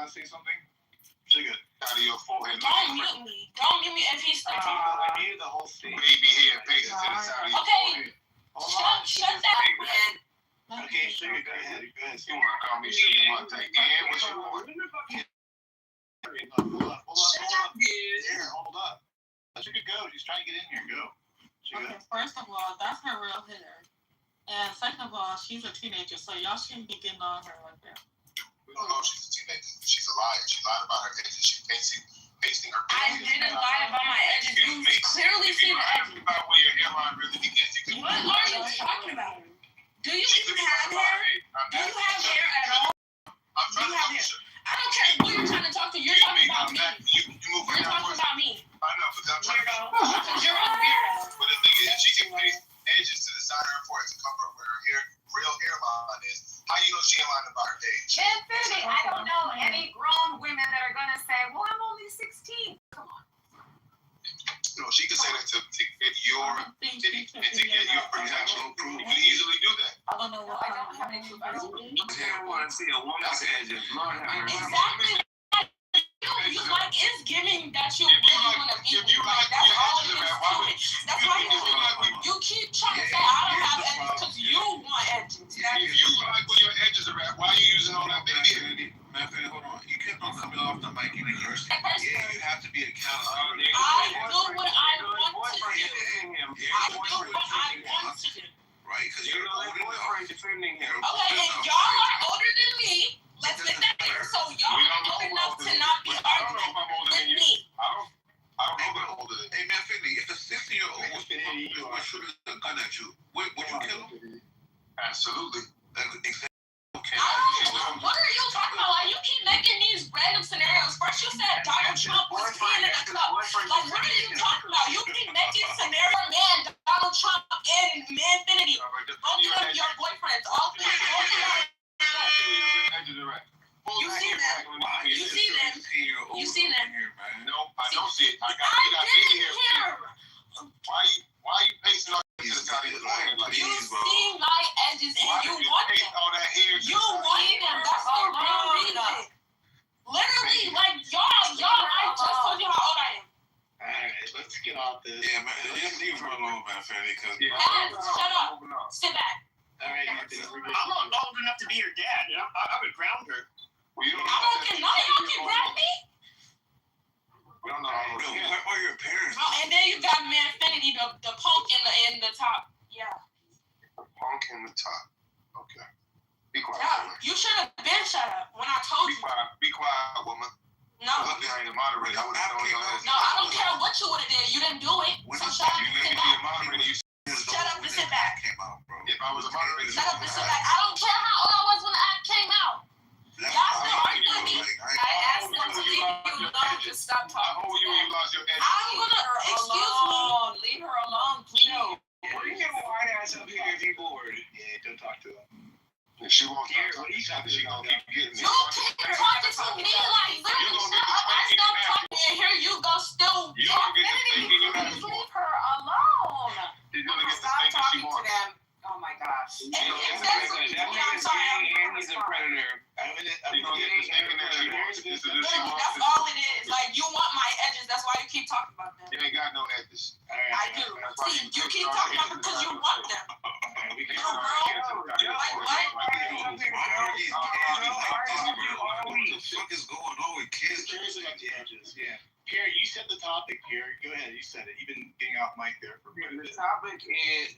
want to say something? Sugar, out of your forehead. Don't mute me. Don't mute me if he's speaking. I muted the whole thing. Baby hair pasted to the side of your forehead. Shut that man. Okay, Sugar, go ahead. You want to call me Sugar one thing? And what you want? Hold up. Sugar, go. She's trying to get in here. Go. Okay, first of all, that's her real hitter. And second of all, she's a teenager, so y'all shouldn't be getting on her like that. We don't know if she's a teenager. She's a liar. She lied about her edges. She's pasting her I didn't lie about my edges. You clearly see the edges. About where your hairline really begins. What are you talking about? Do you even have hair? Do you have hair at all? I'm trying to have hair. I don't care who you're trying to talk to. You're talking about me. You move You're talking about me. I know, but I'm trying to. You're a weirdo. But the thing is, she can paste edges to the side of her forehead to cover up where her real hairline is. How you know she ain't lying about her age? Infinity. I don't know any grown women that are gonna say, "Well, I'm only 16." Come on. No, she can say that to get your titty and to get your protection. You can easily do that. I don't know what I don't have any proof. I don't want to see a woman's edges. exactly. You like it's giving that you really want to be. That's all it is. That's why you keep trying to say I don't have edges because you want edges. If you like where your edges are at, why are you using all that baby? Man, hold on. You kept on coming off the mic in the first. Yeah, you have to be accountable. I do what I want to do. I do what I want to do. Right, because you're older defending him. Okay, and y'all are older than me. Let's make that clear. So y'all are old enough to not be arguing with me. I don't know if I'm older than you. Hey, man, Finley, if a 16-year-old was shooting a gun at you, would you kill him? Absolutely. Exactly. Okay. What are you talking about? Like, you keep making these random scenarios. First you said Donald Trump was peeing in a cup. Like, what are you talking about? You keep making scenario man, Donald Trump, and Manfinity. Both of them your boyfriends. All three. Both of them. You see them. You see them. You see them. No, I don't see it. I didn't hear. Why are you pasting all that to the side of your forehead like you these, bro? see my edges and you want them. All that hair you want them. That's the real reason. Literally, like y'all. I just told you how old I am. Alright, let's get off this. Yeah, man. Leave her alone, man, Fanny. Shut up. Sit back. Alright, I'm not old enough to be your dad. I would ground her. Well, you don't I don't think none of y'all can ground me. We don't know how old you are. Where are your parents? Oh, and then you got Manfinity, the punk in the top. Yeah. Punk in the top. Okay. Be quiet. Yeah, you should have been shut up when I told you. Be quiet, woman. No. Look, I ain't a moderator. I would have known your ass. No, I don't care what you would have did. You didn't do it. So shut up and sit back. Shut up and sit back. If I was a moderator, shut up and sit back. I don't care how old I was when the act came out. Y'all still arguing with me. I asked them to leave you alone. Just stop talking. How old were you when you lost your edges? I'm gonna excuse me. Leave her alone, please. Bring your white ass up here if you're bored. Yeah, don't talk to her. If she won't talk to you, she gonna keep getting it. You keep talking to me like literally shut up. I stop talking and here you go still. You gonna get the thinking you have. Leave her alone. You're gonna get the Stop thinking she talking to wants. them. Oh my gosh. And I'm sorry. And he's a predator. You're gonna get the thinking that she wants. This is what she Literally, wants. that's all it is. Like, you want my edges. That's why you keep talking about them. You ain't got no edges. I do. See, you keep talking about them because you want them. Little girl. Like, what? What the fuck is going on with kids? Seriously, like the edges, yeah. Pierre, you set the topic here. Go ahead, you said it. You've been getting off mic there for a minute.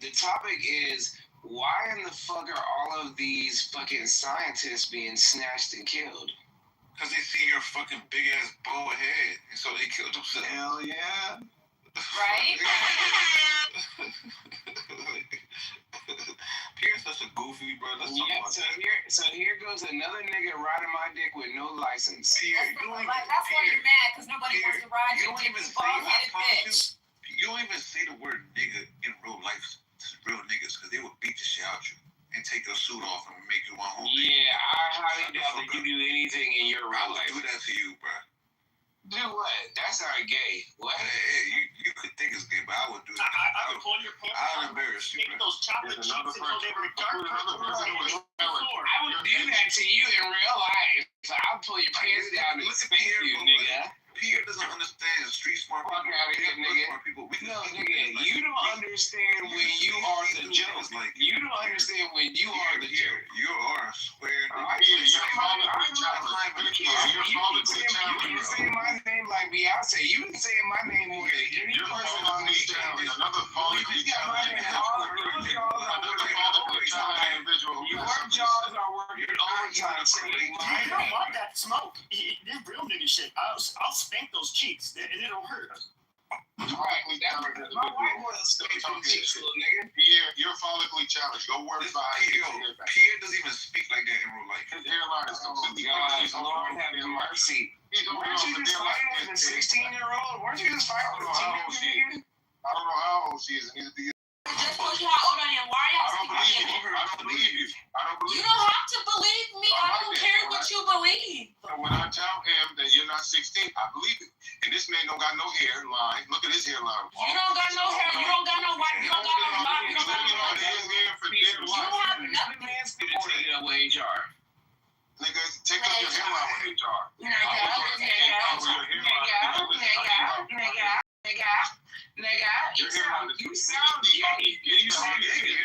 The topic is why in the fuck are all of these fucking scientists being snatched and killed? Because they see your fucking big ass bald head, and so they killed themselves. Hell yeah. Right? Pierre's such a goofy, bro. Let's talk about that. So here goes another nigga riding my dick with no license. Pierre, That's why you're mad, because nobody wants to ride you your don't dick, even you say bald-headed bitch. You don't even say the word nigga in real life to real niggas, because they will beat the shit out you and take your suit off and make you want home. Yeah, I highly doubt that you do anything in your I real would life. do that to you, bro. Do what? That's not gay. What? Hey, you could think it's gay, but I would do that. I would pull your pants I out. would embarrass you, Take bro. those chocolate chips until they were dark purple. I would do that to you in real life. So I'll pull your pants down and spank you, nigga. Pierre doesn't understand street smart Fuck people. out of here, nigga. Smart people. We No, can nigga, you don't understand when you are the joke. You don't understand when you are the joke. You are a square nigga. You're You say my name like Beyonce. You been saying my name more than any person on this channel. Another phone. You got my name all your jaws are working overtime. Your jaws are working overtime. You don't want that smoke. This real nigga shit. I'll spank those cheeks, and it'll hurt. Follically challenged. My wife was a spank from cheeks, little nigga. Pierre, you're follically challenged. Go work behind you. Pierre doesn't even speak like that in real life. His hairline is completely Lord have mercy. Weren't you just fighting with a 16-year-old? Weren't you just fighting with a teenager? I don't know how old she is. Neither do you. I just told you how old I am. Why are y'all I don't believe speaking? you. I don't believe you. I don't believe You don't have to believe me. I don't care what you believe. When I tell him that you're not 16, I believe it. And this man don't got no hairline. Look at his hairline. You don't got no hair. You don't got no white. You don't got no black. You don't got no white. You have nothing. HR. Nigga, take up your hairline with HR. You sound gay. You sound gay.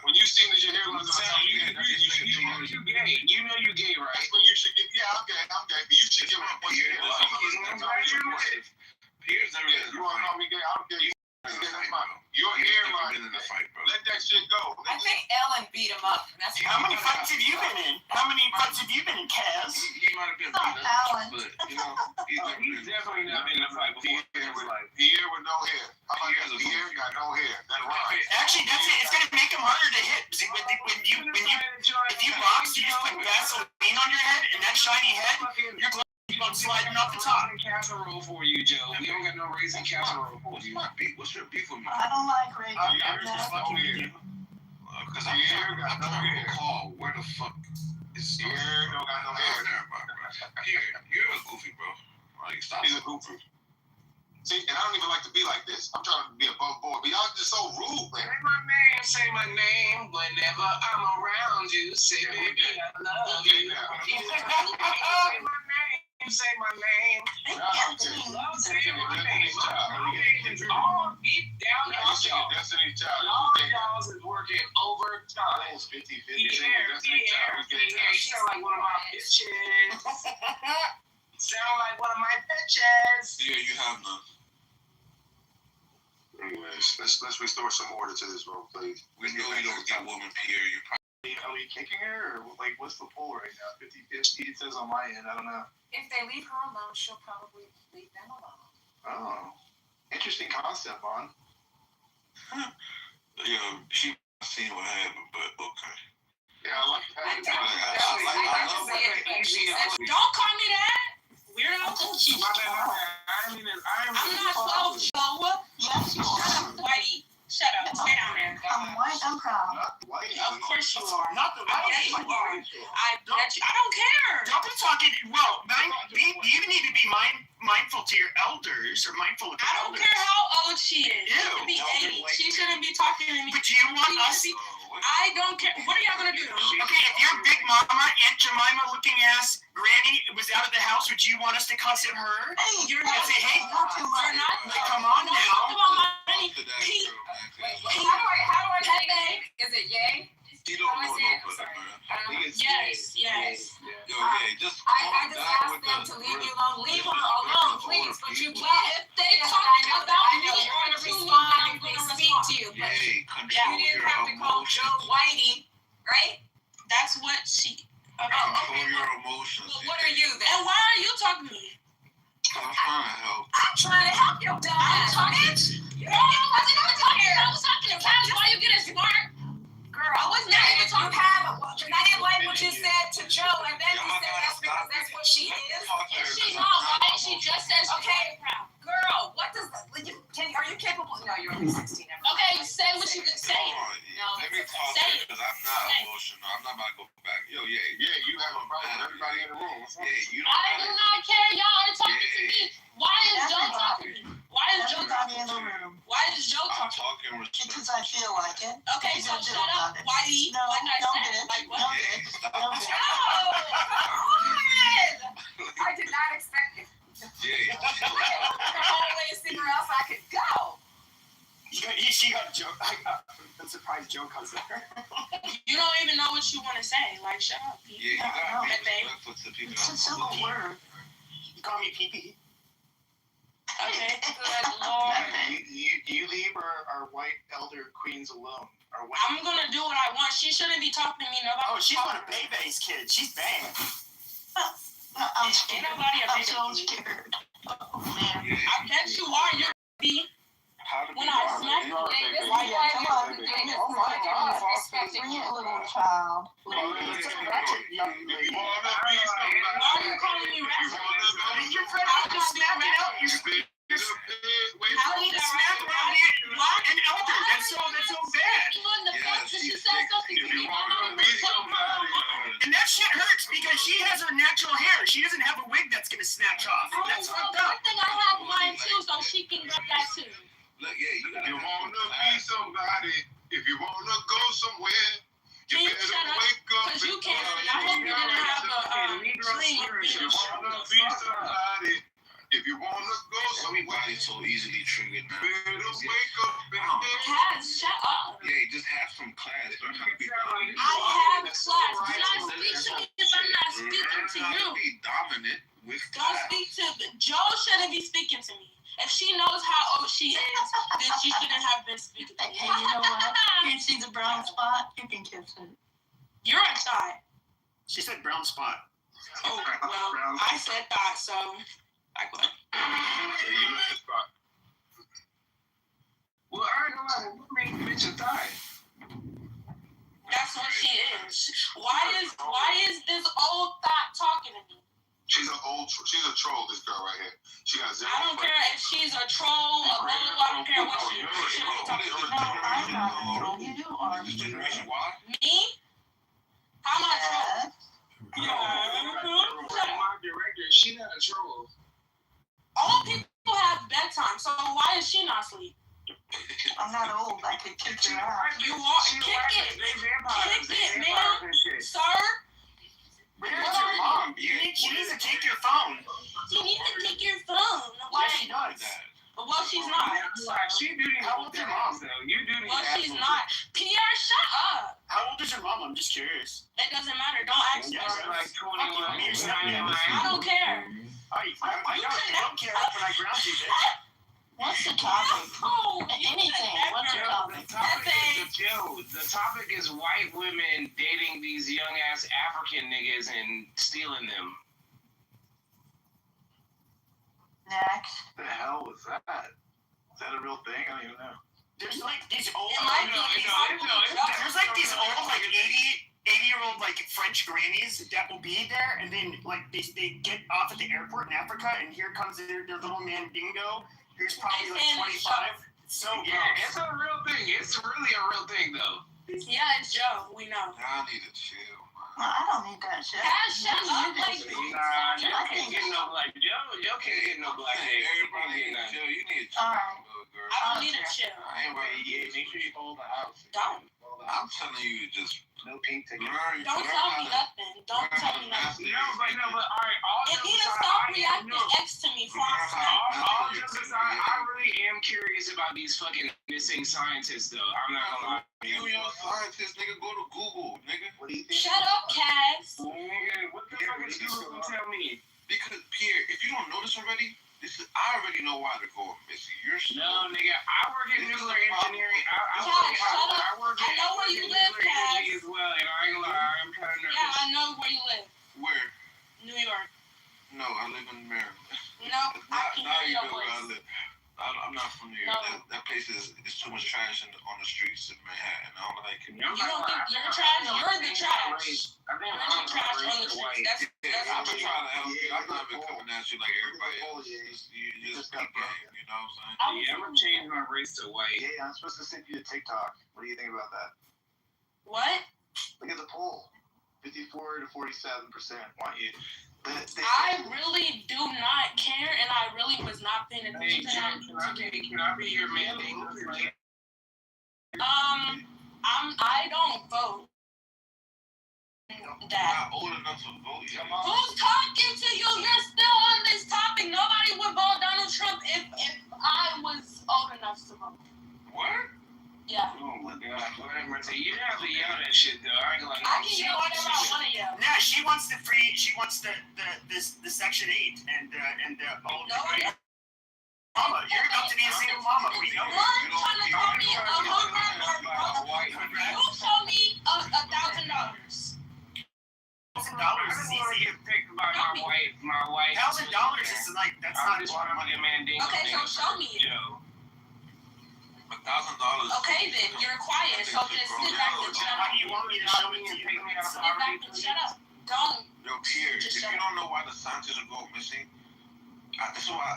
When you see that your hairline is you gay. You know you gay, right? that's when you should get. Yeah, I'm gay. But you should give him one hairline. Pierre's never been in You a want to call fight. me gay? I don't care. Your He's hairline. never been in a fight, bro. Let that shit go. I think Ellen beat him up. That's How many fights have you been in? How many fights have you been in, Kaz? He might have been Oh, beat up, Alan. but you know, He's definitely not been in a fight before. Pierre with no hair. How about that? Pierre got no hair. That rhymes. Actually, that's it. It's gonna make him harder to hit. See, if you box, you just put Vaseline on your head and that shiny head, you're going sliding off the top. Casserole for you, Joe. We don't got no raisin casserole for what's you. my beef? What's your beef with me? I don't like Ray. Pierre's got no hair. Because I'm trying to recall where the fuck is Pierre don't got no hair. Pierre, you're a goofy, bro. Like, stop. He's a goofy. See, and I don't even like to be like this. I'm trying to be above board, but y'all just so rude, man. Say my name whenever I'm around you. Say, baby, I love you. Say my name. Say my name. All deep down in y'all. Destiny Child. All y'all is working overtime. 50-50. Sound like one of my bitches. Sound like one of my bitches. Yeah, you have none. Anyways, let's restore some order to this room, please. We know you don't get woman, Pierre. You probably Are we kicking her, or like what's the poll right now? 50-50. It says on my end. I don't know. If they leave her alone, she'll probably leave them alone. Oh, interesting concept, Vaughn. yeah, she seen what happened, but okay. Yeah, I like that. Don't call me that. Weirdo. I'm not so Joe. Yes, you shut up, Whitey. Shut up. Stay down there. I'm white, I'm proud. Not white. Of course you are. Not the Yes, you are. I don't care. Don't be talking. Well, you need to be mindful to your elders or mindful of your I don't elders. care how old she is. She Ew. could be 80. She shouldn't be talking to me. But do you want us? I don't care. What are y'all gonna do? Okay, if your big mama, Aunt Jemima looking ass granny was out of the house, would you want us to cuss at her? Hey, you're And not. say, hey, You're not. like, come on Don't talk now. about my money. Pete. How do I say that? Is it yay? You don't know no better, man. Yes. Yo, yeah, just I just asked them to leave me alone. Leave her alone, please. But you Well, can't. if they Yes, talk I know about that. I me know you're or going to to me, respond I'm if they gonna speak respond. to you. But Yay, you control didn't your have to call emotions. Joe Whitey, right? That's what she. Okay. Control your emotions. Well, what are you then? And why are you talking to me? I'm trying to help. I'm trying to help your dumb I'm ass. talking. You No, I wasn't even talking. I was talking to Cash. Why you getting smart? Girl, I was not even talking. I didn't like what you said to Joe, and then you said that's because that's what she is. And she's not right. She just says she's Okay. proud. Girl, what does are you capable? No, you're only 16. Okay, say what you can say. Let me talk Say to it. because I'm not Say it. emotional. I'm not about to go back. Yo, yeah, Yeah, you have a problem with everybody in the room. What's wrong? yeah, you I do don't not care. Y'all are talking to me. Why is Joe talking to me? Why is Joe Everybody talking in to the me? room. Why is Joe I'm talking? talking Because respectfully. I feel like it. Okay, so shut up, Whitey. No, like I don't said, get it. like what? Don't get it. Don't get it. I did not expect it. Yeah. Always somewhere else I could go. She got a joke. I got a surprise joke on there. You don't even know what you want to say. Like, shut up. Yeah, you gotta be respectful to people. It's a simple word. You call me pee-pee. Okay, good Lord. You leave our white elder queens alone. Our white I'm gonna do what I want. She shouldn't be talking to me. Nobody. Oh, she's one of Bebe's kids. She's bad. I'm scared. Ain't nobody a I'm baby. so scared. Oh, man. Yeah. I bet you are. You're be. How to When be I honest. smack You are a Hey, baby. this Why is you why come we on? do this. Oh, my God. Disrespecting Bring you. it, little child. It's a ratchet young If lady. you wanna be Why somebody, are you calling me if you ratchet? wanna go And your friend just snapped it out. How You is that snapped right? around an elder. That's so bad. The fact that she she's said sick. something to If me, you I'm wanna not be even saying somebody, And that shit hurts because she has her natural hair. She doesn't have a wig that's gonna snatch off. Oh, That's well, fucked good up. thing I have mine too, so she can get that too. Look, yeah, you if gotta you have wanna some be class. somebody, if you wanna go somewhere, you Can you better shut up? wake up. Because you and can't. love I hope you're gonna have a yourself. dream of If being you a wanna be somebody, if you wanna go somewhere, Everybody's so easily triggered now. better wake up and Cass, shut up. Yeah, just have some class. Learn how to be dominant. I have class. Do not speak to me if I'm not Learn speaking to how you. to be dominant with Don't class. speak to Joe. Shouldn't be speaking to me. If she knows how old she is, then she shouldn't have been speaking to Hey, me. you know what? You see the brown spot? You can kiss it. You're a thought. She said brown spot. Oh, well, I said thought, so like what? So you know the spot. Well, I ain't gonna lie. What made the bitch a thigh? That's what she is. Why is this old thought talking to me? She's she's a troll, this girl right here. She got zero. I don't care if she's a troll, a bull, I don't care what she is. She shouldn't be talking to me. No, I'm not a troll. You are. This generation why? Me? How am I a troll? Yes. My director, she not a troll. All people have bedtime, so why is she not asleep? I'm not old. I could kick your ass. You are. She Kick white. it. They vampires. Kick They it, vampires man. and shit. Sir, Where's your mom? She needs to take your phone. you need to kick your phone. Why she does? Well, she's not. She do need How old is your mom? though. You do need Well, to she's ask not. Pierre, shut up. How old is your mom? I'm just curious. It doesn't matter. Don't ask me. Yes. like 21. I don't care. I don't care when I ground you, bitch. What's the topic? Oh, Anything. What's the topic? The topic is white women dating these young ass African niggas and stealing them. Next. the hell was that? Is that a real thing? I don't even know. There's like these old, It might be. there's like these old like 80-year-old like French grannies that will be there, and then like they get off at the airport in Africa, and here comes their little man Dingo. Here's probably like 25. It's so Yeah, gross. it's a real thing. It's really a real thing though. Yeah, it's Joe. We know. Y'all need to chill. Well, I don't need that shit. Cass, shut up. Like, Nah, Joe can't get no black. Joe can't get no black hair. Everybody need to chill. You need to chill, Alright. little girl. I don't need a chill. I ain't ready. Yeah, make sure you follow the house. Don't. I'm telling you, just No pink ticket. learn. Don't tell me nothing. Don't tell me nothing. No, but all right. All If you jokes don't aside, stop I am reacting X to me before I smack you. all jokes aside, I really am curious about these fucking missing scientists, though. I'm not gonna lie. You young scientist, nigga, go to Google, nigga. What do you think? Shut up, Cass. Nigga, what the fuck is you gonna tell me? Because Pierre, if you don't know this already, I already know why they're going missing. You're slow. No, nigga, I work in nuclear engineering. I Cass, work shut up. I work I know where you live, nuclear energy Cass. as well, and I ain't gonna lie, I'm kind of nervous. Yeah, I know where you live. Where? New York. No, I live in Maryland. No, I can Now hear you your know where I voice. live. I'm not from New York. No. That place is too much trash on the streets in Manhattan. I don't like it. You don't think you're trash? You're the trash. I think You're I'm the trash on the raised streets. white. That's I've been what trying to help you. Yeah, I'm not even you're coming at you like everybody else. You just got keep game, you know what I'm saying? I'm Yeah, I'm gonna change my race to white. Yeah, I'm supposed to send you to TikTok. What do you think about that? What? Look at the poll. 54 to 47% want you. I really do not care, and I really was not paying Hey, attention to that. can I be your mandate? I don't vote. That. Not old enough to vote yet. Who's talking to you? You're still on this topic. Nobody would vote Donald Trump if I was old enough to vote. What? Yeah. Oh my God. Whatever. You have to yell that shit though. I ain't gonna. I can yell whatever I want to yell. Yeah, she wants the free. She wants the Section 8 and all the. Mama, you're about to be a single mama. We know. One trying to call me a hooker. You show me $1,000. $1,000 is easy. To think about my wife. $1,000 is like that's not a lot of money. Okay, so show me it. $1,000. Okay, then you're quiet. So just sit back and shut up. You want me to show it to you? Sit back and shut up. Don't. Yo, Pierre, if you don't know why the scientists are going missing, this is why.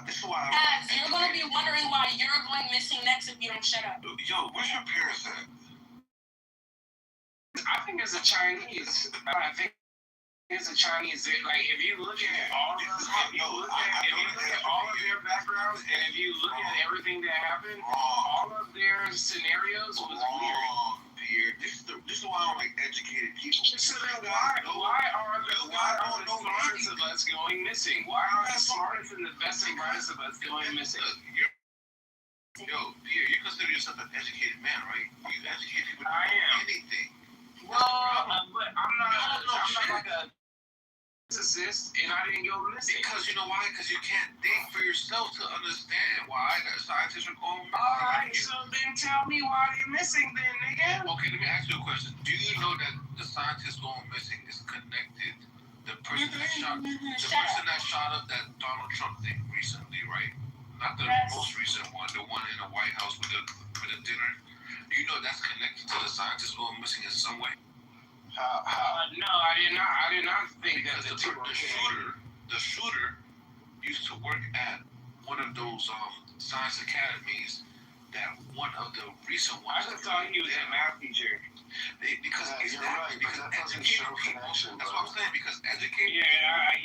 You're gonna be wondering why you're going missing next if you don't shut up. Yo, where's your parents at? I think it's a Chinese. I think it's a Chinese. Like if you look at all of all of their backgrounds, and if you look at everything that happened, all of their scenarios was weird. Pierre, this is why I don't like educated people. So then why are the smartest of us going missing? Why are the smartest and the best and brightest of us going missing? Yo, Pierre, you consider yourself an educated man, right? You educate people I am. Anything. Well, but I'm not like a physicist, and I didn't go missing. Because you know why? Because you can't think for yourself to understand why the scientists are going missing. All right, so then tell me why they're missing then, nigga. Okay, let me ask you a question. Do you know that the scientist going missing is connected? The person that shot up that Donald Trump thing recently, right? Not the most recent one, the one in the White House with the dinner. Do you know that's connected to the scientist going missing in some way? How? No, I did not think that the shooter used to work at one of those science academies that one of the recent ones. I just thought he was a math teacher. Because educated people. That's what I'm saying. Because educated. I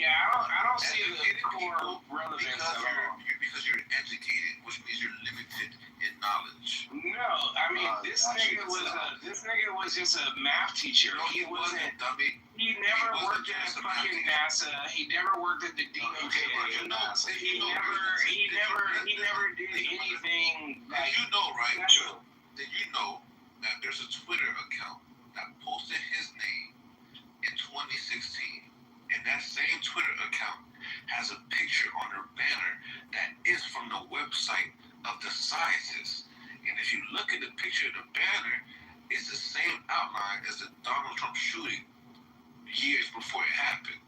don't see the core relevance at all. Because you're educated, which means you're limited in knowledge. No, I mean this nigga was just a math teacher. No, he wasn't, dummy. He never worked at fucking NASA. He never worked at the DOJ. He never did anything like. You know, right? Special. Did you know that there's a Twitter account that posted his name in 2016, and that same Twitter account has a picture on her banner that is from the website of the scientists. And if you look at the picture of the banner, it's the same outline as the Donald Trump shooting years before it happened.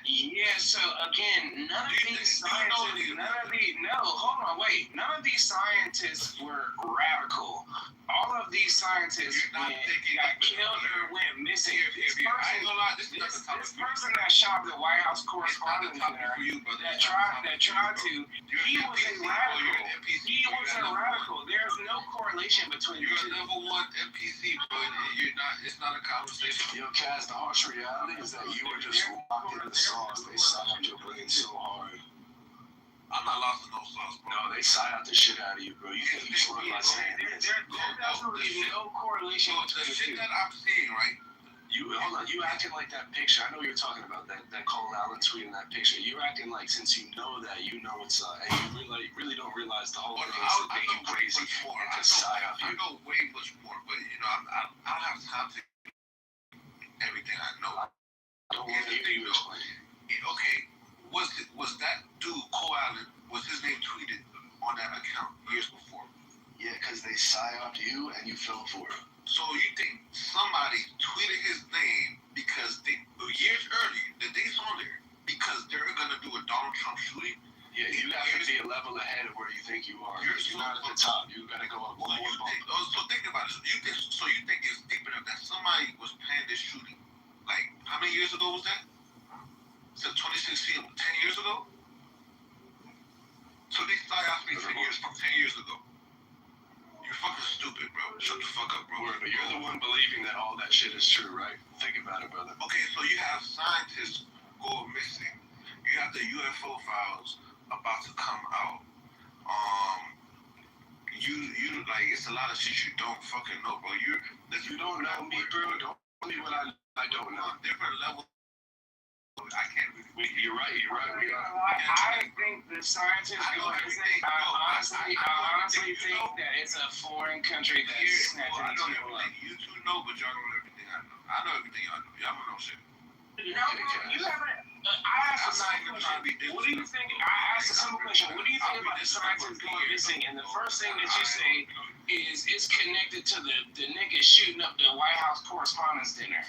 Yeah, so again, none of these scientists were radical. All of these scientists got killed or went missing. This person that shot the White House correspondent there, that tried to, he was a radical. He was a radical. There's no correlation between the two. You're a level 1 NPC, but you're not. It's not a conversation. Yo, Cass, the harsh reality is that you were just locked in the sauce. They psyoped your brain so hard. I'm not lost in no sauce, bro. No, they psyoped the shit out of you, bro. You can't be sure about saying this. There's absolutely no correlation between the the shit two. that I'm seeing, right? Hold on, you acting like that picture. I know you're talking about that Colin Allen tweet and that picture. You're acting like since you know that, you know it's and you really don't realize the whole thing is to make you crazy and to psyop you. I know way much more, but you know, I don't have time to everything I know. I don't want to hear you explain. Okay, was that dude Cole Allen? Was his name tweeted on that account years before? Yeah, because they psyoped you and you fell for it. So you think somebody tweeted his name because years earlier, the date's on there, because they're gonna do a Donald Trump shooting? Yeah, you have to be a level ahead of where you think you are. You're not at the top. You gotta go up one more bump. So think about it. You think it's deep enough that somebody was planning this shooting? Like, how many years ago was that? Since 2016, 10 years ago? So they psyoped me 10 years ago. You're fucking stupid, bro. Shut the fuck up, bro. But you're the one believing that all that shit is true, right? Think about it, brother. Okay, so you have scientists go missing. You have the UFO files about to come out. you like it's a lot of shit you don't fucking know, bro. You don't know me, bro. Don't tell me what I don't know. On different levels. I can't really. You're right. I think the scientists go missing. I honestly think that it's a foreign country that's snatching people up. You two know, but y'all don't know everything I know. I know everything y'all know. Y'all don't know shit. No, you haven't. I asked a simple question. What do you think? I asked a simple question. What do you think about the scientists going missing? And the first thing that you say is it's connected to the nigga shooting up the White House Correspondents' Dinner.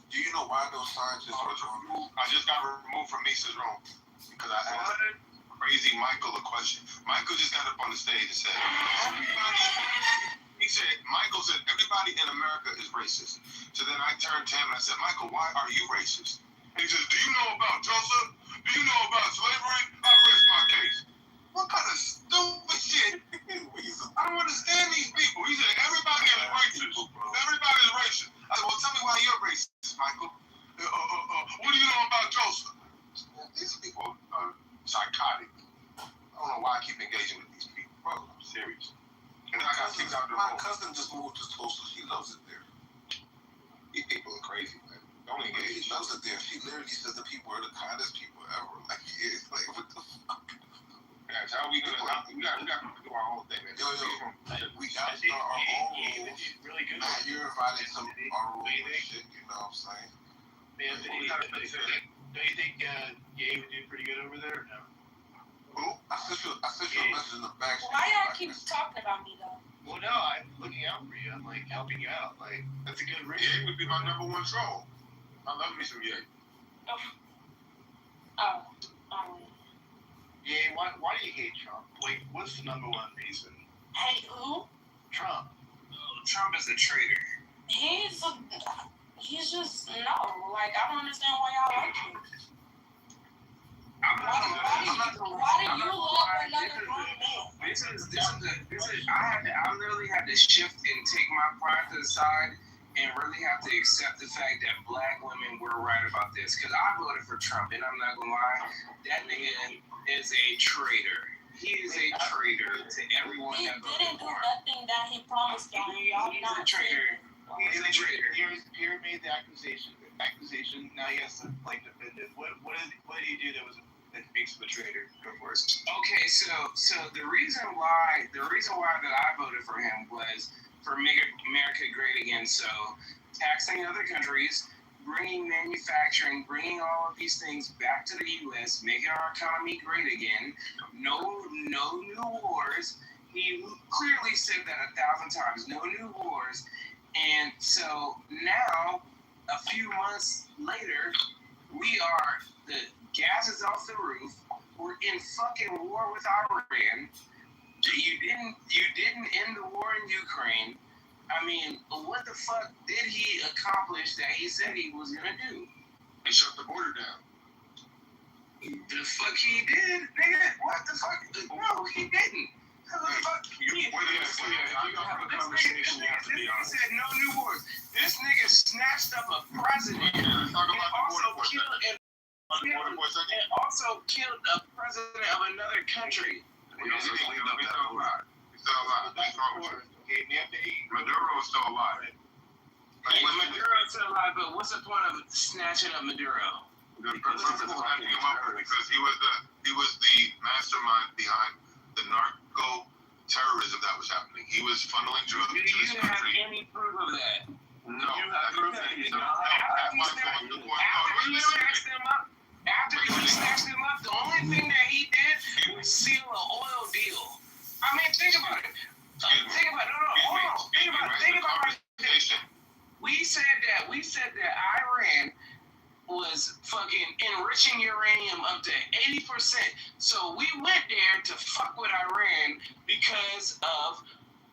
Do you know why those scientists were doing? I just got removed from Misa's room because I asked Crazy Michael a question. Michael just got up on the stage and said, Michael said, everybody in America is racist. So then I turned to him and I said, Michael, why are you racist? And he says, do you know about Joseph? Do you know about slavery? I rest my case. What kind of stupid shit? I don't understand these people. He said, everybody is racist. Everybody is racist. I said, well, tell me why you're racist, Michael. What do you know about Joseph? These people are psychotic. I don't know why I keep engaging with these people. Bro, I'm serious. And then I got kicked out of the room. My cousin just moved to Tulsa. She loves it there. These people are crazy, man. Don't engage. She loves it there. She literally says the people are the kindest people ever. Like, yeah, like, what the fuck? Yeah, so how we gonna? We got to do our own thing, man. Yo, we got to start our own rules. Really good. Now you're invited to our rules and shit. You know what I'm saying? Man, do you think Ye would do pretty good over there or no? Who? I sent you a message in the back. Why y'all keep talking about me though? Well, no, I'm looking out for you. I'm like helping you out. Like that's a good reason. Ye would be my number one troll. I love me some Ye. Yeah, why do you hate Trump? Like, what's the number one reason? Hate who? Trump. Trump is a traitor. He's just no. Like I don't understand why y'all like him. Why do you love another grown man? This is I literally had to shift and take my pride to the side and really have to accept the fact that black women were right about this. Because I voted for Trump, and I'm not gonna lie, that nigga is a traitor. He is a traitor to everyone He that voted didn't do for him. nothing that he promised y'all. Y'all He's not a traitor. He's a traitor. Pierre made the accusation. Now he has to like defend it. What did he do that makes him a traitor? Go for it. Okay, so the reason why that I voted for him was for Make America Great Again. So taxing other countries, bringing manufacturing, bringing all of these things back to the U.S., making our economy great again. No new wars. He clearly said that 1,000 times. No new wars. And so now, a few months later, the gas is off the roof. We're in fucking war with Iran. You didn't end the war in Ukraine. I mean, what the fuck did he accomplish that he said he was gonna do? He shut the border down. The fuck he did, nigga? What the fuck? No, he didn't. If you're gonna have a conversation, you have to be honest. He said no new wars. This nigga snatched up a president and also killed a president of another country. He's still alive. Maduro is still alive. Maduro's still alive, but what's the point of snatching up Maduro? The purpose of snatching him up was because he was the mastermind behind the narco terrorism that was happening. He was funneling drugs to this country. Do you have any proof of that? No, that's proof that he's not. After he snatched him up, the only thing that he did was seal an oil deal. I mean, think about it. Think about it. We said that Iran was fucking enriching uranium up to 80%. So we went there to fuck with Iran because of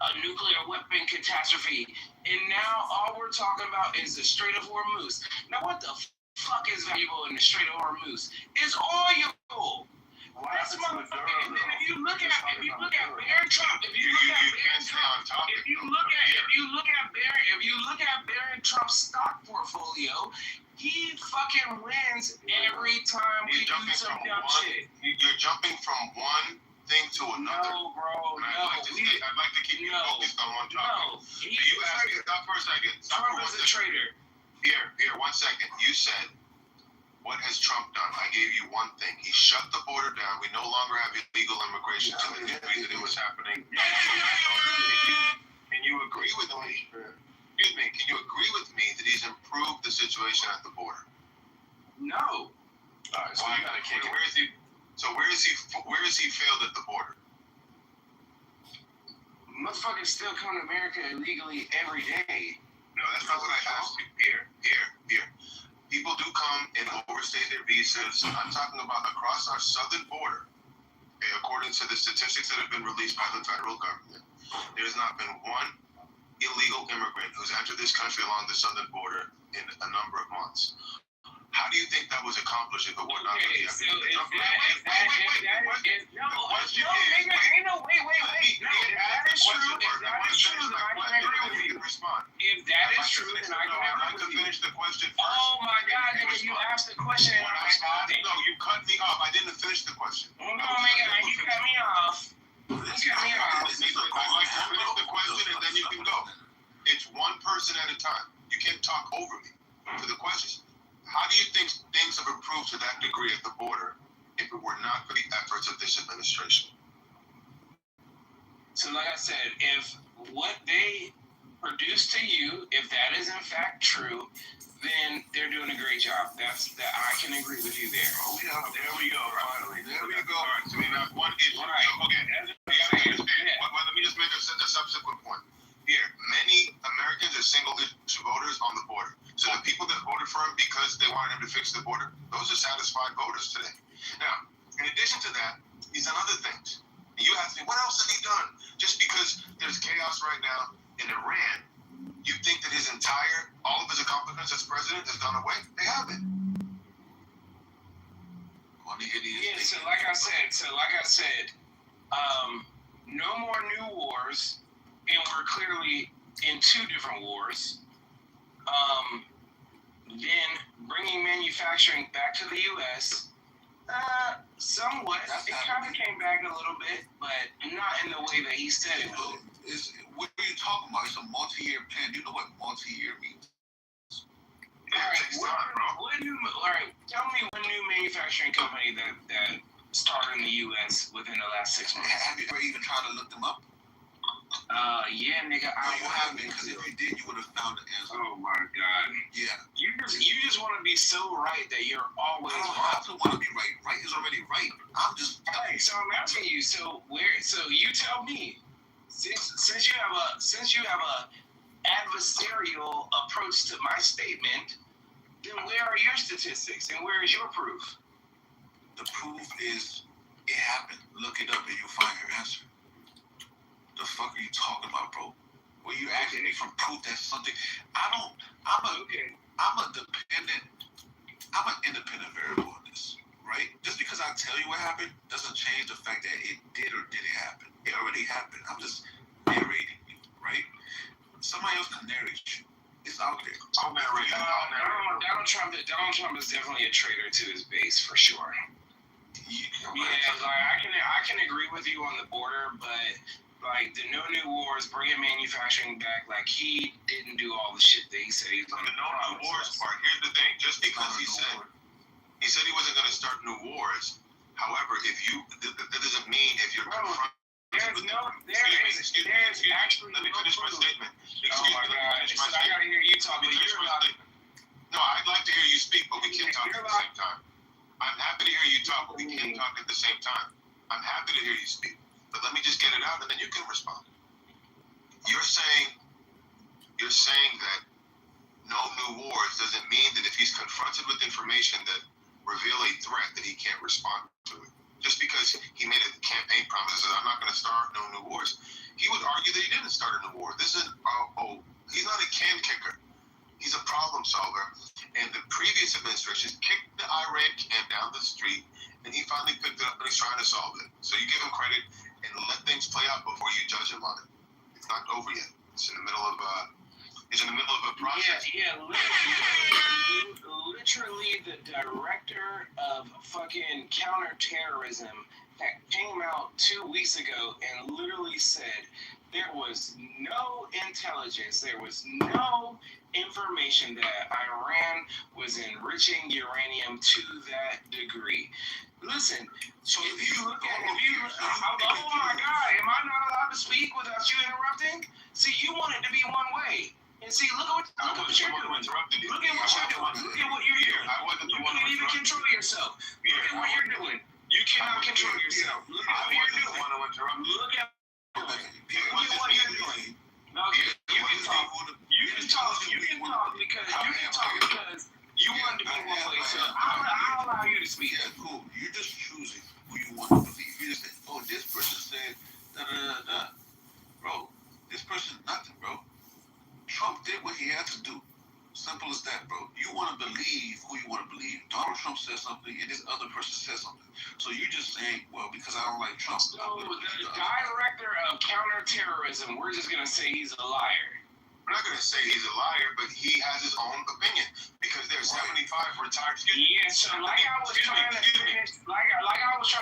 a nuclear weapon catastrophe. And now all we're talking about is the Strait of Hormuz. Now what the fuck is valuable in the Strait of Hormuz? It's oil. That's motherfucking. And then if you look at Barron Trump, if you look at Barron Trump's stock portfolio, he fucking wins every time we do some dumb shit. You're jumping from one thing to another. No, bro, And I'd like to keep you focused on one topic. No, You asked me, stop for a second. Trump is a traitor. Here, 1 second. You said, what has Trump done? I gave you one thing. He shut the border down. We no longer have illegal immigration to the degree that it was happening. Can you agree with me? Excuse me. Can you agree with me that he's improved the situation at the border? No. Alright, so you gotta kick it. Where is he? So where is he failed at the border? Motherfuckers still come to America illegally every day. No, that's not what I asked you. Here. People do come and overstay their visas. I'm talking about across our southern border. Okay, according to the statistics that have been released by the federal government, there's not been one illegal immigrant who's entered this country along the southern border in a number of months. How do you think that was accomplished if it were not for the So No, wait. no, that is true, then I can agree with you. If that is true, then I can agree with you. Finish the question first. Oh my God, nigga, you asked the question and I responded. No, you cut me off. I didn't finish the question. Oh nigga, you cut me off. I'd like to finish the question and then you can go. It's one person at a time. You can't talk over me for the questions. How do you think things have improved to that degree at the border if it were not for the efforts of this administration? So like I said, if what they produce to you, if that is in fact true, then they're doing a great job. I can agree with you there. Oh, yeah, there we go. Finally. There we go. All right, so we have one issue. Right. Okay, let me just make a subsequent point. Here, many Americans are single-issue voters on the border. So the people that voted for him because they wanted him to fix the border, those are satisfied voters today. Now, in addition to that, he's done other things. And you ask me, what else has he done? Just because there's chaos right now in Iran, you think that all of his accomplishments as president has gone away? They haven't. Yeah, so like I said, no more new wars, and we're clearly in two different wars. Then bringing manufacturing back to the U.S., somewhat. It kind of came back a little bit, but not in the way that he said it would. What are you talking about? It's a multi-year plan. You know what multi-year means? Tell me one new manufacturing company that started in the U.S. within the last 6 months. Have you ever even tried to look them up? Yeah, nigga. What happened? Because if you did, you would have found the answer. Oh my God. Yeah. You just want to be so right that you're always I don't right. have to want to be right. Right is already right. I'm just. Hey, so I'm asking you. So you tell me. Since you have a adversarial approach to my statement, then where are your statistics and where is your proof? The proof is it happened. Look it up and you'll find your answer. The fuck are you talking about, bro? Well, you asking me for proof that something. I'm an independent variable in this, right? Just because I tell you what happened doesn't change the fact that it did or didn't happen. It already happened. I'm just narrating you, right? Somebody else can narrate you. It's out there. I'll narrate you. Donald Trump is definitely a traitor to his base for sure. I can agree with you on the border, but like the no new wars, bringing manufacturing back, like he didn't do all the shit that he said he was going to do. The no new wars part. Here's the thing. Just because he said he wasn't going to start new wars. However, that doesn't mean if you're confronted. There's actually let me finish my statement. Oh my God! So I gotta hear you talk. No, I'd like to hear you speak, but we can't talk at the same time. I'm happy to hear you talk, but we can't talk at the same time. I'm happy to hear you speak, but let me just get it out, and then you can respond. You're saying that no new wars doesn't mean that if he's confronted with information that reveal a threat that he can't respond to it. Just because he made a campaign promise that I'm not going to start no new wars, he would argue that he didn't start a new war. This is he's not a can kicker. He's a problem solver. And the previous administration kicked the Iran can down the street, and he finally picked it up and he's trying to solve it. So you give him credit and let things play out before you judge him on it. It's not over yet. It's in the middle of a process. Yeah. Literally the director of fucking counterterrorism came out 2 weeks ago and literally said there was no intelligence, there was no information that Iran was enriching uranium to that degree. Listen, so if you look at, oh my God, am I not allowed to speak without you interrupting? See, you want it to be one way. And see, look at what you're doing. Look at what you're doing. Look at what you're doing. You can't even control yourself. Look at what you're doing. You cannot control yourself. Look at what you're doing. Look at what you're doing. No, you can talk. You can talk because you want to be one way. So I'll allow you to speak. Yeah, cool. You're just choosing who you want to believe. You just say, oh, this person said da da da da. Bro, this person nothing, bro. Trump did what he had to do. Simple as that, bro. You want to believe who you want to believe. Donald Trump said something, and this other person said something. So you just saying, well, because I don't like Trump. So the director of counterterrorism, we're just gonna say he's a liar. I'm not going to say he's a liar, but he has his own opinion because there's 75 retired. Yeah, so like I was trying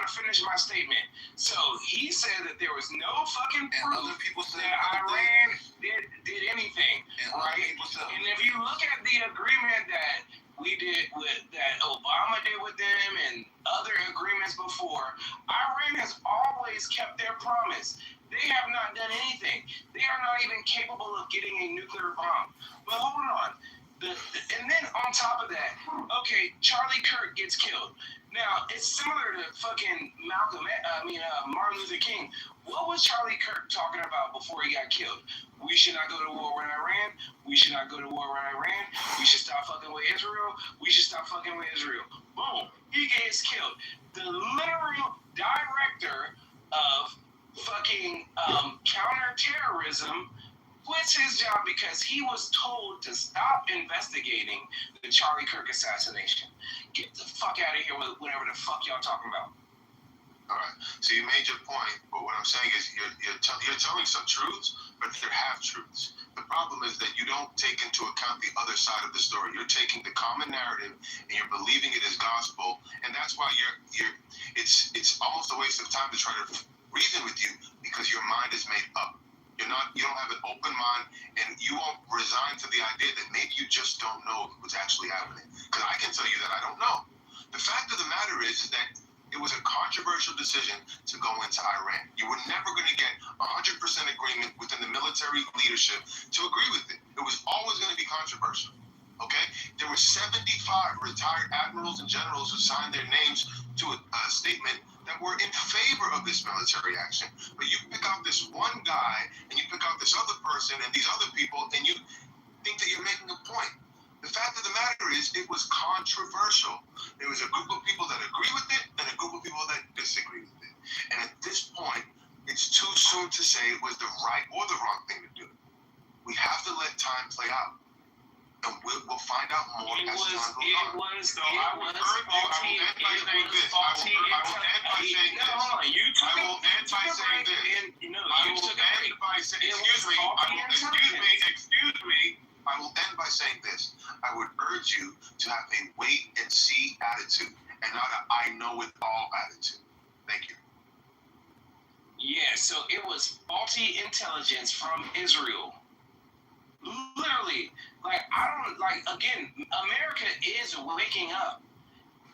to finish my statement. So he said that there was no fucking proof that Iran did anything, right? And if you look at the agreement that we did that Obama did with them and other agreements before, Iran has always kept their promise. They have not done anything. They are not even capable of getting a nuclear bomb. But hold on. And then on top of that, okay, Charlie Kirk gets killed. Now, it's similar to fucking Martin Luther King. What was Charlie Kirk talking about before he got killed? We should not go to war with Iran. We should not go to war with Iran. We should stop fucking with Israel. We should stop fucking with Israel. Boom. He gets killed. The literal director of fucking counterterrorism quits his job because he was told to stop investigating the Charlie Kirk assassination. Get the fuck out of here with whatever the fuck y'all talking about. All right. So you made your point, but what I'm saying is you're telling some truths, but they're half truths. The problem is that you don't take into account the other side of the story. You're taking the common narrative and you're believing it is gospel, and that's why it's almost a waste of time to try to reason with you because your mind is made up. You don't have an open mind, and you won't resign to the idea that maybe you just don't know what's actually happening. Because I can tell you that I don't know. The fact of the matter is that it was a controversial decision to go into Iran. You were never going to get 100% agreement within the military leadership to agree with it. It was always going to be controversial. Okay? There were 75 retired admirals and generals who signed their names to a statement that were in favor of this military action. But you pick out this one guy, and you pick out this other person and these other people, and you think that you're making a point. The fact of the matter is, it was controversial. There was a group of people that agree with it, and a group of people that disagree with it. And at this point, it's too soon to say it was the right or the wrong thing to do. We have to let time play out. And we'll find out more as time goes on. I will end by saying this. I would urge you to have a wait and see attitude and not a I know it all attitude. Thank you. Yeah, so it was faulty intelligence from Israel. Literally, again, America is waking up.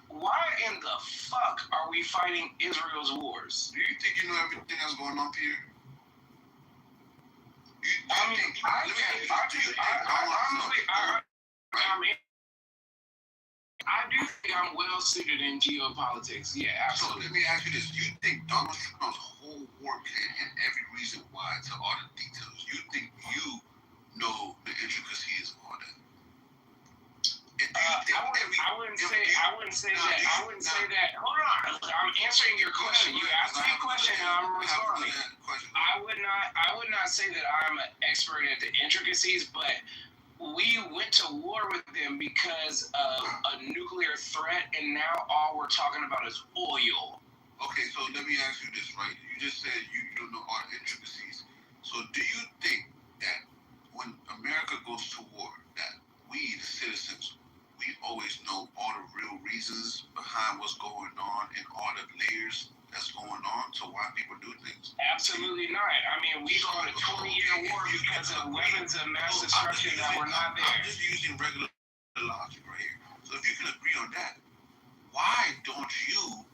Why in the fuck are we fighting Israel's wars? Do you think you know everything that's going on, Peter? I do think I'm well suited in geopolitics. Yeah, absolutely. So let me ask you this. You think Donald Trump's whole war plan and every reason why to all the details, you think you know the intricacies of all that? I wouldn't say that. Hold on. I'm answering your question. You asked me a question and I'm responding. I would not say that I'm an expert at the intricacies, but we went to war with them because of a nuclear threat, and now all we're talking about is oil. Okay, so let me ask you this, right? You just said you don't know all the intricacies. So do you think that when America goes to war, that we, the citizens, we always know all the real reasons behind what's going on and all the layers that's going on to why people do things? Absolutely not. I mean, we go on a 20-year war because of weapons of mass destruction that were not there. I'm just using regular logic right here. So if you can agree on that, why don't you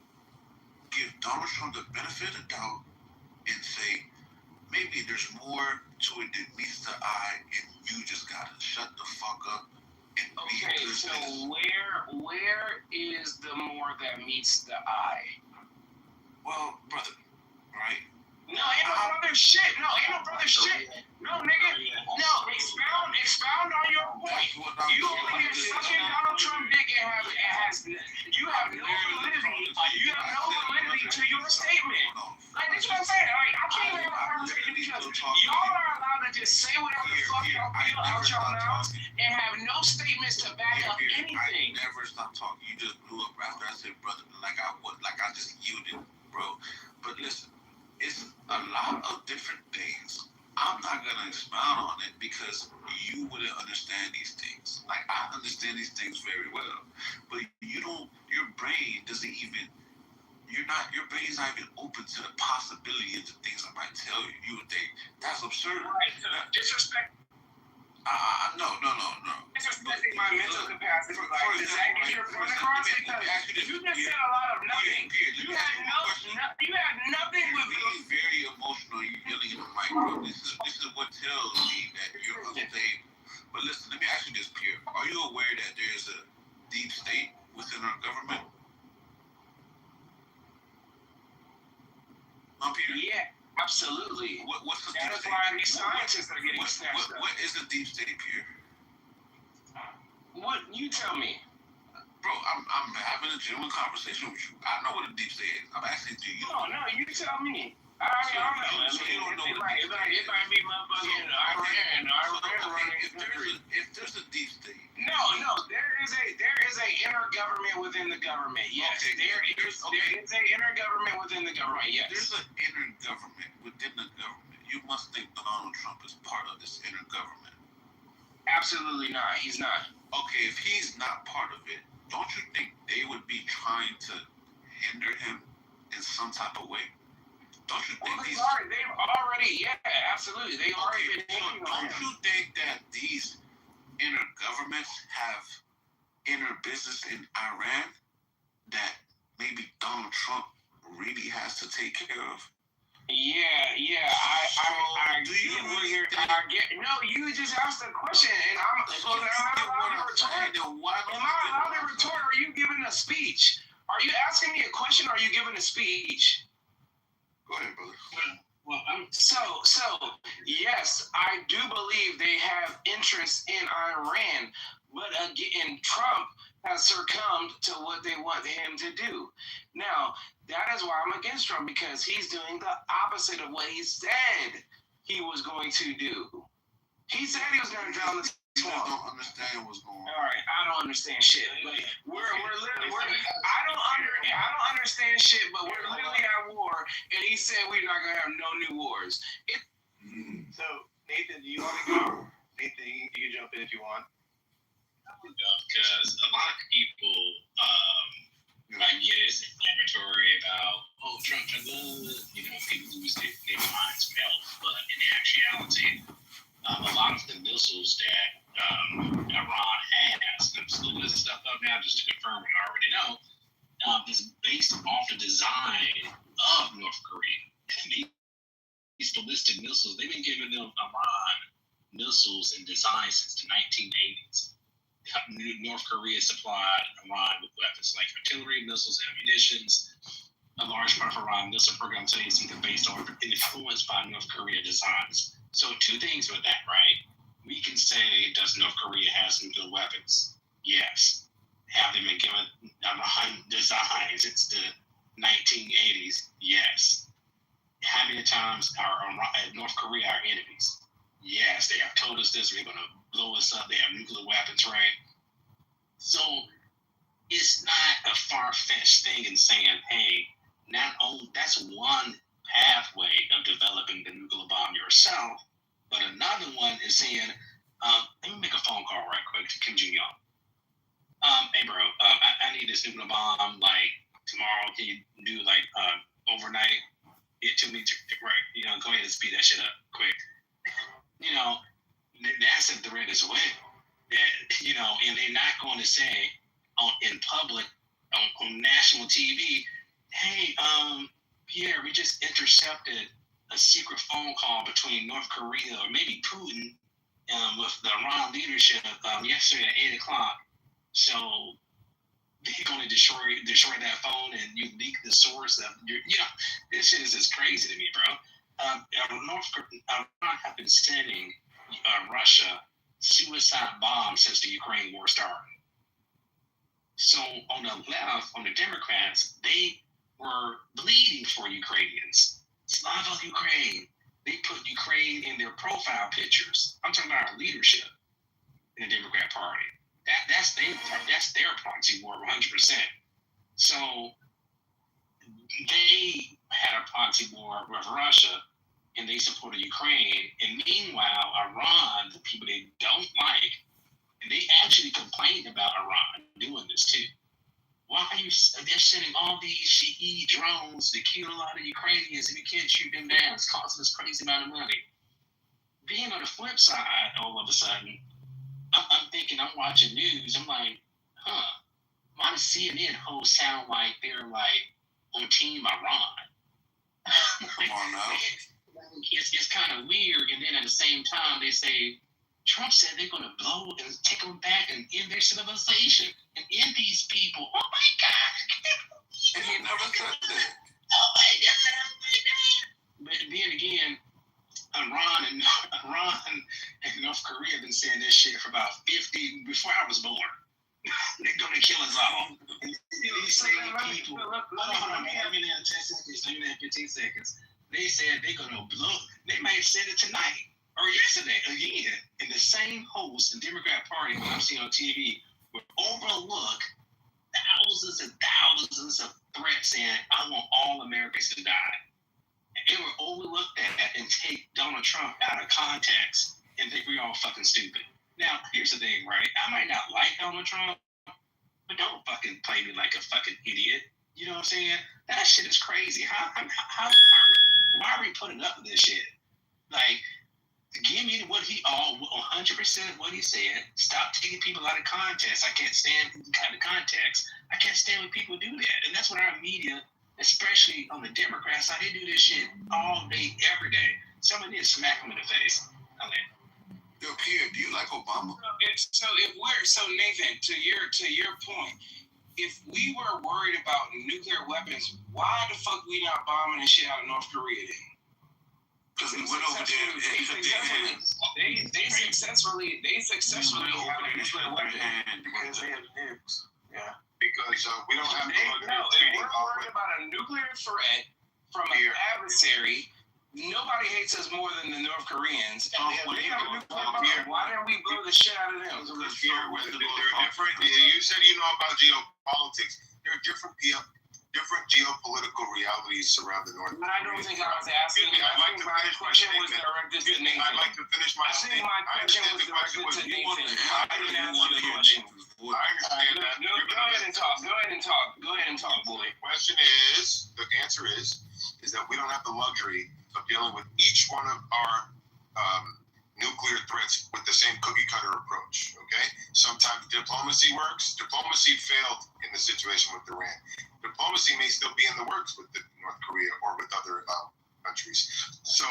give Donald Trump the benefit of the doubt and say, maybe there's more to it than meets the eye, and you just gotta shut the fuck up and be a Okay, good so citizen? where is the more that meets the eye? Well, brother, right? No, ain't no brother shit. No, ain't no brother shit. No, nigga. No, expound on your point. You only been sucking Donald Trump dick and you have no validity. You have no validity to your statement. Like, this is what I'm saying. Like, I can't even have a conversation because y'all are allowed to just say whatever the fuck y'all feel out y'all mouths and have no statements to back up anything. I never stopped talking. You just blew up after I said, brother, like I just yielded, bro. But listen, it's a lot of different things. I'm not gonna expound on it because you wouldn't understand these things. Like, I understand these things very well, but you don't. Your brain doesn't even. Your brain's not even open to the possibility of the things I might tell you. You would think that's absurd. Right, disrespect. No. Disrespecting my mental capacity. Like, does that get your point across? Because you just said a lot of nothing. You had nothing with being very emotional. You're yelling in the mic, bro. This is what tells me that you're unstable. But listen, let me ask you this, Pierre. Are you aware that there's a deep state within our government? Pierre? Yeah, absolutely. What's the deep That is state? why these scientists are getting snatched up. What is the deep state, Pierre? What? You tell me. Bro, I'm having a genuine conversation with you. I know what a deep state is. I'm asking you. No, you tell me. I don't know. It might be motherfucking Iran running the country. If there's a deep state. No, there is a intergovernment within the government. Yes, Okay, there is a intergovernment within the government. Yes. There's an intergovernment within the government. You must think Donald Trump is part of this intergovernment. Absolutely not. He's not. Okay, if he's not part of it, don't you think they would be trying to hinder him in some type of way? Don't you think they've already, yeah, absolutely. They've already been so don't you think that these intergovernments have inner business in Iran that maybe Donald Trump really has to take care of? Yeah. I get. No, you just asked a question, and I'm allowed to retort. Am I allowed to retort? Or are you giving a speech? Are you asking me a question? Or are you giving a speech? Go ahead, brother. Well, so yes, I do believe they have interest in Iran, but again, Trump has succumbed to what they want him to do. Now, that is why I'm against Trump, because he's doing the opposite of what he said he was going to do. He said he was going to drown the swamp. I don't understand what's going on. All right, I don't understand shit. Like, I don't understand shit, but we're literally at war, and he said we're not gonna have no new wars. So, Nathan, do you want to go? Nathan, you can jump in if you want. Because a lot of people, I get it's inflammatory about, Trump, people lose their minds melt, but in actuality, a lot of the missiles that Iran has, I'm still looking stuff up now just to confirm what I already know, is based off the design of North Korea. These ballistic missiles, they've been giving them Iran missiles and design since the 1980s. North Korea supplied Iran with weapons like artillery, missiles, and ammunitions. A large part of Iran missile program today is either based on or influenced by North Korea designs. So two things with that, right? We can say, does North Korea have nuclear weapons? Yes. Have they been given Iran designs since the 1980s? Yes. How many times are North Korea our enemies? Yes, they have told us this. They're going to blow us up. They have nuclear weapons, right? So it's not a far-fetched thing in saying, hey, not only that's one pathway of developing the nuclear bomb yourself, but another one is saying, let me make a phone call right quick to Kim Jong-un. Hey, bro, I need this nuclear bomb like tomorrow. Can you do like overnight. It took me to, right. Go ahead and speed that shit up quick. That's a threat as well. That, and they're not going to say in public on national TV, hey, Pierre, we just intercepted a secret phone call between North Korea or maybe Putin with the Iran leadership yesterday at 8 o'clock. So they're going to destroy that phone and you leak the source of this shit is just crazy to me, bro. Iran have been sending Russia suicide bombs since the Ukraine war started. So on the left, on the Democrats, they were bleeding for Ukrainians. Slava Ukraine. They put Ukraine in their profile pictures. I'm talking about our leadership in the Democrat Party. That's their proxy war 100%. So they had a proxy war with Russia and they supported Ukraine. And meanwhile, Iran, the people they don't like, and they actually complained about Iran doing this too. Why are they're sending all these Shahed drones to kill a lot of Ukrainians and we can't shoot them down? It's costing us crazy amount of money. Then on the flip side, all of a sudden, I'm thinking, I'm watching news, I'm like, why does CNN hosts sound like they're like on Team Iran? Come on now. It's kind of weird, and then at the same time, they say, Trump said they're going to blow and take them back and end their civilization and end these people. Oh my God! And he never said that. Oh my God! But then again, Iran and North Korea have been saying this shit for about 50 before I was born. They're going to kill us all. And these same people. Hold on, let me have 10 seconds. Let me have 15 seconds. They said they're going to blow. They might have said it tonight. Or yesterday, again, in the same host, the Democrat Party, what I'm seeing on TV, would overlook thousands and thousands of threats saying, I want all Americans to die. And they would overlook that and take Donald Trump out of context and think we're all fucking stupid. Now, here's the thing, right? I might not like Donald Trump, but don't fucking play me like a fucking idiot. You know what I'm saying? That shit is crazy. Why are we putting up with this shit? Like, give me what 100% what he said. Stop taking people out of context. I can't stand out of context. I can't stand when people do that. And that's what our media, especially on the Democrats side, they do this shit all day, every day. Somebody need to smack them in the face. Yo, Pierre, do you like Obama? So Nathan, to your point, if we were worried about nuclear weapons, why the fuck we not bombing the shit out of North Korea then? Because we went over there and they successfully have a nuclear weapon Because they have nukes. Yeah. Because we don't have If we're worried about a nuclear threat from an adversary, nobody hates us more than the North Koreans. Why don't we blow the shit out of them? Because they're different. You said you know about geopolitics. There are different geopolitical realities surrounding North Korea. I don't think I was asking. I'd like to finish my statement. Directed to Nathan. I'd like to finish my statement. I understand the question was you want to hear. I understand that. Go ahead and talk. Go ahead and talk, boy. The answer is that we don't have the luxury of dealing with each one of our nuclear threats with the same cookie cutter approach. Okay, sometimes diplomacy works. Diplomacy failed in the situation with Iran. Diplomacy may still be in the works with North Korea or with other countries. So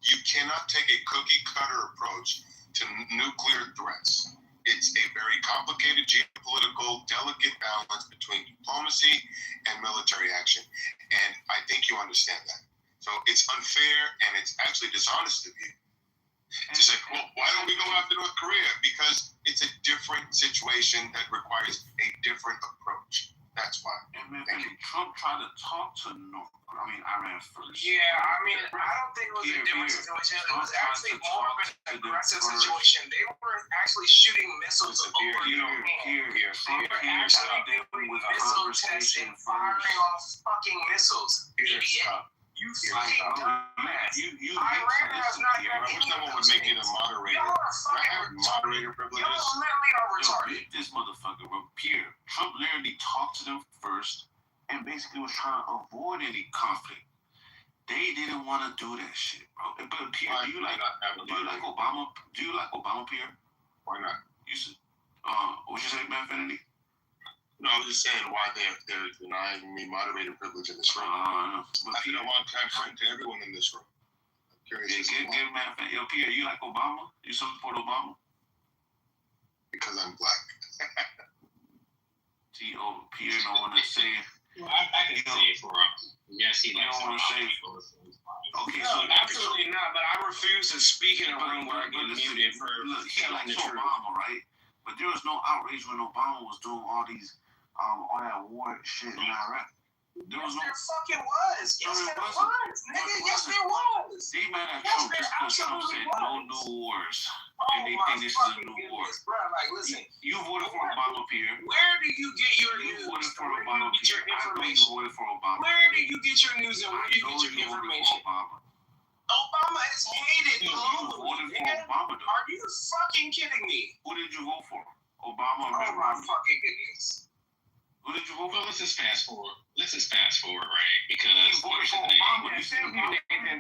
you cannot take a cookie cutter approach to nuclear threats. It's a very complicated geopolitical, delicate balance between diplomacy and military action. And I think you understand that. So it's unfair and it's actually dishonest of you to say, well, why don't we go after North Korea? Because it's a different situation that requires a different approach. That's why. And Trump tried to talk to Iran first. Yeah, I don't think it was a different situation. It was actually more of an aggressive situation. They were actually shooting missiles over Iran. They were actually doing missile tests and firing off fucking missiles. Idiot. You fucking dumbass. Iran has not done any of Someone those would make it a things. moderator. Y'all are I fucking have moderator privileges. Y'all literally are retarded. This motherfucker, Pierre. Trump literally talked to them first, and basically was trying to avoid any conflict. They didn't want to do that shit, bro. But Pierre, do you like Obama? Do you like Obama, Pierre? Why not? You said, what you say, man, Infinity? No, I'm just saying why they're denying me moderator privilege in this room. I think I want to have friend to everyone in this room. I'm curious. Give man, yo, Pierre, you like Obama? You support Obama? Because I'm black. Pierre don't want to say it. Well, I can say it for him. Yes, he likes don't want to say it. Okay, no, absolutely not. But I refuse to speak in a room where I get muted for telling the truth. Obama, right? But there was no outrage when Obama was doing all that war shit in Iraq. There was There fucking was. Yes, there was. Nigga, yes, there was. They mad at Trump just because Trump said no new wars. And they think this is a new war. Bro, like, listen. You voted for Obama, Pierre. Where do you get your news? You voted for Where Obama, do you get your information? You voted for Obama. Where do you get your news and where do you get your information? Obama is hated globally. Are you fucking kidding me? Who did you vote for? Obama or Oh my fucking goodness. Who did you vote for? Well, let's just fast forward, right? Because you voted for Obama.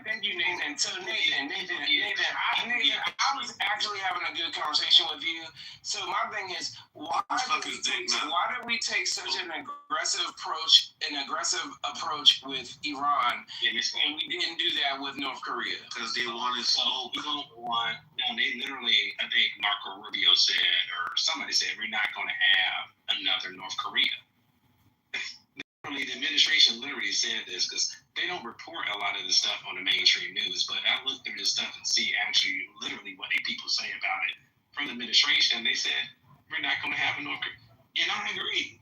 Thank you, Nathan. So Nathan, I was actually having a good conversation with you. So my thing is, why did we take such an aggressive approach with Iran, and we didn't do that with North Korea? Because they wanted smoke. They literally, I think Marco Rubio said, or somebody said, we're not going to have another North Korea. The administration literally said this because they don't report a lot of this stuff on the mainstream news, but I looked through this stuff and see actually literally what the people say about it from the administration. They said, we're not going to have a North Korea. And I agree.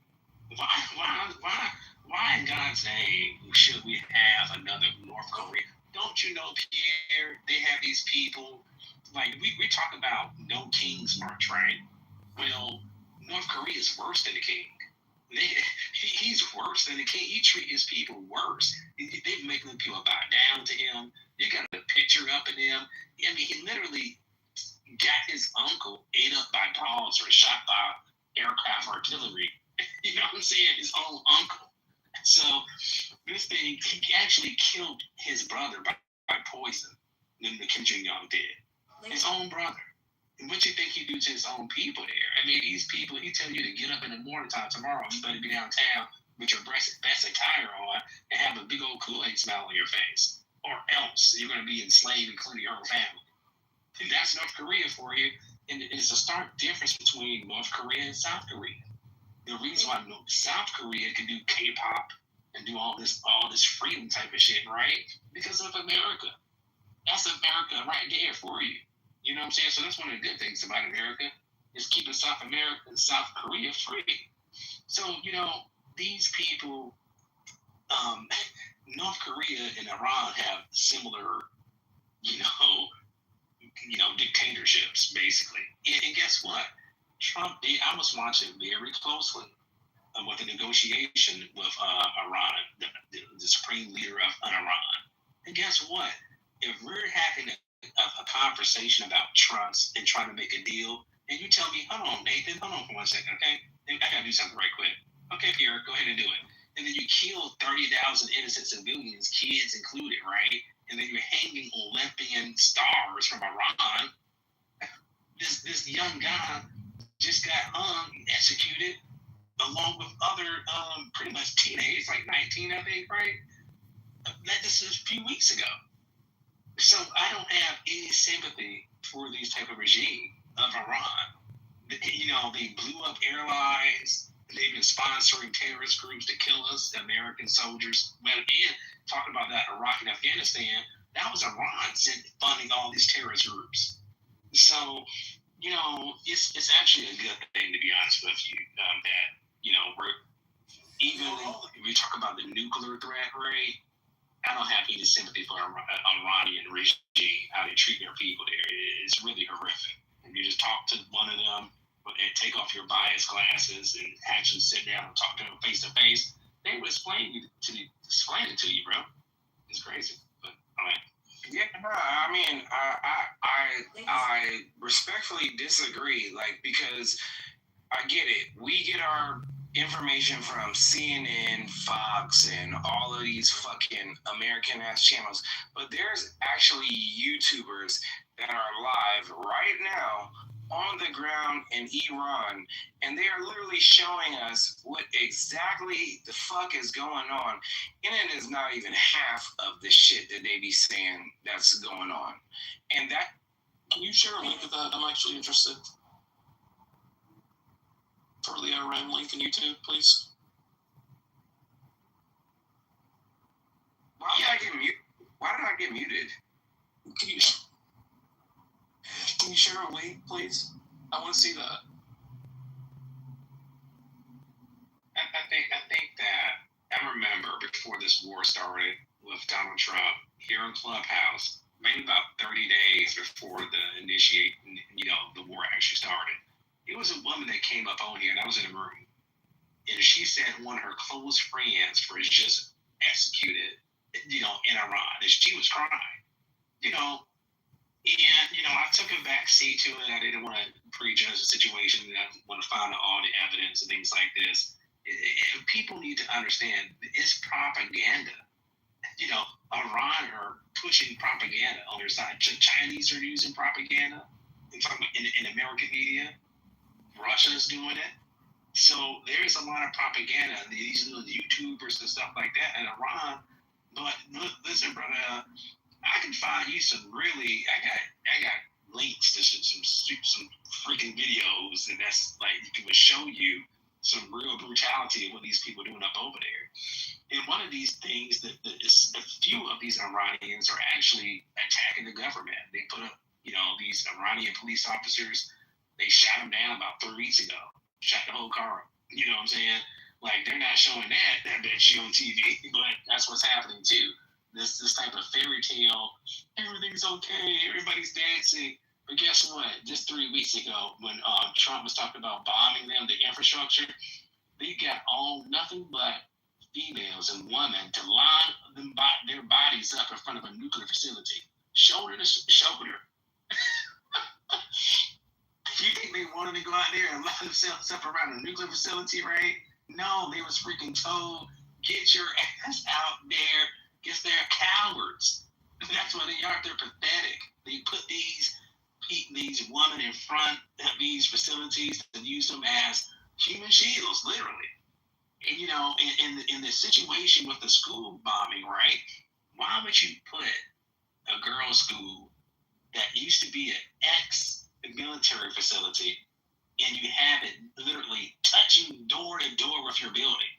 Why in God's name should we have another North Korea? Don't you know, Pierre, they have these people, like we talk about no king's march, right? Well, North Korea is worse than the king. He's worse than the king. He treats his people worse. They make people bow down to him. You got a picture up in him. I mean, he literally got his uncle ate up by dogs or shot by aircraft artillery. You know what I'm saying? His own uncle. So this thing, he actually killed his brother by poison. Then the Kim Jong-un did. His own brother. And what you think he do to his own people there? I mean, these people, he tell you to get up in the morning time tomorrow. You better be downtown with your best attire on and have a big old Kool-Aid smile on your face. Or else you're going to be enslaved, including your own family. And that's North Korea for you. And it's a stark difference between North Korea and South Korea. The reason why South Korea can do K-pop and do all this freedom type of shit, right? Because of America. That's America right there for you. You know what I'm saying? So that's one of the good things about America is keeping South America and South Korea free. So, these people, North Korea and Iran have similar, dictatorships, basically. And guess what? Trump did. I was watching very closely with the negotiation with Iran, the supreme leader of Iran. And guess what? If we're having a conversation about trust and trying to make a deal, and you tell me, hold on, Nathan, hold on for 1 second, okay? I gotta do something right quick. Okay, Pierre, go ahead and do it. And then you kill 30,000 innocent civilians, kids included, right? And then you're hanging Olympian stars from Iran. This young guy just got hung, executed, along with other pretty much teenagers, like 19, I think, right? This is a few weeks ago. So I don't have any sympathy for these type of regime of Iran. They blew up airlines. They've been sponsoring terrorist groups to kill us, the American soldiers. Well, again, talking about that Iraq and Afghanistan, that was Iran funding all these terrorist groups. So, it's actually a good thing, to be honest with you, that, we're, even if we talk about the nuclear threat, right? I don't have any sympathy for Iranian regime, how they treat their people there. It's really horrific. And you just talk to one of them and take off your bias glasses and actually sit down and talk to them face to face, they will explain it to you, bro. It's crazy. But all right. Yeah, no, I mean, I respectfully disagree, because I get it. We get our information from CNN, Fox, and all of these fucking American ass channels. But there's actually YouTubers that are live right now on the ground in Iran, and they are literally showing us what exactly the fuck is going on. And it is not even half of the shit that they be saying that's going on. And that, can you share a link of that? I'm actually interested. For the Iran link on YouTube, please. Why did I get muted? Why did I get muted? Can you share a link, please? I want to see that. I think that I remember before this war started with Donald Trump here in Clubhouse, maybe about 30 days before the war actually started. It was a woman that came up on here, and I was in the room, and she said one of her close friends was just executed, in Iran, and she was crying, And, I took a back seat to it. I didn't want to prejudge the situation. I want to find out all the evidence and things like this. People need to understand it's propaganda. Iran are pushing propaganda on their side. Chinese are using propaganda in American media. Russia's doing it. So there's a lot of propaganda. These little YouTubers and stuff like that in Iran. But listen, brother, I can find you some really. I got links to some freaking videos, and that's like it would show you some real brutality of what these people are doing up over there. And one of these things that is a few of these Iranians are actually attacking the government. They put up, these Iranian police officers. They shot them down about 3 weeks ago. Shot the whole car up. You know what I'm saying? Like, they're not showing that shit on TV, but that's what's happening too. This type of fairy tale, everything's okay, everybody's dancing. But guess what? Just 3 weeks ago, when Trump was talking about bombing them, the infrastructure, they got nothing but females and women to line their bodies up in front of a nuclear facility, shoulder to shoulder. You think they wanted to go out there and line themselves up around a nuclear facility, right? No, they was freaking told, get your ass out there, because they're cowards. That's what they are. They're pathetic. They put these women in front of these facilities and use them as human shields, literally. And in the situation with the school bombing, right? Why would you put a girls' school that used to be an ex-military facility and you have it literally touching door to door with your building?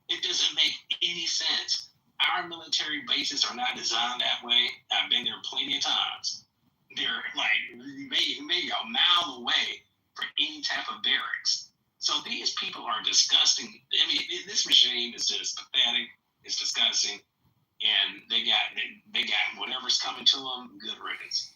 It doesn't make any sense. Our military bases are not designed that way. I've been there plenty of times. They're like maybe a mile away from any type of barracks. So these people are disgusting. I mean, this regime is just pathetic. It's disgusting, and they got whatever's coming to them. Good riddance.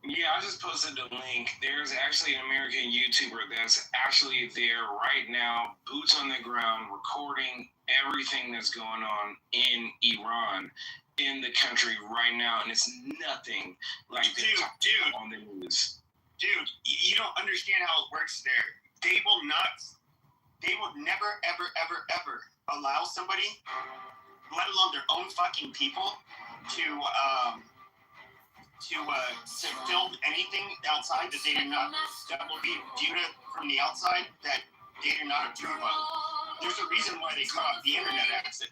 Yeah, I just posted the link. There's actually an American YouTuber that's actually there right now, boots on the ground, recording everything that's going on in Iran, in the country right now, and it's nothing like dude, on the news. Dude, you don't understand how it works there. They will never, ever, ever, ever allow somebody, let alone their own fucking people, to film anything outside that will be viewed from the outside that they do not approve of. There's a reason why they cut off the internet access,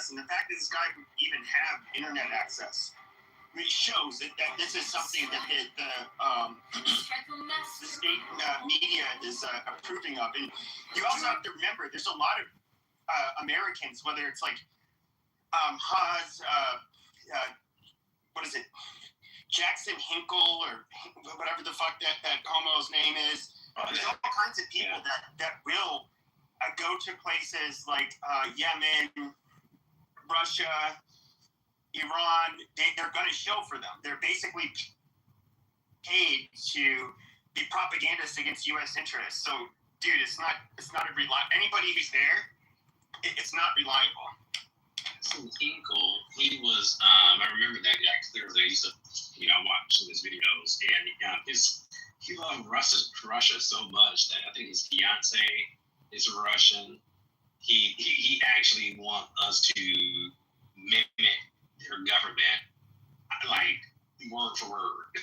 and the fact that this guy would even have internet access really shows that this is something that the state media is approving of. And you also have to remember, there's a lot of Americans, whether it's like Haas, what is it? Jackson Hinkle or whatever the fuck that homo's name is. There's all kinds of people that will go to places like Yemen, Russia, Iran. They're going to show for them. They're basically paid to be propagandists against U.S. interests. So, dude, it's not a reliable. Anybody who's there, it's not reliable. So Hinkle, he was. I remember that guy clearly. I used to I watched his videos, and he loved Russia so much that I think his fiance is Russian. He actually wants us to mimic their government, like word for word.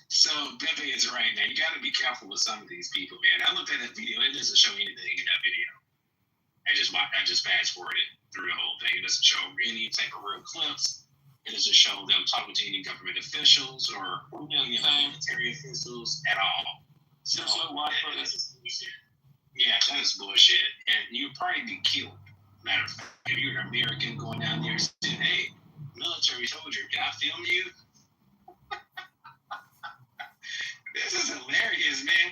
So Pepe is right, man. You got to be careful with some of these people, man. I looked at that video; it doesn't show anything in that video. I just fast forwarded through the whole thing. It doesn't show any type of real clips. It doesn't show them talking to any government officials or military officials at all. So yeah, that is bullshit. And you'll probably be killed. Matter of fact, if you're an American going down there and saying, "Hey, military soldier, can I film you?" This is hilarious, man.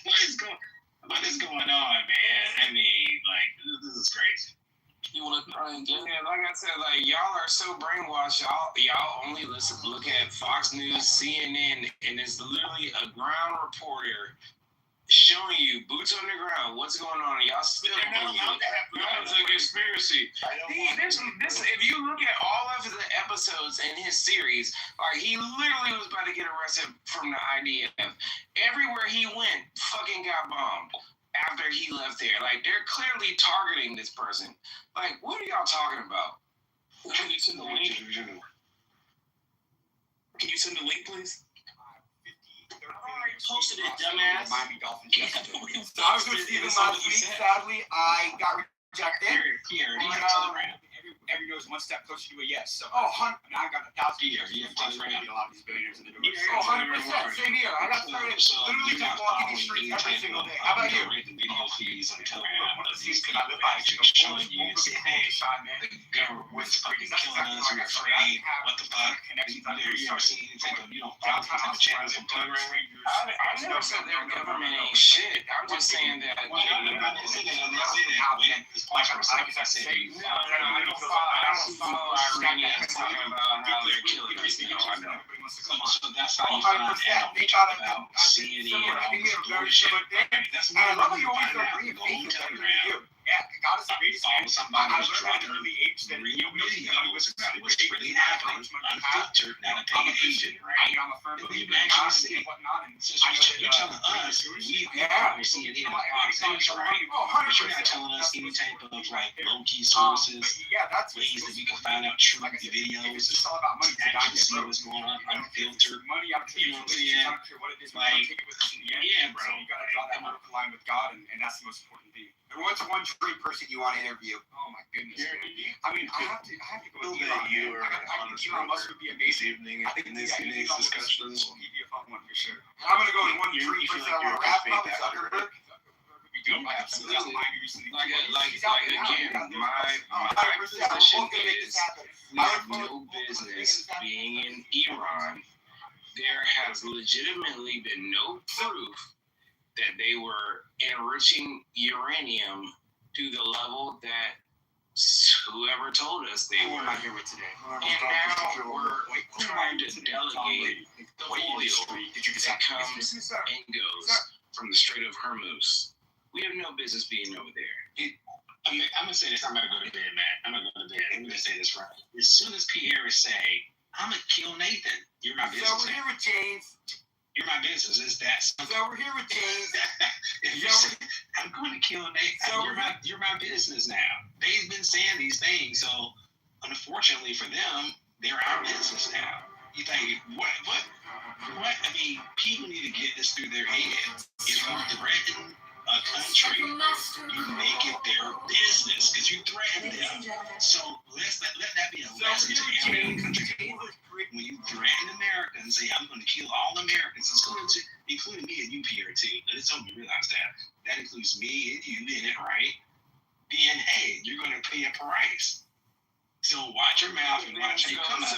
What is going on, man? I mean, like, this is crazy. You want to try and get it? Yeah, like I said, like y'all are so brainwashed. Y'all only look at Fox News, CNN, and it's literally a ground reporter showing you boots on the ground what's going on. And y'all still believe it. It's a conspiracy. If you look at all of the episodes in his series, like he literally was about to get arrested from the IDF. Everywhere he went, fucking got bombed. After he left there, like they're clearly targeting this person. Like, what are y'all talking about? Can you send the link? Can you send the link, please? I already posted it, dumbass. Miami Dolphins. So I was with Steven last week. Sadly, I got rejected. Every goes one step closer to a yes. So I got 1,000 years. A lot of these billionaires in the door. 100%. Same here. I got started literally just walking the streets every single day. How about you? Video feeds on Telegram of these people actually showing you and saying, "Hey, the government's fucking killing us. We're afraid. What the fuck?" You ever see anything? You don't follow these type of channels on Telegram? I never said their government ain't shit. I'm just saying that. I don't follow Iranians talking about how they're killing us. I know. So that's how you find out about CNN and all this bullshit. That's why I love you always go on Telegram. Yeah, God is amazing. Follow somebody who's dropping real videos about what's really happening, unfiltered, not a paid agent, right? And we've actually seen, since you're telling us, we've probably seen it in the Fox News, right? But you're not telling us any type of like low-key sources, ways that we can find out true videos, actually see what's going on, unfiltered. You know what I'm saying? Like, yeah, bro. You gotta draw that line with God, and that's the most important thing. And what's one dream person you want to interview? Oh my goodness. I mean, I have to go with Elon. You are I think Elon Musk would be amazing. evening in this discussions. He'd be a fun one for sure. And I'm gonna go with one dream person I want to wrap up. Zuckerberg. Absolutely. Like again, my position is we have no business being in Iran. There has legitimately been no proof that they were enriching uranium to the level that whoever told us they were. Not here with today. And now we're trying to delegate the oil that comes and goes from the Strait of Hormuz. We have no business being over there. I'm gonna say this. I'm gonna go to bed, man. I'm gonna go to bed. I'm gonna say this right. As soon as Pierre say, "I'm gonna kill Nathan," you're my business. So we're here with James. You're my business. It's that simple. So we're here with James. If you say, "I'm going to kill Nathan," so you're my business now. They've been saying these things, so unfortunately for them, they're our business now. You think what? I mean, people need to get this through their head. If you threaten a country, you make it their business because you threaten them. So let that be a lesson to every country. When you threaten America and say, "I'm going to kill all Americans," including me and you, Pierre, too. Let us hope you realize that. That includes me and you in it, right? Then, hey, you're going to pay a price. So watch your mouth and watch how you come out.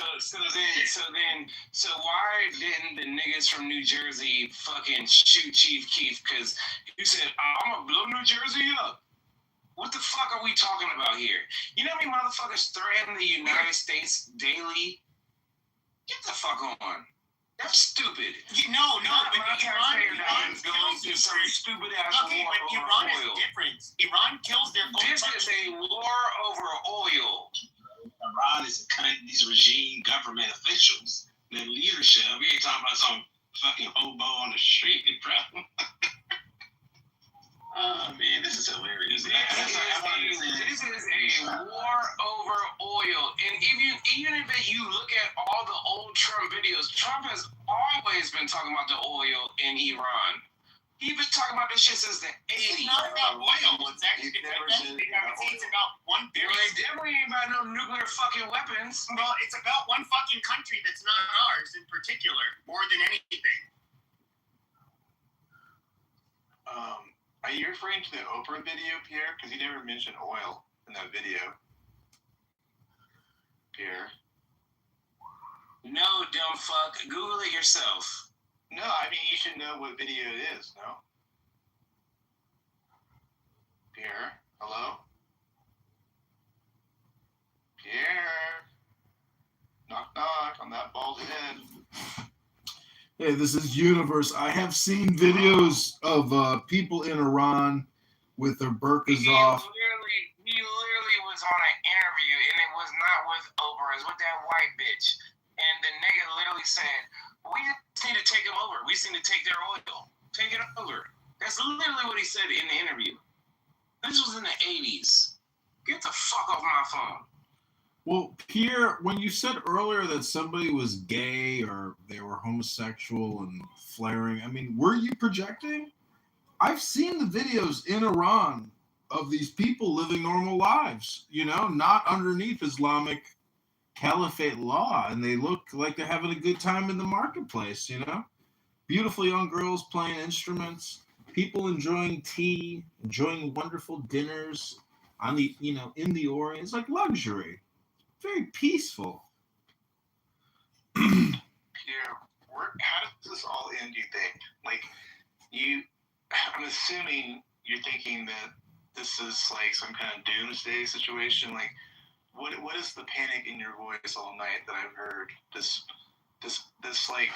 So why didn't the niggas from New Jersey fucking shoot Chief Keef? Because he said, "I'm gonna blow New Jersey up." What the fuck are we talking about here? You know how many motherfuckers threaten the United States daily? Get the fuck on. That's stupid. No, but Iran going through some stupid ass war over Iran oil. is different. Iran kills their own This is a war over oil. Iran is these regime government officials The leadership. We ain't talking about some fucking hobo on the street, bro. Oh man, this is hilarious. This is a war over oil, and even if you look at all the old Trump videos, Trump has always been talking about the oil in Iran. He's been talking about this shit since the 80s. It's not about oil. It's actually about one It definitely ain't about no nuclear fucking weapons. Well, it's about one fucking country that's not ours in particular, more than anything. Are you referring to the Oprah video, Pierre? Because you never mentioned oil in that video. Pierre. No, dumb fuck. Google it yourself. No, I mean, you should know what video it is, no? Pierre? Hello? Pierre? Knock, knock on that bald head. Hey, this is Universe. I have seen videos of people in Iran with their burqas off. He literally was on an interview, and it was not with Oprah. It was with that white bitch. And the nigga literally said, we just need to take them over. We just need to take their oil. Take it over. That's literally what he said in the interview. This was in the 80s. Get the fuck off my phone. Well, Pierre, when you said earlier that somebody was gay or they were homosexual and flaring, I mean, were you projecting? I've seen the videos in Iran of these people living normal lives, you know, not underneath Islamic caliphate law, and they look like they're having a good time in the marketplace, you know? Beautiful young girls playing instruments, people enjoying tea, enjoying wonderful dinners on the, you know, in the Orient. It's like luxury. Very peaceful. Pierre, how does this all end, you think? Like, I'm assuming you're thinking that this is like some kind of doomsday situation. Like, what is the panic in your voice all night that I've heard? This like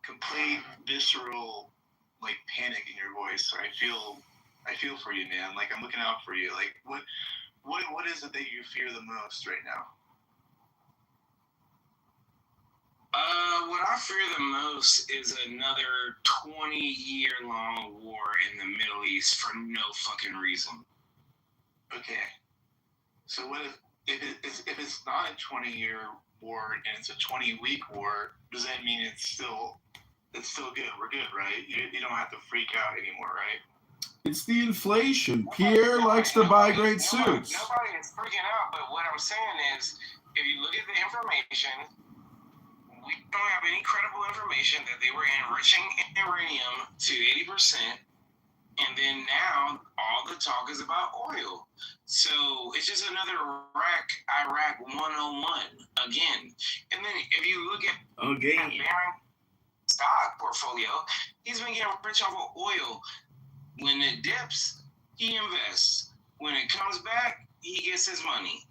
complete visceral like panic in your voice. I feel for you, man. Like, I'm looking out for you. Like, what is it that you fear the most right now? What I fear the most is another 20-year-long war in the Middle East for no fucking reason. Okay. So what if it's not a 20-year war and it's a 20-week war? Does that mean it's still good? We're good, right? You don't have to freak out anymore, right? It's the inflation. Pierre likes to buy great suits. Nobody is freaking out, but what I'm saying is, if you look at the information, we don't have any credible information that they were enriching uranium to 80%, and then now all the talk is about oil. So it's just another Iraq 101 again. And then if you look at Barron's stock portfolio, he's been getting rich off of oil. When it dips, he invests. When it comes back, he gets his money.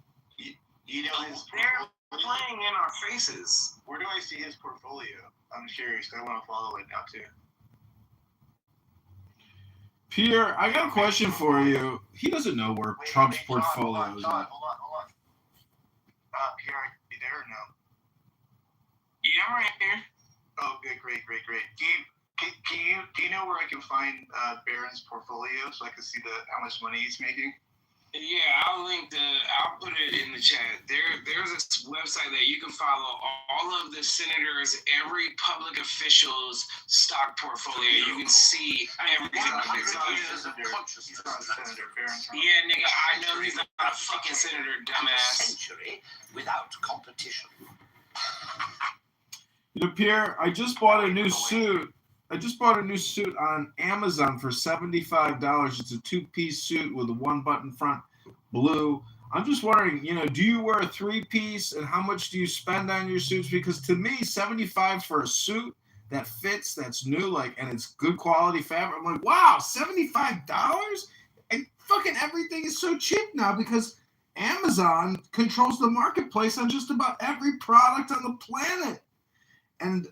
You know, they're playing in our faces. Where do I see his portfolio? I'm curious. I want to follow it now too. Pierre, I got a question for you. He doesn't know where Trump's portfolio is at. Hold on. Pierre, you there or no? Yeah, I'm right here. Oh, good, great. Do you know where I can find Barron's portfolio so I can see how much money he's making? Yeah, I'll put it in the chat. There's a website that you can follow all of the senators, every public official's stock portfolio. You can see everything. Yeah, nigga, I know he's not a fucking senator, dumbass. Without competition. You know, Pierre, I just bought a new suit. On Amazon for $75. It's a 2-piece suit with a 1-button front, blue. I'm just wondering, you know, do you wear a 3-piece and how much do you spend on your suits? Because to me, $75 for a suit that fits, that's new, like, and it's good quality fabric. I'm like, wow, $75? And fucking everything is so cheap now because Amazon controls the marketplace on just about every product on the planet. And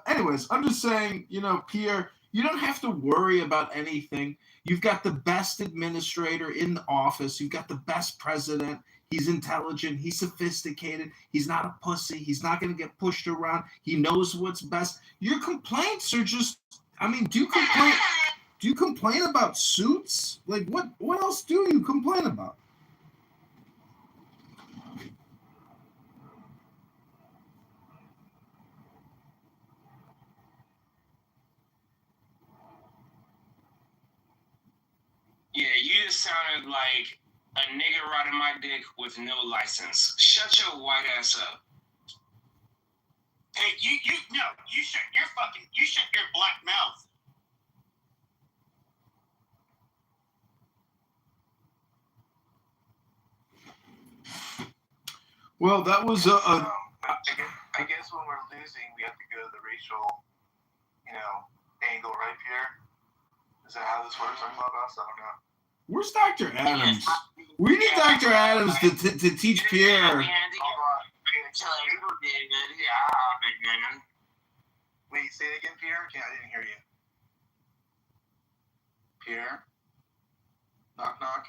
anyways, I'm just saying, you know, Pierre, you don't have to worry about anything. You've got the best administrator in the office. You've got the best president. He's intelligent. He's sophisticated. He's not a pussy. He's not going to get pushed around. He knows what's best. Your complaints are just, I mean, do you complain about suits? Like, what else do you complain about? Yeah, you just sounded like a nigga riding my dick with no license. Shut your white ass up. Hey, you shut your black mouth. Well, that was I guess when we're losing, we have to go to the racial, angle, right, Pierre? Is that how this works on Clubhouse? I don't know. Where's Dr. Adams? We need Dr. Adams to teach Pierre. Wait, say it again, Pierre? I didn't hear you. Pierre? Knock, knock.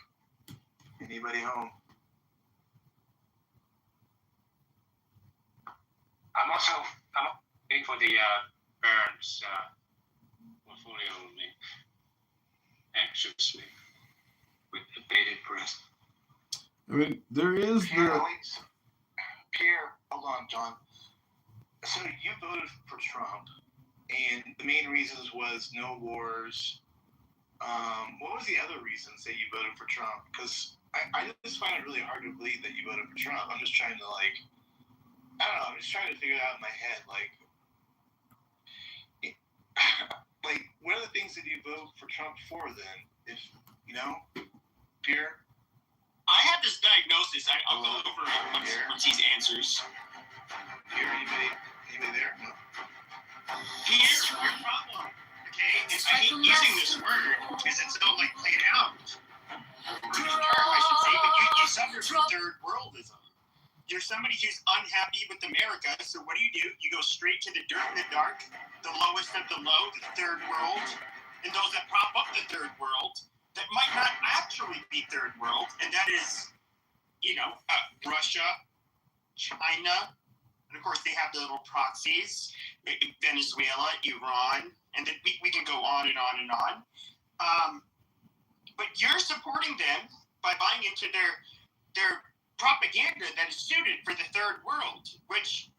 Anybody home? I'm waiting for the Burns portfolio of me. Anxiously, with the bated breath. I mean, there is Pierre, hold on, John. So you voted for Trump, and the main reasons was no wars. What was the other reasons that you voted for Trump? Because I just find it really hard to believe that you voted for Trump. I'm just trying to I don't know. I'm just trying to figure it out in my head. What are the things that you vote for Trump for then? If Pierre. I have this diagnosis. I'll go over once these answers. Pierre, anybody there? No. Here's your problem. Okay, and I hate using this word because it's so played out. Or term, I should say, but you suffer from third worldism. You're somebody who's unhappy with America, so what do? You go straight to the dirt and the dark, the lowest of the low, the third world, and those that prop up the third world that might not actually be third world, and that is, Russia, China, and of course they have the little proxies, Venezuela, Iran, and then we can go on and on and on. But you're supporting them by buying into their propaganda that is suited for the third world, which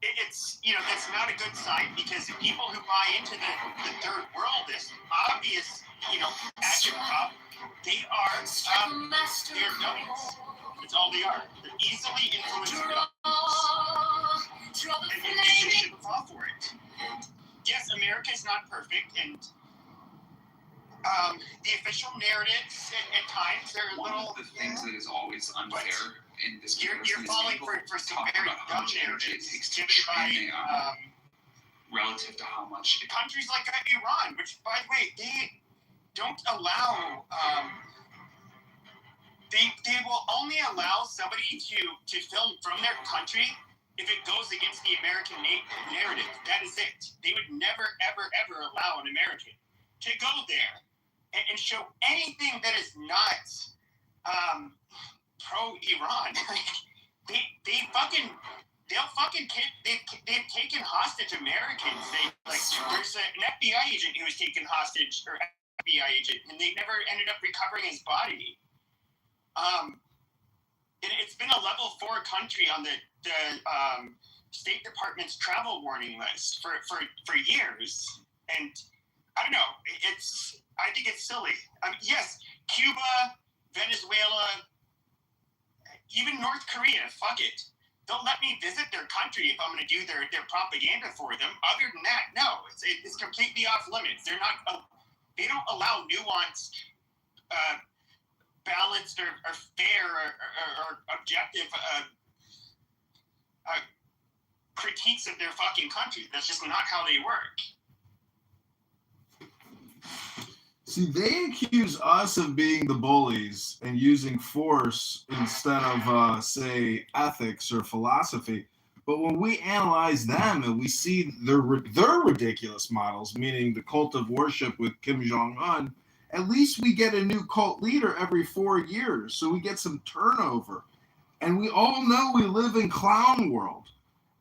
it's that's not a good sign, because the people who buy into the third world is obvious, agitprop. They are they're dummies. That's all they are. They're easily influenced dummies. And you shouldn't fall for it. Yes, America is not perfect, and the official narratives at times are a little. One of the things that is always unfair in this universe you're falling for some very dumb narratives given by relative to how much countries like Iran, which, by the way, they don't allow. They will only allow somebody to film from their country if it goes against the American narrative. That is it. They would never, ever, ever allow an American to go there and show anything that is not pro-Iran. They've taken hostage Americans. There's an FBI agent who was taken hostage, or FBI agent, and they never ended up recovering his body. It's been a level 4 country on the State Department's travel warning list for years, and I don't know. I think it's silly. Yes, Cuba, Venezuela, even North Korea. Fuck it. Don't let me visit their country if I'm going to do their propaganda for them. Other than that, no, it's completely off limits. They're not. They don't allow nuanced, balanced, or fair or objective critiques of their fucking country. That's just not how they work. See, they accuse us of being the bullies and using force instead of, say, ethics or philosophy. But when we analyze them and we see their ridiculous models, meaning the cult of worship with Kim Jong-un, at least we get a new cult leader every 4 years, so we get some turnover. And we all know we live in clown world.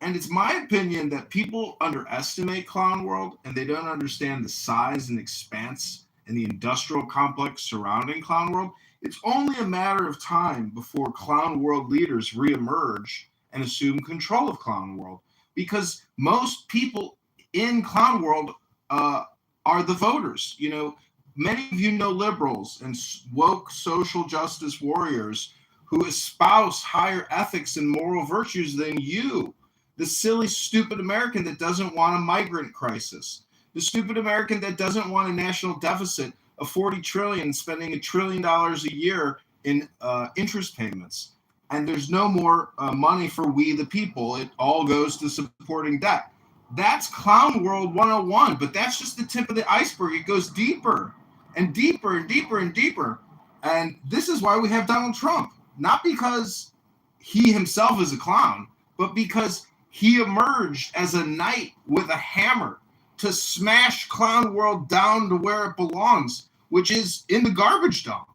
And it's my opinion that people underestimate clown world and they don't understand the size and expanse and the industrial complex surrounding clown world. It's only a matter of time before clown world leaders reemerge and assume control of clown world because most people in clown world are the voters. You know, many of you know liberals and woke social justice warriors who espouse higher ethics and moral virtues than you. The silly, stupid American that doesn't want a migrant crisis. The stupid American that doesn't want a national deficit of 40 trillion, spending $1 trillion a year in interest payments. And there's no more money for we the people. It all goes to supporting debt. That's Clown World 101, but that's just the tip of the iceberg. It goes deeper and deeper and deeper and deeper. And this is why we have Donald Trump. Not because he himself is a clown, but because he emerged as a knight with a hammer to smash Clown World down to where it belongs, which is in the garbage dump.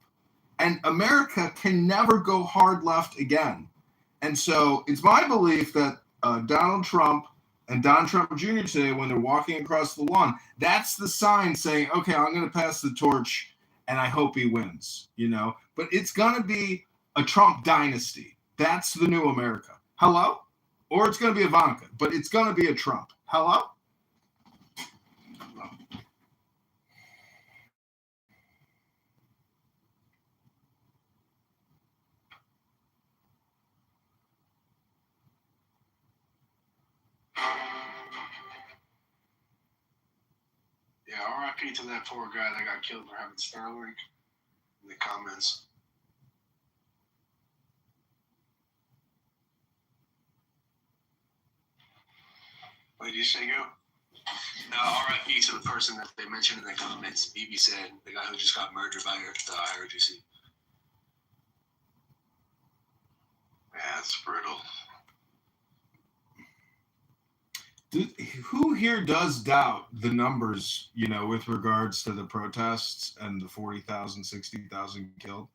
And America can never go hard left again. And so it's my belief that Donald Trump and Don Trump Jr. today, when they're walking across the lawn, that's the sign saying, okay, I'm going to pass the torch and I hope he wins, you know. But it's going to be a Trump dynasty. That's the new America. Hello? Or it's going to be Ivanka, but it's going to be a Trump. Hello? Yeah, RIP to that poor guy that got killed for having Starlink in the comments. What did you say, Go? No, RIP to the person that they mentioned in the comments. BB said the guy who just got murdered by the IRGC. Yeah, it's brutal. Who here does doubt the numbers, you know, with regards to the protests and the 40,000, 60,000 killed?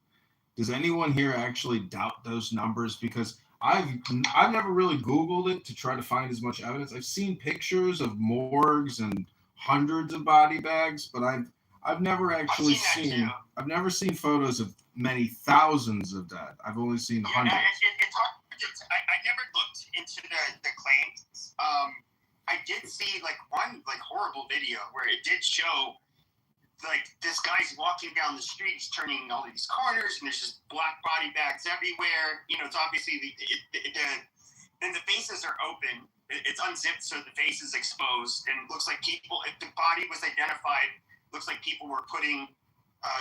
Does anyone here actually doubt those numbers? Because I've never really Googled it to try to find as much evidence. I've seen pictures of morgues and hundreds of body bags, but I've never actually seen I've never seen photos of many thousands of dead. I've only seen hundreds. It's hard. I never looked into the claims. I did see one horrible video where it did show this guy's walking down the street, he's turning all these corners, and there's just black body bags everywhere. You know, it's obviously then the faces are open. It's unzipped, so the face is exposed, and it looks like people. If the body was identified, looks like people were putting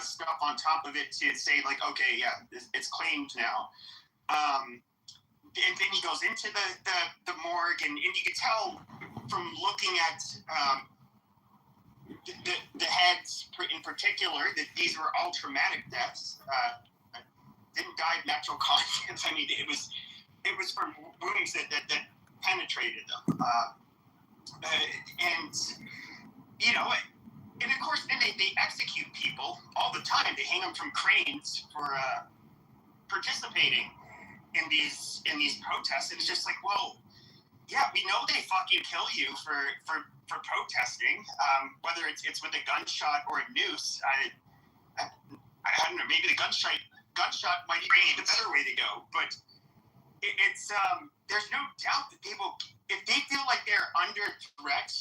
stuff on top of it to say okay, yeah, it's claimed now. And then he goes into the morgue, and you could tell from looking at the heads in particular that these were all traumatic deaths. Didn't die of natural causes. I mean, it was from wounds that penetrated them. And you know, and of course, then they execute people all the time. They hang them from cranes for participating in these protests. And it's just well, yeah, we know they fucking kill you for protesting, whether it's with a gunshot or a noose. I don't know, maybe the gunshot might be the better way to go, but it's there's no doubt that they will, if they feel like they're under threat,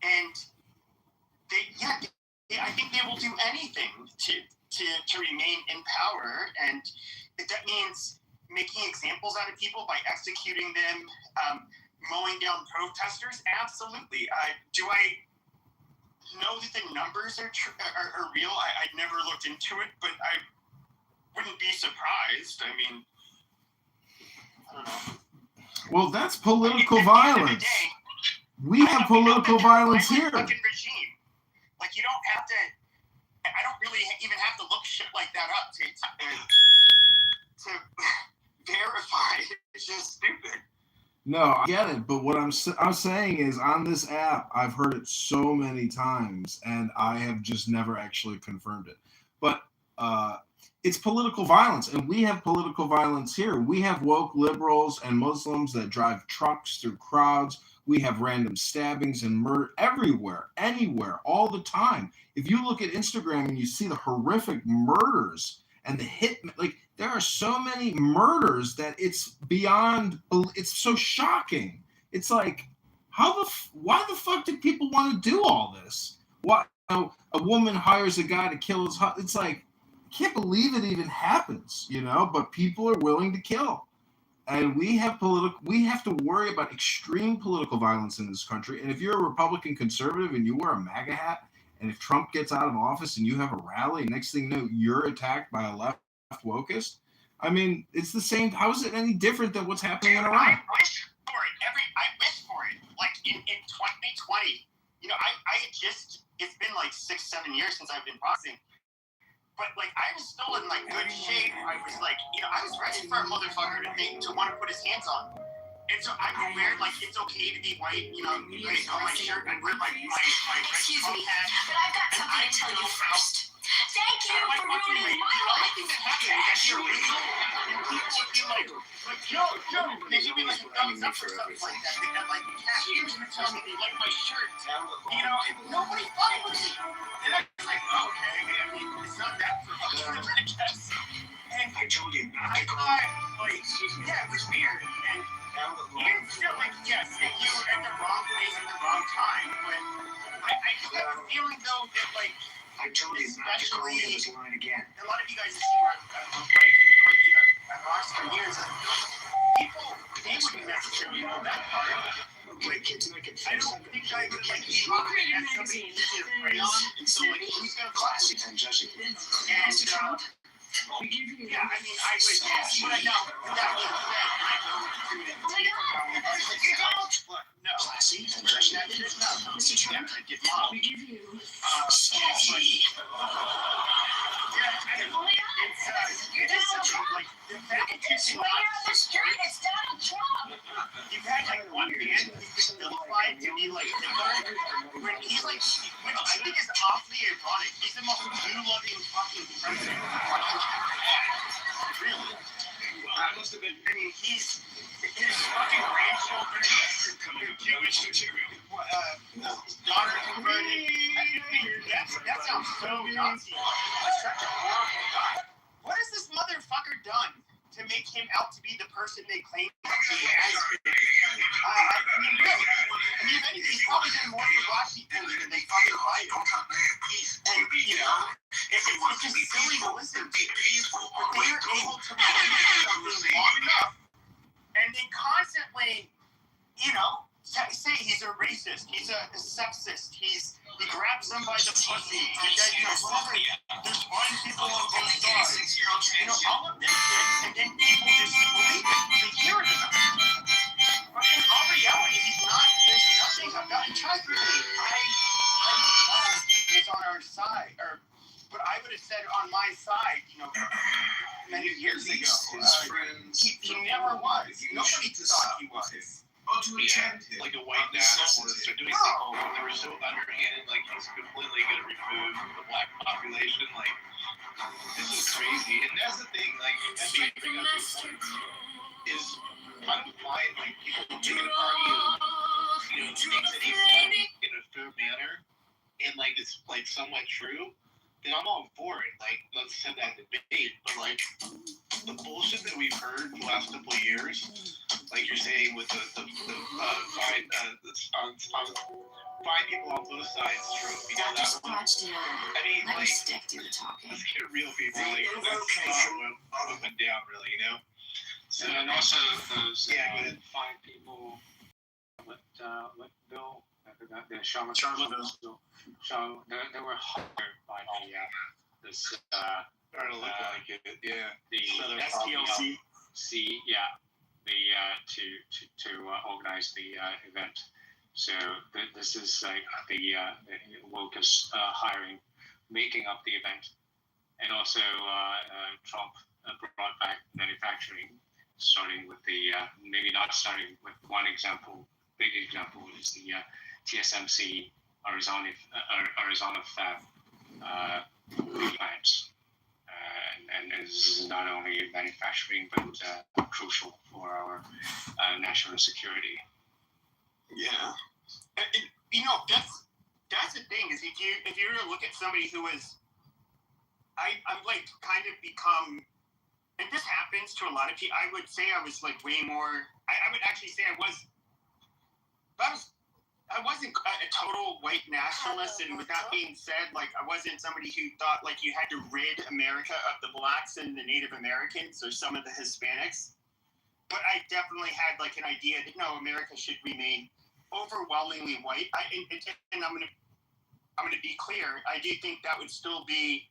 and I think they will do anything to remain in power, and if that means making examples out of people by executing them, mowing down protesters, absolutely. Do I know that the numbers are real? I'd never looked into it, but I wouldn't be surprised. I mean, I don't know. Well, that's political violence. We have political violence here. Fucking regime. You don't have to. I don't really even have to look shit like that up to verify. It's just stupid. No, I get it, but what I'm saying is on this app, I've heard it so many times, and I have just never actually confirmed it. But it's political violence, and we have political violence here. We have woke liberals and Muslims that drive trucks through crowds. We have random stabbings and murder everywhere, anywhere, all the time. If you look at Instagram and you see the horrific murders and the hit, like there are so many murders that it's beyond, it's so shocking. It's like, why the fuck do people want to do all this? Why, a woman hires a guy to kill his husband? It's like, I can't believe it even happens, but people are willing to kill. And we have to worry about extreme political violence in this country. And if you're a Republican conservative and you wear a MAGA hat, and if Trump gets out of office and you have a rally, next thing you know, you're attacked by a left wokist. I mean, it's the same. How is it any different than what's happening in Iran? I wish for it. I wish for it. Like in 2020, it's been like 6-7 years since I've been boxing. But like I was still in like good shape. I was like, I was ready for a motherfucker to want to put his hands on. And so I would wear like it's okay to be white, like on my shirt. I'd wear my Excuse me, but I've got something to tell you first. Thank you for ruining my life. People would be like, Joe, and they give me like a thumbs up or something like that. They got like cashiers would tell me they like my shirt. And nobody thought it was me. And I was like, oh, okay, I mean, it's not that provocative, I guess. And I told you not to call. Like, yeah, it was weird. And even still, like, yes, you were at the wrong place at the wrong time. But I just have a feeling though that like. I told you not to call me this line again. A lot of you guys have seen where I've watched for years. People, they wouldn't necessarily know that part. Like, I don't think I would like be looking at somebody using a crayon. And so, like, who's going to classy and judging? And, yeah, I mean, I would, but I know, that being said, I know no. Classy and judging. Mr. Trump, we give you classy. It is something like the fact that you're on the street, it's Donald Trump. You've had like one man who's been vilified to be like Hitler, when he's like, which I think is awfully ironic. He's the most Jew-loving fucking president. Really? That must have been. I mean, his fucking grandchildren are Jewish material. His daughter converted. That sounds so Nazi. That's such a horrible guy. What has this motherfucker done to make him out to be the person they claim he has been? I mean, really. I mean, if anything, he's probably done more for black people than they fucking fight. And, it's just silly to listen to. But they are able to believe something long enough, and they constantly, say he's a racist, he's a sexist, he grabs them by the pussy, and then, there's fine people on both sides. All of this shit, and then people just believe it. They hear it enough. But in all reality, he's not, there's nothing about it. Trust me, I know he is on our side, but I would have said on my side, many years ago. He never was. Nobody thought he was. Like a white nationalist or doing something they were so underhanded, like he's completely going to remove the black population. Like, this is crazy. And that's the thing, like, that's what I bring up is trying to find, like, people who can argue, things that he's done in a fair manner, and, like, it's, like, somewhat true, then I'm all for it. Like, let's have that debate. But, like, the bullshit that we've heard the last couple of years, like you're saying with the fine people on both sides trope, that one. I mean, like, let's get real people. Like, that's not up and down, really, So, and also those fine people, what bill? The Charlottesville. So they were hired by this the STLC, to organize the event. So this is like the Wilkes hiring, making up the event, and also Trump brought back manufacturing, starting with the maybe not starting with one example. Big example is the TSMC Arizona fab plants, and this is not only manufacturing but crucial for our national security. Yeah, that's the thing is if you were to look at somebody who is, I'm like kind of become, and this happens to a lot of people. I would say I was like way more. I would actually say I wasn't a total white nationalist, and with that being said, like I wasn't somebody who thought like you had to rid America of the blacks and the Native Americans or some of the Hispanics. But I definitely had like an idea that no, America should remain overwhelmingly white. And I'm gonna be clear. I do think that would still be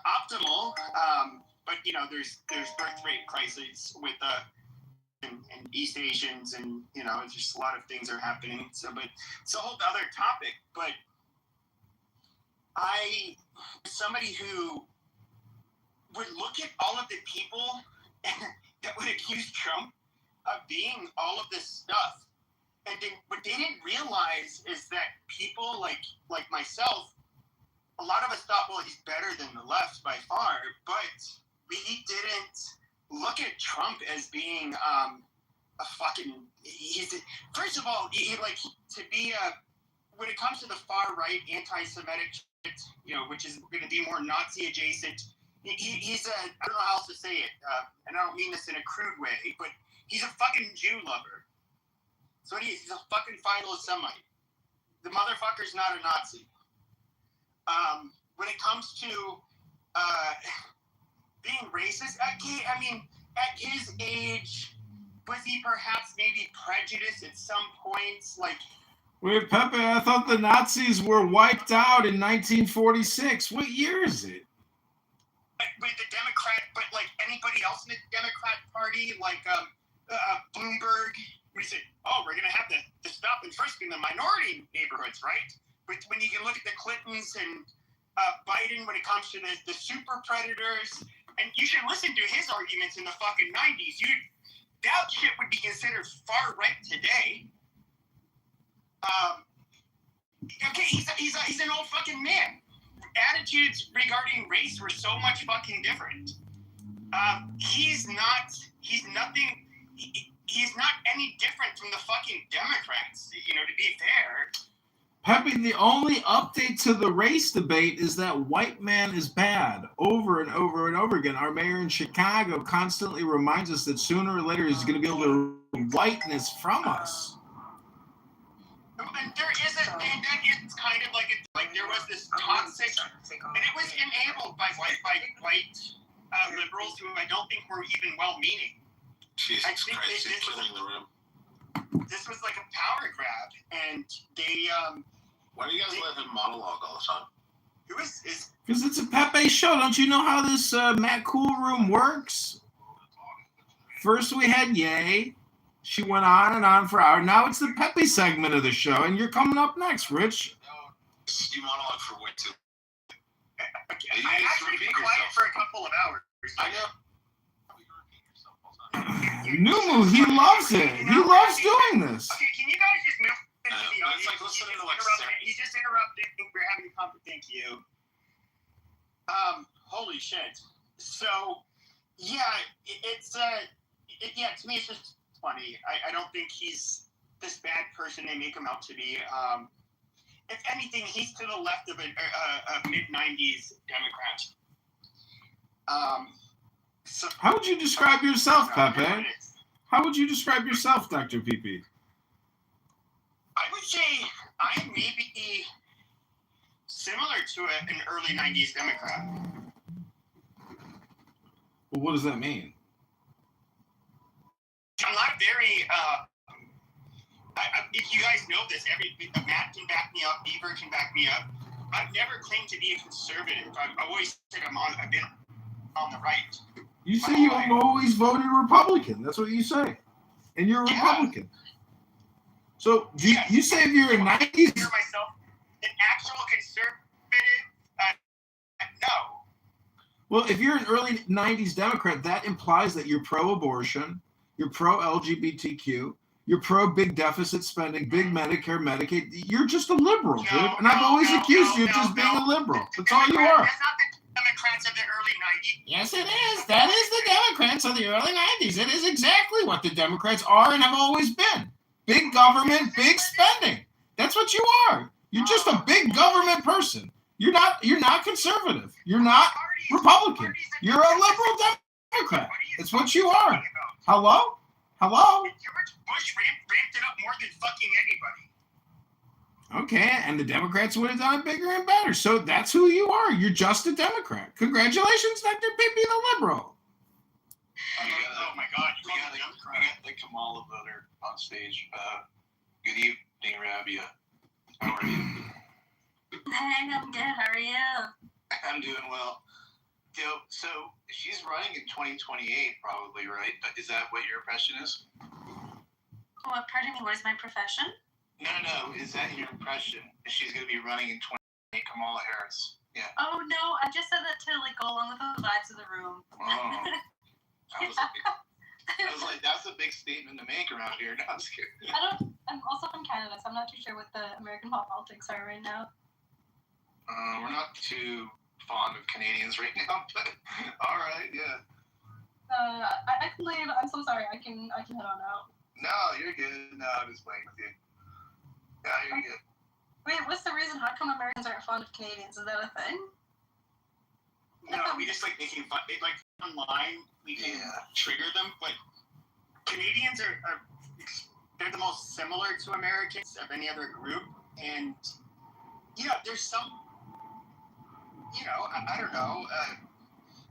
optimal. But there's birth rate crises with and East Asians, and it's just a lot of things are happening. So, but it's a whole other topic. But somebody who would look at all of the people that would accuse Trump of being all of this stuff, and what they didn't realize is that people like myself, a lot of us thought, well, he's better than the left by far, but we didn't look at Trump as being a fucking. First of all, to be when it comes to the far right anti-Semitic shit, which is going to be more Nazi adjacent. He's I don't know how else to say it, and I don't mean this in a crude way, but he's a fucking Jew lover. So what he is, he's a fucking Philo-Semite. The motherfucker's not a Nazi. When it comes to being racist, I mean, at his age, was he perhaps maybe prejudiced at some points? Like, wait, Pepe, I thought the Nazis were wiped out in 1946. What year is it? But the Democrat, but like anybody else in the Democrat Party, like Bloomberg, we said, oh, we're going to have to stop and frisk in the minority neighborhoods, right? But when you can look at the Clintons and Biden when it comes to the super predators, and you should listen to his arguments in the fucking 90s. That shit would be considered far right today. Okay, he's an old fucking man. Attitudes regarding race were so much fucking different. He's not any different from the fucking Democrats, to be fair. Pepe, the only update to the race debate is that white man is bad over and over and over again. Our mayor in Chicago constantly reminds us that sooner or later he's going to be able to whiteness from us. And there is it's kind of like there was this toxic, and it was enabled by white liberals who I don't think were even well-meaning. Jesus Christ, he's killing the room. This was like a power grab, and they. Why do you guys let him monologue all the time? Because it's a Pepe show. Don't you know how this Matt Cool Room works? First we had Ye. She went on and on for hours. Now it's the Pepe segment of the show, and you're coming up next, Rich. You monologue for way too. I actually be quiet for a couple of hours. I know. Numu, he loves it. He loves doing this. Okay, can you guys just move into the audience? It's like listening to like He's just interrupting. We're having a conversation. Thank you. Holy shit. So, yeah, to me it's just funny. I don't think he's this bad person they make him out to be. If anything, he's to the left of a mid-90s Democrat. So, how would you describe yourself, Pepe? How would you describe yourself, Dr. PP? I would say I'm maybe similar to an early 90s Democrat. Well, what does that mean? I'm not very, if you guys know this, Matt can back me up, Beaver can back me up. I've never claimed to be a conservative. I've always said I've been on the right. You say you've always voted Republican. That's what you say. And you're a Republican. So you say if you're a 90s... I consider myself an actual conservative? No. Well, if you're an early 90s Democrat, that implies that you're pro-abortion, you're pro-LGBTQ, you're pro-big deficit spending, big Medicare, Medicaid. You're just a liberal, dude. And I've always accused you of just being a liberal. That's all you are. That's not the Democrats of the early Yes, it is. That is the Democrats of the early 90s. It is exactly what the Democrats are and have always been. Big government, big spending. That's what you are. You're just a big government person. You're not conservative. You're not Republican. You're a liberal Democrat. It's what you are. Hello? George Bush ramped it up more than fucking anybody. Okay, and the Democrats would have done it bigger and better. So that's who you are. You're just a Democrat. Congratulations, Dr. Pippi the liberal. Oh my God, We got the Kamala voter on stage. Good evening, Rabia. How are you? Hey, I'm good. How are you? I'm doing well. So she's running in 2028, probably, right? But is that what your impression is? What? Pardon me. What is my profession? No. Is that your impression? She's going to be running in 2028, Kamala Harris. Yeah. Oh no, I just said that to like go along with the vibes of the room. Oh. I was like, that's a big statement to make around here. No, I'm just kidding. I'm also from Canada, so I'm not too sure what the American politics are right now. We're not too fond of Canadians right now, but all right, yeah. I can leave. I'm so sorry. I can head on out. No, you're good. No, I'm just playing with you. Yeah, you're good. Wait, what's the reason? How come Americans aren't fond of Canadians? Is that a thing? No, we just like making fun. Like online, we can trigger them, but Canadians are they're the most similar to Americans of any other group, and there's some, I don't know.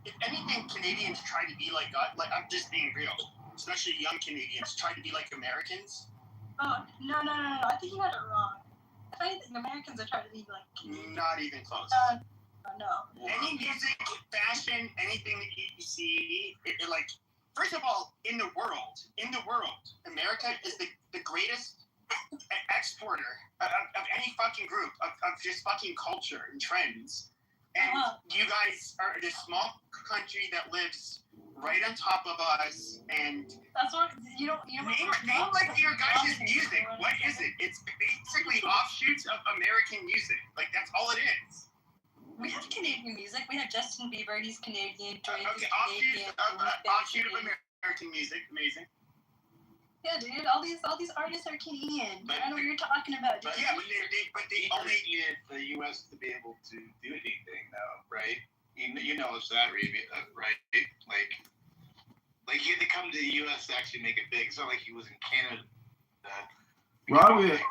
If anything, Canadians try to be like us. Like, I'm just being real. Especially young Canadians try to be like Americans. Oh no! I think you got it wrong. If anything, Americans are trying to be like Canadians. Not even close. No. Any music, fashion, anything that you see, it like, first of all, in the world, America is the greatest exporter of any fucking group, of just fucking culture and trends. And you guys are this small country that lives right on top of us, and that's what you don't. Name like your guys' music. What is it? It's basically offshoots of American music. Like, that's all it is. We have Canadian music. We have Justin Bieber. He's Canadian. Drake is Canadian. Offshoot of American music. Amazing. Yeah, dude. All these artists are Canadian. I know what you're talking about. Dude. But they only needed the U.S. to be able to do anything, though, right? You know it's that, right? Like he had to come to the U.S. to actually make it big. It's not like he was in Canada. Robbie,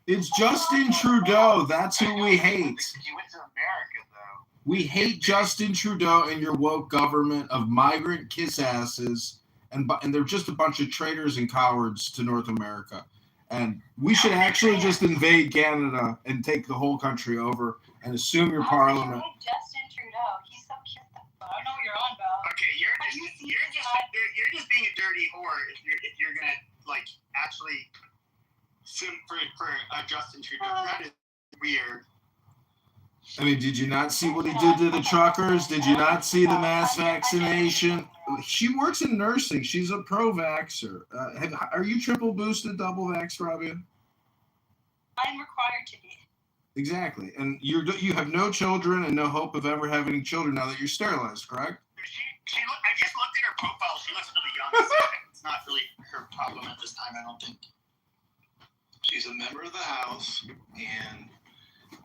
it's Justin Trudeau. That's who we hate. He went to America, though. We hate Justin Trudeau and your woke government of migrant kiss asses, and they're just a bunch of traitors and cowards to North America. And we should actually just invade Canada and take the whole country over and assume your parliament. Justin Trudeau, he's so cute. I don't know what you're on about. Okay, you're just being a dirty whore if you're gonna like actually sim for Justin Trudeau. That is weird. I mean, did you not see what he did to the truckers? Did you not see the mass vaccination? She works in nursing. She's a pro-vaxxer. Are you triple boosted, double vaxxed, Rabia? I'm required to be. Exactly. And you have no children and no hope of ever having children now that you're sterilized, correct? I just looked at her profile. She looks really young. So it's not really her problem at this time, I don't think. She's a member of the House, and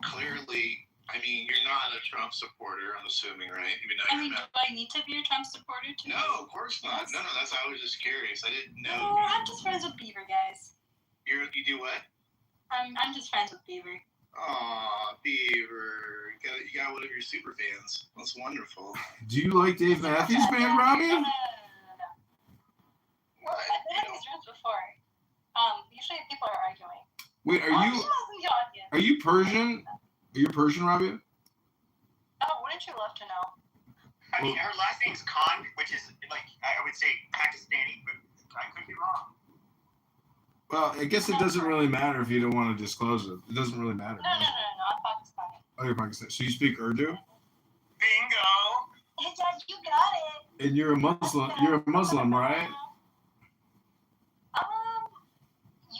clearly, I mean, you're not a Trump supporter, I'm assuming, right? Even though do I need to be a Trump supporter too? No, of course not. No, I was just curious. I didn't know. No, I'm just friends with Bieber, guys. You do what? I'm just friends with Bieber. Aw, Beaver. You got one of your super fans. That's wonderful. Do you like Dave Matthews Band, Robbie? No. What? I had these rooms before. Usually people are arguing. Wait, are you Persian? Are you Persian, Robbie? Oh, wouldn't you love to know? I mean, her last name's Khan, which is, like, I would say Pakistani, but I could be wrong. Well, I guess it doesn't really matter if you don't want to disclose it. It doesn't really matter. No, I'm Pakistani. Oh, you're Pakistani. So you speak Urdu? Bingo! Hey, Dad, you got it. And you're a Muslim. You're a Muslim, right?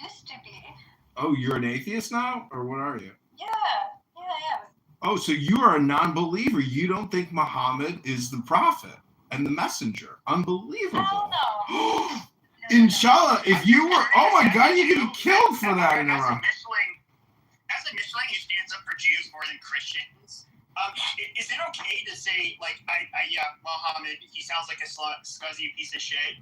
Used to be. Oh, you're an atheist now? Or what are you? Yeah, I am. Oh, so you are a non-believer. You don't think Muhammad is the prophet and the messenger. Unbelievable. Hell no. Inshallah, if you were, oh my God, you're getting killed for that in Iran. As a Michelin, he stands up for Jews more than Christians. Is it okay to say, like, Muhammad, he sounds like a scuzzy piece of shit?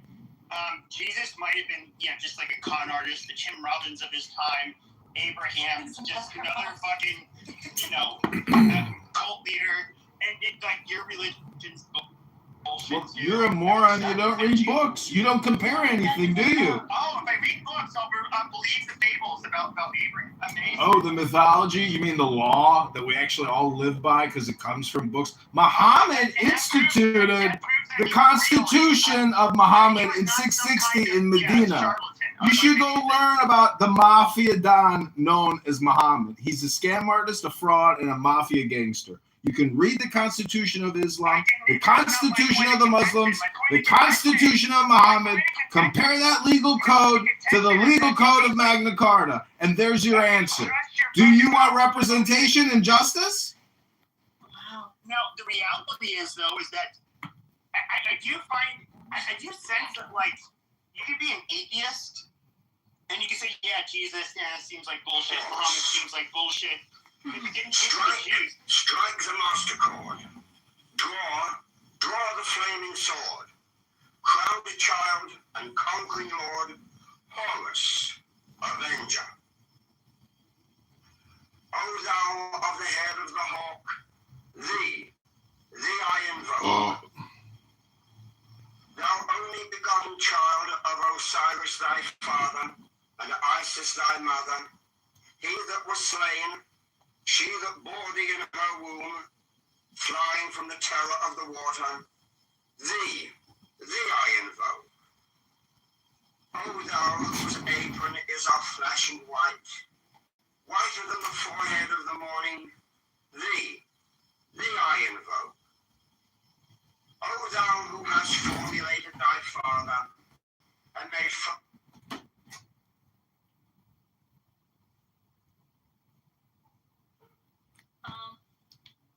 Jesus might have been, just like a con artist, the Tim Robbins of his time. Abraham, just another fucking, cult leader. And your religion's bullshit. Well, you're a moron. You don't read books. You don't compare anything, do you? Oh, if I read books, I'll believe the fables about Abraham. Amazing. Oh, the mythology? You mean the law that we actually all live by because it comes from books? Muhammad instituted the Constitution of Muhammad in 660 in Medina. You should go learn about the mafia don known as Muhammad. He's a scam artist, a fraud, and a mafia gangster. You can read the Constitution of Islam, the Constitution of the Muslims, the Constitution of Muhammad, compare that legal code to the legal code of Magna Carta, and there's your answer. Do you want representation and justice? Wow. Now, the reality is, though, is that I do sense that, like, you can be an atheist, and you can say, yeah, Jesus, seems like bullshit, Muhammad seems like bullshit. Strike the master chord. Draw the flaming sword. Crown the child and conquering lord, Horus, avenger. O thou of the head of the hawk, thee I invoke. Thou only begotten child of Osiris thy father, and Isis thy mother, he that was slain, she that bore thee in her womb, flying from the terror of the water, thee I invoke. O thou whose apron is of flashing white, whiter than the forehead of the morning, thee I invoke. O thou who hast formulated thy father, and made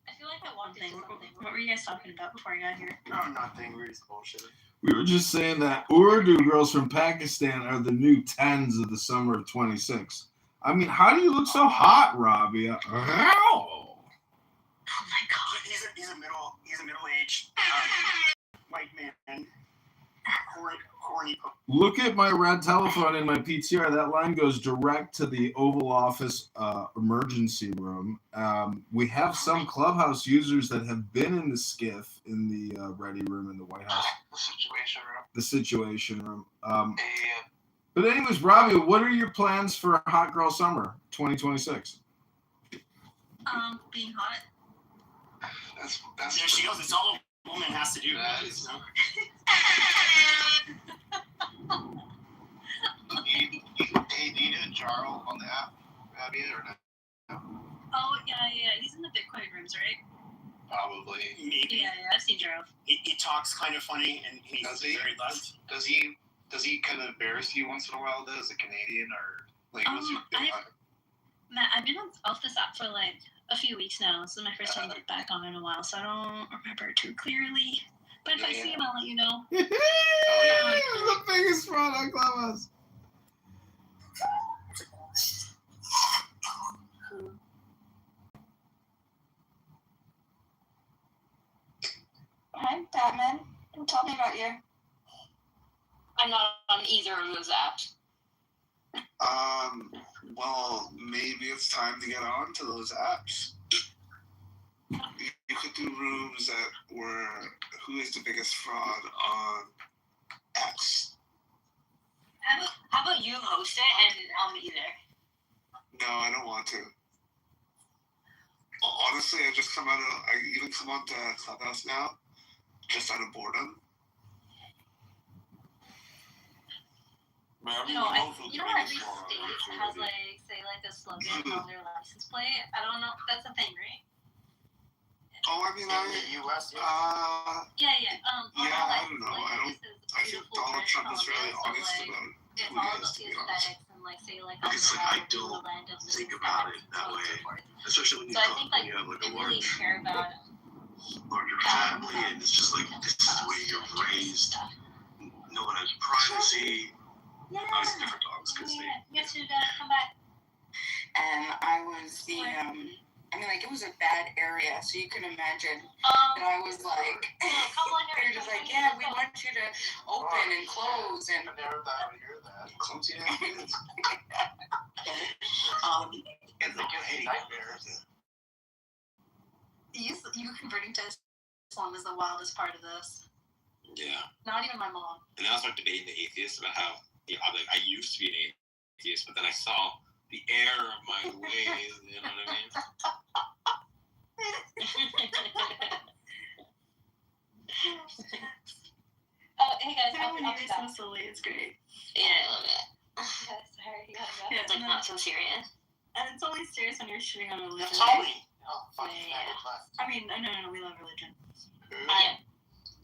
I feel like I walked into something. What were you guys talking about before I got here? No, nothing. We were just bullshitting. We were just saying that Urdu girls from Pakistan are the new 10s of the summer of 26. I mean, how do you look so hot, Robbie? Oh my God, he's a middle-aged white man. Horny. Look at my red telephone in my PTR. That line goes direct to the Oval Office emergency room. We have some Clubhouse users that have been in the skiff in the ready room in the White House. The Situation Room. But anyways, Robbie, what are your plans for Hot Girl Summer 2026? Being hot. That's there she goes. It's all a woman has to do. Do you know Jarl on the app? Have you or no? Oh, yeah. He's in the Bitcoin rooms, right? Probably. Maybe. Yeah, I've seen Jarl. He talks kind of funny, and he's very left. Does he kind of embarrass you once in a while, though, as a Canadian, or like what's your Matt, I've been off this app for like a few weeks now. This is my first time back on in a while, so I don't remember too clearly. But if I see him, I'll let you know. He's the biggest fraud on Clubhouse. Hi, Batman. Tell me about you. I'm not on either of those apps. Well, maybe it's time to get on to those apps. You could do rooms that were who is the biggest fraud on X. How about you host it and I'll be there? No, I don't want to. Honestly, I even come on to Clubhouse now, just out of boredom. You know, every state has a slogan on their license plate. I don't know. That's a thing, right? Oh, I mean, in the U.S. Yeah. I don't know. I think Donald Trump is really honest about who he is, to be honest. like say like It's like I don't think about it that way, especially when you, when you have like a larger family, and it's just like this is the way you're raised. No one has privacy. Yeah. Obviously, different dogs because they. Yes, you gotta come back. And I was the, I mean, like, it was a bad area, so you can imagine that I was like, they're just like, yeah, we want you to open and close, and I never thought I would hear that. Clumsy It's like you hate nightmares. You converting to Islam is the wildest part of this. Yeah. Not even my mom. And I was like debating the atheists about how I used to be an atheist, but then I saw the error of my ways. You know what I mean? Oh, hey guys, I'll I'll be be back. so silly, it's great. Yeah, I love it. Yeah, sorry, you gotta go. Yeah, It's like not so serious. And it's only serious when you're shooting on religion. Naftali. Oh, fuck. Yeah. I mean, no, we love religion. Yeah.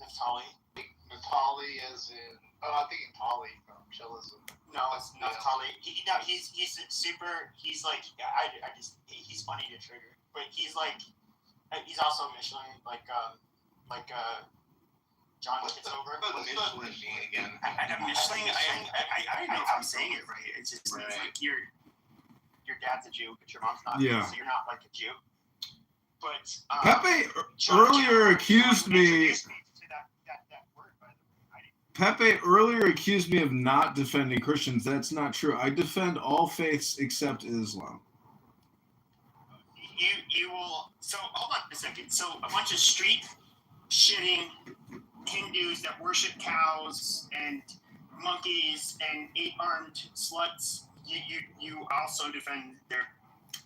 Naftali. Naftali as in, I'm thinking Polly from Chillism. No, it's Naftali. He's super. He's like, he's funny to trigger, but he's like, he's also a Michelin, like John Kitover. What's Michelin mean again? Michelin. I don't know if I'm saying it right. It's just means like your dad's a Jew, but your mom's not. Yeah. So you're not like a Jew. But Pepe earlier accused me. Pepe earlier accused me of not defending Christians. That's not true. I defend all faiths except Islam. You will. So hold on a second. So a bunch of street shitting Hindus that worship cows and monkeys and 8-armed sluts. You also defend their.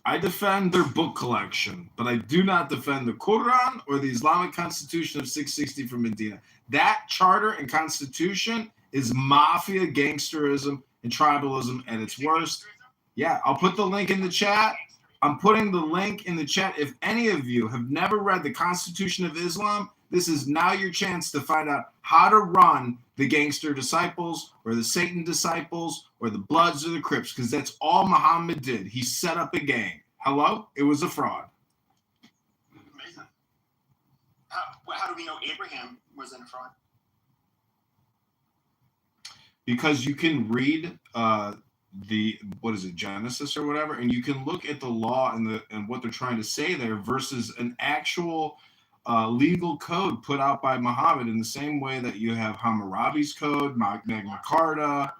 I defend their book collection, but I do not defend the Quran or the Islamic Constitution of 660 from Medina. That charter and constitution is mafia gangsterism and tribalism at its worst. Yeah, I'll put the link in the chat. I'm putting the link in the chat. If any of you have never read the Constitution of Islam, this is now your chance to find out how to run the gangster disciples or the Satan disciples or the Bloods or the Crips, because that's all Muhammad did. He set up a gang. Hello? It was a fraud. Amazing. How do we know Abraham was in a fraud? Because you can read Genesis or whatever, and you can look at the law and what they're trying to say there versus an actual legal code put out by Muhammad, in the same way that you have Hammurabi's code, Magna Carta.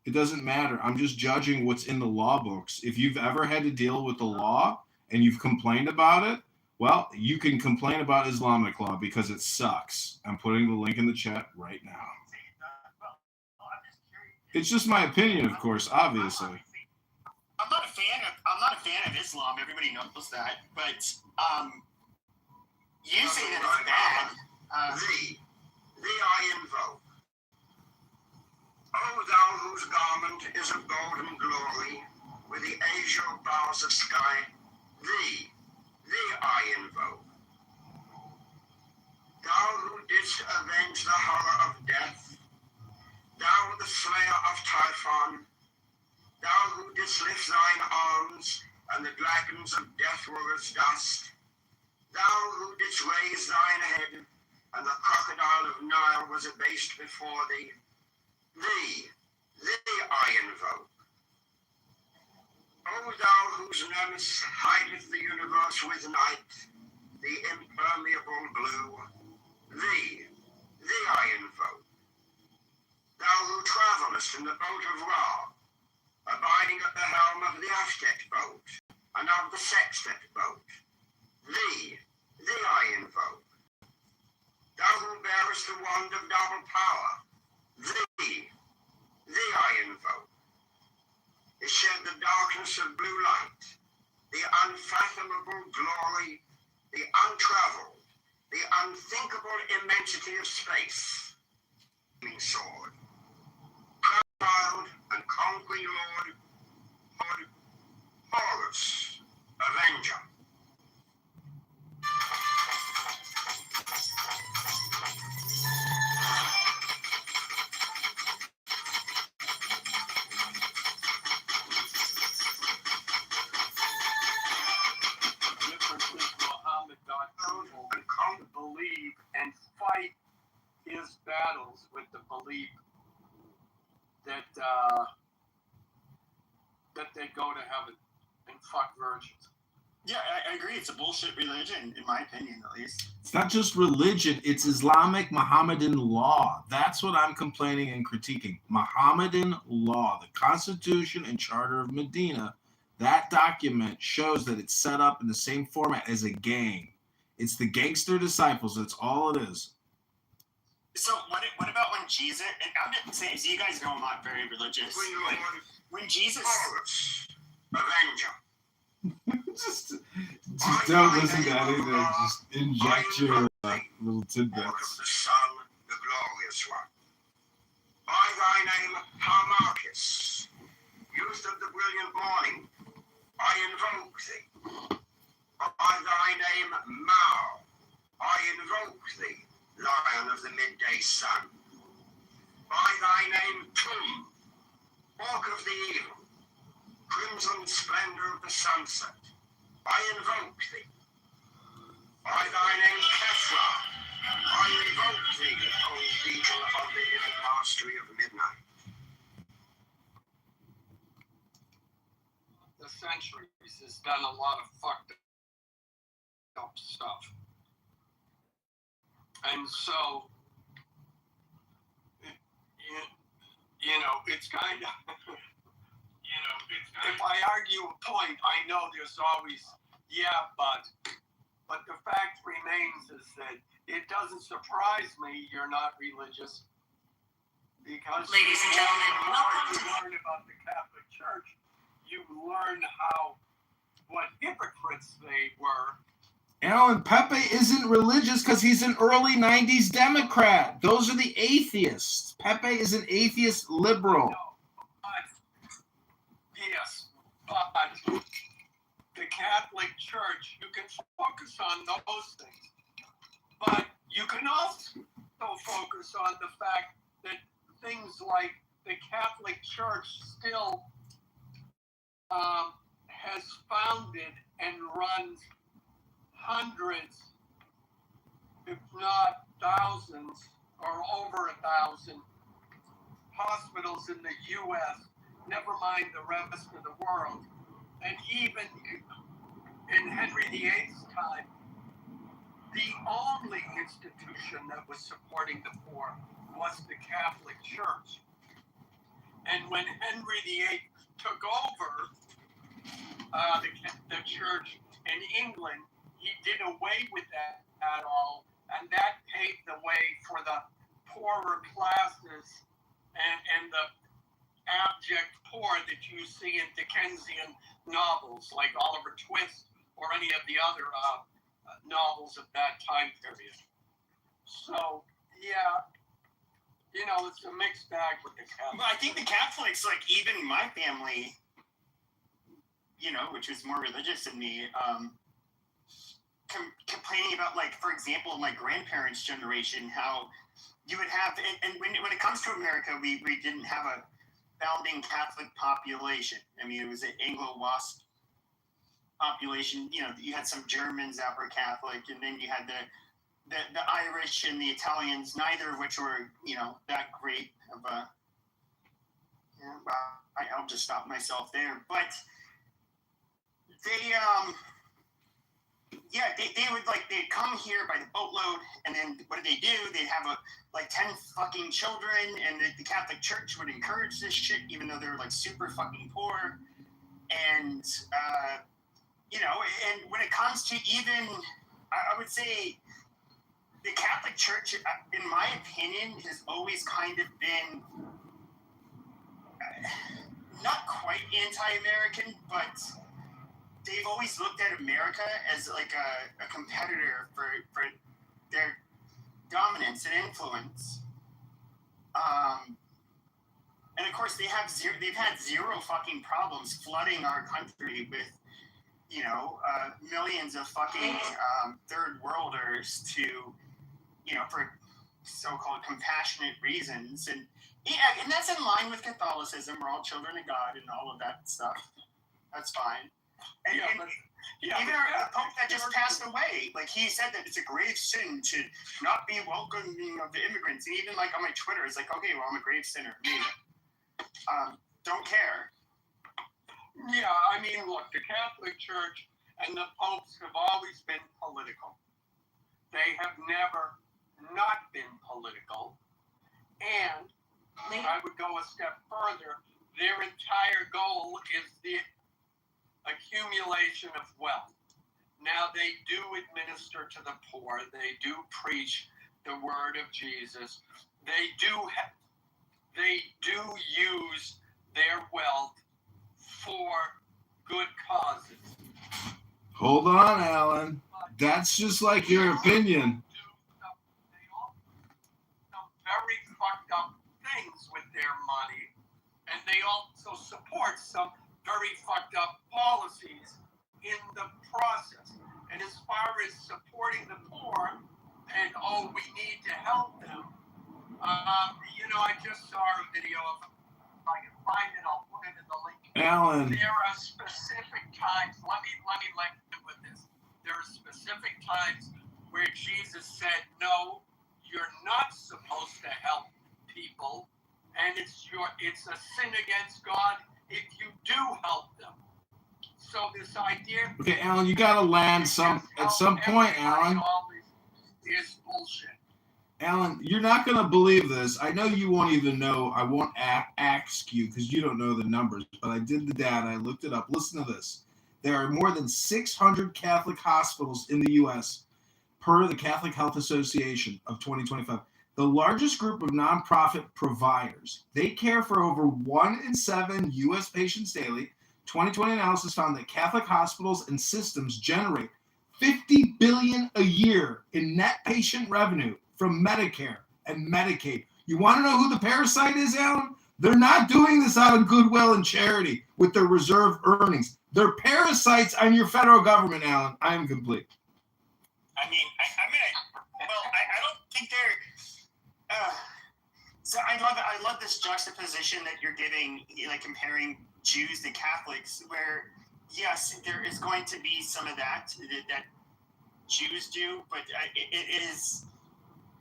It doesn't matter. I'm just judging what's in the law books. If you've ever had to deal with the law and you've complained about it, well, you can complain about Islamic law because it sucks. I'm putting the link in the chat right now. It's just my opinion, of course, obviously. I'm not a fan of Islam. Everybody knows that, but you say that it's bad. Thee I invoke. O thou whose garment is of golden glory, with the azure bars of sky, thee I invoke. Thou who didst avenge the horror of death, thou the slayer of Typhon, thou who didst lift thine arms, and the dragons of death were as dust, thou who didst raise thine head, and the crocodile of Nile was abased before thee, thee I invoke. O thou whose nemesis hideth the universe with night, the impermeable blue, thee I invoke. Thou who travellest in the boat of Ra, abiding at the helm of the Ashtet boat, and of the Sextet boat, thee I invoke. Thou who bearest the wand of double power, thee I invoke. It shed the darkness of blue light, the unfathomable glory, the untraveled, the unthinkable immensity of space. Sword, proud and conquering Lord, Horus, Avenger. settles with the belief that that they go to heaven and fuck virgins. Yeah, I agree. It's a bullshit religion, in my opinion, at least. It's not just religion, it's Islamic Mohammedan law. That's what I'm complaining and critiquing. Mohammedan law, the Constitution and Charter of Medina, that document shows that it's set up in the same format as a gang. It's the gangster disciples. That's all it is. So what about when Jesus, and I'm not saying, so you guys know I'm not very religious. When Jesus... Avenger. just don't listen to anything. Just inject your little tidbits. The Son, the glorious one. By thy name, Harmarchus, youth of the brilliant morning, I invoke thee. By thy name, Mao, I invoke thee, lion of the midday sun. By thy name, Tum, hawk of the evil, crimson splendor of the sunset, I invoke thee. By thy name, Kefra, I invoke thee, O beetle of the hidden mastery of midnight. The centuries has done a lot of fucked up stuff. And so, you know, it's kind of, if I argue a point, I know there's always, but the fact remains is that it doesn't surprise me you're not religious, because Ladies and gentlemen, welcome you learn about the Catholic Church, you learn what hypocrites they were. Alan, Pepe isn't religious because he's an early 90s Democrat. Those are the atheists. Pepe is an atheist liberal. Yes, but the Catholic Church, you can focus on those things. But you can also focus on the fact that things like the Catholic Church still has founded and runs hundreds, if not thousands, or over 1,000 hospitals in the U.S., never mind the rest of the world. And even in Henry VIII's time, the only institution that was supporting the poor was the Catholic Church. And when Henry VIII took over the church in England, he did away with that at all, and that paved the way for the poorer classes and the abject poor that you see in Dickensian novels like Oliver Twist or any of the other novels of that time period. So, yeah, you know, it's a mixed bag with the Catholics. Well, I think the Catholics, like even my family, you know, which was more religious than me, complaining about, like, for example, my grandparents' generation, how you would have, and when it comes to America, we didn't have a founding Catholic population. I mean, it was an Anglo-Wasp population. You know, you had some Germans that were Catholic, and then you had the Irish and the Italians, neither of which were, you know, that great of a. Yeah, well, I'll just stop myself there. But they would, like, they'd come here by the boatload, and then what did? They'd have 10 fucking children, and the Catholic Church would encourage this shit, even though they're, like, super fucking poor. And, you know, and when it comes to even, I would say, the Catholic Church, in my opinion, has always kind of been not quite anti-American, but they've always looked at America as like a competitor for their dominance and influence. And of course, they've had zero fucking problems flooding our country with, you know, millions of fucking third worlders to, you know, for so-called compassionate reasons. And yeah, and that's in line with Catholicism. We're all children of God and all of that stuff. That's fine. And even our Pope that just passed away, like he said that it's a grave sin to not be welcoming of the immigrants. And even like on my Twitter, it's like, okay, well, I'm a grave sinner. Don't care. Yeah, I mean, look, the Catholic Church and the popes have always been political. They have never not been political. And I would go a step further. Their entire goal is the accumulation of wealth. Now, they do administer to the poor. They do preach the word of Jesus. They do use their wealth for good causes. Hold on, Alan. That's just like your opinion. They all do some very fucked up things with their money, and they also support some very fucked up policies in the process. And as far as supporting the poor, and we need to help them, I just saw a video of, if I can find it, I'll put it in the link. Alan. There are specific times, let me link it with this. There are specific times where Jesus said, no, you're not supposed to help people, and it's a sin against God if you do help them. So this idea. Okay, Alan, you got to land at some point, Alan. Is bullshit. Alan, you're not going to believe this. I know you won't even know. I won't ask you because you don't know the numbers, but I did the data. I looked it up. Listen to this. There are more than 600 Catholic hospitals in the U.S. per the Catholic Health Association of 2025. The largest group of nonprofit providers. They care for over 1 in 7 U.S. patients daily. 2020 analysis found that Catholic hospitals and systems generate $50 billion a year in net patient revenue from Medicare and Medicaid. You want to know who the parasite is, Alan? They're not doing this out of goodwill and charity with their reserve earnings. They're parasites on your federal government, Alan. I am complete. I don't think they're. So I love this juxtaposition that you're giving, like comparing Jews to Catholics, where yes, there is going to be some of that Jews do, but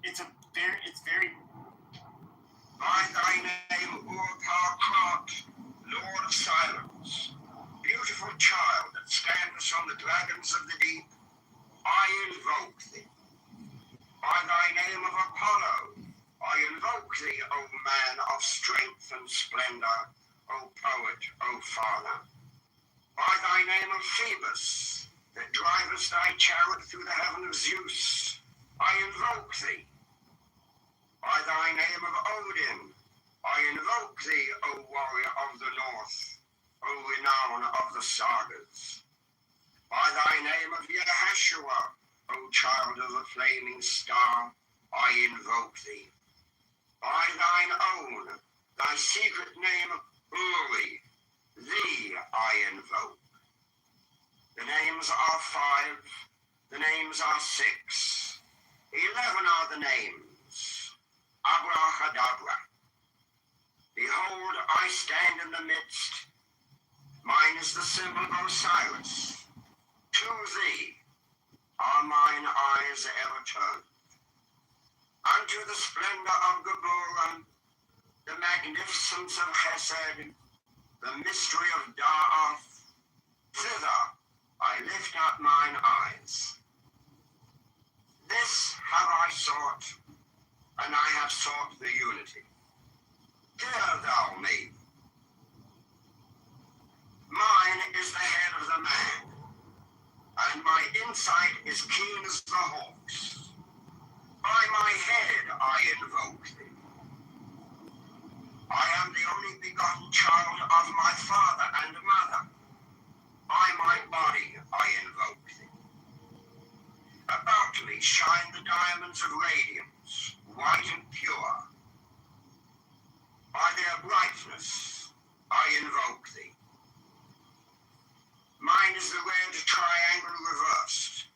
it's very. By thy name, O power cropped, Lord of silence, beautiful child that stands on the dragons of the deep, I invoke thee. By thy name of Apollo, I invoke thee, O man of strength and splendor, O poet, O father. By thy name of Phoebus, that drivest thy chariot through the heaven of Zeus, I invoke thee. By thy name of Odin, I invoke thee, O warrior of the north, O renown of the sagas. By thy name of Yahshua, O child of the flaming star, I invoke thee. By thine own, thy secret name, Uri, thee I invoke. The names are 5, the names are 6, 11 are the names. Abracadabra. Behold, I stand in the midst. Mine is the symbol of Osiris. To thee are mine eyes ever turned. Unto the splendor of Geburah, the magnificence of Chesed, the mystery of Da'ath, thither I lift up mine eyes. This have I sought, and I have sought the unity. Hear thou me. Mine is the head of the man, and my insight is keen as the hawk's. By my head I invoke thee. I am the only begotten child of my father and mother. By my body I invoke thee. About me shine the diamonds of radiance, white and pure. By their brightness I invoke thee. Mine is the red triangle reversed,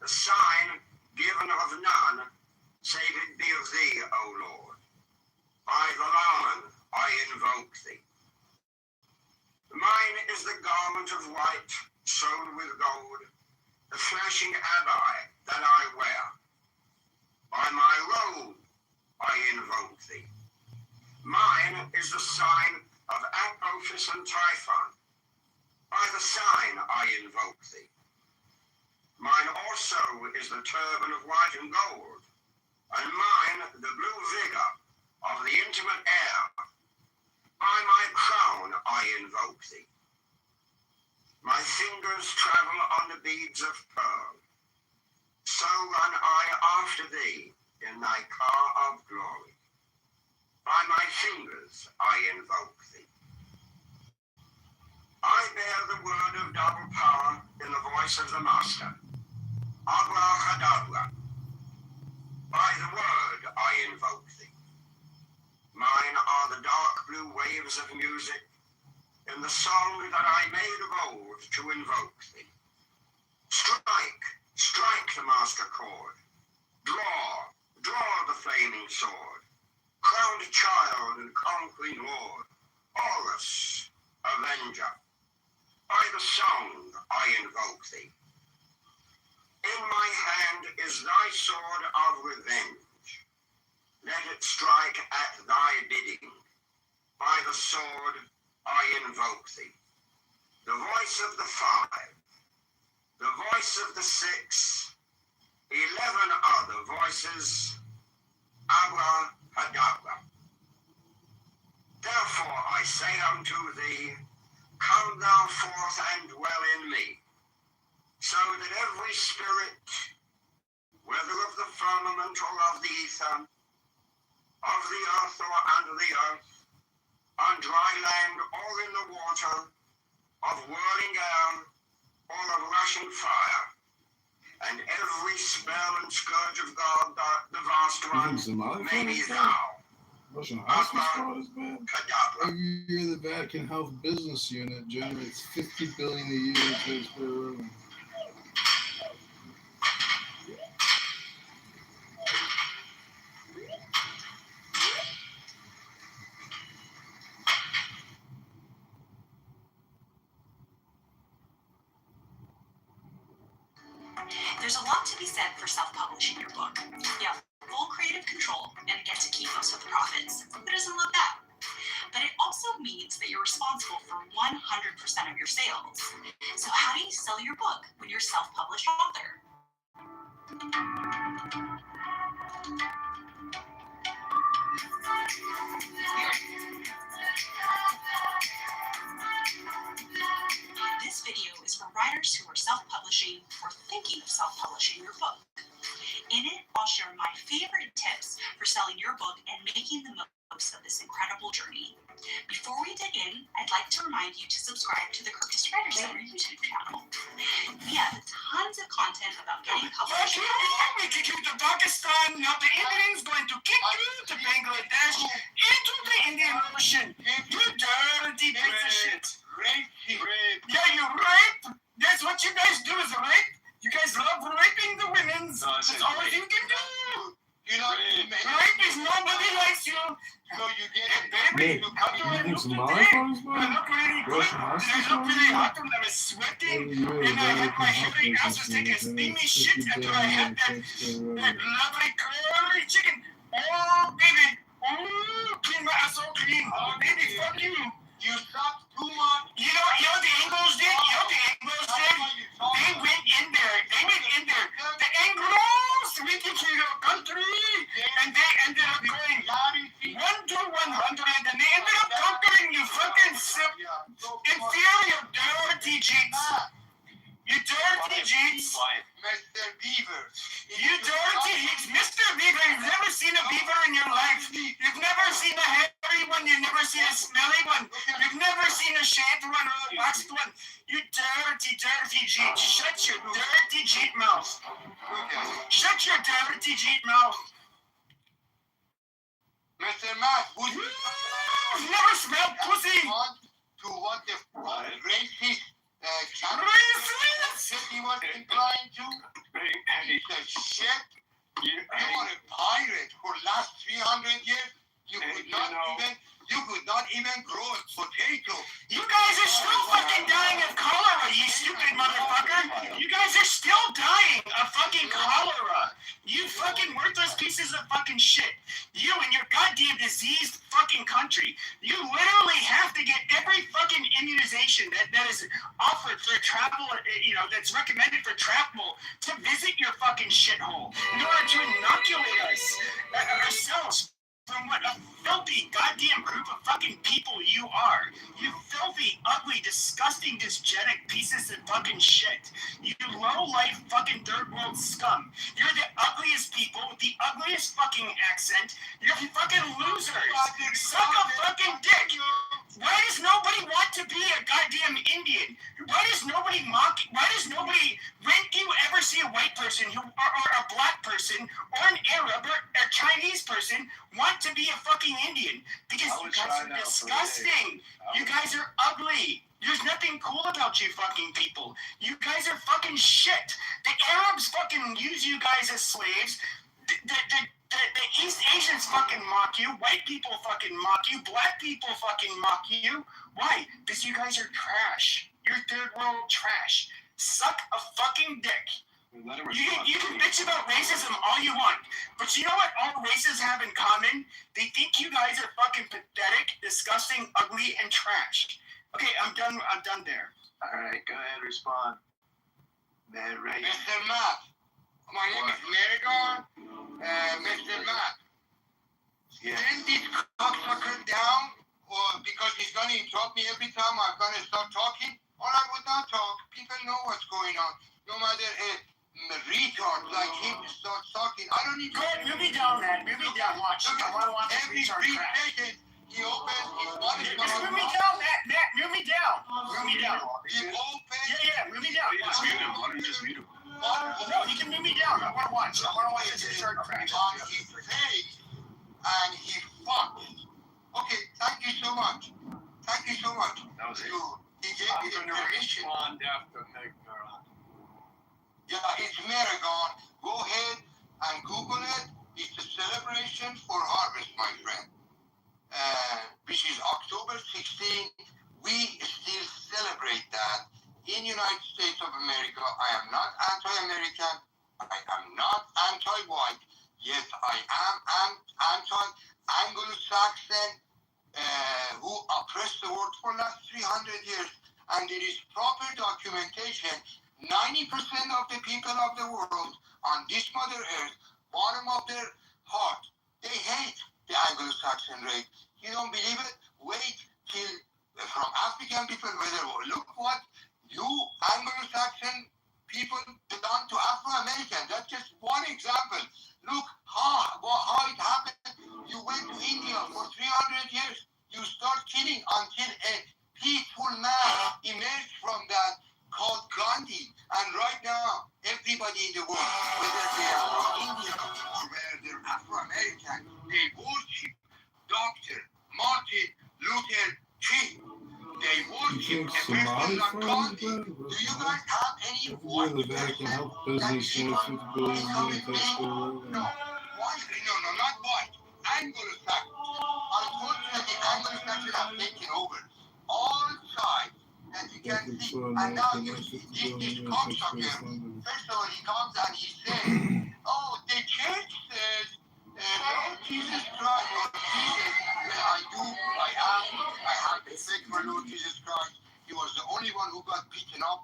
the sign given of none, save it be of thee, O Lord. By the Laman I invoke thee. Mine is the garment of white, sewn with gold, the flashing abbai that I wear. By my robe I invoke thee. Mine is the sign of Apophis and Typhon. By the sign I invoke thee. Mine also is the turban of white and gold, and mine the blue vigor of the intimate air. By my crown I invoke thee. My fingers travel on the beads of pearl. So run I after thee in thy car of glory. By my fingers I invoke thee. I bear the word of double power in the voice of the Master. Abracadabra. By the word I invoke thee. Mine are the dark blue waves of music in the song that I made of old to invoke thee. Strike, strike the master chord. Draw the flaming sword. Crowned child and conquering lord, Horus, avenger. By the song I invoke thee. In my hand is thy sword of revenge. Let it strike at thy bidding. By the sword I invoke thee. The voice of the 5, the voice of the 6, 11 other voices, Abracadabra. Therefore I say unto thee, come thou forth and dwell in me, so that every spirit, whether of the firmament or of the ether, of the earth or under the earth, on dry land or in the water, of whirling air or of rushing fire, and every spell and scourge of God, the vast one, may be thou. Russian hospice fraud is bad. Every year, the Vatican Health Business Unit generates $50 billion a year in taxpayer revenue. There's a lot to be said for self-publishing your book. You have full creative control and get to keep most of the profits. Who doesn't love that? But it also means that you're responsible for 100% of your sales. So how do you sell your book when you're a self-published author? This video is for writers who are self-publishing or thinking of self-publishing your book. In it, I'll share my favorite tips for selling your book and making the most of this incredible journey. Before we dig in, I'd like to remind you to subscribe to the Curtis Writer Center YouTube channel. We have tons of content about getting published. We kick you to Pakistan, now the Indians going to kick you to Bangladesh, into the Indian Ocean. You dirty piece of shit. Rape. Yeah, you rape. That's what you guys do is rape. You guys love raping the women. That's all you can do. You know, rape is nobody likes you. So you get it, baby. You come to it, look today. You look really good. You look really hot. I was sweating. And I had my hearing ass was taking a steamy shit until I had that lovely curly chicken. Oh, baby. Oh, clean my ass so clean. Oh, baby, fuck you. You shot too much. You know the Anglos did? They went in there. The Anglos went into your country, and they ended up going 1 to 100, and they ended up conquering you fucking inferior dirty cheats. You dirty cheats. Mr. Beaver. You dirty cheats. Mr. Beaver, you've never seen a beaver in your life. You've never seen a hairy one. You've never seen a smelly one. You've never seen a shaved one or a waxed one. You dirty cheat. Shut your dirty cheat mouth. Shut your dirty cheat mouth. Mr. Matt, would you never smelled pussy? To what the racist racist said he was inclined to? He said, shit. You are a pirate for last 300 years. You could not even grow a potato. You guys are still fucking dying of cholera, you stupid fucking shit. You and your goddamn diseased fucking country. You literally have to get every fucking immunization that is offered for travel, that's recommended for travel to visit your fucking shithole in order to inoculate us, ourselves, from what a filthy goddamn group of fucking people you are. You filthy, ugly, disgusting, dysgenic pieces of fucking shit. You low-life fucking third world scum. You're the ugliest people with the ugliest fucking accent. You're fucking losers. Suck a fucking dick. Why does nobody want to be a goddamn Indian? Why does nobody when do you ever see a white person or a black person or an Arab or a Chinese person want to be a fucking Indian? Because you guys are disgusting. You guys are ugly. There's nothing cool about you fucking people. You guys are fucking shit. The Arabs fucking use you guys as slaves. The East Asians fucking mock you. White people fucking mock you. Black people fucking mock you. Why? Because you guys are trash. You're third world trash. Suck a fucking dick. You can bitch about racism all you want, but you know what all races have in common? They think you guys are fucking pathetic, disgusting, ugly, and trash. Okay, I'm done there. Alright, go ahead, respond. Right. Mr. Matt. My name is Marigon. Mr. Matt. Send this cocksucker down, or because he's going to interrupt me every time I'm going to start talking, or I would not talk. People know what's going on. No matter a retard like him starts talking, I don't need to... Move me down, man. Move me down. Watch. I want to watch this retard crap. He opens his body. Move me down, Matt. Move me down. Move me down. He opens... Yeah, move me down. Just mute him. Why don't you just mute him? No, you can move me down. I want to watch. I want to watch this retard crap. On his face, and he fucked. Okay, thank you so much. Thank you so much. That was it. He gave me the permission. Respond after Maragon. Yeah, it's Maragon. Go ahead and Google it. It's a celebration for harvest, my friend. Which is October 16. We still celebrate that in United States of America. I am not anti-American. I am not anti-white. Yes, I am Anglo-Saxon, who oppressed the world for the last 300 years. And there is proper documentation. 90% of the people of the world on this Mother Earth, bottom of their heart, they hate the Anglo-Saxon race. You don't believe it? Wait till from African people, look what you Anglo-Saxon people done to Afro-American. That's just one example. Look how it happened. You went to India for 300 years. You start killing until a peaceful man emerged from that called Gandhi. And right now, everybody in the world, whether they are from India or whether they're Afro-American, they worship Dr. Martin Luther King. They worship a person like Gandhi. Do you guys have any We're in the Vatican health business, $50 billion No, not white. Anglo-Saxon. Unfortunately, Anglo-Saxon have taken over all sides. As you can see, and now this cocksucker, first of all, he comes and he says, oh, the church says, Lord Jesus Christ, Lord Jesus, I have respect for Lord Jesus Christ. He was the only one who got beaten up,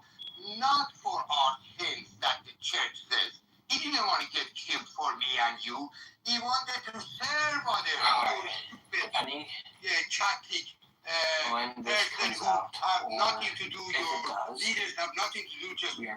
not for our sins that the church says. He didn't want to get killed for me and you. He wanted to serve others. Catholic person who have nothing to do, your leaders have nothing to do, just put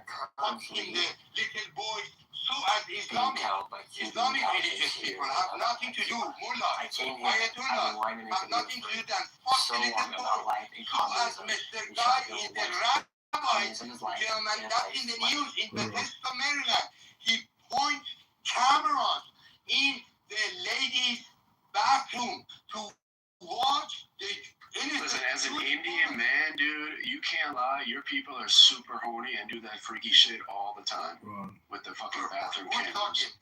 in the little boys. So as Islamic religious people have nothing to do, mullah, ayatollah, have nothing to do than fuck the little boy. So as Mr. Guy is the rabbi, gentlemen, that's in the news in Bethesda, Maryland. He points cameras in the ladies' bathroom to watch the innocent. Listen, as an Indian man, dude, you can't lie. Your people are super horny and do that freaky shit all the time with the fucking bathroom cameras.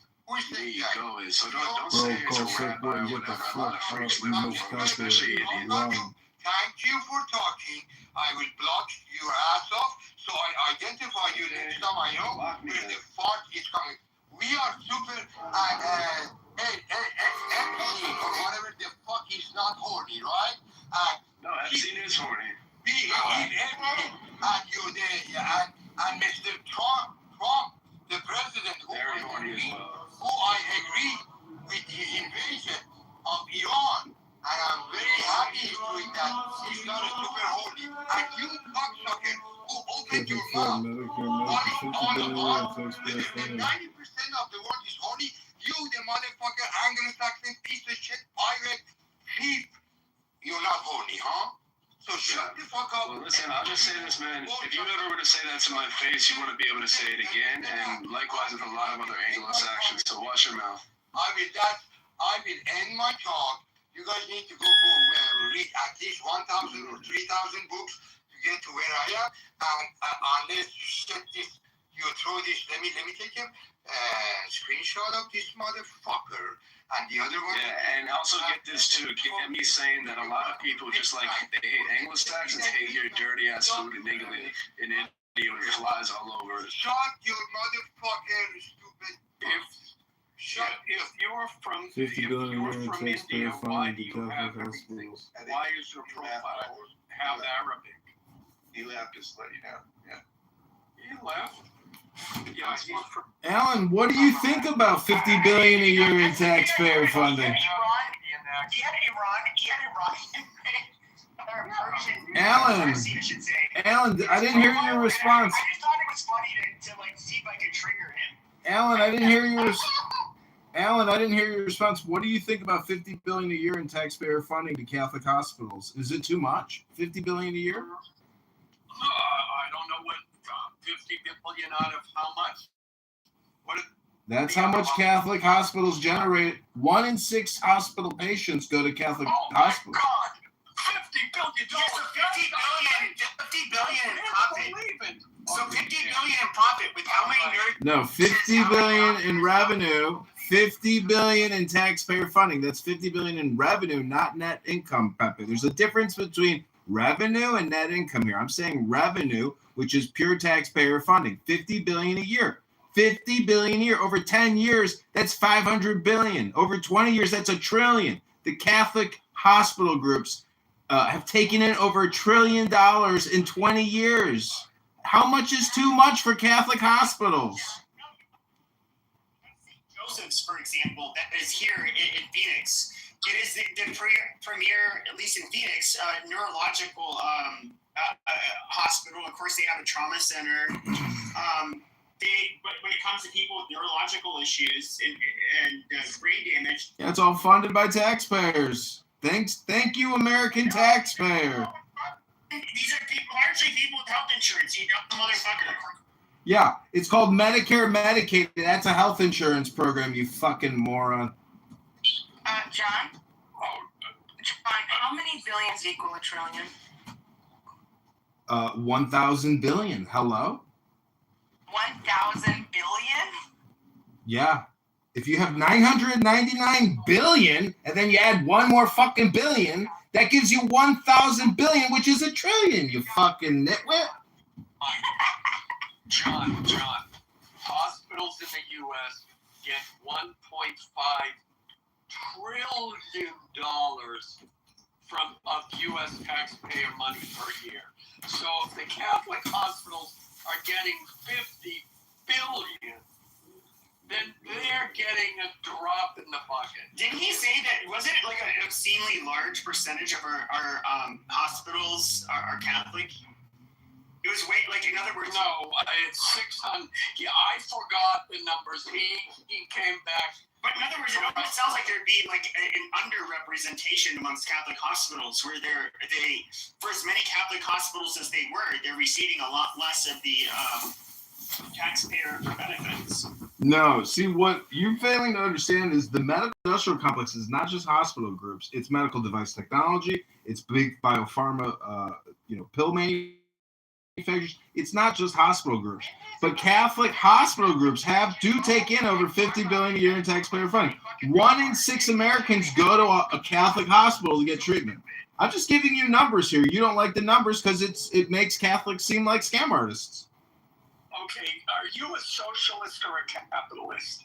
There you go. So don't say it's a rabbi or whatever. A lot of freaks live in the world, especially Indians. Thank you for talking. I will block your ass off so I identify you next time I know where the fart is coming. We are super and Epstein or whatever the fuck is not horny, right? No, Epstein is horny. And Mr. Trump, the president, who Very horny as well. who I agree with his invasion of Iran, and I'm very happy he's doing that. He's not a super horny. And you cocksucker who opened your mouth, if 90% of the world is horny, you, the motherfucker Anglo-Saxon piece of shit, pirate, thief, you're not horny, huh? So shut the fuck up. Well, listen, I'll just say this, man. If you ever were to say that to my face, you want to be able to say it again, and likewise with a lot of other Anglo-Saxons. So watch your mouth. I will end my talk. You guys need to go read at least 1,000 or 3,000 books to get to where I am. And unless you set this, you throw this. Let me take a screenshot of this motherfucker. And the other one. Yeah, and also get this too. Get me saying that a lot of people just like they hate Anglo-Saxons, hate your dirty ass food in England, in India, with flies all over it. Shut your motherfucker, stupid. If you're from 50 billion India, why do you have everything? Why is your profile have Arabic? He left, just let you know. Yeah. He left. Yeah, he's from. Alan, what do you think about 50 billion a year in taxpayer funding? He had Iranian. Alan, I didn't hear your response. I just thought it was funny to like see if I could trigger him. Alan, I didn't hear your response. What do you think about 50 billion a year in taxpayer funding to Catholic hospitals? Is it too much? 50 billion a year? I don't know what 50 billion out of how much. That's how much Catholic hospitals generate. 1 in 6 hospital patients go to Catholic hospitals. God, $50 billion. Yes, so 50 billion in profit. So 50 billion in profit with how many nerds? No, 50 billion in revenue, 50 billion in taxpayer funding. That's 50 billion in revenue, not net income, Pepe. There's a difference between revenue and net income here. I'm saying revenue, which is pure taxpayer funding, 50 billion a year. 50 billion a year. Over 10 years, that's 500 billion. Over 20 years, that's $1 trillion. The Catholic hospital groups have taken in over $1 trillion in 20 years. How much is too much for Catholic hospitals? Joseph's, for example, that is here in Phoenix. It is the premier, at least in Phoenix, neurological hospital. Of course, they have a trauma center. But when it comes to people with neurological issues and brain damage, Yeah, it's all funded by taxpayers. Thank you, American taxpayer. these are largely people with health insurance. You know, the motherfucker. Yeah, it's called Medicare, Medicaid. That's a health insurance program, you fucking moron. John, how many billions equal $1 trillion? 1,000 billion. Hello? 1,000 billion? Yeah. If you have 999 billion and then you add one more fucking billion, that gives you 1,000 billion, which is $1 trillion, you fucking nitwit. John, hospitals in the U.S. get $1.5 trillion of U.S. taxpayer money per year. So if the Catholic hospitals are getting 50 billion, then they're getting a drop in the bucket. Didn't he say that? Wasn't it like an obscenely large percentage of our hospitals are Catholic? It was in other words. No, it's 600. Yeah, I forgot the numbers. He came back. But in other words, it almost sounds like there'd be like an underrepresentation amongst Catholic hospitals, where they for as many Catholic hospitals as they were, they're receiving a lot less of the taxpayer benefits. No, see, what you're failing to understand is the medical industrial complex is not just hospital groups. It's medical device technology. It's big biopharma, pill manufacturers. It's not just hospital groups. But Catholic hospital groups do take in over $50 billion a year in taxpayer funding. 1 in 6 Americans go to a Catholic hospital to get treatment. I'm just giving you numbers here. You don't like the numbers because it makes Catholics seem like scam artists. Okay, are you a socialist or a capitalist?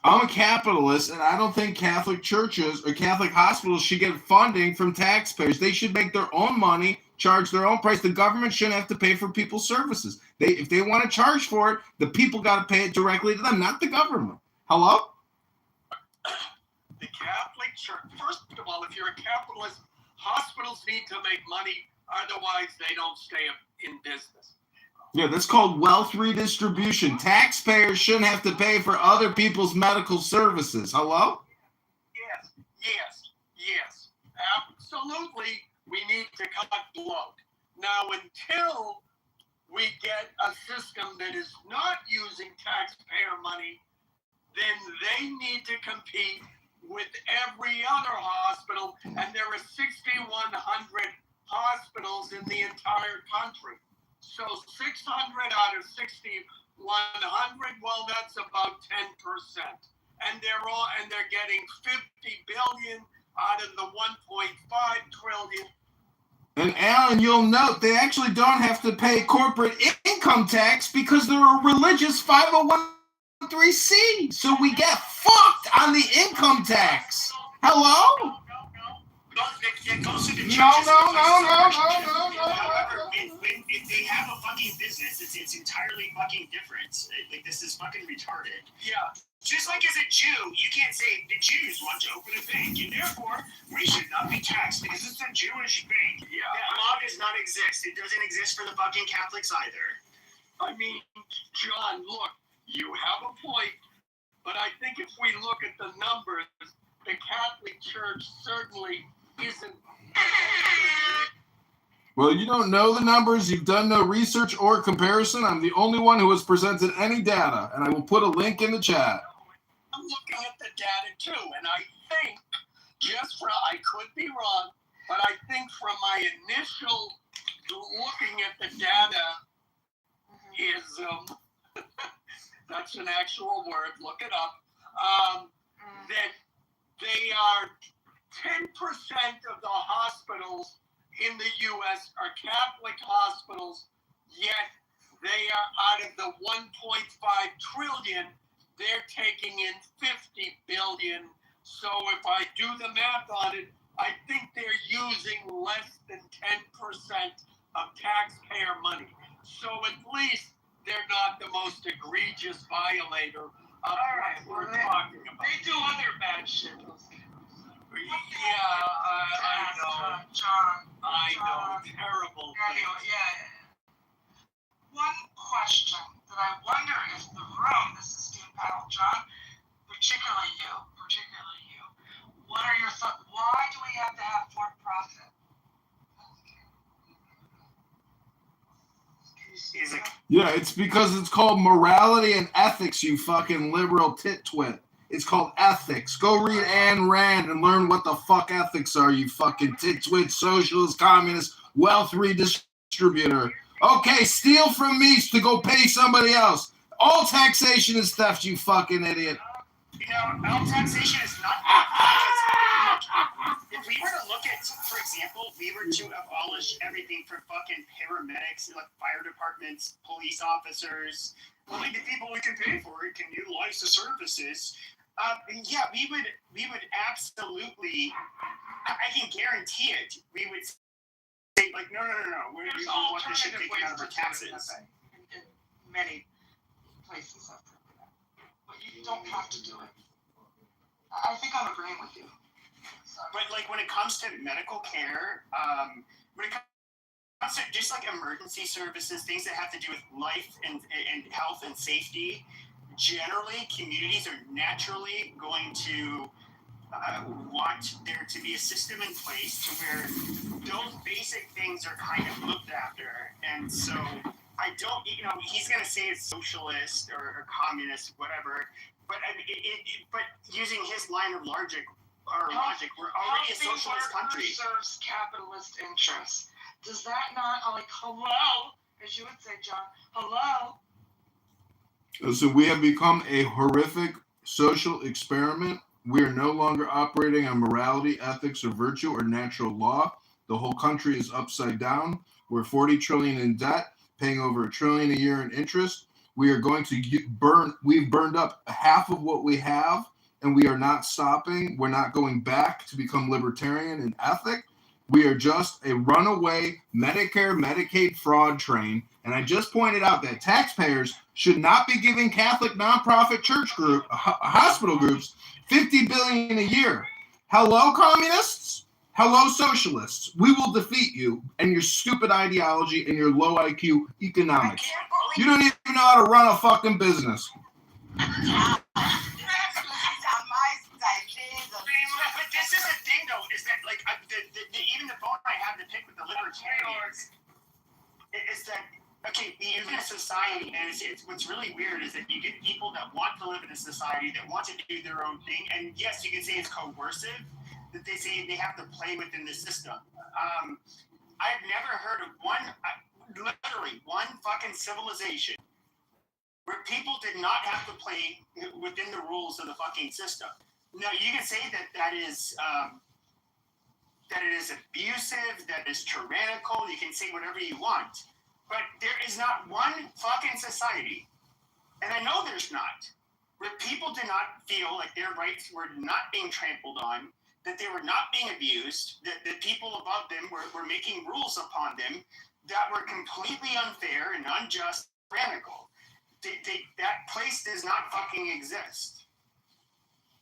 I'm a capitalist, and I don't think Catholic churches or Catholic hospitals should get funding from taxpayers. They should make their own money, charge their own price. The government shouldn't have to pay for people's services. If they want to charge for it, the people got to pay it directly to them, not the government. Hello? The Catholic Church, first of all, if you're a capitalist, hospitals need to make money, otherwise they don't stay in business. Yeah, that's called wealth redistribution. Taxpayers shouldn't have to pay for other people's medical services. Hello? Yes. Absolutely, we need to cut bloat. Now, until we get a system that is not using taxpayer money, then they need to compete with every other hospital, and there are 6,100 hospitals in the entire country. So 600 out of 6,100, well, that's about 10%. And they're getting 50 billion out of the 1.5 trillion. And Alan, you'll note they actually don't have to pay corporate income tax because they're a religious 501c. So we get fucked on the income tax. Hello? It goes to the churches. No. However, if they have a fucking business, it's entirely fucking different. Like, this is fucking retarded. Yeah. Just like as a Jew, you can't say the Jews want to open a bank, and therefore we should not be taxed because it's a Jewish bank. Yeah. That law does not exist. It doesn't exist for the fucking Catholics either. I mean, John, look, you have a point, but I think if we look at the numbers, the Catholic Church certainly isn't. Well, you don't know the numbers. You've done no research or comparison. I'm the only one who has presented any data, and I will put a link in the chat. I'm looking at the data too, and I think, I could be wrong, but I think from my initial looking at the data is, that's an actual word, look it up, that they are 10% of the hospitals in the U.S. are Catholic hospitals, yet they are out of the 1.5 trillion, they're taking in 50 billion. So if I do the math on it, I think they're using less than 10% of taxpayer money. So at least they're not the most egregious violator of what we're talking about. They do other bad shit. Yeah, I know. John. I know. Terrible things. Yeah. One question that I wonder if the room, this esteemed panel, John, particularly you, what are your thoughts? Why do we have to have for-profit? Yeah, it's because it's called morality and ethics, you fucking liberal tit-twit. It's called ethics. Go read Ayn Rand and learn what the fuck ethics are, you fucking tit-twit, socialist, communist, wealth redistributor. Okay, steal from me to go pay somebody else. All taxation is theft, you fucking idiot. You know, all taxation is not. If we were to look at, for example, we were to abolish everything for fucking paramedics, like fire departments, police officers, only the people we can pay for it can utilize the services. Yeah, we would absolutely. I can guarantee it. We would say like, no. We want this shit taken out of our taxes. In many places have proven that, but you don't have to do it. I think I'm agreeing with you. But like when it comes to medical care, when it comes to just like emergency services, things that have to do with life and health and safety, generally communities are naturally going to want there to be a system in place to where those basic things are kind of looked after. And so I don't, he's going to say it's socialist or communist, whatever. But but using his line of logic, we're already a socialist country. Serves capitalist interests. Does that not, like, hello, as you would say, John, hello? So we have become a horrific social experiment. We are no longer operating on morality, ethics, or virtue, or natural law. The whole country is upside down. We're $40 trillion in debt, paying over $1 trillion a year in interest. We are going to burn. We've burned up half of what we have, and we are not stopping. We're not going back to become libertarian and ethic. We are just a runaway Medicare, Medicaid fraud train. And I just pointed out that taxpayers should not be giving Catholic nonprofit church hospital groups $50 billion a year. Hello, communists. Hello, socialists. We will defeat you and your stupid ideology and your low IQ economics. You don't even know how to run a fucking business. But this is the thing, though, is that like even the bone I have to pick with the libertarians is that okay, we live in a society, and it's what's really weird is that you get people that want to live in a society that want to do their own thing, and yes, you can say it's coercive, that they say they have to play within the system. I've never heard of literally one fucking civilization where people did not have to play within the rules of the fucking system. Now, you can say that it is abusive, that is tyrannical, you can say whatever you want, but there is not one fucking society, and I know there's not, where people did not feel like their rights were not being trampled on, that they were not being abused, that the people above them were making rules upon them that were completely unfair and unjust, tyrannical. That place does not fucking exist.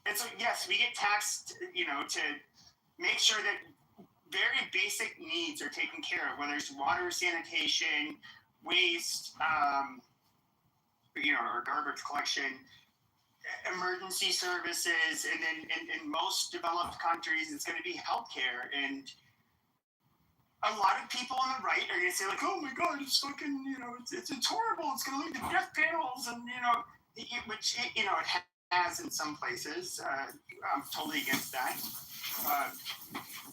And so, yes, we get taxed, to make sure that very basic needs are taken care of, whether it's water, sanitation, waste, or garbage collection, emergency services, and then in most developed countries, it's going to be healthcare. And a lot of people on the right are going to say, like, oh my God, it's fucking, it's horrible. It's going to lead to death panels, and, which, it has in some places. I'm totally against that.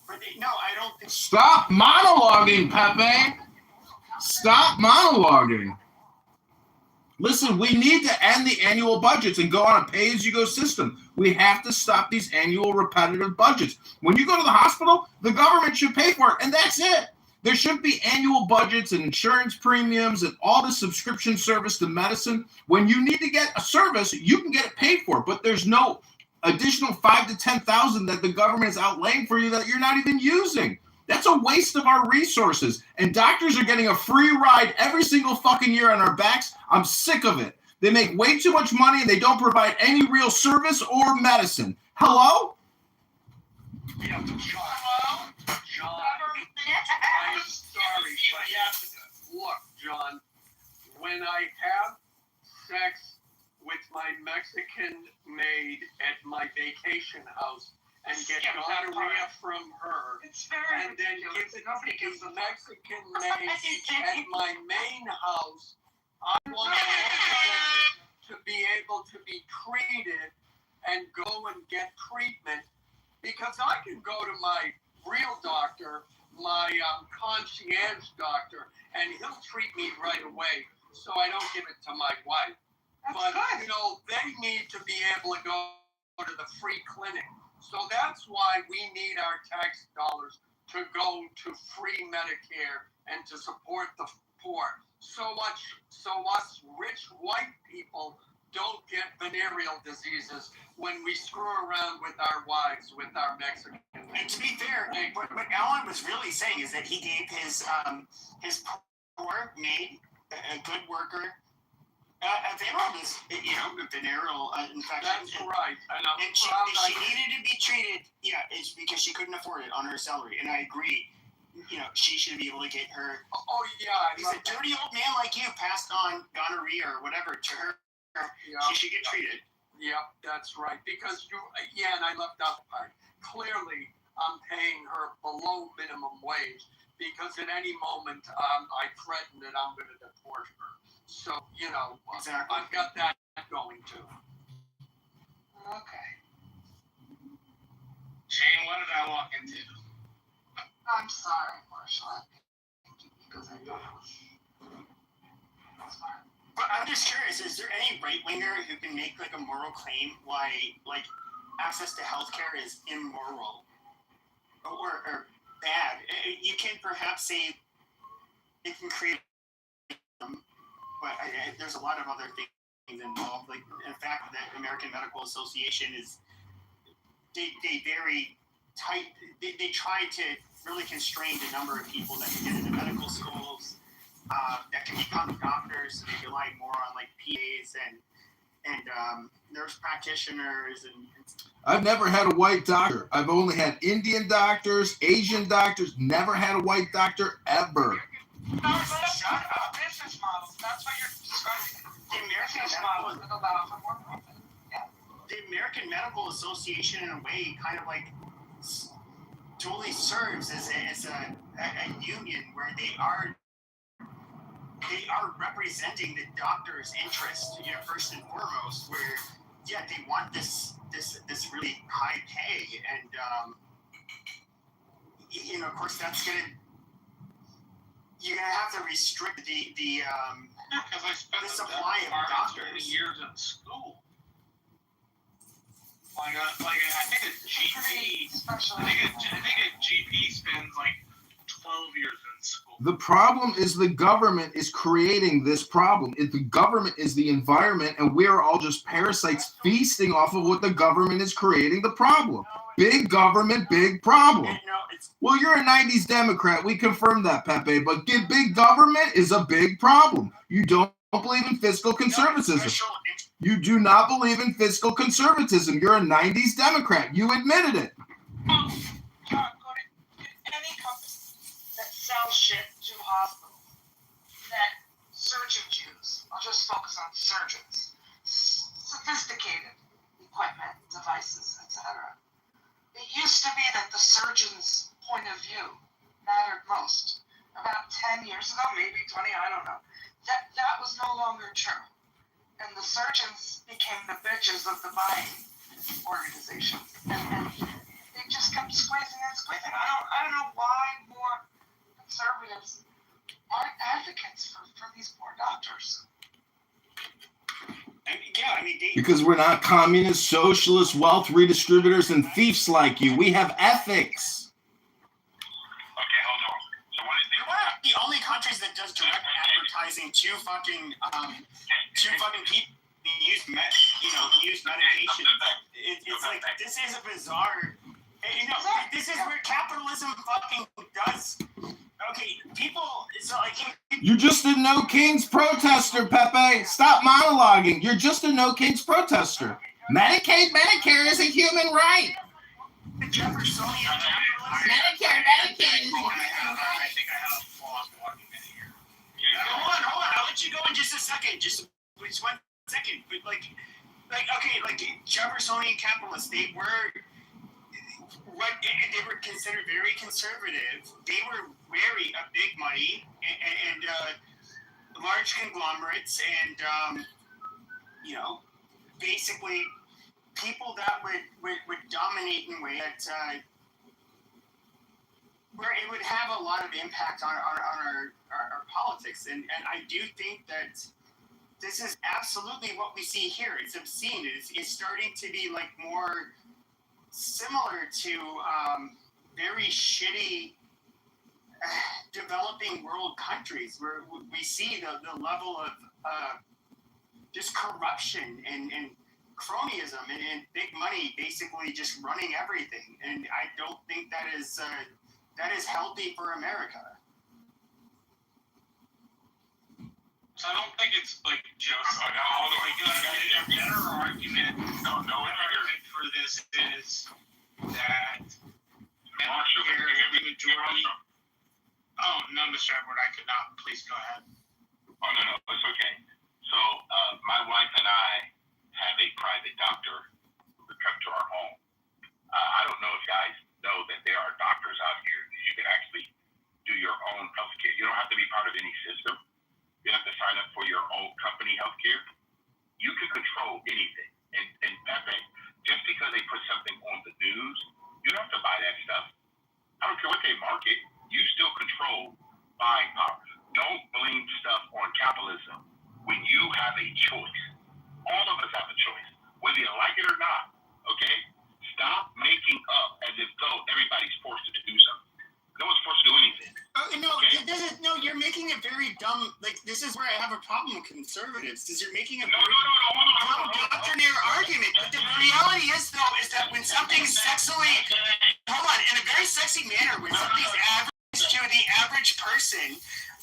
But no, I don't think. Stop monologuing, Pepe. Stop monologuing. Listen, we need to end the annual budgets and go on a pay-as-you-go system. We have to stop these annual repetitive budgets. When you go to the hospital, the government should pay for it, and that's it. There shouldn't be annual budgets and insurance premiums and all the subscription service to medicine. When you need to get a service, you can get it paid for, but there's no additional $5,000 to $10,000 that the government is outlaying for you that you're not even using. That's a waste of our resources. And doctors are getting a free ride every single fucking year on our backs. I'm sick of it. They make way too much money and they don't provide any real service or medicine. Hello? Yeah, John. I'm sorry, but look, John, when I have sex with my Mexican maid at my vacation house and get gonorrhea from her, and then give it to the Mexican maid at my main house, I want to be able to be treated and go and get treatment, because I can go to my real doctor, my concierge doctor, and he'll treat me right away, so I don't give it to my wife. But, they need to be able to go to the free clinic. So that's why we need our tax dollars to go to free Medicare and to support the poor. So us rich white people don't get venereal diseases when we screw around with our wives, with our Mexican. And to be fair, what Alan was really saying is that he gave his poor maid, a good worker, a venereal infection. That's right. And she needed to be treated, it's because she couldn't afford it on her salary. And I agree. She should be able to get her. Oh, yeah. Because a dirty old man like you passed on gonorrhea or whatever to her. Yeah. She should get treated. Yeah, that's right. Because and I left out the part. Clearly, I'm paying her below minimum wage because at any moment I threaten that I'm going to deport her. So, exactly. I've got that going too. Okay. Shane, what did I walk into? I'm sorry, Marshall. Because I know. That's fine. But I'm just curious, is there any right-winger who can make a moral claim why access to healthcare is immoral or bad? You can perhaps say it can create but there's a lot of other things involved. Like, in fact, the American Medical Association is they very tight. They try to really constrain the number of people that can get into medical schools, that can become doctors. So they rely more on like PAs and nurse practitioners. And I've never had a white doctor. I've only had Indian doctors, Asian doctors. Never had a white doctor ever. No, shut up. Business models. That's what you're describing. The American Business Medical models that allow for more profit. Yeah. The American Medical Association, in a way, kind of like totally serves as a union where they are representing the doctor's interest, first and foremost. Where, yeah, they want this really high pay, and of course, you're gonna have to restrict the supply of doctors. Years in school. I think a GP spends like 12 years in school. The problem is the government is creating this problem. The government is the environment, and we are all just parasites feasting off of what the government is creating the problem. Big government, big problem. Well, you're a 90s Democrat. We confirmed that, Pepe. But big government is a big problem. You don't believe in fiscal conservatism. You do not believe in fiscal conservatism. You're a 90s Democrat. You admitted it. Go to any company that sells shit to hospitals that surgeons use. I'll just focus on surgeons. Sophisticated equipment, devices, etc. It used to be that the surgeon's point of view mattered most. About 10 years ago, maybe 20, I don't know. That was no longer true. And the surgeons became the bitches of the buying organizations. And they just kept squeezing and squeezing. I don't know why more conservatives aren't advocates for these poor doctors. Because we're not communist, socialist, wealth redistributors, and thieves like you. We have ethics. Okay, hold on. So what is the only countries that does direct advertising to fucking people use medication? It's like, this is a bizarre. This is where capitalism fucking does. Okay, people. It's like You're just a no kings protester, Pepe. Stop monologuing. You're just a no kings protester. Medicaid, Medicare is a human right. Jeffersonian Medicare. I think I have a flawed argument here. Hold on. I'll let you go in just a second. Just 1 second. But like Jeffersonian capitalists, they were considered very conservative. They were wary of big money and large conglomerates, and basically people that would dominate in a way that where it would have a lot of impact on our politics. And I do think that this is absolutely what we see here. It's obscene. It's starting to be like more similar to very shitty developing world countries, where we see the level of just corruption and cronyism and big money basically just running everything. And I don't think that is healthy for America. So I don't think it's like just. A better argument. For this is that Medicare is the majority. Oh no, Mr. Edward, I could not. Please go ahead. Oh no, it's okay. So my wife and I have a private doctor who comes to our home. I don't know if you guys know that there are doctors out here that you can actually do your own healthcare. You don't have to be part of any system. You have to sign up for your own company healthcare. You can control anything. And Pepe, just because they put something on the news, you don't have to buy that stuff. I don't care what they market. You still control buying power. Don't blame stuff on capitalism when you have a choice. All of us have a choice, whether you like it or not. Okay? Stop making up as if though everybody's forced to do something. No one's forced to do anything. No, okay? You're making making a very dumb, like, this is where I have a problem with conservatives, because you're making a No, dumb doctrinaire argument. But the reality is, though, is that when something's sexually, hold on, in a very sexy manner, when something's average to the average person,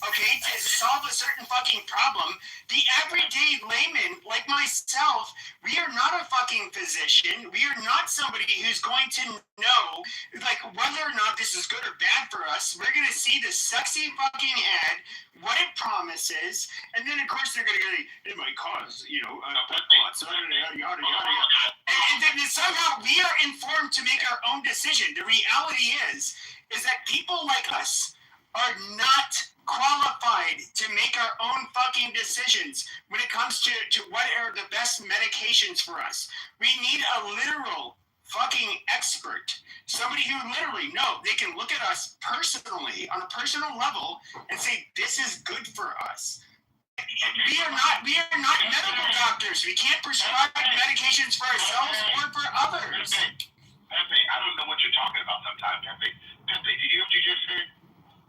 okay, to solve a certain fucking problem, the everyday layman, like myself, we are not a fucking physician. We are not somebody who's going to know, like, whether or not this is good or bad for us. We're going to see the sexy fucking ad, what it promises, and then, of course, they're going to go, it might cause, you know, blood clots, yada, yada, yada, yada. And then somehow we are informed to make our own decision. The reality is that people like us are not qualified to make our own fucking decisions when it comes to what are the best medications for us. We need a literal fucking expert. Somebody who literally, no, they can look at us personally, on a personal level, and say, this is good for us. We are not medical doctors. We can't prescribe medications for ourselves or for others. Pepe, I don't know what you're talking about sometimes, Pepe. Pepe, did you hear what you just said?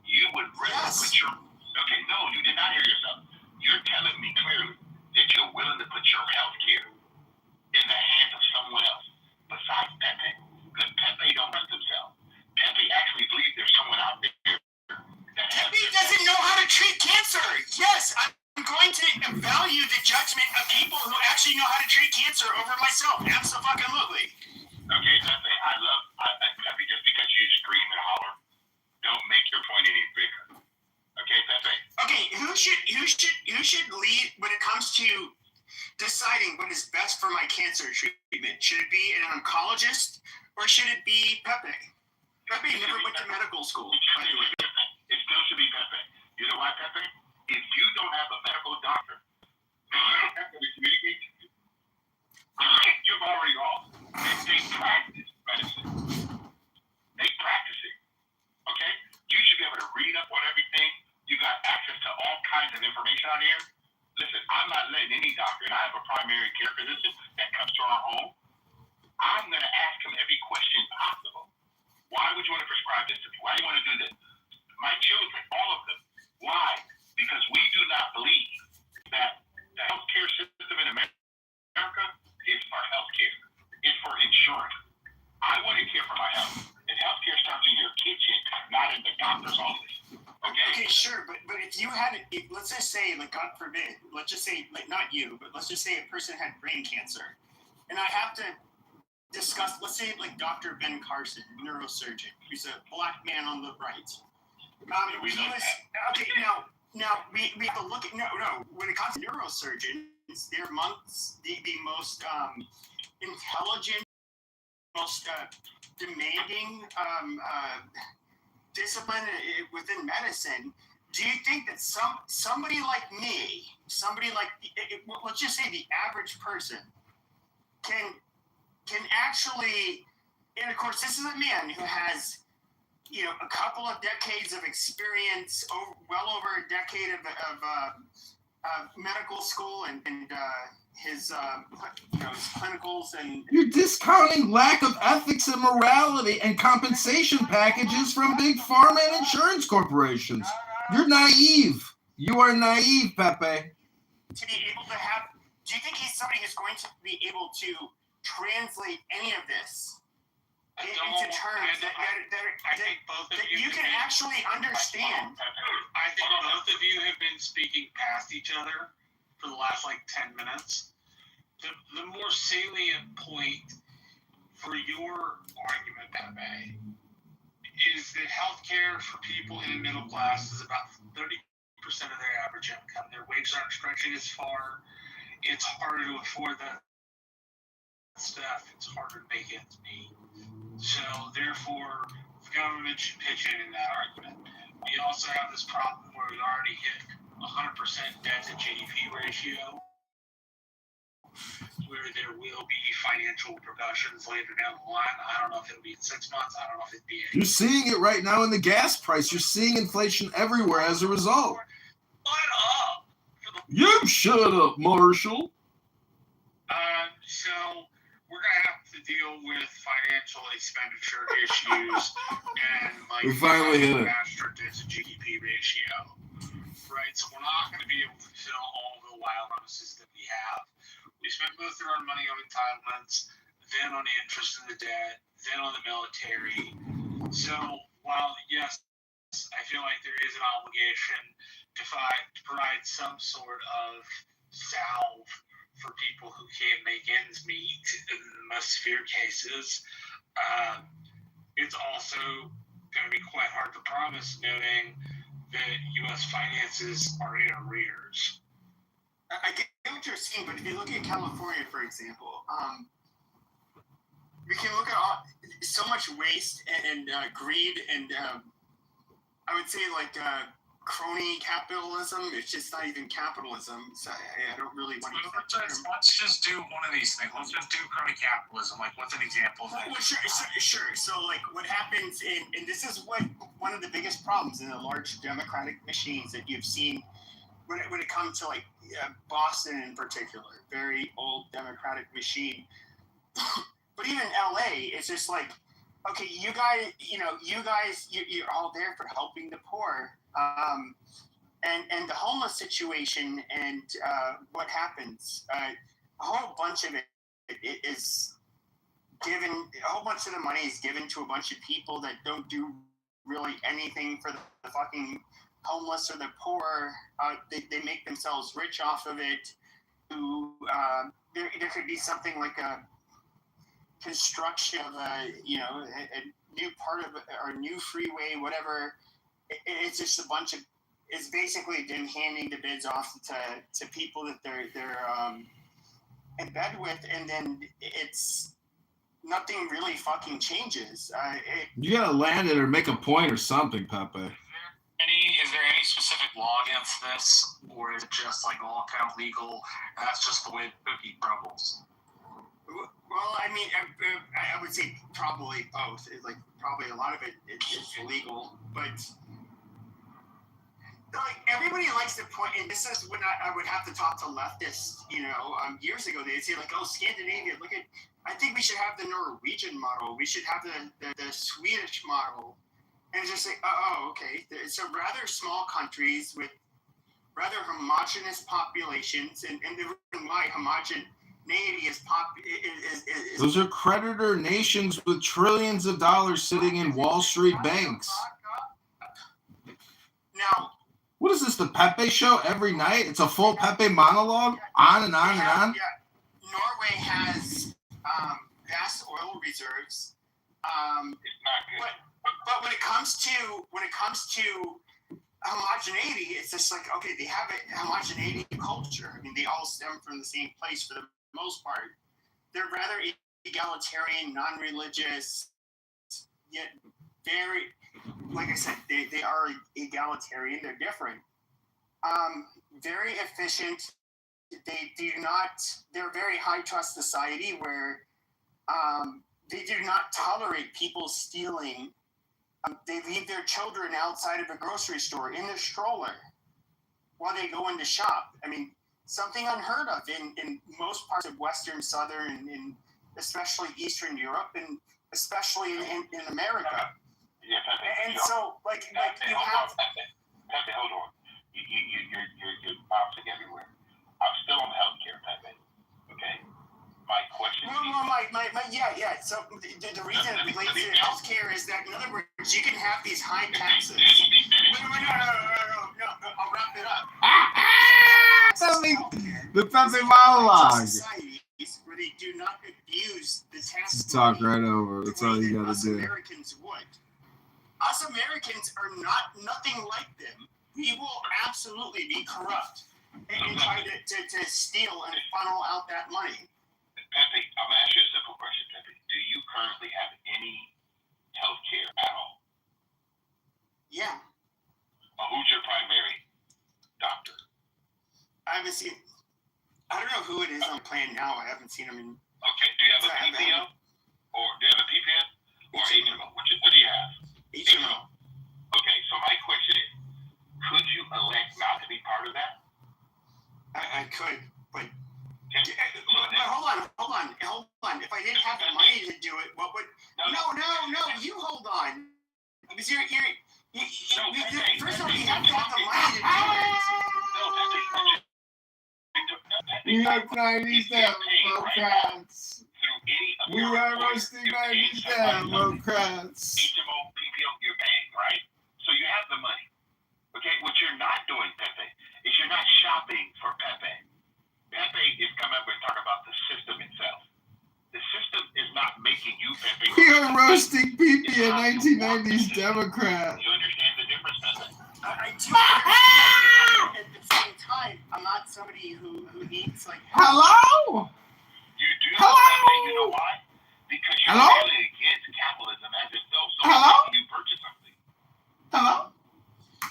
You would rather put your... Okay, no, you did not hear yourself. You're telling me clearly that you're willing to put your health care in the hands of someone else besides Pepe. Because Pepe don't trust himself. Pepe actually believes there's someone out there that Pepe doesn't know how to treat cancer. Yes, I'm going to value the judgment of people who actually know how to treat cancer over myself. Absolutely. Okay, Pepe, Pepe, just because you scream and holler, don't make your point any bigger. Okay, Pepe? Okay, who should lead when it comes to deciding what is best for my cancer treatment? Should it be an oncologist or should it be Pepe? Pepe never went to medical school, by the way. It still should be Pepe. You know why, Pepe? If you don't have a medical doctor that can communicate to you, you've already lost. They practice medicine. They practice it. Okay? You should be able to read up on everything. You got access to all kinds of information out here. Listen, I'm not letting any doctor, and I have a primary care physician that comes to our home. I'm going to ask him every question possible. Why would you want to prescribe this to me? Why do you want to do this? My children, all of them. Why? Because we do not believe that the healthcare system in America is for healthcare. It's for insurance. I want to care for my health. And healthcare starts in your kitchen, not in the doctor's office. Okay, sure, but if you had, let's just say, like, God forbid, let's just say, like, not you, but let's just say a person had brain cancer, and I have to discuss, let's say, like, Dr. Ben Carson, neurosurgeon, who's a black man on the right. Okay, now we have to look at, no, when it comes to neurosurgeons, they're amongst the most intelligent, most demanding discipline within medicine. Do you think that somebody like me, let's just say the average person, can actually, and of course this is a man who has, you know, a couple of decades of experience, well over a decade of medical school and his clinicals and... You're discounting lack of ethics and morality and compensation packages from big pharma and insurance corporations. You're naive. You are naive, Pepe. To be able to have... Do you think he's somebody who's going to be able to translate any of this into terms that you can actually understand? I think both of you have been speaking past each other for the last, 10 minutes. The more salient point for your argument, Pepe, is that healthcare for people in the middle class is about 30% of their average income. Their wages aren't stretching as far. It's harder to afford that stuff. It's harder to make ends meet. So, therefore, the government should pitch in that argument. We also have this problem where we already hit 100% debt to GDP ratio, where there will be financial repercussions later down the line. I don't know if it'll be in 6 months. I don't know if it'll be... You're seeing it right now in the gas price. You're seeing inflation everywhere as a result. Shut up! You shut up, Marshall. So we're going to have to deal with financial expenditure issues and we finally hit it. Master debt to GDP ratio So we're not going to be able to fulfill all the wild promises that we have. We spent most of our money on entitlements, then on the interest in the debt, then on the military. So while, yes, I feel like there is an obligation to provide some sort of salve for people who can't make ends meet in the most severe cases, it's also going to be quite hard to promise, noting that U.S. finances are in arrears. I get what you're saying, but if you look at California, for example, we can look at so much waste and greed and I would say like crony capitalism. It's just not even capitalism. So I don't really want to. Let's just do one of these things. Let's just do crony capitalism. Like, what's an example? Well, sure. So, like, what happens and this is one of the biggest problems in the large democratic machines that you've seen when it comes to like Boston in particular, very old democratic machine. But even LA, it's just like, okay, you guys, you're all there for helping the poor. And the homeless situation and what happens, a whole bunch of it is given, a whole bunch of the money is given to a bunch of people that don't do really anything for the fucking homeless or the poor. They make themselves rich off of it. There could be something like a construction of a new part of or a new freeway, whatever. It's just a bunch of. It's basically them handing the bids off to people that they're in bed with, and then it's nothing really fucking changes. You gotta land it or make a point or something, Pepe. Is there any specific law against this, or is it just like all kind of legal? And that's just the way the cookie crumbles. Well, I mean, I would say probably both. Like probably a lot of it is illegal, but like everybody likes to point, and this is when I would have to talk to leftists. Years ago they'd say like, "Oh, Scandinavia, look at." I think we should have the Norwegian model. We should have the Swedish model. And it's just like, oh, okay. So rather small countries with rather homogenous populations, and the reason why homogeneity is those are creditor nations with trillions of dollars sitting in Wall Street banks. Now, what is this, the Pepe show every night? It's a full Pepe monologue, on and on and on. Yeah, Norway has vast oil reserves. It's not good. But when it comes to homogeneity, it's just like, okay, they have a homogeneity culture. I mean, they all stem from the same place for the most part. They're rather egalitarian, non-religious, yet very, like I said, they are egalitarian. They're different. Very efficient. They're a very high trust society where they do not tolerate people stealing. They leave their children outside of a grocery store in the stroller while they go in to shop. I mean, something unheard of in most parts of Western, Southern, and especially Eastern Europe, and especially in America. Yeah, Pepe, and so, like you have... Pepe, hold on. You're bouncing everywhere. I'm still on healthcare, Pepe. Okay? My question yeah. So the reason it relates to healthcare is that, in other words, you can have these high taxes. No, I'll wrap it up. The Pepe monologue. Societies where they do not abuse the tax. Just talk right over. That's all you gotta do. Americans would. Us Americans are nothing like them. We will absolutely be corrupt and try to steal and funnel out that money. Pepe, I'm going to ask you a simple question, Pepe. Do you currently have any health care at all? Yeah. Who's your primary doctor? I haven't seen... I don't know who it is on plan now. I haven't seen him in... Okay. Do you have a PPO? Or do you have a PPN? Or HMO? What do you have? HMO. Okay, so my question is, could you elect not to be part of that? I could, but... Hold on. If I didn't have the money to do it, what would? No. You hold on. Because first of all, you have to have the money to do it. New York 90s Democrats. We are roasting 90s Democrats. HMO, PPO, you're paying, right? So you have the money. Okay, what you're not doing, Pepe, is you're not shopping for Pepe. Pepe is coming up and talking about the system itself. The system is not making you, Pepe. We are roasting PP a 1990s Democrat. You understand the difference, Pepe? I do understand. At the same time, I'm not somebody who needs like. Hello? You do. Hello? And you know why? Because you're Hello? really against capitalism as if though Hello? you purchase something. Hello?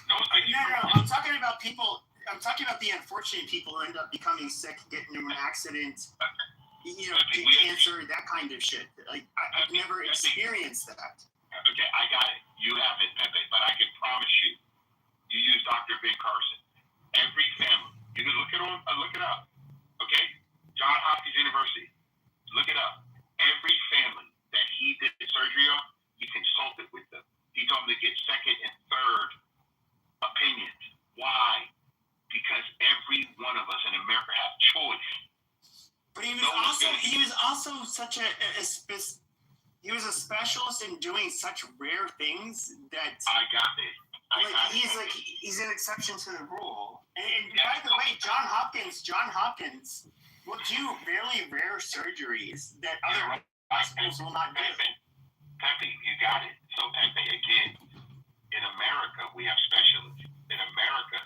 No, I'm talking about people. I'm talking about the unfortunate people who end up becoming sick, getting into an accident, cancer, that kind of shit. Like I've never experienced that. Okay, I got it. You haven't, Pepe, but I can promise you, you use Dr. Ben Carson. Every family, you can look it up. Okay, Johns Hopkins University, look it up. Every family that he did the surgery on, he consulted with them. He told them to get second and third opinions. Why? Because every one of us in America have choice. But he was also such he was a specialist in doing such rare things that I got it. He's an exception to the rule. And by the way, Johns Hopkins will do really rare surgeries that other hospitals will not do. Pepe, you got it. So Pepe, again, in America we have specialists. In America,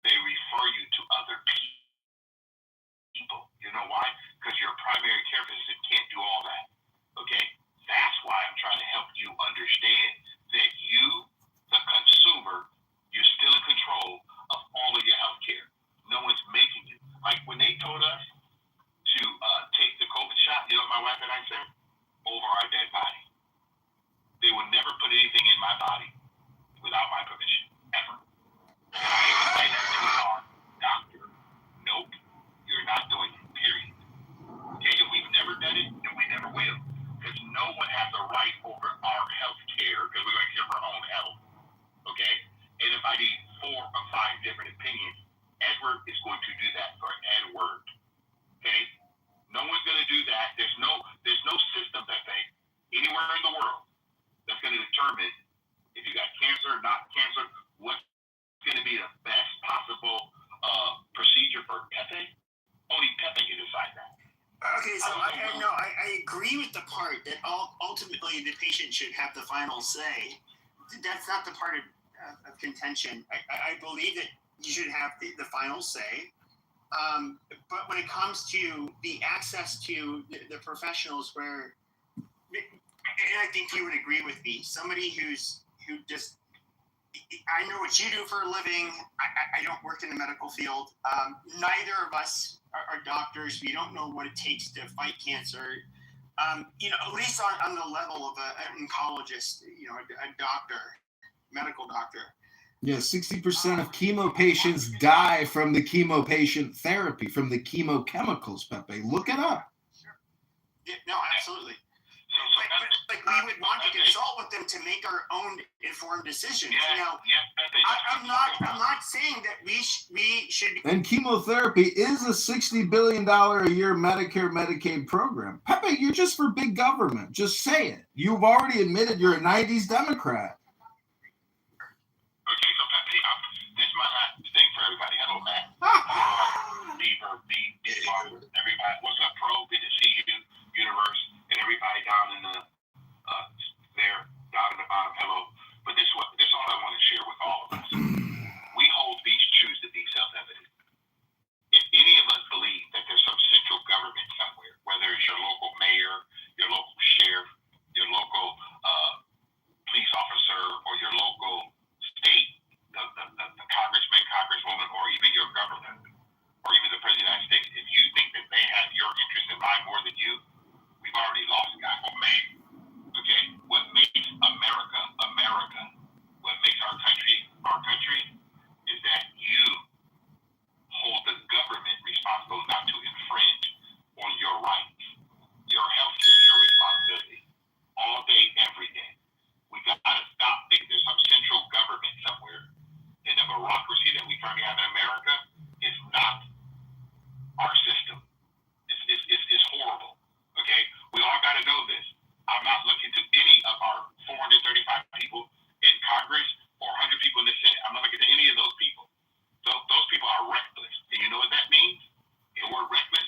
they refer you to other people. You know why? Because your primary care physician can't do all that. Okay? That's why I'm trying to help you understand that you, the consumer, you're still in control of all of your health care. No one's making you. Like when they told us to take the COVID shot, you know what my wife and I said? Over our dead body. They will never put anything in my body without my permission, ever. And I explained that to our doctor. Nope, you're not doing it, period. Okay, and we've never done it, and we never will. Because no one has the right over our health care, because we're going to care for our own health. Okay? And if I need 4 or 5 different opinions, Edward is going to do that for Edward. Okay? No one's going to do that. There's no system that anywhere in the world that's going to determine if you got cancer or not cancer, what's going to be the best possible procedure for Pepe. Only Pepe can decide that. Okay, so I agree with the part that ultimately the patient should have the final say. That's not the part of contention. I believe that you should have the final say. But when it comes to the access to the professionals where, and I think you would agree with me, somebody who just, I know what you do for a living. I don't work in the medical field. Neither of us are doctors. We don't know what it takes to fight cancer. At least on the level of an oncologist, a doctor, medical doctor. Yeah, 60% of chemo patients die from the chemo patient therapy, from the chemochemicals, Pepe. Look it up. Sure. Yeah, no, absolutely. But we would want to consult with them to make our own informed decisions. I'm not saying that we should. And chemotherapy is a $60 billion a year Medicare Medicaid program. Pepe, you're just for big government. Just say it. You've already admitted you're a 90s Democrat. Okay, so Pepe, this is my last thing for everybody. Hello, Matt. Beaver, everybody. What's up, Pro? Good to see you, Universe, and everybody down in the down in the bottom. Hello. But this is all I want to share with all of us. We hold these truths to be self-evident. If any of us believe that there's some central government somewhere, whether it's your local mayor, your local sheriff, your local police officer, or your local state, the congressman, congresswoman, or even your governor, or even the president of the United States, if you think that they have your interest in mind more than you, we've already lost God. Well, man, okay, what makes America, what makes our country, is that you hold the government responsible not to infringe on your rights. Your health care is your responsibility. All day, every day. We got to stop thinking there's some central government somewhere. And the bureaucracy that we currently have in America is not our system. It's horrible. Okay? We all got to know this. I'm not looking to any of our 435 people in Congress or 100 people in the Senate. I'm not looking at any of those people. Those people are reckless. And you know what that means? The word reckless,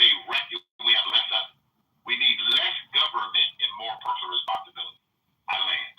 they wreck it. We have less of it. We need less government and more personal responsibility. I land.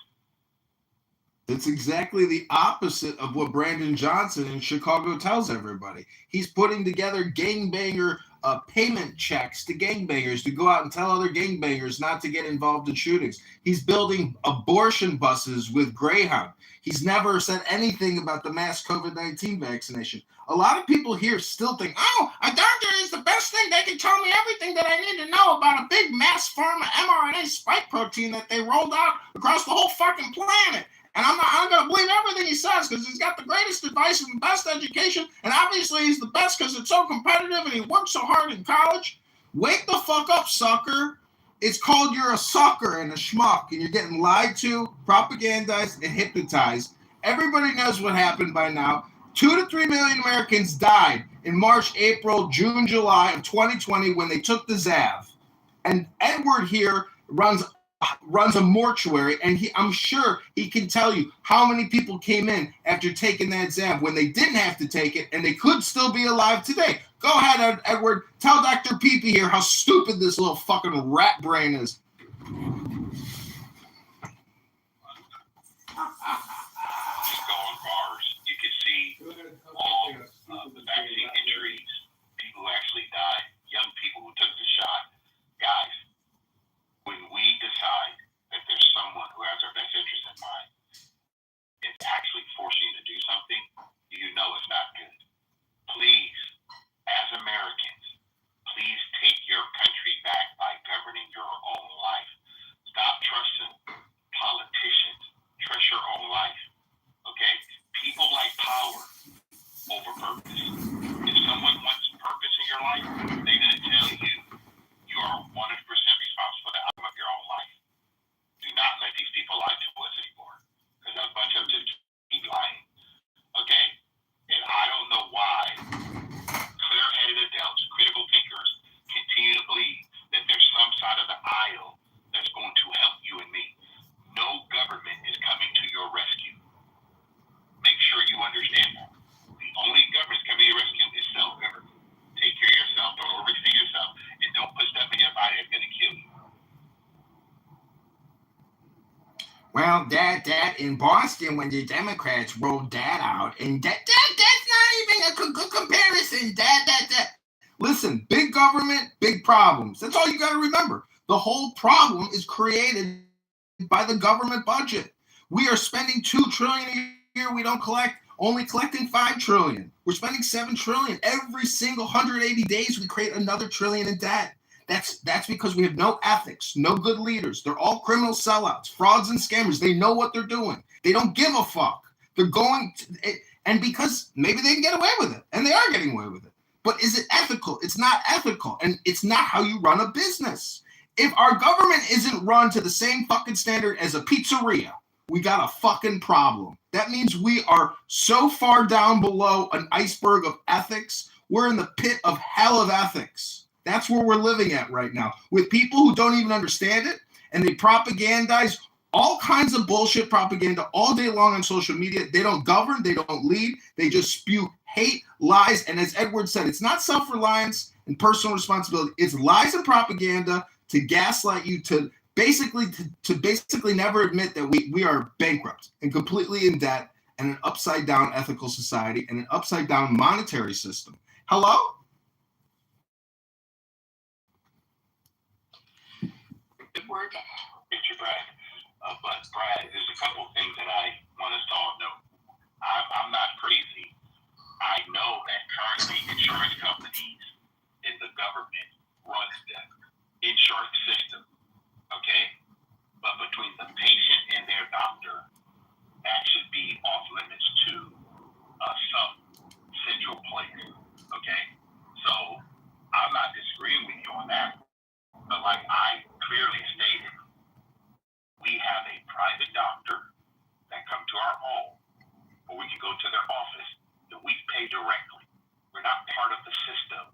It's exactly the opposite of what Brandon Johnson in Chicago tells everybody. He's putting together gangbanger payment checks to gangbangers to go out and tell other gangbangers not to get involved in shootings. He's building abortion buses with Greyhound. He's never said anything about the mass COVID-19 vaccination. A lot of people here still think, oh, a doctor is the best thing. They can tell me everything that I need to know about a big mass pharma mRNA spike protein that they rolled out across the whole fucking planet. And I'm going to believe everything he says because he's got the greatest advice and the best education. And obviously he's the best because it's so competitive and he worked so hard in college. Wake the fuck up, sucker. It's called you're a sucker and a schmuck. And you're getting lied to, propagandized, and hypnotized. Everybody knows what happened by now. 2 to 3 million Americans died in March, April, June, July of 2020 when they took the Zav. And Edward here runs a mortuary, and I'm sure he can tell you how many people came in after taking that Zav when they didn't have to take it, and they could still be alive today. Go ahead, Edward. Tell Dr. Peepee here how stupid this little fucking rat brain is. Just go on bars. You can see all the vaccine injuries, people who actually died, young people who took the shot. Guys, when we decide that there's someone who has our best interest in mind and actually forcing you to do something, you know it's not good. Please, as Americans, please take your country back by governing your own life. Stop trusting politicians. Trust your own life. Okay? People like power over purpose. If someone wants purpose in your life, they're going to tell you you are 100% responsible for the outcome of your own life. Do not let these people lie to us anymore, because a bunch of them just keep lying. Okay? And I don't know why clear-headed adults, critical thinkers, continue to believe that there's some side of the aisle that's going to help you and me. No government is coming to your rescue. Make sure you understand that. The only government coming to your rescue is self-government. Take care of yourself, don't overextend yourself, and don't put stuff in your body that's going to kill you. Well, that in Boston, when the Democrats rolled that out, and that's not even a good comparison. That. Listen, big government, big problems. That's all you got to remember. The whole problem is created by the government budget. We are spending $2 trillion a year. We don't collect, only collecting $5 trillion. We're spending $7 trillion every single 180 days. We create another $1 trillion in debt. That's because we have no ethics, no good leaders. They're all criminal sellouts, frauds and scammers. They know what they're doing. They don't give a fuck. They're going to, and because maybe they can get away with it, and they are getting away with it. But is it ethical? It's not ethical, and it's not how you run a business. If our government isn't run to the same fucking standard as a pizzeria, we got a fucking problem. That means we are so far down below an iceberg of ethics. We're in the pit of hell of ethics. That's where we're living at right now, with people who don't even understand it, and they propagandize all kinds of bullshit propaganda all day long on social media. They don't govern, they don't lead, they just spew hate, lies, and as Edward said, it's not self-reliance and personal responsibility. It's lies and propaganda to gaslight you, to basically never admit that we are bankrupt and completely in debt and an upside-down ethical society and an upside-down monetary system. Hello? Work. Get your Brad. But Brad, there's a couple of things that I want us to all know. I'm not crazy. I know that currently insurance companies and the government runs the insurance system. Okay? But between the patient and their doctor, that should be off limits to some central place. Okay? So I'm not disagreeing with you on that. But like I clearly stated, we have a private doctor that come to our home, or we can go to their office, and we pay directly. We're not part of the system,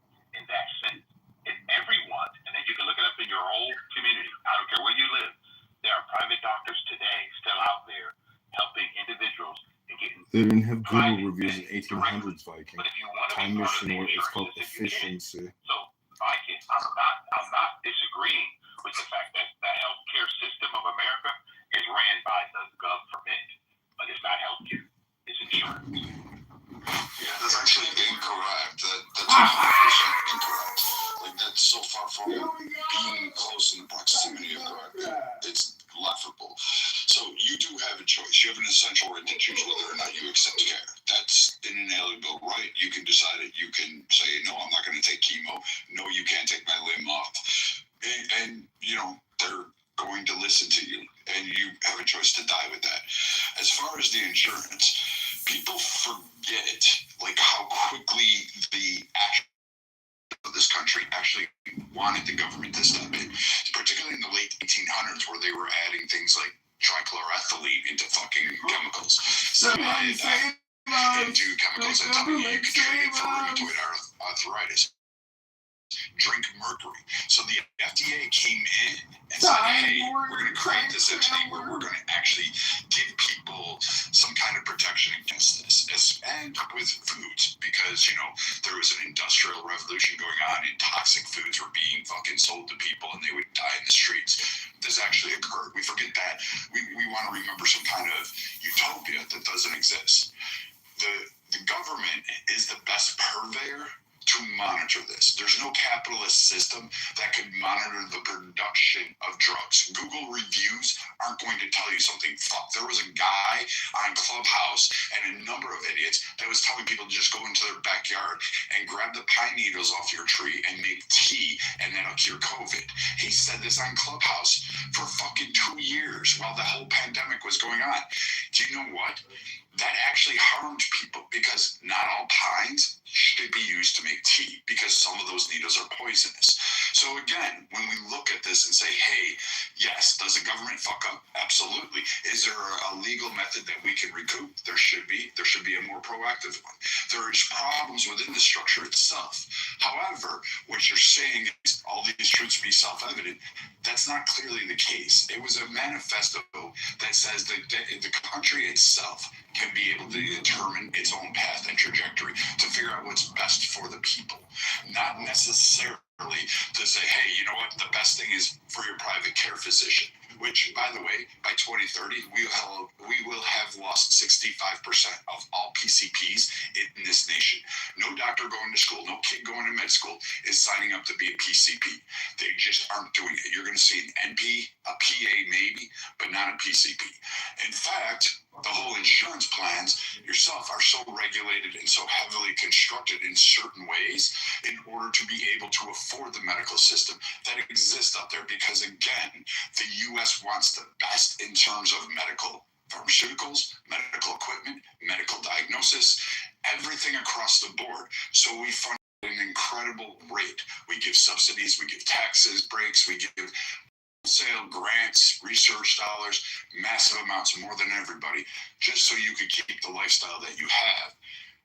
They didn't have Google reviews in 1800s, Viking. Time machine work is called efficiency. So, Viking, I'm not disagreeing with the fact that the healthcare system of America is ran by the government, but it's not healthcare. It's insurance. Yeah, that's actually incorrect. That's 100% incorrect. Like, that's so far from being close in the proximity of correct. It's laughable. So you do have a choice. You have an essential right to choose whether or not you accept care. That's an inalienable right. You can decide it. You can say, no, I'm not going to take chemo. No, you can't take my limb off. And you know, they're going to listen to you. And you have a choice to die with that. As far as the insurance, people forget, like, how quickly the action of this country actually wanted the government to step in, particularly in the late 1800s, where they were adding things like trichloroethylene into fucking chemicals, into chemicals that tell you you can treat it for rheumatoid arthritis. Drink mercury. So the FDA came in and said, hey, we're going to create this entity where we're going to actually give people some kind of protection against this, and with foods, because, you know, there was an industrial revolution going on and toxic foods were being fucking sold to people and they would die in the streets. This actually occurred. We forget that. We want to remember some kind of utopia that doesn't exist. The government is the best purveyor to monitor this. There's no capitalist system that could monitor the production of drugs. Google reviews aren't going to tell you something. Fuck, there was a guy on Clubhouse and a number of idiots that was telling people to just go into their backyard and grab the pine needles off your tree and make tea, and that'll cure COVID. He said this on Clubhouse for fucking 2 years while the whole pandemic was going on. Do you know what? That actually harmed people, because not all pines should be used to make tea, because some of those needles are poisonous. So again, when we look at this and say, hey, yes, does the government fuck up? Absolutely. Is there a legal method that we can recoup? There should be. There should be a more proactive one. There is problems within the structure itself. However, what you're saying is all these truths be self-evident. That's not clearly the case. It was a manifesto that says that the country itself can be able to determine its own path and trajectory to figure out what's best for the people, not necessarily to say, hey, you know what, the best thing is for your private care physician, which, by the way, by 2030, we will have lost 65% of all PCPs in this nation. No doctor going to school, no kid going to med school is signing up to be a PCP. They just aren't doing it. You're going to see an NP, a PA maybe, but not a PCP. In fact, the whole insurance plans yourself are so regulated and so heavily constructed in certain ways in order to be able to afford the medical system that exists out there, because again, the U.S. wants the best in terms of medical pharmaceuticals, medical equipment, medical diagnosis, everything across the board. So we fund at an incredible rate. We give subsidies, we give taxes breaks, we give wholesale grants, research dollars, massive amounts, more than everybody, just so you could keep the lifestyle that you have.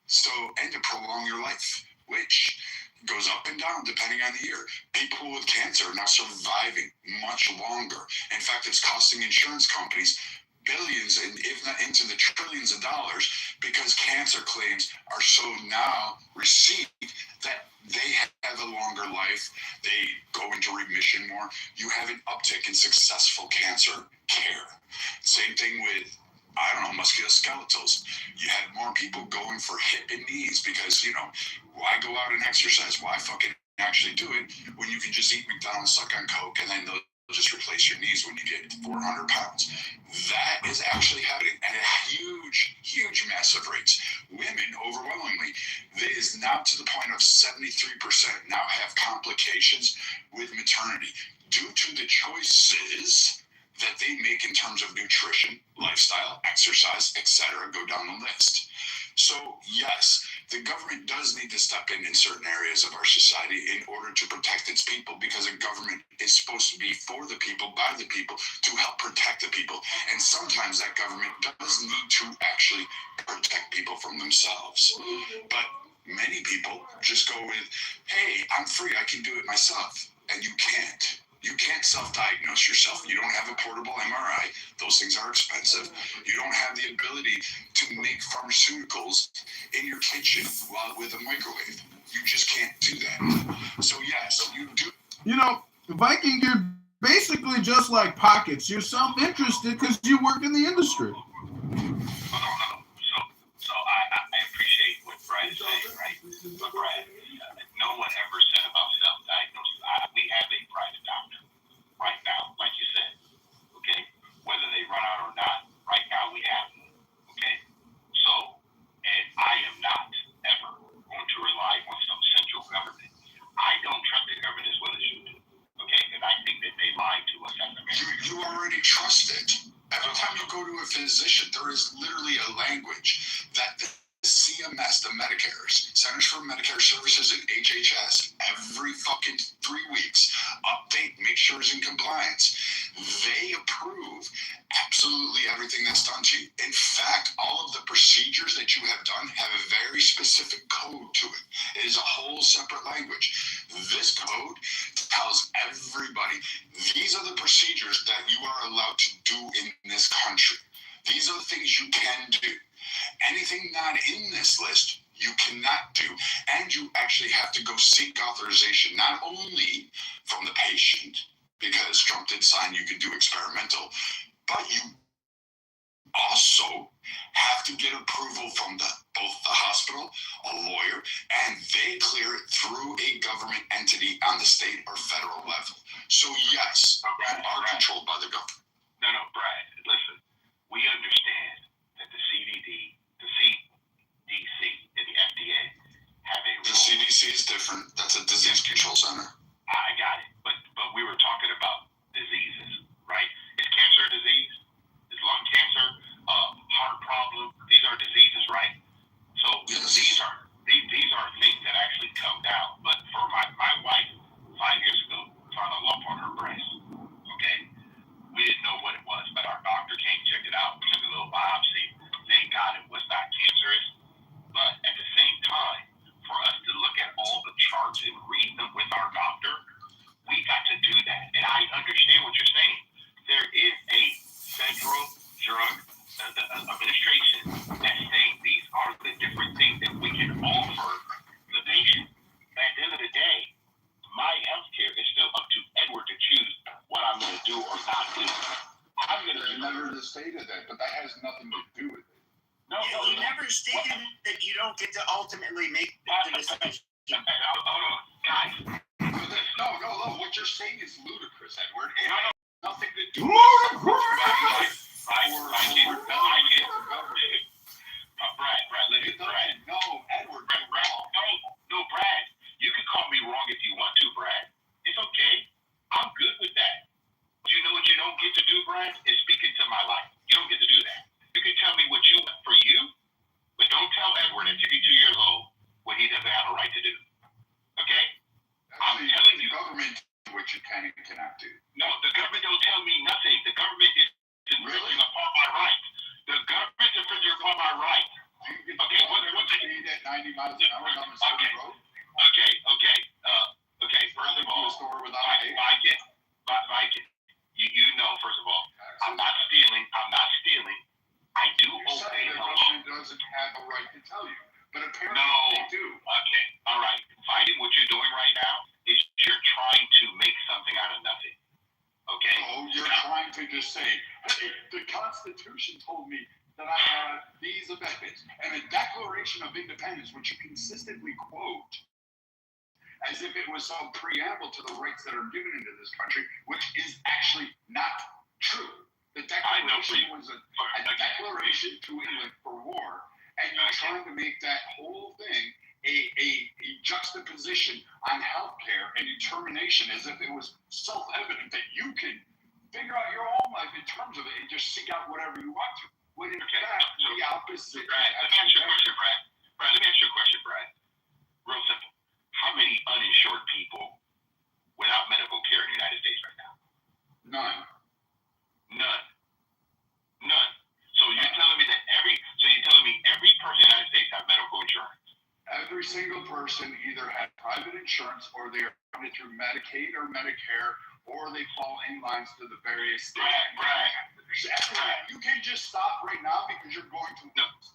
So, and to prolong your life, which goes up and down depending on the year. People with cancer are now surviving much longer. In fact, it's costing insurance companies billions and if not into the trillions of dollars, because cancer claims are so now received that they have a longer life, they go into remission more. You have an uptick in successful cancer care. Same thing with, I don't know, musculoskeletals. You have more people going for hip and knees because, you know, why go out and exercise? Why fucking actually do it when you can just eat McDonald's, suck on Coke, and then they'll just replace your knees when you get 400 pounds. That is actually happening at a huge massive rates. Women, overwhelmingly, it is now to the point of 73% now have complications with maternity due to the choices that they make in terms of nutrition, lifestyle, exercise, etc. Go down the list. So yes, the government does need to step in certain areas of our society in order to protect its people, because a government is supposed to be for the people, by the people, to help protect the people. And sometimes that government does need to actually protect people from themselves. But many people just go with, hey, I'm free, I can do it myself. And you can't. You can't self-diagnose yourself. You don't have a portable MRI. Those things are expensive. You don't have the ability to make pharmaceuticals in your kitchen with a microwave. You just can't do that. So yes, you do. You know, Viking, you're basically just like Pockets. You're self-interested because you work in the industry. So I appreciate what Brad is saying, right? But Brad, no one ever said about self-diagnosis. We have a private doctor right now, like you said, okay? Whether they run out or not, right now we have one, okay? So, and I am not ever going to rely on some central government. I don't trust the government as well as you do, okay? And I think that they lie to us as Americans. You already trust it. Every time you go to a physician, there is literally a language that the CMS, the Medicare's, Centers for Medicare Services and HHS, every fucking 3 weeks, update, make sure it's in compliance. They approve absolutely everything that's done to you. In fact, all of the procedures that you have done have a very specific code to it. It is a whole separate language. This code tells everybody, these are the procedures that you are allowed to do in this country. These are the things you can do. Anything not in this list, you cannot do. And you actually have to go seek authorization, not only from the patient, because Trump did sign you can do experimental, but you also have to get approval from both the hospital, a lawyer, and they clear it through a government entity on the state or federal level. So yes, you are controlled by the government. No, Brad, listen, we understand that the CDC, and the FDA have a rule. The CDC is different. That's a disease control center. I got it, but we were talking about diseases, right? Is cancer a disease? Is lung cancer, heart problem? These are diseases, right? So yes. these are things that actually come down. But for my wife, 5 years ago, found a lump on her breast. Okay, we didn't know what it was, but our doctor came, checked it out, took a little biopsy. Thank God it was not cancerous. But at the same time, for us to look at all the charts and read them with our doctor, we got to do that. And I understand what you're saying. There is a federal drug administration that's saying these are the different things that we can offer the patient. But at the end of the day, my health care is still up to Edward to choose what I'm going to do or not do. I'm going to never stated that, but that has nothing to do with it. No, he never stated that you don't get to ultimately make the decision. Hold on, guys. No. What you're saying is ludicrous, Edward. It has nothing to do with it. Brad, listen, Brad. No, Edward, you're wrong. No, Brad. You can call me wrong if you want to, Brad. It's okay. I'm good with that. But you know what you don't get to do, Brad? Is speak into my life. You don't get to do that. You can tell me what you want for you, but don't tell Edward at 52 years old what he doesn't have a right to do. Okay? I'm telling you. The government do what you can and cannot do. No, the government don't tell me nothing. The government is infringing upon my rights. The government is infringing upon my rights. Okay, what speed at 90 miles an hour on the side of the road? Okay. First of all, Viking, you know, first of all, I'm not stealing. I do obey the law. The government doesn't have a right to tell you, but apparently they do. Okay, all right. Fighting what you're doing right now is you're trying to make something out of nothing. Okay? Oh, you're trying to just say, hey, the Constitution told me that I have these amendments, and the Declaration of Independence, which you consistently quote, as if it was some preamble to the rights that are given into this country, which is actually not true. The Declaration was a declaration to England for war, and you're trying to make that whole thing a juxtaposition on healthcare and determination as if it was self-evident that you can figure out your own life in terms of it and just seek out whatever you want to. When in fact, the opposite. Brad, let me ask you a question, Brad. Real simple. How many uninsured people without medical care in the United States right now? None. So you're telling me every person in the United States have medical insurance? Every single person either had private insurance or they're funded through Medicaid or Medicare or they fall in lines to the various states. You can't just stop right now because you're going to lose.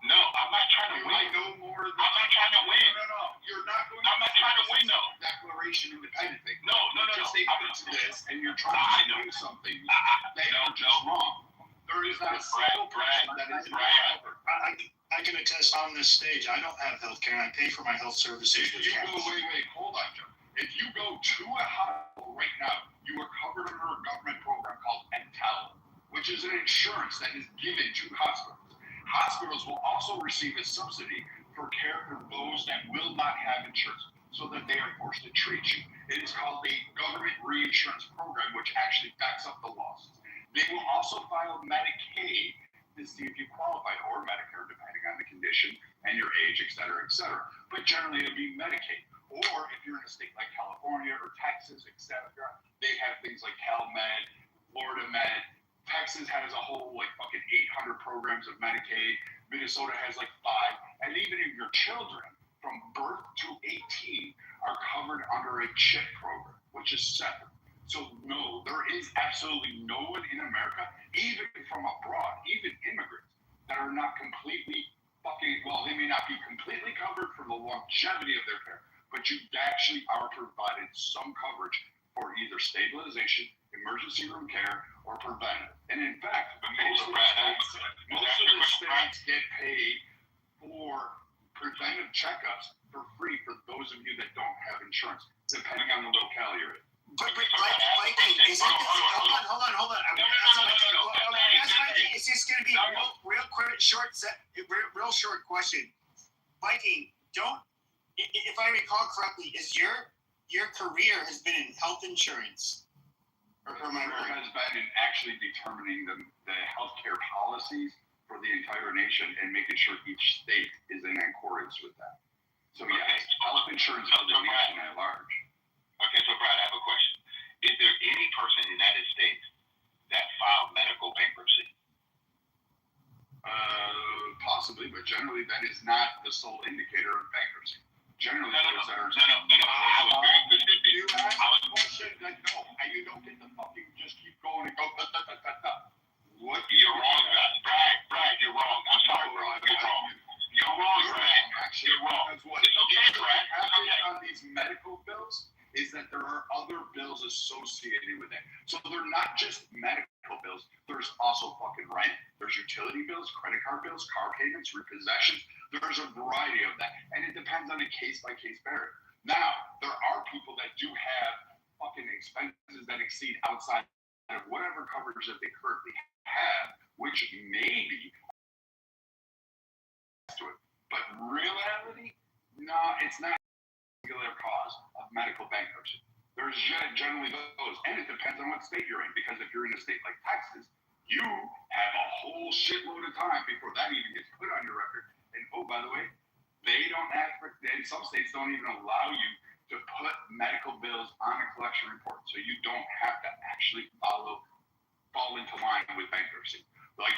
No, I'm not trying to win. I know more than I'm not trying to win. No. You're not going I'm not trying to win, though. Declaration independent thing. No. Just to this, and you're trying to do something that are just wrong. There is not a single person that is covered. I can attest on this stage, I don't have health care, and I pay for my health services. If you go, wait, hold on, Joe. If you go to a hospital right now, you are covered under a government program called ENTEL, which is an insurance that is given to hospitals. Hospitals will also receive a subsidy for care for those that will not have insurance, so that they are forced to treat you. It is called the government reinsurance program, which actually backs up the losses. They will also file Medicaid to see if you qualify, or Medicare, depending on the condition and your age, et cetera, et cetera. But generally, it'll be Medicaid. Or if you're in a state like California or Texas, et cetera, they have things like HealthMed, Florida Med. Texas has a whole fucking 800 programs of Medicaid. Minnesota has 5. And even if your children from birth to 18 are covered under a CHIP program, which is separate. So no, there is absolutely no one in America, even from abroad, even immigrants, that are not completely they may not be completely covered for the longevity of their care, but you actually are provided some coverage for either stabilization, emergency room care, or preventive. And in fact, most of the states get paid for preventive checkups for free for those of you that don't have insurance, depending on the locale you're in. But Mikey, is it? Hold on. It's just going to be real quick, real short question. Mikey, if I recall correctly, is your career has been in health insurance? Or my career has been in actually determining the healthcare policies for the entire nation and making sure each state is in accordance with that. So yes, health insurance for the nation at large. Okay, so Brad, I have a question. Is there any person in the United States that filed medical bankruptcy? Possibly, but generally that is not the sole indicator of bankruptcy. Generally, No. I was very specific. You ask a question that you don't get to fucking just keep going and go. What? You're wrong, Brad. You're wrong. I'm sorry, Brad. You're wrong, Brad. You're wrong. That's what it's okay, Brad. On these medical bills is that there are other bills associated with it. So they're not just medical bills. There's also fucking rent. There's utility bills, credit card bills, car payments, repossessions. There's a variety of that. And it depends on a case-by-case basis. Now, there are people that do have fucking expenses that exceed outside of whatever coverage that they currently have, which may be to it. But reality, no, it's not a regular cause of medical bankruptcy. There's generally those, and it depends on what state you're in, because if you're in a state like Texas, you have a whole shitload of time before that even gets put on your record. And oh, by the way, some states don't even allow you to put medical bills on a collection report, so you don't have to actually fall into line with bankruptcy. Like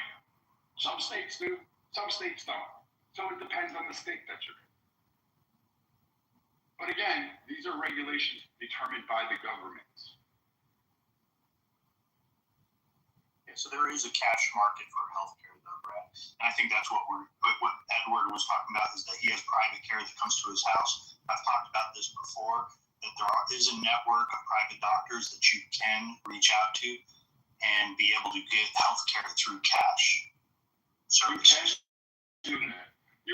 some states do, some states don't. So it depends on the state that you're in. But again, these are regulations determined by the governments. Yeah, so there is a cash market for healthcare, though, Brad. And I think that's what Edward was talking about, is that he has private care that comes to his house. I've talked about this before, that there is a network of private doctors that you can reach out to and be able to get healthcare through cash services. You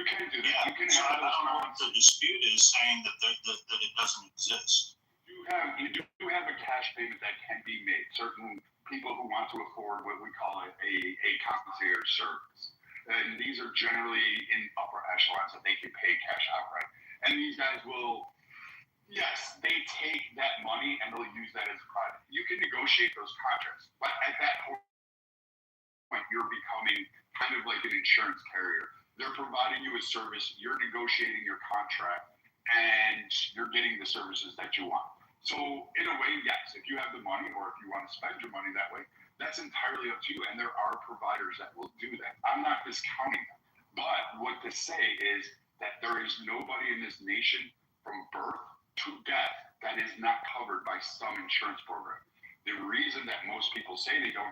can do that. Yeah, You can so have I don't know what the dispute is, saying that it doesn't exist. You do have a cash payment that can be made. Certain people who want to afford what we call a concierge service. And these are generally in upper echelons that they can pay cash outright. And these guys will, yes, they take that money and they'll use that as private. You can negotiate those contracts, but at that point, you're becoming kind of like an insurance carrier. They're providing you a service, you're negotiating your contract, and you're getting the services that you want. So in a way, yes, if you have the money or if you want to spend your money that way, that's entirely up to you. And there are providers that will do that. I'm not discounting them. But what to say is that there is nobody in this nation from birth to death that is not covered by some insurance program. The reason that most people say they don't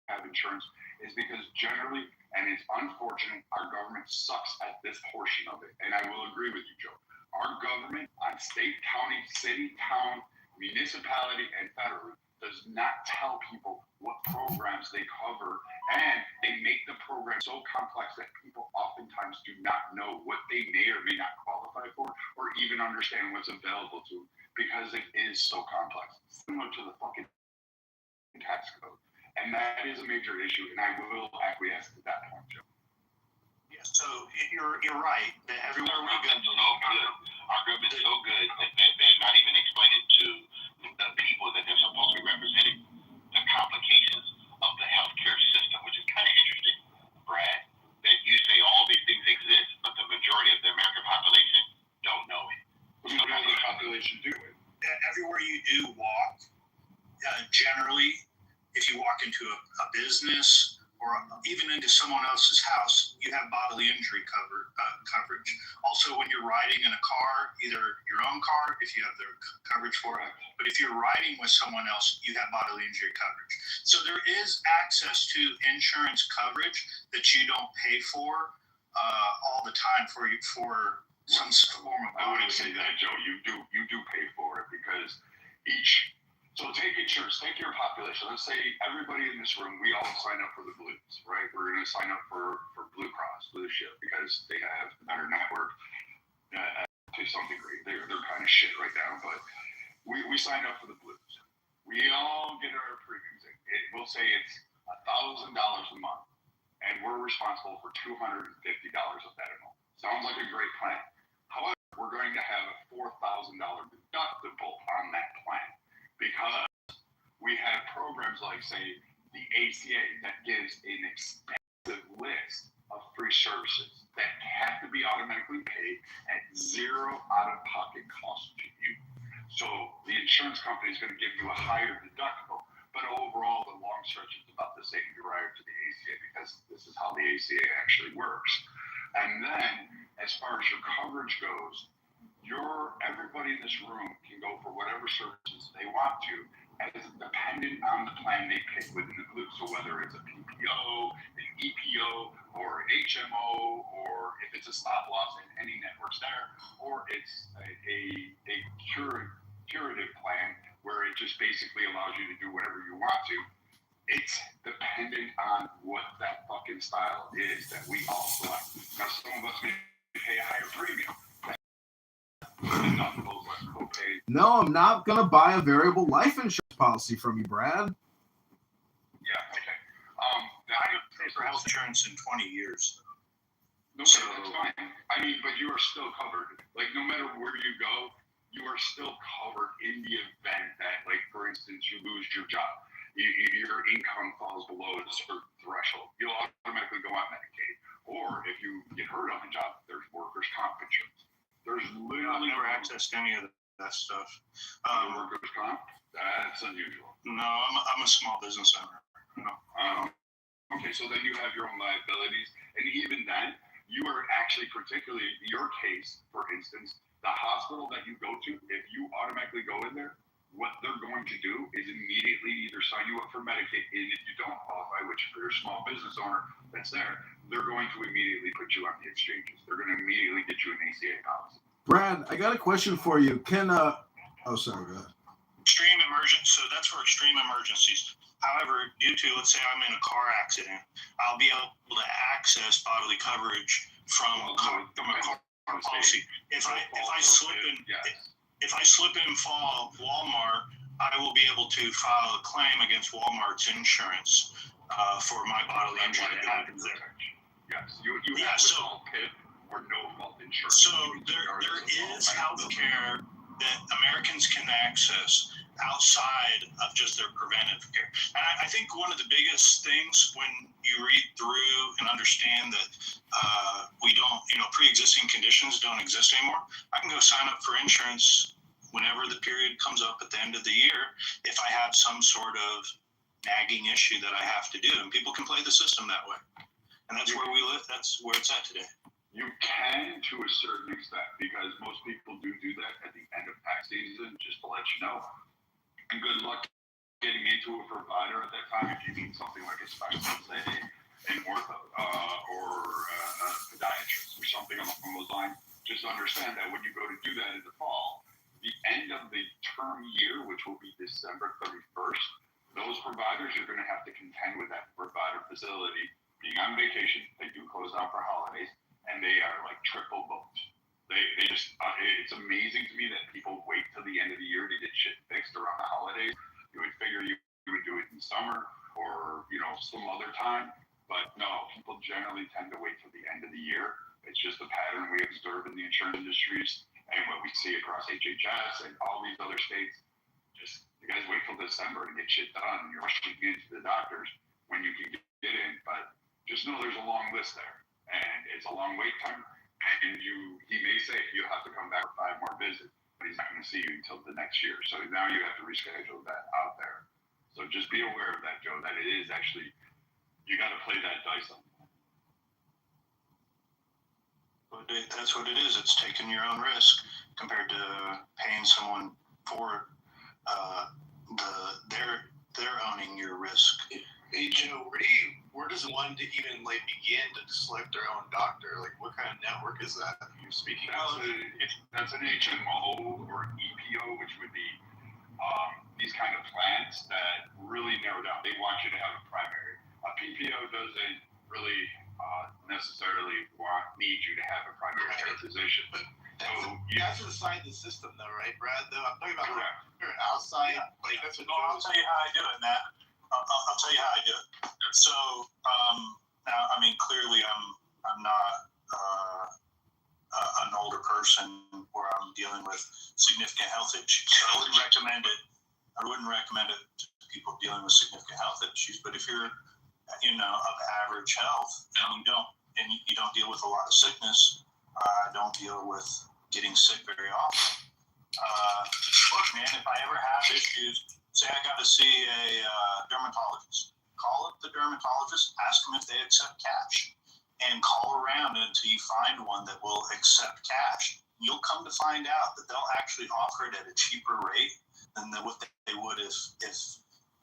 have insurance is because generally, and it's unfortunate, our government sucks at this portion of it. And I will agree with you, Joe. Our government on state, county, city, town, municipality, and federal does not tell people what programs they cover, and they make the program so complex that people oftentimes do not know what they may or may not qualify for, or even understand what's available to them, because it is so complex, similar to the fucking tax code. And that is a major issue, and I will acquiesce to that point, Joe. Yeah, so you're right that everywhere we go, our government's so good that they're not even explaining to the people that they're supposed to be representing the complications of the healthcare system, which is kind of interesting, Brad, that you say all these things exist, but the majority of the American population don't know it. The majority of the population do it. Everywhere you do walk, generally, if you walk into a business or even into someone else's house, you have bodily injury coverage. Also, when you're riding in a car, either your own car, if you have the coverage for it, but if you're riding with someone else, you have bodily injury coverage. So there is access to insurance coverage that you don't pay for all the time for some form of. I wouldn't say that, Joe. You do pay for it because each. So take insurance, take your population. Let's say everybody in this room, we all sign up for the Blues, right? We're going to sign up for Blue Cross, Blue Shield, because they have a better network to some degree. They're kind of shit right now, but we sign up for the Blues. We all get our premiums. We'll say it's $1,000 a month, and we're responsible for $250 of that a month. Sounds like a great plan. However, we're going to have a $4,000 deductible on that plan, because we have programs like, say, the ACA that gives an extensive list of free services that have to be automatically paid at zero out-of-pocket cost to you. So the insurance company is going to give you a higher deductible, but overall, the long stretch is about the same prior to the ACA, because this is how the ACA actually works. And then, as far as your coverage goes, everybody in this room can go for whatever services they want to, as dependent on the plan they pick within the group. So whether it's a PPO, an EPO, or an HMO, or if it's a stop loss in any networks there, or it's a curative plan where it just basically allows you to do whatever you want to. It's dependent on what that fucking style is that we all select. Now, some of us may pay a higher premium. No, I'm not going to buy a variable life insurance policy from you, Brad. Yeah, okay. I haven't paid for health insurance in 20 years. No, so that's fine. I mean, but you are still covered. Like, no matter where you go, you are still covered in the event that, like, for instance, you lose your job. Your income falls below a certain threshold. You'll automatically go on Medicaid. Or if you get hurt on the job, there's workers' comp insurance. There's literally never accessed any of that stuff. Workers' comp? That's unusual. No, I'm a small business owner. No. Okay, so then you have your own liabilities, and even then, you are actually, particularly your case, for instance, the hospital that you go to, if you automatically go in there, what they're going to do is immediately either sign you up for Medicaid, and if you don't qualify, which for your small business owner that's there, they're going to immediately put you on the exchanges. They're going to immediately get you an ACA policy. Brad, I got a question for you. Sorry, go ahead. Extreme emergency, so that's for extreme emergencies. However, due to, let's say I'm in a car accident, I'll be able to access bodily coverage from a car policy. If I slip and fall Walmart, I will be able to file a claim against Walmart's insurance for my bodily injury that happens there. Yes, you have so PIP or no fault insurance. So there is health care that Americans can access outside of just their preventive care. And I think one of the biggest things when you read through and understand that we don't, pre-existing conditions don't exist anymore, I can go sign up for insurance whenever the period comes up at the end of the year if I have some sort of nagging issue that I have to do. And people can play the system that way. And that's where we live. That's where it's at today. You can to a certain extent, because most people do that at the let you know. And good luck getting into a provider at that time if you need something like a specialist, say an ortho or a podiatrist or something along those lines. Just understand that when you go to do that in the fall, the end of the term year, which will be December 31st, those providers are going to have to contend with that provider facility being on vacation. They do close down for holidays, and they are like triple booked. They just, it's amazing to me that people wait till the end of the year to get shit fixed around the holidays. You would figure you would do it in summer or, some other time. But no, people generally tend to wait till the end of the year. It's just a pattern we observe in the insurance industries and what we see across HHS and all these other states. Just, you guys wait till December to get shit done. You're rushing into the doctors when you can get in. But just know there's a long list there. And it's a long wait time. And he may say you have to come back for 5 more visits, but he's not going to see you until the next year. So now you have to reschedule that out there. So just be aware of that, Joe, that it is actually, you got to play that dice on that. That's what it is. It's taking your own risk compared to paying someone for they're owning your risk. Hey Joe, where does one to even begin to select their own doctor? Like, what kind of network is that you're speaking of? That's an HMO or an EPO, which would be these kind of plans that really narrow down. They want you to have a primary. A PPO doesn't really necessarily need you to have a primary care physician. But that's inside the system, though, right, Brad? I'm talking about outside. Yeah. That's what I'll tell you how I do it, Matt. I'll tell you how I do it. So now, clearly, I'm not an older person where I'm dealing with significant health issues. So I wouldn't recommend it. To people dealing with significant health issues. But if you're, of average health and you don't deal with a lot of sickness, don't deal with getting sick very often. Look, man, if I ever have issues, say I got to see a dermatologist, call up the dermatologist, ask them if they accept cash, and call around until you find one that will accept cash. You'll come to find out that they'll actually offer it at a cheaper rate than what they would if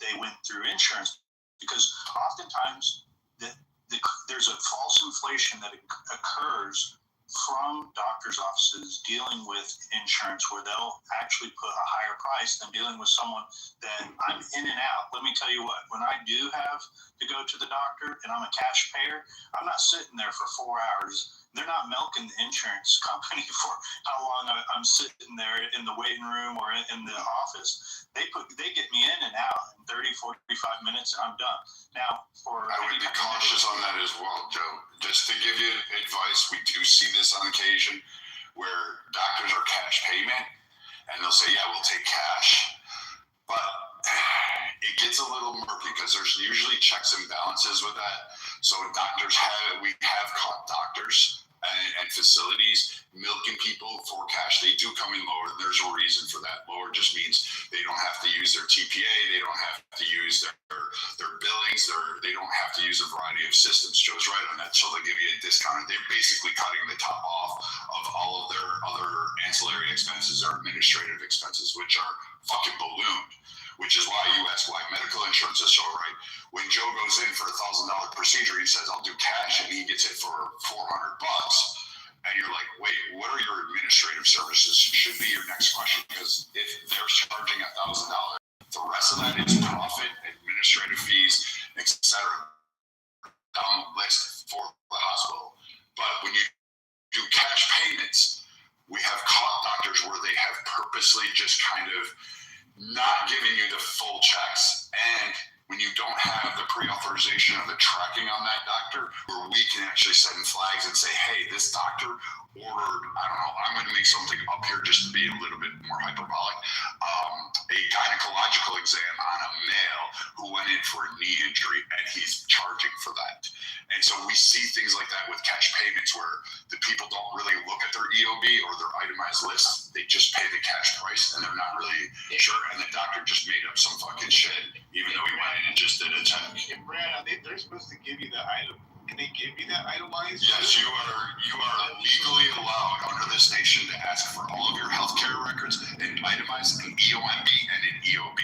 they went through insurance. Because oftentimes there's a false inflation that occurs from doctors' offices dealing with insurance where they'll actually put a higher price than dealing with someone that I'm in and out. Let me tell you what, when I do have to go to the doctor and I'm a cash payer, I'm not sitting there for 4 hours. They're not milking the insurance company for how long I'm sitting there in the waiting room or in the office. They get me in and out in 30, 45 minutes and I'm done. Now, I would be cautious on that as well, Joe. Just to give you advice, we do see this on occasion where doctors are cash payment and they'll say, yeah, we'll take cash. But it gets a little murky because there's usually checks and balances with that. So we have caught doctors and facilities milking people for cash. They do come in lower. There's a reason for that. Lower just means they don't have to use their TPA. They don't have to use their billings. They don't have to use a variety of systems. Joe's right on that. So they give you a discount. They're basically cutting the top off of all of their other ancillary expenses or administrative expenses, which are fucking ballooned. Which is why you ask why medical insurance is so right. When Joe goes in for a $1,000 procedure, he says, I'll do cash, and he gets it for $400. And you're like, wait, what are your administrative services? Should be your next question, because if they're charging $1,000, the rest of that is profit, administrative fees, etc. Down the list for the hospital. But when you do cash payments, we have caught doctors where they have purposely just kind of not giving you the full checks, and when you don't have the pre-authorization or the tracking on that doctor, where we can actually send flags and say, hey, this doctor ordered, I don't know, I'm going to make something up here just to be a little bit more hyperbolic, a gynecological exam on a male who went in for a knee injury, and he's charging for that. And so we see things like that with cash payments where the people don't really look at their EOB or their itemized list. They just pay the cash price, and they're not really sure. And the doctor just made up some fucking shit, even though he went in and just did a check. And Brad, they're supposed to give you the item. Can they give you that itemized? Yes, you are legally allowed under this nation to ask for all of your healthcare records and itemized an EOMB and an EOB.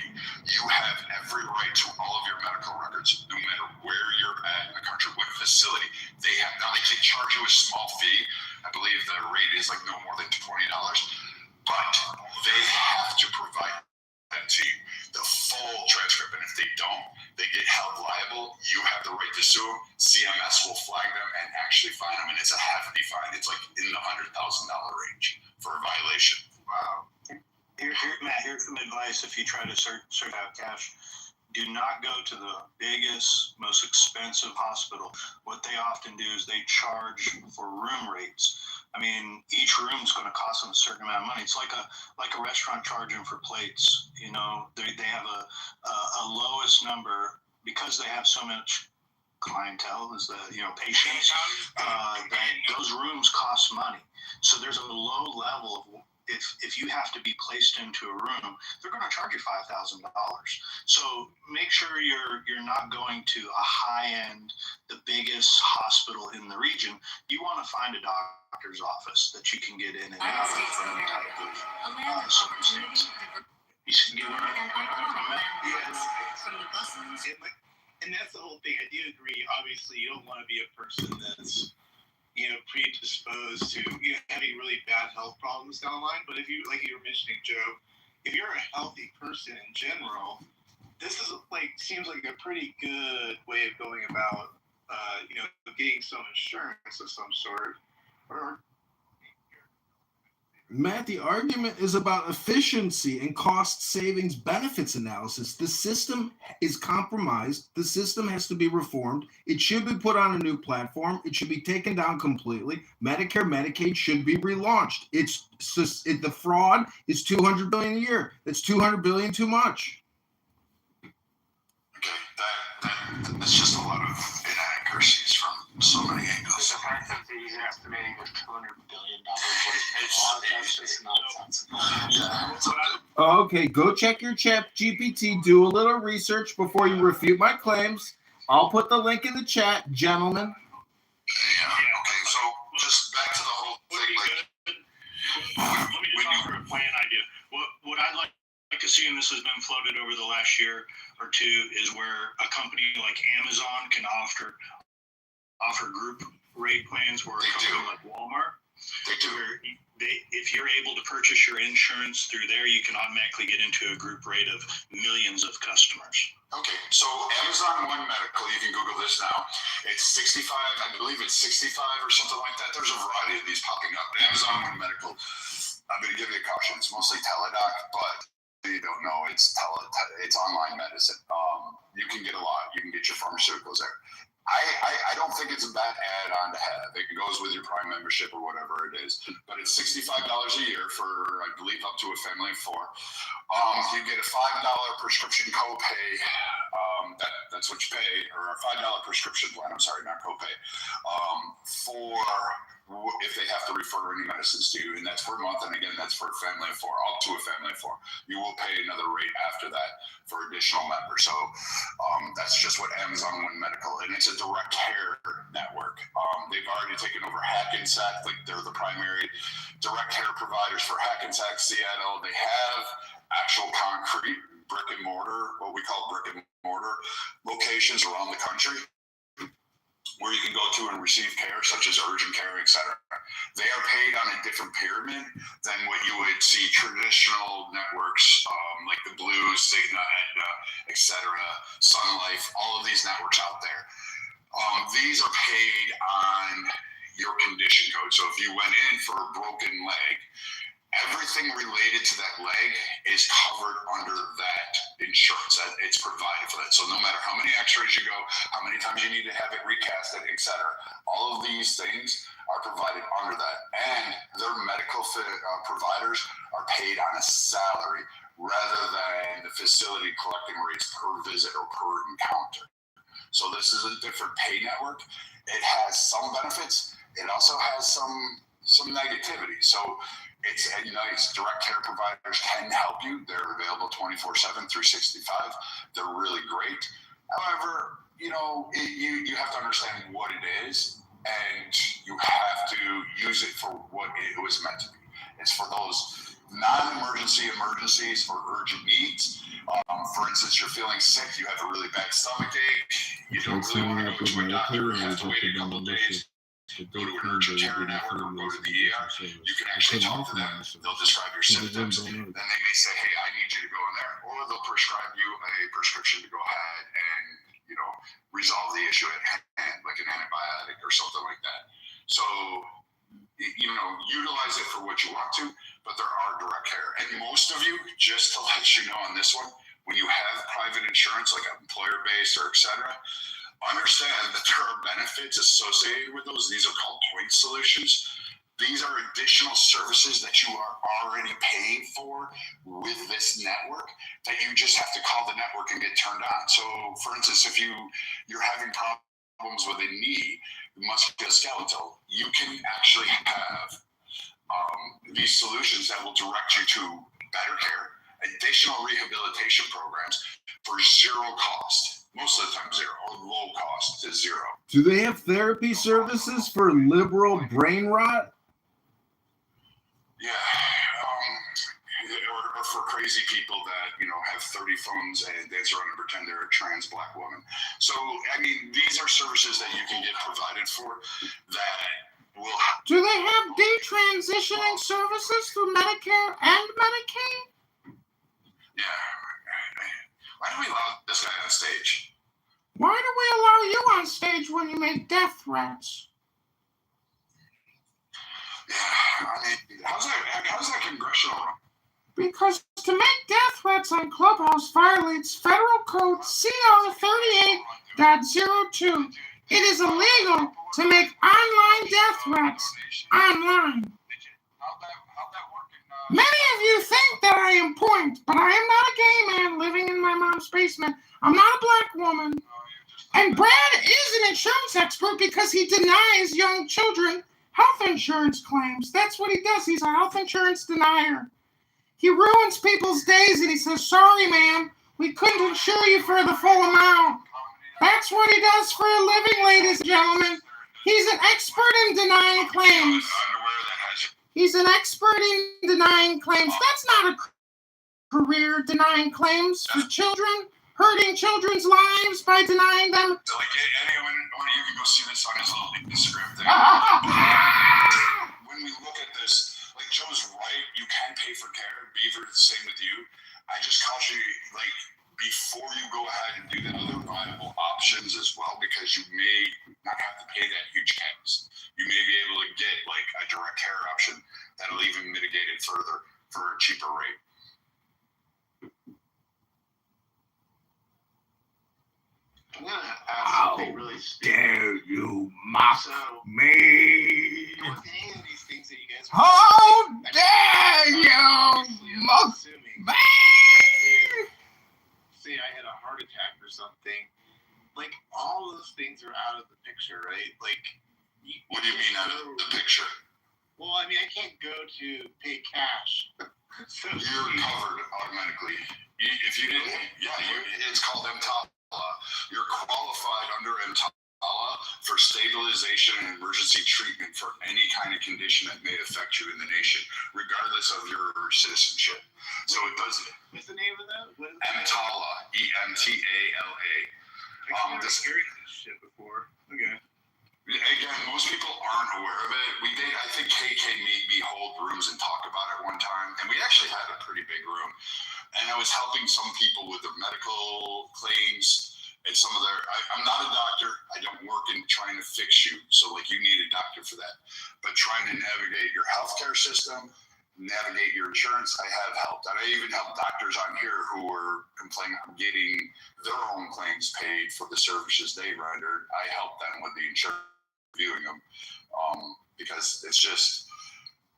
You have every right to all of your medical records, no matter where you're at in the country, what facility. They can charge you a small fee. I believe the rate is like no more than $20, but they have to provide that to you, the full transcript. And if they don't, they get held liable. You have the right to sue them. CMS will flag them and actually fine them, and it's a hefty fine. It's like in the $100,000 range for a violation. Wow. Matt, here's some advice if you try to sort out cash. Do not go to the biggest, most expensive hospital. What they often do is they charge for room rates. I mean, each room's going to cost them a certain amount of money. It's like a restaurant charging for plates. You know, they have a lowest number because they have so much clientele, is the patients. That those rooms cost money. So there's a low level of. If you have to be placed into a room, they're going to charge you $5,000. So make sure you're not going to a high-end, the biggest hospital in the region. You want to find a doctor's office that you can get in and out of any type of circumstance. You should get and that's the whole thing. I do agree. Obviously, you don't want to be a person that's predisposed to having really bad health problems down the line. But if you, like you were mentioning, Joe, if you're a healthy person in general, this is seems like a pretty good way of going about, getting some insurance of some sort. Matt, the argument is about efficiency and cost savings benefits analysis. The system is compromised. The system has to be reformed. It should be put on a new platform. It should be taken down completely. Medicare, Medicaid should be relaunched. The fraud is $200 billion a year. That's $200 billion too much. Okay, that's just a lot of inaccuracies from so many angles. The fact that he's estimating the $200 billion that's just nonsensical. Okay, go check your chat GPT. Do a little research before you refute my claims. I'll put the link in the chat, gentlemen. Yeah, okay, so just back to the whole thing. Let me just offer a plan idea. What I'd like to see, and this has been floated over the last year or two, is where a company like Amazon can offer group rate plans, where a company like Walmart, if you're able to purchase your insurance through there, you can automatically get into a group rate of millions of customers. Okay, so Amazon One Medical, you can Google this now. It's 65, I believe it's 65 or something like that. There's a variety of these popping up. But Amazon One Medical, I'm going to give you a caution. It's mostly Teladoc, but you don't know it's online medicine. You can get a lot. You can get your pharmaceuticals there. I don't think it's a bad add-on to have. It goes with your Prime membership or whatever it is. But it's $65 a year for, I believe, up to a family of 4. You get a $5 prescription copay. That's what you pay, or a $5 prescription plan. I'm sorry, not copay. For if they have to refer any medicines to you, and that's per month. And again, that's for a family of 4, up to a family of 4. You will pay another rate after that for additional members. So that's just what Amazon One Medical, and it's a direct care network. They've already taken over Hackensack, like they're the primary direct care providers for Hackensack, Seattle. They have actual concrete brick and mortar, what we call brick and mortar locations around the country, where you can go to and receive care, such as urgent care, etc. They are paid on a different pyramid than what you would see traditional networks like the Blues, Cigna, Aetna, etc., Sun Life, all of these networks out there. These are paid on your condition code. So if you went in for a broken leg, everything related to that leg is covered under that insurance. It's provided for that. So no matter how many x-rays you go, how many times you need to have it recasted, etc., all of these things are provided under that. And their medical providers are paid on a salary rather than the facility collecting rates per visit or per encounter. So this is a different pay network. It has some benefits. It also has some negativity. So it's direct care providers can help you. They're available 24/7, 365. They're really great. However, you have to understand what it is, and you have to use it for what it was meant to be. It's for those non-emergencies or urgent needs. For instance, you're feeling sick, you have a really bad stomach ache, you don't really want to go to a doctor, you have to wait a couple of days, go to an urgent care network or go to the ER. You can actually talk to them. They'll describe your symptoms. Then they may say, hey, I need you to go in there. Or they'll prescribe you a prescription to go ahead and, resolve the issue at hand, like an antibiotic or something like that. So, utilize it for what you want to, but there are direct care. And most of you, just to let you know on this one, when you have private insurance, like employer-based or et cetera, understand that there are benefits associated with those. These are called point solutions. These are additional services that you are already paying for with this network that you just have to call the network and get turned on. So, for instance, if you're having problems with a knee, musculoskeletal, you can actually have these solutions that will direct you to better care, additional rehabilitation programs for zero cost. Most of the time zero, or low cost to zero. Do they have therapy services for liberal brain rot? Yeah, or for crazy people that, have 30 phones and dance around and pretend they're a trans black woman. So, these are services that you can get provided for that will... Do they have detransitioning services through Medicare and Medicaid? Yeah. Why do we allow this guy on stage? Why do we allow you on stage when you make death threats? Yeah, how's that congressional? Because to make death threats on Clubhouse violates Federal Code CR 38.02. It is illegal to make online death threats online. Many of you think that I am point, but I am not a gay man living in my mom's basement. I'm not a black woman. And Brad is an insurance expert because he denies young children health insurance claims. That's what he does. He's a health insurance denier. He ruins people's days and he says, sorry, ma'am, we couldn't insure you for the full amount. That's what he does for a living, ladies and gentlemen. He's an expert in denying claims. He's an expert in denying claims. That's not a career, denying claims for children, hurting children's lives by denying them. So, anyone, you can go see this on his little Instagram thing. When we look at this, Joe's right, you can pay for care. Beaver, the same with you. I just caution you, before you go ahead and do the other viable options as well, because you may not have to pay that huge caps. You may be able to get a direct care option that'll even mitigate it further for a cheaper rate. I'm gonna ask something really stupid. Dare you mock me? With any of these things that you guys How dare you mock me? Say I had a heart attack or something. All those things are out of the picture, right? What do you mean out of the picture? Well, I can't go to pay cash. So you're covered automatically. If you didn't, it's called EMTALA. You're qualified under EMTALA for stabilization and emergency treatment for any kind of condition that may affect you in the nation, regardless of your citizenship. So it doesn't. What's the name of that? EMTALA, EMTALA. I've never heard of this shit before. Okay. Again, most people aren't aware of it. I think KK made me hold rooms and talk about it one time, and we actually had a pretty big room. And I was helping some people with their medical claims and some of their. I'm not a doctor. I don't work in trying to fix you. So you need a doctor for that. But trying to navigate your healthcare system, navigate your insurance, I have helped. And I even helped doctors on here who were complaining of getting their own claims paid for the services they rendered. I helped them with the insurance, reviewing them, because it's just,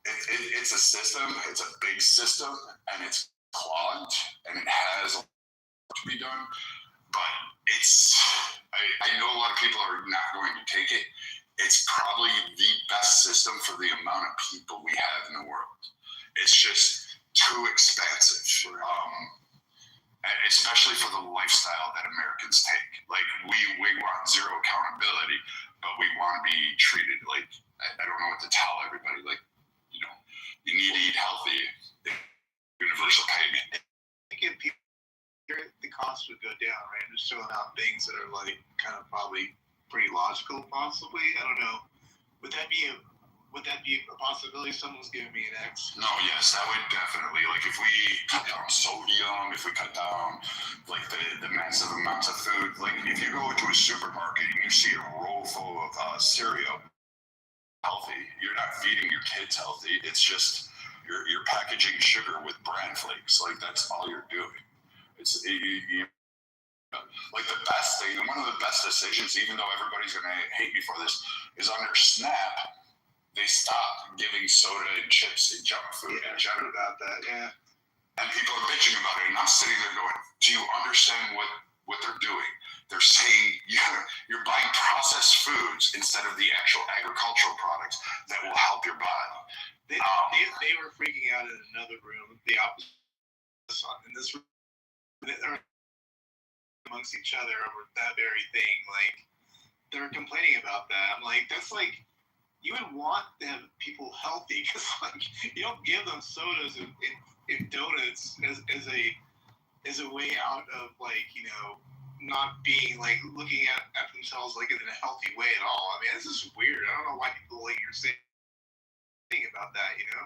it's a system. It's a big system, and it's clogged, and it has a lot to be done. But I know a lot of people are not going to take it. It's probably the best system for the amount of people we have in the world. It's just too expensive, especially for the lifestyle that Americans take. We want zero accountability, but we want to be treated I don't know what to tell everybody. You need to eat just throwing out things that are like kind of probably pretty logical, possibly. I don't know. Would that be a possibility? Someone's giving me an X. No, yes, that would definitely, like, if we cut down sodium, if we cut down, like, the massive amounts of food, like, if you go into a supermarket and you see a roll full of cereal, healthy, you're not feeding your kids healthy, it's just, you're packaging sugar with bran flakes, like, that's all you're doing. It's, like, the best thing, one of the best decisions, even though everybody's going to hate me for this, is under SNAP, they stopped giving soda and chips and junk food in general. About that, yeah. And people are bitching about it, and I'm sitting there going, do you understand what they're doing? They're saying you're buying processed foods instead of the actual agricultural products that will help your body. They were freaking out in another room, the opposite in this room. They're amongst each other over that very thing. Like, they're complaining about that. I'm like, that's like, you would want to have people healthy, because like you don't give them sodas and donuts as a way out of, like, you know, not being like looking at themselves like in a healthy way at all. I mean, this is weird. I don't know why people like you're saying about that, you know?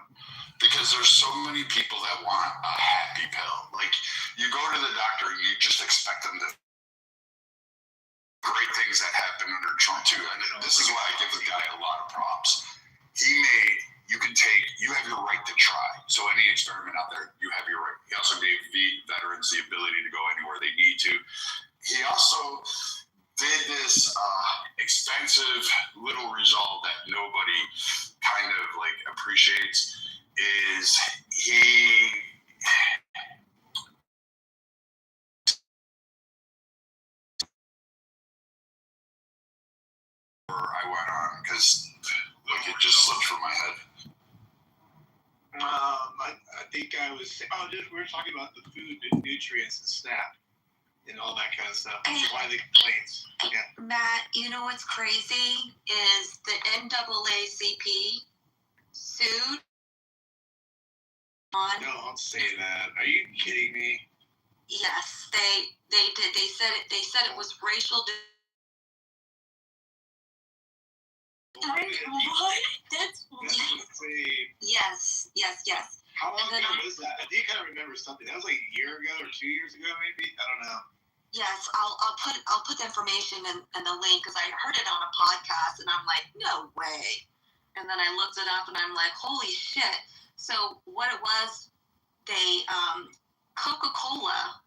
Because there's so many people that want a happy pill. Like, you go to the doctor and you just expect them to great things that happen under Trump too. And this is why I give the guy a lot of props. You have your right to try. So any experiment out there, you have your right. He also gave veterans the ability to go anywhere they need to. He also did this expensive little result that nobody kind of like appreciates, is I went on, because look, it just slipped from my head. I think I was. We were talking about the food nutrients and SNAP and all that kind of stuff. Why the complaints? Yeah. Matt, you know what's crazy is the NAACP sued. Don't say that. Are you kidding me? Yes, they did. They said it was racial. That's yes. How long ago was that? I think I remember something. That was like a year ago or 2 years ago, maybe. I don't know. Yes, I'll put the information and the link, because I heard it on a podcast and I'm like, no way. And then I looked it up and I'm like, holy shit. So what it was, they Coca-Cola.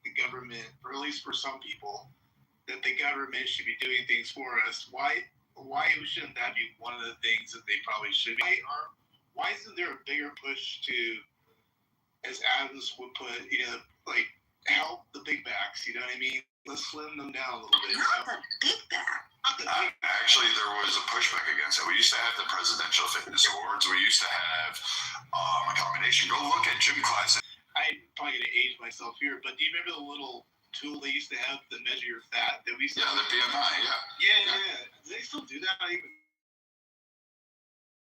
The government, or at least for some people, that the government should be doing things for us. Why shouldn't that be one of the things that they probably should be? Why isn't there a bigger push to, as Adams would put, you know, like, help the big backs, you know what I mean? Let's slim them down a little bit. Not the big back. Actually, there was a pushback against it. We used to have the Presidential Fitness Awards. We used to have a combination. Go look at gym classes. I'm probably going to age myself here, but do you remember the little tool they used to have to measure your fat? That we used to the BMI, Yeah. Do they still do that?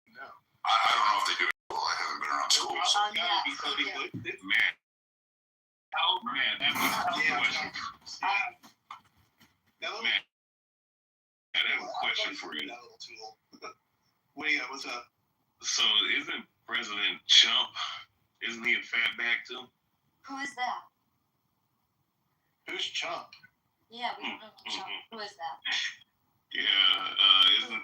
No. I don't know if they do it. I haven't been on schools. Gotta be something with this man. Oh man, that's a question. Man, I have a question for you. What do you got? What's up? So isn't President Trump, isn't he a fatback too? Who is that? Who's Chump? Yeah, we don't know Trump. Who is that? Yeah, isn't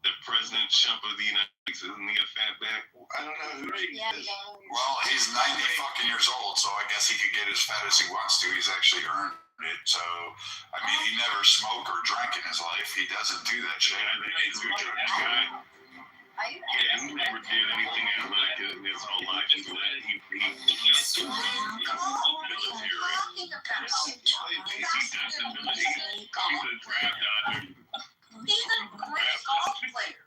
the President Trump of the United States, isn't he a fatback? I don't know who he is. Well, he's 90 fucking years old, so I guess he could get as fat as he wants to. He's actually earned it. So, I mean, he never smoked or drank in his life. He doesn't do that shit. Yeah, he's a good guy. Yeah, he never did anything athletic in his whole life. He just military. He got the military. He was a draft dodger. He's a great golf player.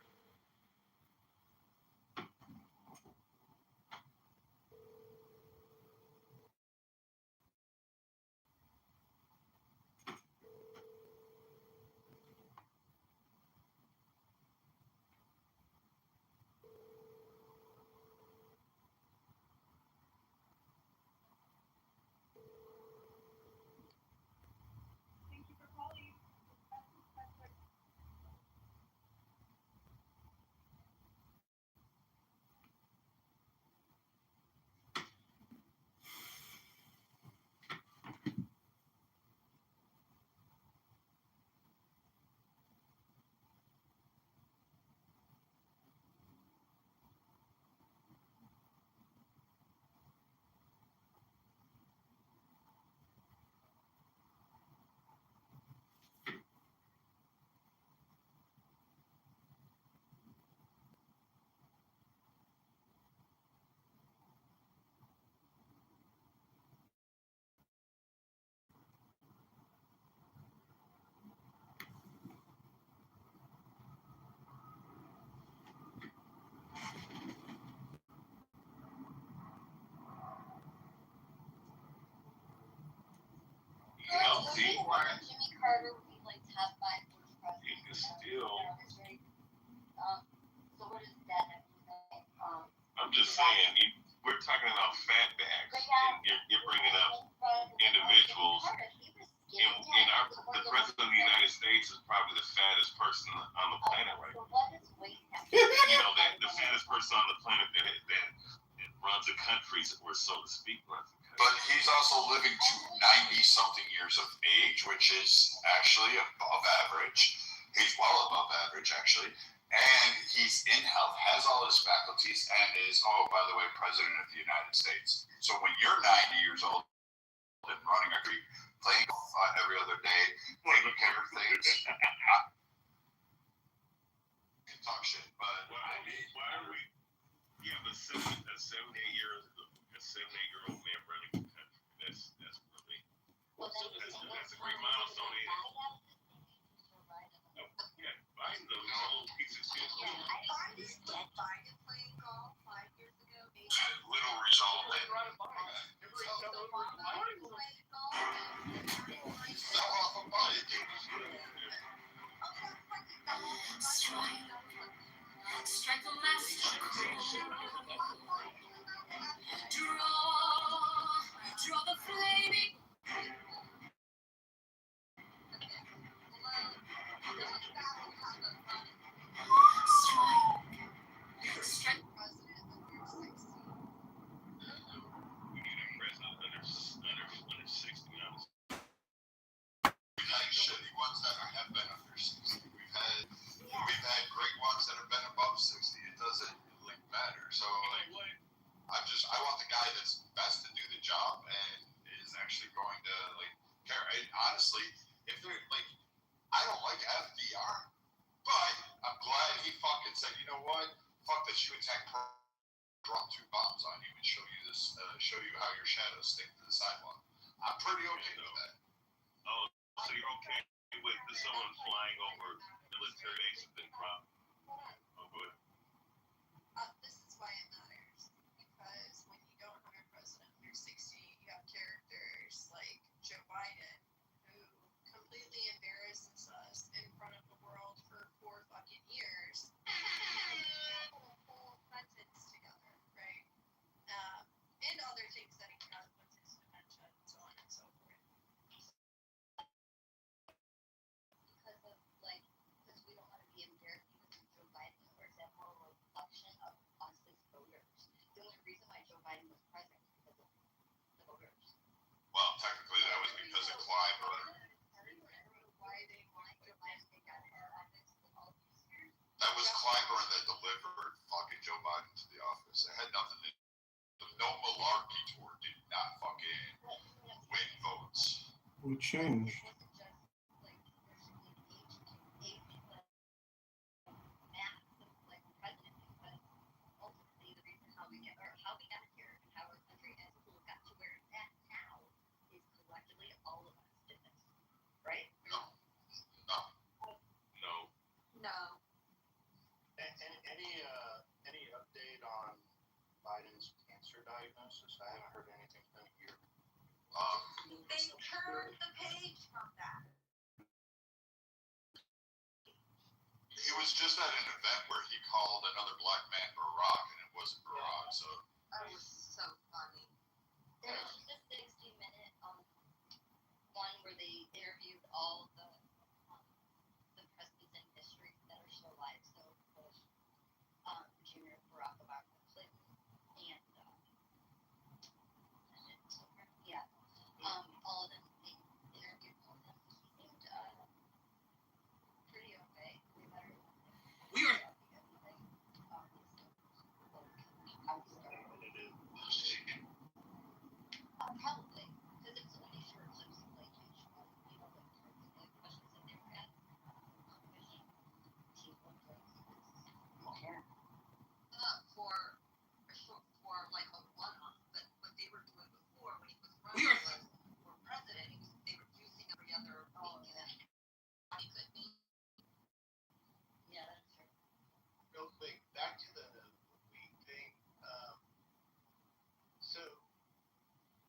Healthy. Jimmy Carter would be like top 5 worst president. He can still. So what is that have to say? I'm just saying, we're talking about fatbacks, and you're bringing up individuals. The president of the United States is probably the fattest person on the planet right now. You know, the fattest person on the planet that runs a country, or so to speak, runs a country. But he's also living to 90-something years of age, which is actually above average. He's well above average, actually. And he's in health, has all his faculties, and is, oh, by the way, President of the United States. So when you're 90 years old and running a country, playing golf every other day, taking care of things, can talk shit, but why are we? Yeah, but 78-year-old man running the country. That's really. That's a great milestone. Yeah, Biden's an old piece of shit. little result. Strike the last draw the flaming. Strike president under 16. We need a president under 60. We've had shitty ones that have been under 60. We've had great ones that have been above 60. It doesn't really matter. So I want the guy that's best to do the job and is actually going to care. And honestly, if they're I don't like FDR, but I'm glad he fucking said, you know what? Fuck this, you attack drop 2 bombs on you and show you how your shadows stick to the sidewalk. I'm pretty okay with that. Oh, so you're okay with someone flying over military bases and drop? Oh, good. This is why it matters, because when you don't have a president under 60, you have characters like Joe Biden, who completely embarrasses us in front of the world for 4 fucking years. A whole sentence together, right? Biden was president because of the voters. Well, technically that was because of Clyburn. That was Clyburn that delivered fucking Joe Biden to the office. It had nothing to do. No malarkey tour did not fucking win votes. What changed? Any update on Biden's cancer diagnosis? I haven't heard anything from a year. They turned the page from that. He was just at an event where he called another black man Barack, and it wasn't Barack. So That was so funny. There was just a 60-minute one where they interviewed all the presidents in history that are still alive. So Bush, Junior, Barack Obama, Clinton, and all of them. They interviewed all of them. He seemed pretty okay. We were. Probably, because it was only short clips of like questions that they were at. For like a one-off, but what they were doing before when he was running was for president, they were using every other weekend. He could be. Yeah, that's true. Real quick, back to the weed thing. So,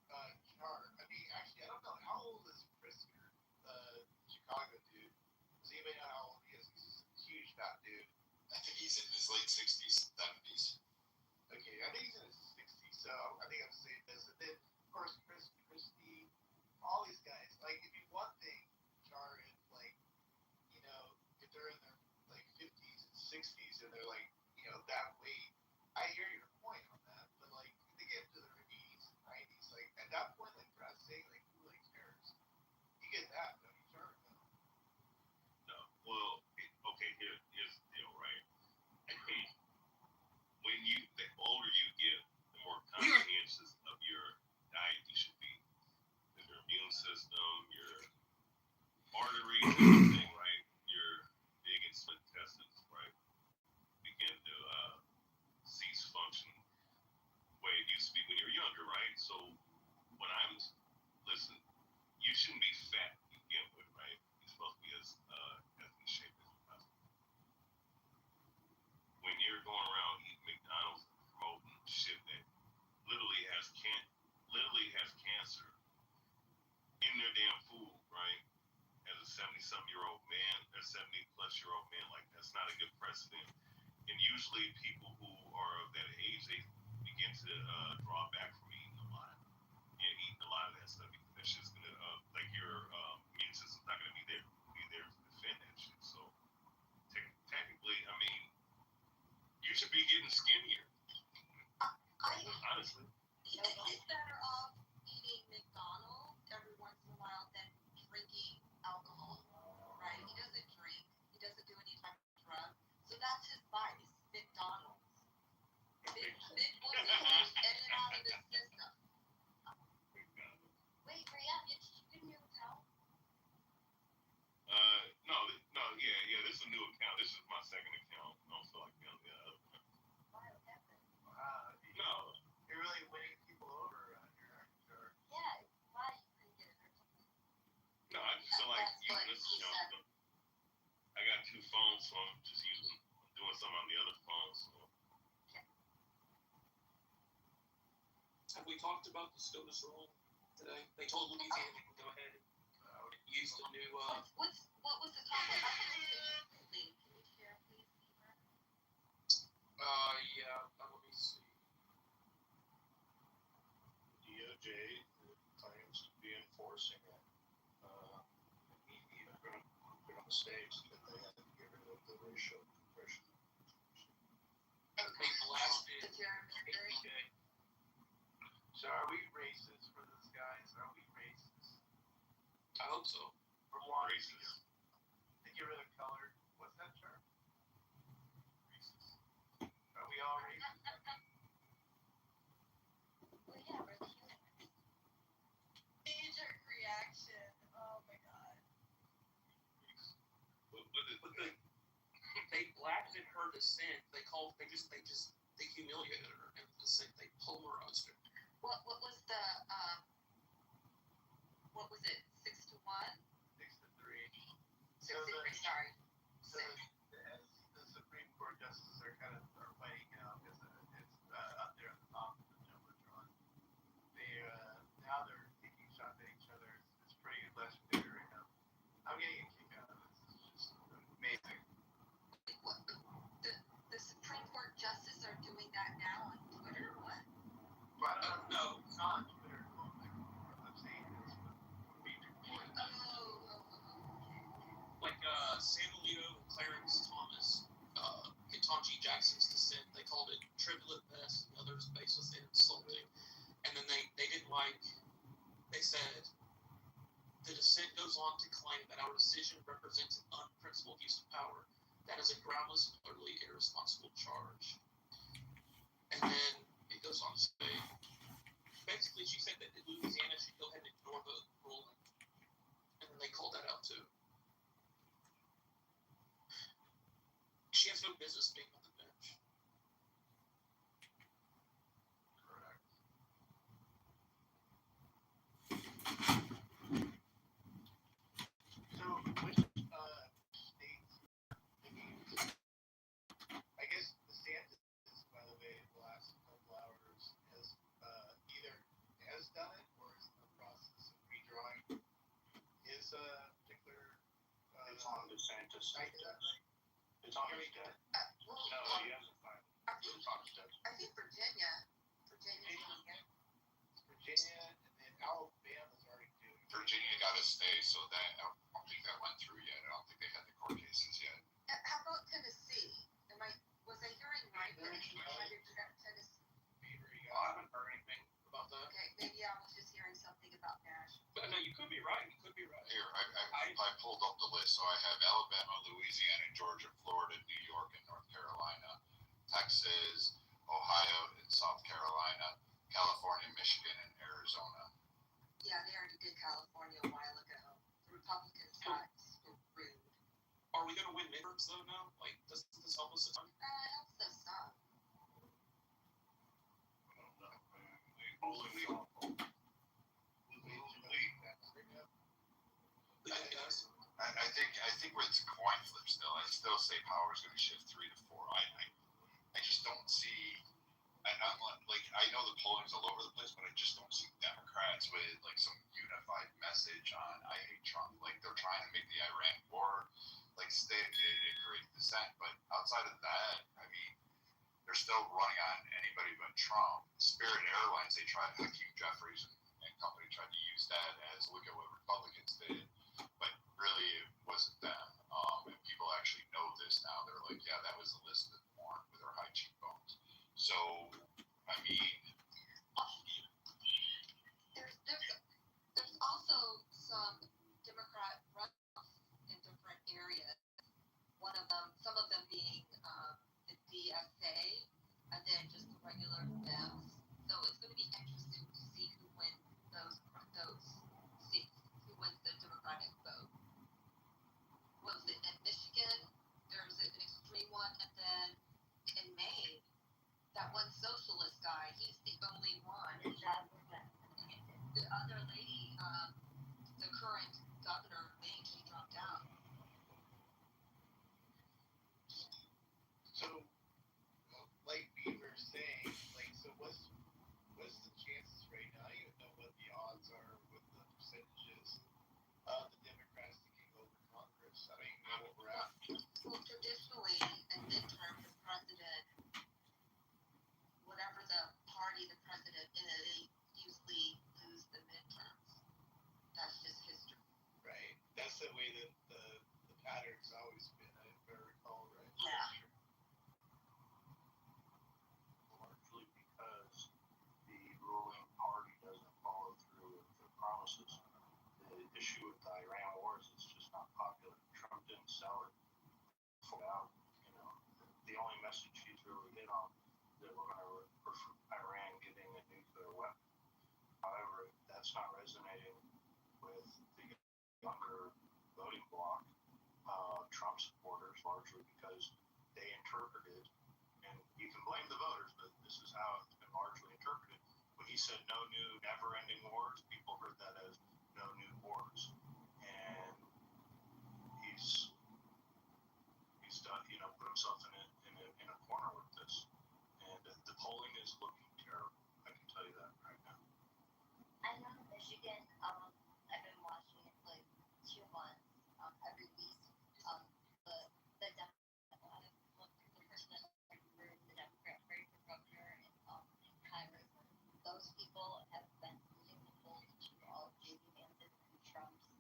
Char, I mean, actually, I don't know, how old is Prisker, Chicago dude? Does anybody know how old he is? He's a huge fat dude. I think he's in his late 60s, 70s. Okay, I think he's in his 60s, so I think I'm saying this. And then, of course, Christie, all these guys. Like, it'd be one thing, Char, if, like, you know, if they're in their, like, 50s and 60s and they're, like, you know, that weight. I hear your point on that, but, like, if they get to their 80s and 90s, like, at that point, like, for us saying, like, who, like, cares? You get that, don't you, Char? No. Well, okay, here's the deal, right? When the older you get, the more conscientious of your diet you should be. Your immune system, your arteries, everything, right? Your big and small intestines, right? Begin to cease function the way it used to be when you're younger, right? So when listen, you shouldn't be fat to begin with, right? You're supposed to be as in shape as possible. When you're going around eating McDonald's and promoting shit that literally has cancer in their damn food, right? As a 70-something-year-old man, a 70-plus-year-old man, like that's not a good precedent. And usually people who are of that age, they begin to draw back from eating a lot and eating a lot of that stuff because that shit's gonna like your immune system's not gonna be there to defend that shit. So technically, I mean, you should be getting skinnier. Honestly. He's better off eating McDonald's every once in a while than drinking alcohol, right? He doesn't drink. He doesn't do any type of drug. So that's his vice, McDonald's. Big will in and out of the system. Wait, Rhea, did you give me a hotel? No, yeah, this is a new account. This is my second account. I don't feel like the other one. Wow. No. You're really winning people over around here, aren't you, Char? Yeah, why you couldn't get it or something? No, I just feel like using this account. I got two phones, so I'm just doing something on the other phone. So. Have we talked about the SCOTUS rule today? They told Louisiana they can go ahead and use the new. What was the topic? Can you share, please? Yeah. Let me see. DOJ claims to be enforcing it. He even put on the stage that they had to get rid of the racial oppression. They blasted APJ. So are we racist for this, guys? Are we racist? I hope so. For wanting to get rid of color. What's that term? Racist. Are we all racist? Well, yeah, we're the humans. Knee-jerk reaction. Oh my god. But they blasted her dissent. They humiliated her in the dissent. They polarized her. What was the what was it? 6-1? 6-3. 6-3. Sorry. So the Supreme Court justices are kind of fighting now because it's up there at the top of the jumbotron. Now they're taking shots at each other. It's pretty legendary right now. I'm getting a kick out of this. It's just amazing. What, the Supreme Court justices are doing that now on Twitter or what? But no, it's not on Twitter. I'm saying this would be recorded. Like Sam Alito and Clarence Thomas, Ketanji Jackson's dissent, they called it trivial at best and others baseless and insulting. And then they didn't like, they said, the dissent goes on to claim that our decision represents an unprincipled use of power. That is a groundless and utterly irresponsible charge. And then it goes on to say, basically she said that Louisiana should go ahead and ignore the ruling. And then they called that out too. She has no business being on the bench. Correct. So, which states, I guess DeSantis, by the way, the last couple hours has done it or is in the process of redrawing his particular. It's on DeSantis. It's on his debt. No, he hasn't filed. It's on his debt. I think Virginia and then Alabama's already doing it. Virginia got to stay, so that I don't think that went through yet. I don't think they had the court cases yet. How about Tennessee? Was I hearing right that he wanted to do that in Tennessee? I haven't heard anything about that. Okay, maybe I was just hearing something about Nash. But no, you could be right. Here, I pulled up the list. So I have Alabama, Louisiana, Georgia, Florida, New York, and North Carolina, Texas, Ohio, and South Carolina, California, Michigan, and Arizona. Yeah, they already did California a while ago. The Republicans got screwed. Are we going to win midterms though now? Like, does this help us a ton? I hope so, some. I think where it's a coin flip still. I still say power is going to shift 3 to 4. I just don't see. I know the polling's all over the place, but I just don't see Democrats with like some unified message on I hate Trump. Like they're trying to make the Iran war like stay and create dissent, but outside of that, I mean, they're still running on anybody but Trump. Spirit Airlines, they tried Hakeem Jeffries and company tried to use that as look at what Republicans did, but really it wasn't them. And people actually know this now. They're like, yeah, that was Elizabeth Warren with her high cheekbones. So, I mean, there's also some Democrat runoffs in different areas. Some of them being the DSA, and then just the regular Dems. So it's going to be interesting to see who wins those seats, who wins the Democratic vote. Was it in Michigan? There's an extreme one, and then in Maine, that one socialist guy, he's the only one. The other lady, the current governor of Maine, she dropped out. So, like we were saying, so what's sell it. Out, the only message he's really hit on that we're going to prefer Iran getting a nuclear weapon. However, that's not resonating with the younger voting bloc, Trump supporters, largely because they interpreted, and you can blame the voters, but this is how it's been largely interpreted. When he said no new never-ending wars, people heard that as no new wars, and he's done, put himself in a corner with this, and the polling is looking terrible. I can tell you that right now. I know in Michigan, I've been watching it like 2 months, every week. The Democrat, the person that for the Democrat for governor and Congress, those people have been losing the polls to all of J.D. Vance's and Trump's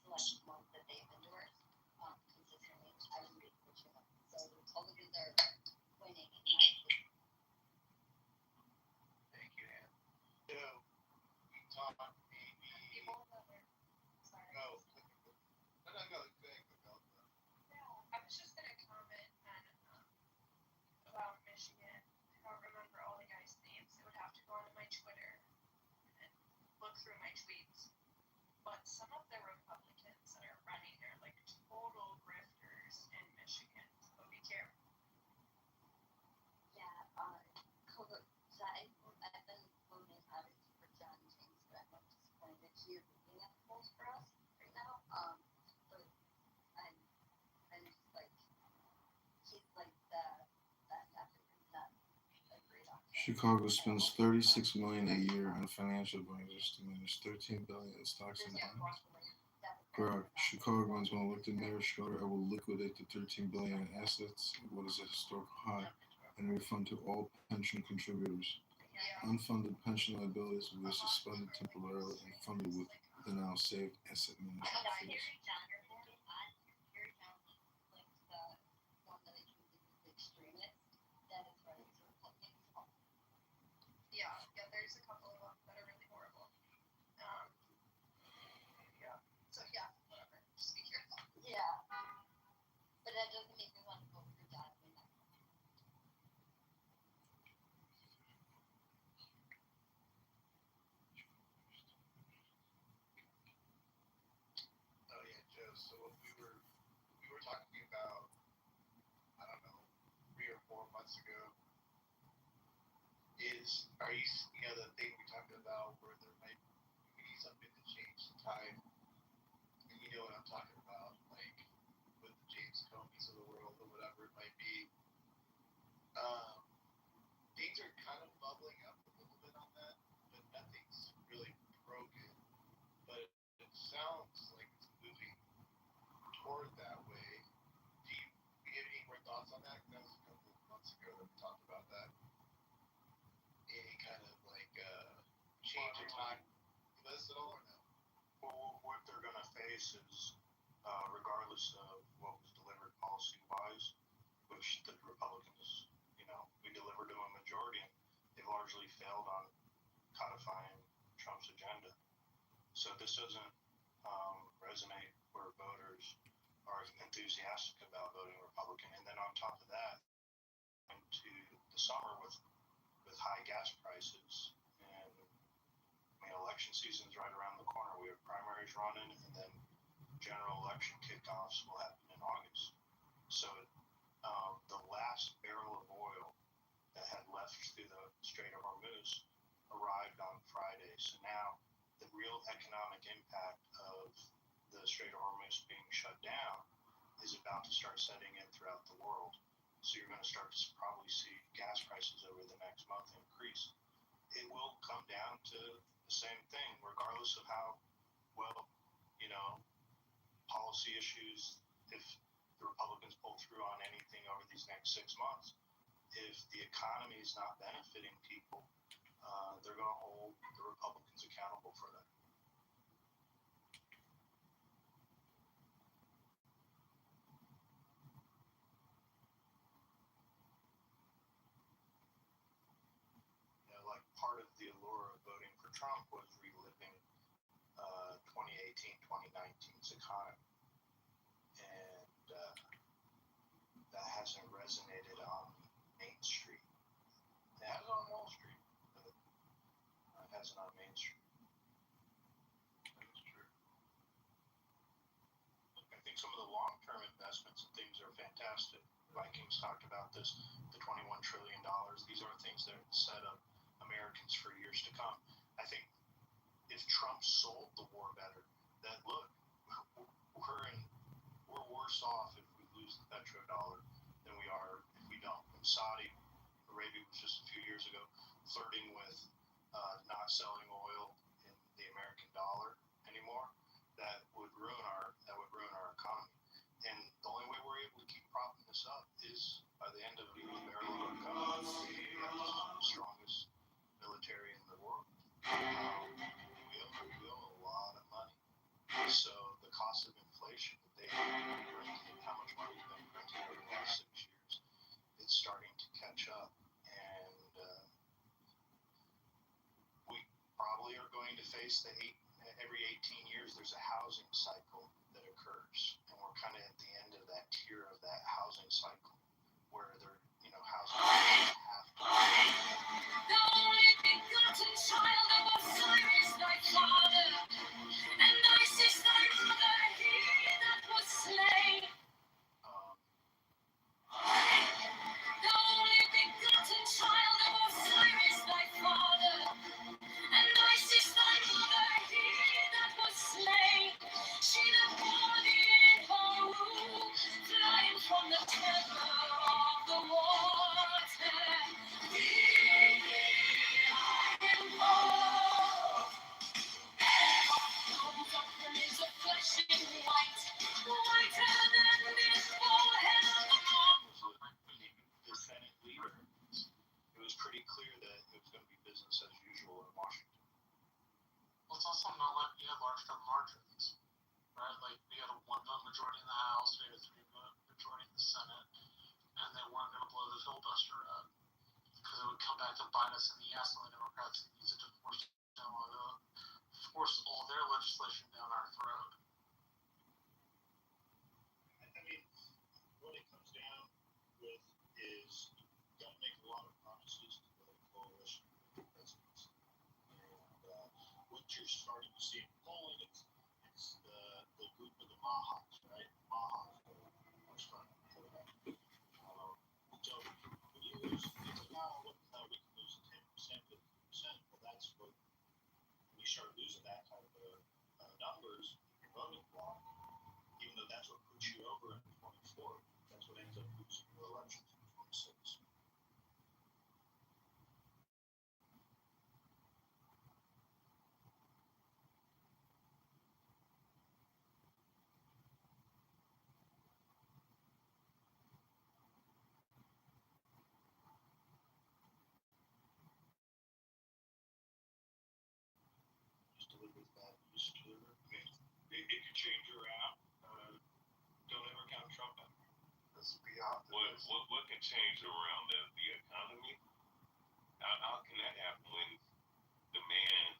selection ones that they've endorsed consistently every week for 2 months. So the Republicans are winning in my opinion. Thank you, Ann. Tom, People that are sorry. go. No, thank you. I was just gonna comment on about Michigan. I don't remember all the guys' names. I would have to go onto my Twitter and look through my tweets. But some of the Republicans that are running are like total grifters in Michigan. So be careful. Yeah, I've been voting obviously for John James, but I'm disappointed that he is looking at the polls for us right now. But I'm just like, he's like the best African that a great option. Chicago spends $36 million a year on financial advisors to manage $13 billion in stocks and bonds. Grok, Chicagoans want elected Mayor Schroeder will liquidate the $13 billion in assets, what is a historical high, and refund to all pension contributors. Unfunded pension liabilities will be suspended temporarily and funded with the now saved asset management fees. Yeah, there's a couple of them that are really horrible. So yeah, whatever. Just be careful. Yeah, but that doesn't make me want to vote for John. Oh yeah, Joe. So what we were talking about, I don't know, 3 or 4 months ago, is the thing we talked about where there might be something to change the tide, and you know what I'm talking about, like with the James Comeys of the world or whatever it might be. Things are kind of bubbling up a little bit on that, but nothing's really broken. But it sounds like it's moving toward that way. Do you have any more thoughts on that? That was a couple of months ago that we talked about that. Any kind of change in time list at all or no? Well, what they're going to face is, regardless of what was delivered policy-wise, which the Republicans, we delivered them a majority, and they largely failed on codifying Trump's agenda. So this doesn't resonate where voters are enthusiastic about voting Republican. And then on top of that, into the summer with high gas prices, and election season's right around the corner. We have primaries running, and then general election kickoffs will happen in August. So the last barrel of oil that had left through the Strait of Hormuz arrived on Friday. So now the real economic impact of the Strait of Hormuz being shut down is about to start setting in throughout the world. So you're going to start to probably see gas prices over the next month increase. It will come down to the same thing, regardless of how well, policy issues, if the Republicans pull through on anything over these next 6 months. If the economy is not benefiting people, they're going to hold the Republicans accountable for that. Like part of the allure of voting for Trump was reliving 2018, 2019's economy. advertising on Main Street. That's true. Look, I think some of the long-term investments and things are fantastic. Vikings talked about this, the $21 trillion. These are things that set up Americans for years to come. I think if Trump sold the war better, that look, we're worse off if we lose the petrodollar than we are if we don't. When Saudi Arabia was just a few years ago flirting with not selling oil in the American dollar anymore, that would ruin our economy. And the only way we're able to keep propping this up is by the end of the barrel of our government. We have the strongest military in the world. We owe a lot of money. So the cost of inflation that they printed, how much money has been printed over the last 6 years, it's starting to catch up. And we probably are going to face every 18 years there's a housing cycle that occurs. And we're kind of at the end of that tier of that housing cycle where they're, housing have to. The only begotten child of Osiris, thy father, and Isis, thy mother, he that was slain. The only begotten child of Osiris, thy father, and Isis, thy mother, he that was slain. She that bore thee in her womb, flying from the tether of the water. The Senate leader, it was pretty clear that it was going to be business as usual in Washington. Well, it's also not like you had large government margins, right? Like, we had a 1-vote majority in the House, we had a 3-vote majority in the Senate, and they weren't going to blow the filibuster up because it would come back to bite us in the ass, and the Democrats use it to force all their legislation down our throat. I mean, what it comes down with is you got to make a lot of promises to the coalition with the presidency. And what you're starting to see in polling, it's the group of the Mahas, right? Mahas are starting to pull out. So when you lose, it's about we can lose 10%, 50%. Well, that's what, when you start losing that type of numbers, your voting block, even though that's what puts you over in 24, that's what ends up losing your elections in 26. Just deliver that. Just deliver. I mean, it could change around. Don't ever count Trump out. Let's be optimistic. What can change around the economy? How can that happen when the man,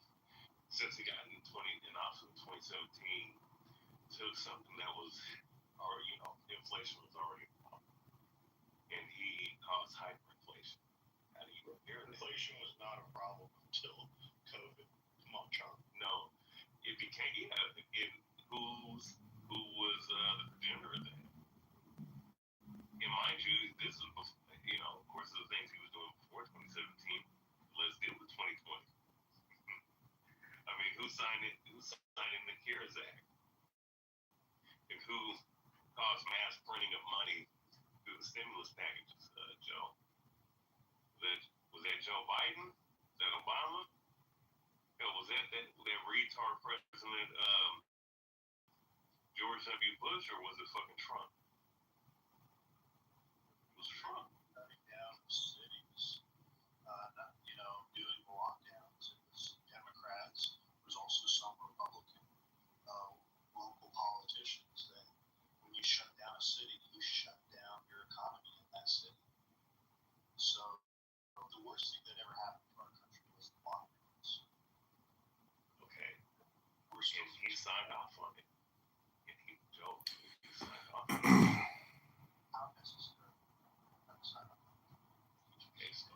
since he got in office in 2017, took something that was already, inflation was already up, and he caused hyperinflation? How do you repair that? Inflation was not a problem until COVID. Come on, Trump. No, it became, who was the progenitor of that? And mind you, this was before, of course, the things he was doing before 2017. Let's deal with 2020. I mean, who signed the CARES Act? And who caused mass printing of money through the stimulus packages, Joe? Was that Joe Biden? Was that Obama? Hell, was that retard president George W. Bush, or was it fucking Trump? It was Trump. Shutting down cities, doing lockdowns. It was Democrats. There was also some Republican local politicians that when you shut down a city, you shut down your economy in that city. So the worst thing that ever happened to our country was the lockdowns. Okay. And he signed off on it. And he signed off on it. How necessary? Okay, so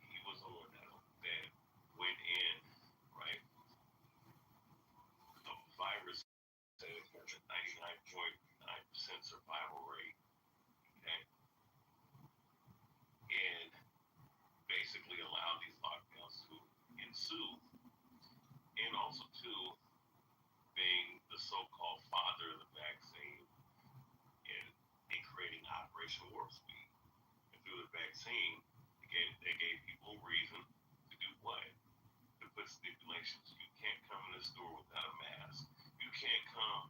he was the one that survival rate, okay, and basically allow these lockdowns to ensue, and also too, being the so-called father of the vaccine and creating Operation Warp Speed. And through the vaccine, they gave people reason to do what? To put stipulations. You can't come in the store without a mask. You can't come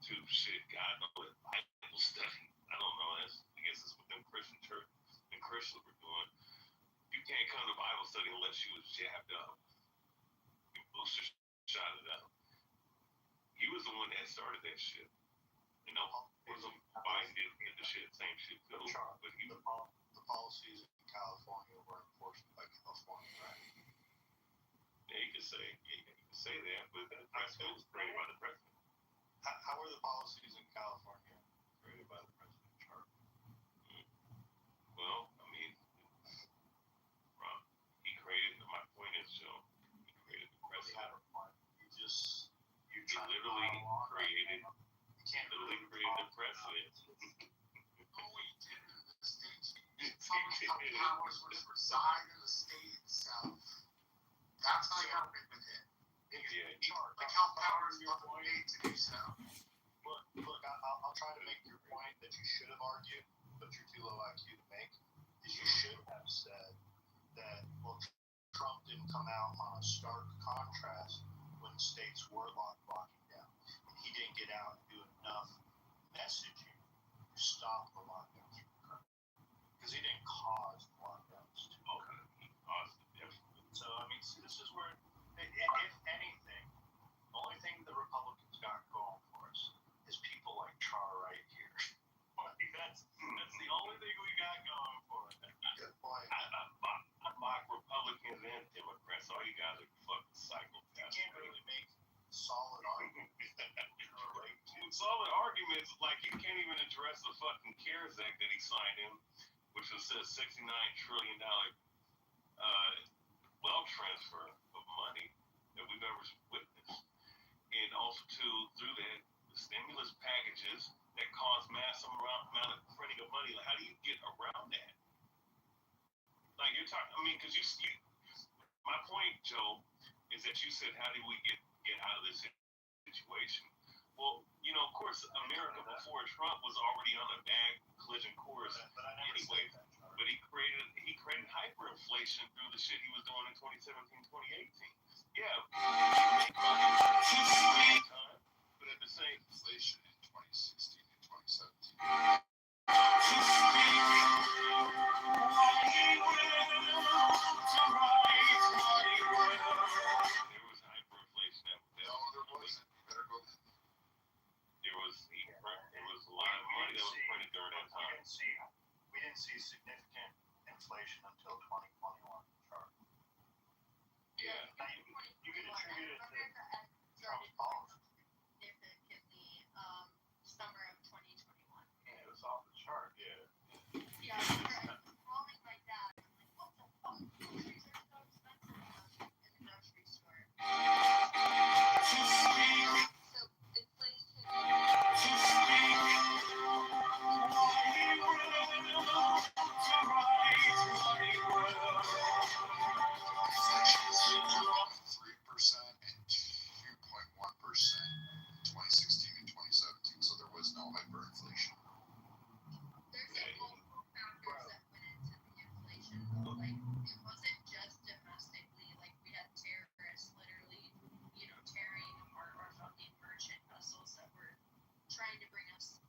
to shit, God knows, Bible study. I don't know. I guess it's what them Christian church and Christians were doing. You can't come to Bible study unless you was jabbed up. You booster shot it up. He was the one that started that shit. You know, Biden did the shit, same shit too. But he, the policies in California were enforced by California, right? Yeah, you can say that, but the president was created by the president. How are the policies in California created by the president, Charlie? Well, I mean, he created. My point is, Joe, he created the president. You literally created. Literally created the president. Powers which reside in the state itself. That's how you gotta read with it. Like how powers are made to do so. Look, I'll try to make your point that you should have argued, but you're too low IQ to make. Is you should have said that, well, Trump didn't come out on a stark contrast when states were locking down. And he didn't get out and do enough messaging to stop the lockdowns from occurring. Because he didn't cause the lockdowns to occur. He caused it. So, I mean, this is where, if anything, the only thing the Republicans got going for us is people like Char right here. That's the only thing we got going for us. Good point. I mock Republicans and Democrats. All you guys are fucking psychopaths. You can't really make solid arguments. Right? Solid arguments, like you can't even address the fucking CARES Act that he signed in, which was a $69 trillion wealth transfer of money that we've ever witnessed. And also, too, through that, the stimulus packages that cause massive amount of printing of money. Like, how do you get around that? Like, you're talking, I mean, because my point, Joe, is that you said, how do we get out of this situation? Well, you know, of course, America before Trump was already on a bad collision course anyway. But he created hyperinflation through the shit he was doing in 2017, 2018. Yeah, but at the same inflation in 2016 and 2017. There was hyperinflation. No, there wasn't. You better go. There was a lot of money that was printed during that time. We didn't see significant inflation until 2021. Charlie. Yeah. Now, you can attribute it to Trump's policy. Summer of 2021. Yeah, it was off the chart. Yeah. Yeah, falling like that. I'm like, what the fuck? Groceries are so expensive in the grocery store. So inflation. Inflation was 3% and 2.1% in 2016 and 2017, so there was no hyperinflation. There's multiple factors that went into the inflation. Like, it wasn't just domestically. Like, we had terrorists literally, tearing apart our fucking merchant vessels that were trying to bring us,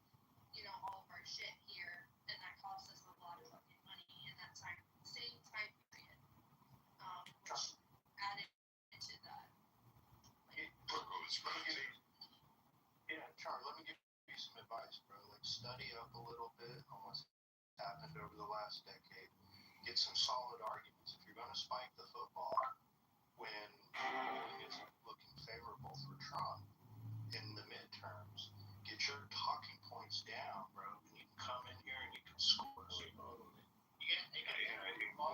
all of our shit here, and that cost us a lot of fucking money in that same time period, which added to that. Yeah, Charlie, let me give you some advice, bro. Like, study up a little bit on what's happened over the last decade. Get some solid arguments. If you're going to spike the football when it's looking favorable for Trump in the midterms, get your talking points down, bro. And you can come in here and you can score. I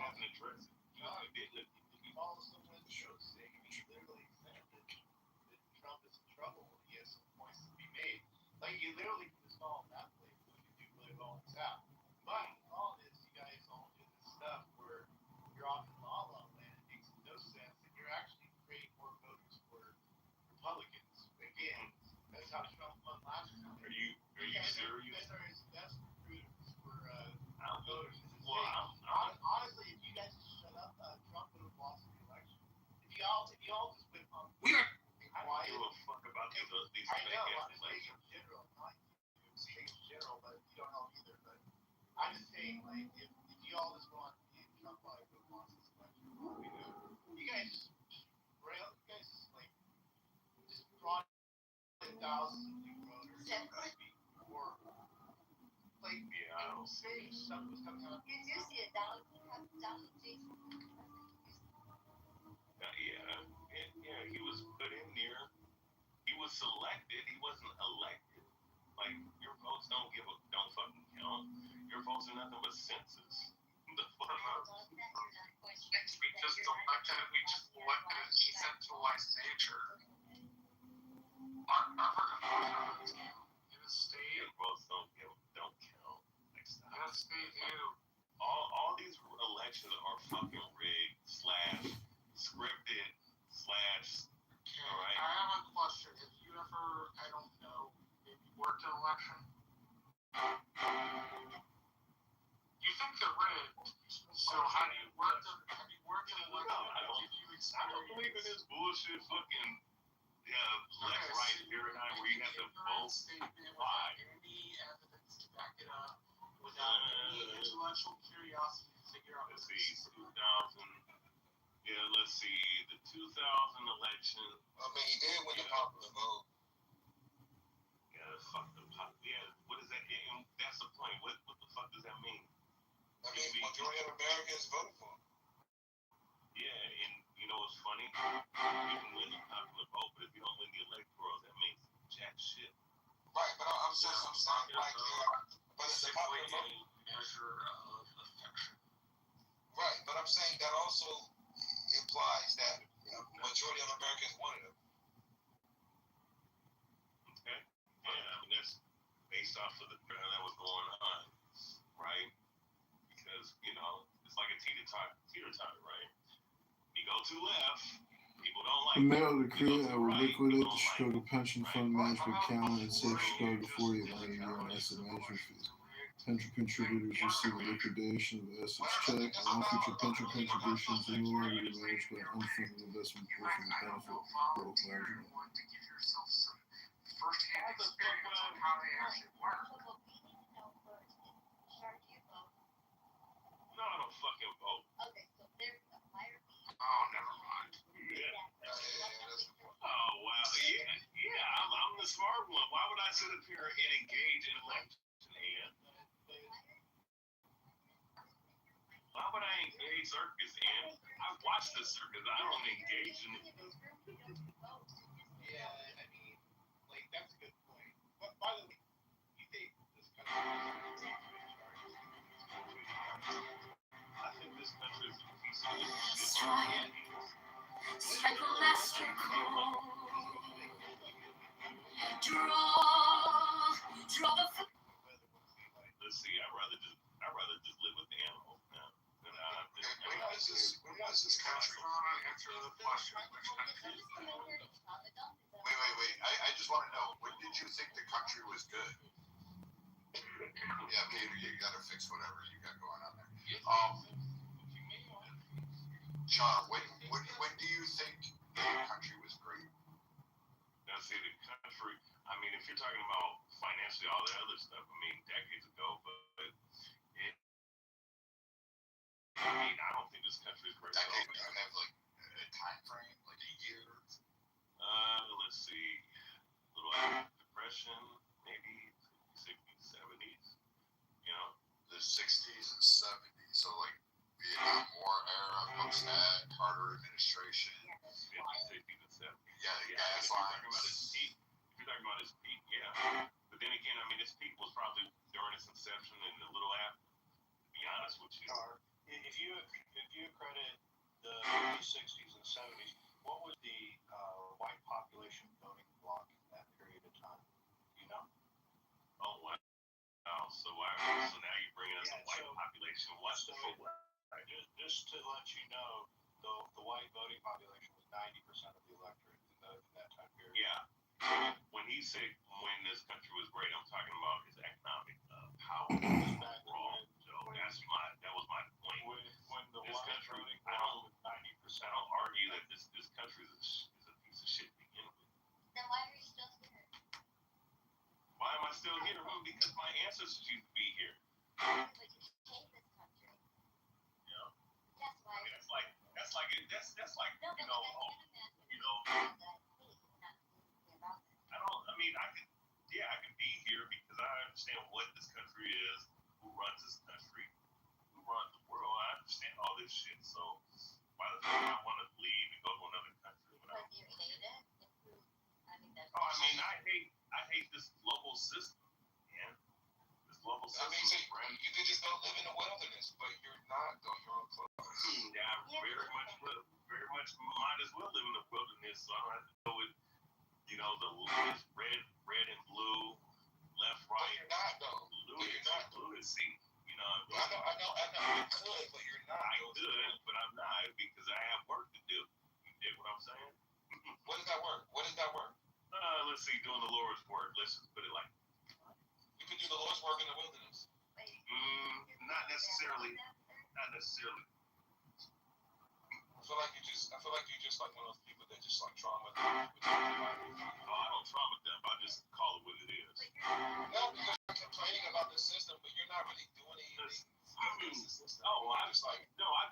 haven't addressed it. He follows the way the show today. He literally said that Trump is in trouble. He has some points to be made. Like, he literally put his all that out. But all it is, you guys all do this stuff where you're off in la la land. It makes no sense, and you're actually creating more voters for Republicans. Again, that's how Trump won last time. Are you serious? You guys are his best recruiters for voters. Well, Honestly, if you guys just shut up, Trump would have lost the election. If you all just went on. We are. I don't give a fuck about these I fake know, ass I'm just elections. saying in general, not you, saying in general, but you don't know either. But I'm just saying, like, if you all just want Trump probably would have lost this election. You guys just like just brought in thousands of new voters. That would be horrible. Like, yeah, I don't see stuff was coming out. You do see it down Jason. Yeah, he was put in there. He was selected. He wasn't elected. Like, your votes don't fucking count. Your votes are nothing but census. The fuck? We just elected a decentralized nature. In a state, Your votes don't count. Like, stop. in a state, All these elections are fucking rigged / scripted / all right. I have a question. Have you ever, I don't know, maybe worked an election? You think they're rigged? So have you worked an election? I don't believe in this bullshit fucking left right paradigm where you have to vote. Why? Any evidence to back it up without any intellectual curiosity to figure out Let's see, 2000. Yeah, let's see, the 2000 election. I mean, he did win the popular vote. Yeah, fuck the pop. Yeah, what is that? And that's the point. What the fuck does that mean? I mean, majority of Americans voted for him. Yeah, and you know what's funny? You can win the popular vote, but if you don't win the electorals, that means jack shit. Right, but I'm saying like, but it's the popular vote. Measure of affection. Right, but I'm saying that also implies that majority of Americans wanted him. Okay. Yeah, I mean that's based off of the that was going on, right? Because it's like a teeter-totter, right? You go to left, people don't like. The mayor decree that will liquidate the Chicago Pension Fund Management Account and save Chicago $48 million in asset management fees. Pension contributors receive a liquidation of assets check, and all future pension contributions will no longer be managed by unfunded investment for the benefit of wealth management. To give yourself some first-hand experience on how they actually work. No, I don't fucking vote. Okay, so there's a fire beat. Oh, never mind. Yeah. Oh wow. Yeah. I'm the smart one. Why would I sit up here and engage in election? Why would I engage circus? And I watch the circus. I don't engage in it. Yeah, I mean, like, that's a good point. But by the way, you think this country is in I think this country is a piece of shit. Strike a master call. Draw the. Let's see. I'd rather just live with the animals now. When was this country? Answer the question. Wait. I just want to know, when did you think the country was good? Yeah, Peter, you gotta fix whatever you got going on there. Sean, when do you think the country was great? Now, see, the country, I mean, if you're talking about financially, all that other stuff, I mean, decades ago, but I don't think this country is great. Decades, do you have like a time frame, like a year? Let's see, a little after the Depression, maybe 60s, 70s, The 60s and 70s, so like Vietnam War era, post that, Carter administration. 50s, 60s, and 70s. Yeah, If gas you're talking lines. about his peak, yeah. But then again, I mean, his peak was probably during its inception and a little after, to be honest with you. If you credit the 50s, 60s, and 70s, what was the white population voting bloc in that period of time? Do you know? Oh, wow. So now as a white population. What the fuck? Just to let you know, the white voting population was 90% of the electorate in that time period. Yeah. When he said when this country was great, I'm talking about his economic power. So that was my point. When the this white country, voting I don't 90%. argue that this country is a piece of shit to begin with. Then why are you still here? Why am I still here? Well, because my ancestors used to be here. But you hate this country. Yeah. Yes, why? I mean, that's like No, you know, I can be here because I understand what this country is, who runs this country, who runs the world. I understand all this shit. So why the fuck I want to leave and go to another country? Because you hate it? I hate this global system, man. This global system. You could just go live in the wilderness, but you're not though. You're on club. Yeah, very much might as well live in the wilderness, so I don't have to go with, the red and blue, left, right. But you're not though. Lunacy. I know. You could, but you're not. I could, but I'm not because I have work to do. You get what I'm saying? What is that work? Let's see, doing the Lord's work. Let's just put it like. You could do the Lord's work in the wilderness. Not necessarily. I feel like you're just like one of those people that just like trauma. I don't trauma dump. I just call it what it is. No, because you're complaining about the system, but you're not really doing anything against the system. I've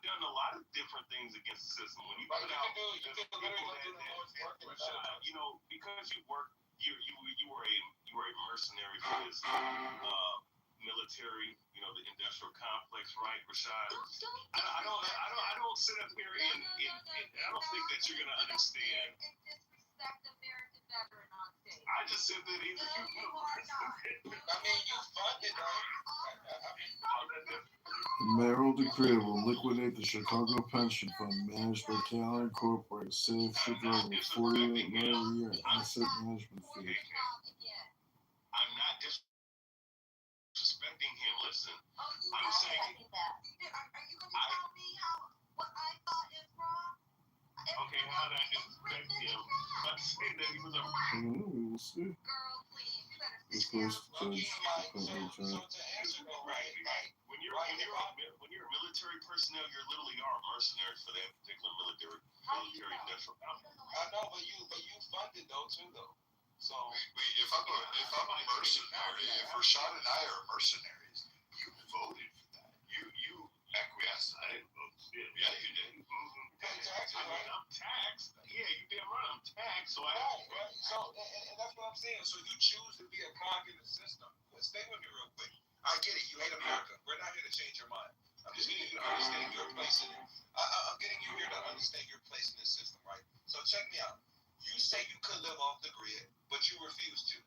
done a lot of different things against the system. When you put out, you could literally do the Lord's work in the wilderness. Because you were a mercenary for this military, the industrial complex, right, Rashad? I don't sit up here and I don't think that you're gonna understand. And disrespect American veteran on stage. I just said that You are not. I mean, you funded, right? Mayoral decree will liquidate the Chicago Pension Fund managed by Taylor Incorporated, save Chicago over $48 million a year asset management fees. I'm not disrespecting him. Listen, I'm saying that. Are you going to tell me what I thought is wrong? Okay, how did I disrespect him? I'm saying that he was a. We'll see. Girl, please, you better Of sit down. course, So to answer the right, when you're a military personnel, you literally are a mercenary for that particular military industrial complex. I know, but you funded though too though. So if I'm a mercenary, if Rashad and I are mercenaries, you voted for that. You acquiesced. I didn't vote. Yeah, you did. I'm taxed. Yeah, you damn right. I'm taxed. So right. So and that's what I'm saying. So you choose to be a cog in the system. Stay with me real quick. I get it. You hate America. We're not here to change your mind. I'm just getting you to understand your place in it. I'm getting you here to understand your place in this system, right? So check me out. You say you could live off the grid, but you refuse to.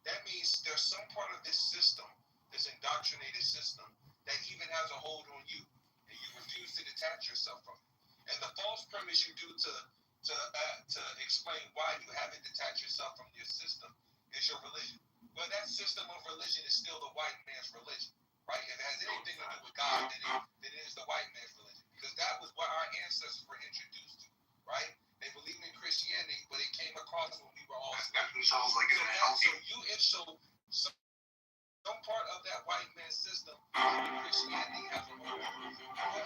That means there's some part of this system, this indoctrinated system, that even has a hold on you, and you refuse to detach yourself from it. And the false premise you do to explain why you haven't detached yourself from your system is your religion. But that system of religion is still the white man's religion, right? If it has anything to do with God, then it is the white man's religion, because that was what our ancestors were introduced to, right? They believed in Christianity, but it came across when we were all. That sounds like it's healthy. So some part of that white man's system, Christianity has a hold on.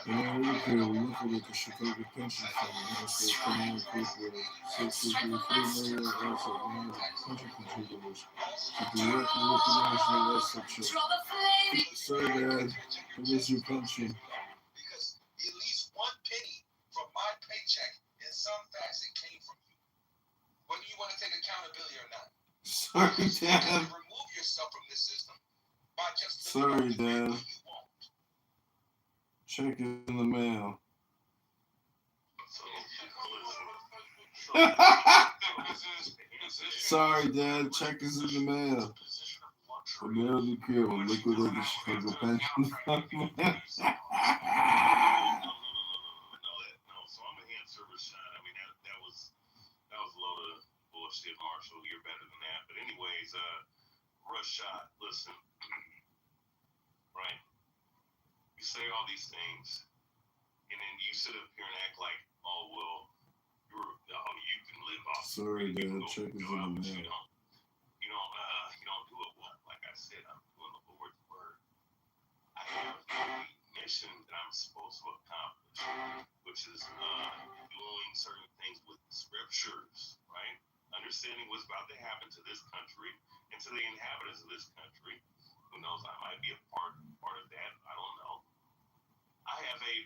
Mayoral decree will liquidate the Chicago Pension Fund managed by Taylor Incorporated, save Chicago $48 million asset management pension contributors. The direct liquidation of asset check. Sorry, Dad. It is your pension. Because at least one penny from my paycheck in some facet came from you. Whether you want to take accountability or not. Sorry, Dad. Remove yourself from this system by just Sorry, Dad. Check in the mail. Sorry, Dad. Check is in the mail. The mayoral decree will liquidate the Chicago Pension Fund. So I'm gonna answer Rashad. I mean that was a load of bullshit, Marshall. You're better than that. But anyways, Rashad, listen, right? You say all these things, and then you sit up here and act like, oh well, you can live off. Sorry, Dad. Check is in the mail. You don't do it well. Like I said, I'm doing the Lord's word. I have a mission that I'm supposed to accomplish, which is doing certain things with the scriptures, right? Understanding what's about to happen to this country and to the inhabitants of this country. Who knows? I might be a part of that. I don't know. I have a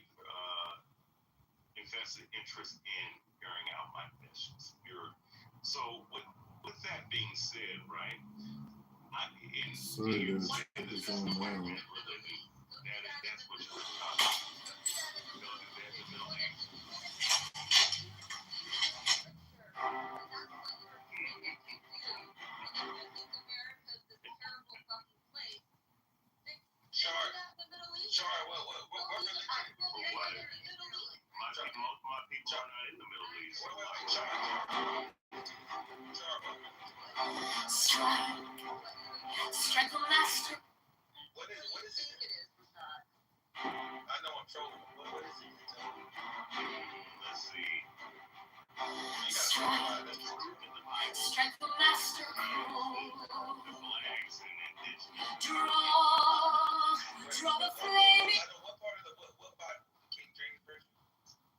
invested interest in carrying out my mission. So with that being said, right? Sorry, Dad. Check is in the mail. That's what you're talking about. You know, there's the Middle East. Sorry, what religion? Most of my people are not in the Middle East. Strength of master. What is it? I know I'm trolling. What is it? Let's see. Strength of master. Blacks and indigenous. Draw the flame. What part of what Bible? King James Version?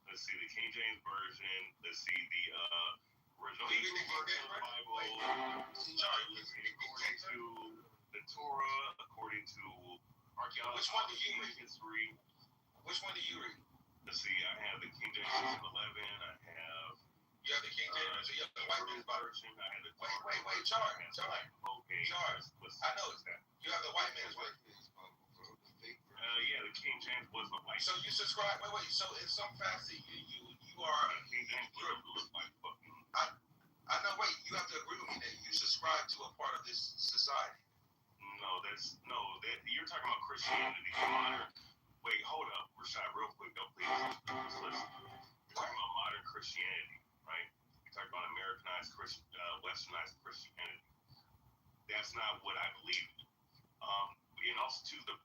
Let's see the King James Version. Let's see the original English version of the Bible. According to the Torah, according to archaeology, Which one do you read? History. Which one do you read? Let's see. I have the King James 11. I have. You have the King James. So you have the white man's Bible. I have the Wait, Charles. Okay. Charles. I know it's that. You have the white man's Bible. Yeah, the King James was the white. So you subscribe. Wait. So in some facet, you are. King James look like fucking. I know. Wait, you have to agree with me that you subscribe to a part of this society. No, you're talking about Christianity. Modern. Wait, hold up, Rashad, real quick, though, please. Listen. You're talking about modern Christianity, right? You're talking about Americanized Westernized Christianity. That's not what I believe in. And also, too, the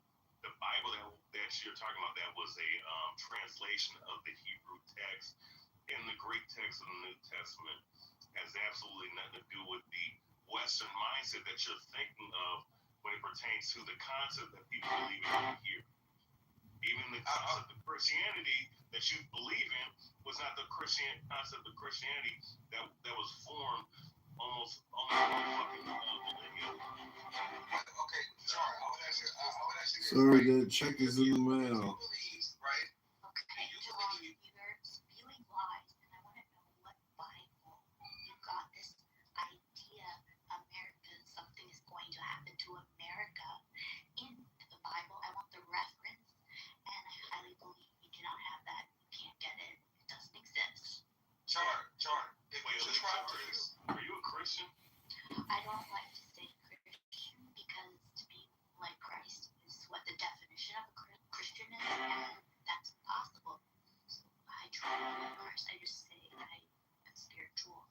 Bible that you're talking about, that was a translation of the Hebrew text, and the Greek text of the New Testament has absolutely nothing to do with the Western mindset that you're thinking of when it pertains to the concept that people believe in here. Even the concept of Christianity that you believe in was not the concept of Christianity that was formed almost fucking millennium. Okay, sorry, I would ask you this. Sorry, Dad. Check is in the mail. Right? Okay, you're spewing lies, and I want to know what Bible you got this idea something is going to happen to America in the Bible. I want the reference, and I highly believe you do not have that. You can't get it. It doesn't exist. Char, are you a Christian? I don't like to say Christian because to be like Christ is what the definition of a Christian is, and that's impossible. So I try to be like Christ. I just say I am spiritual.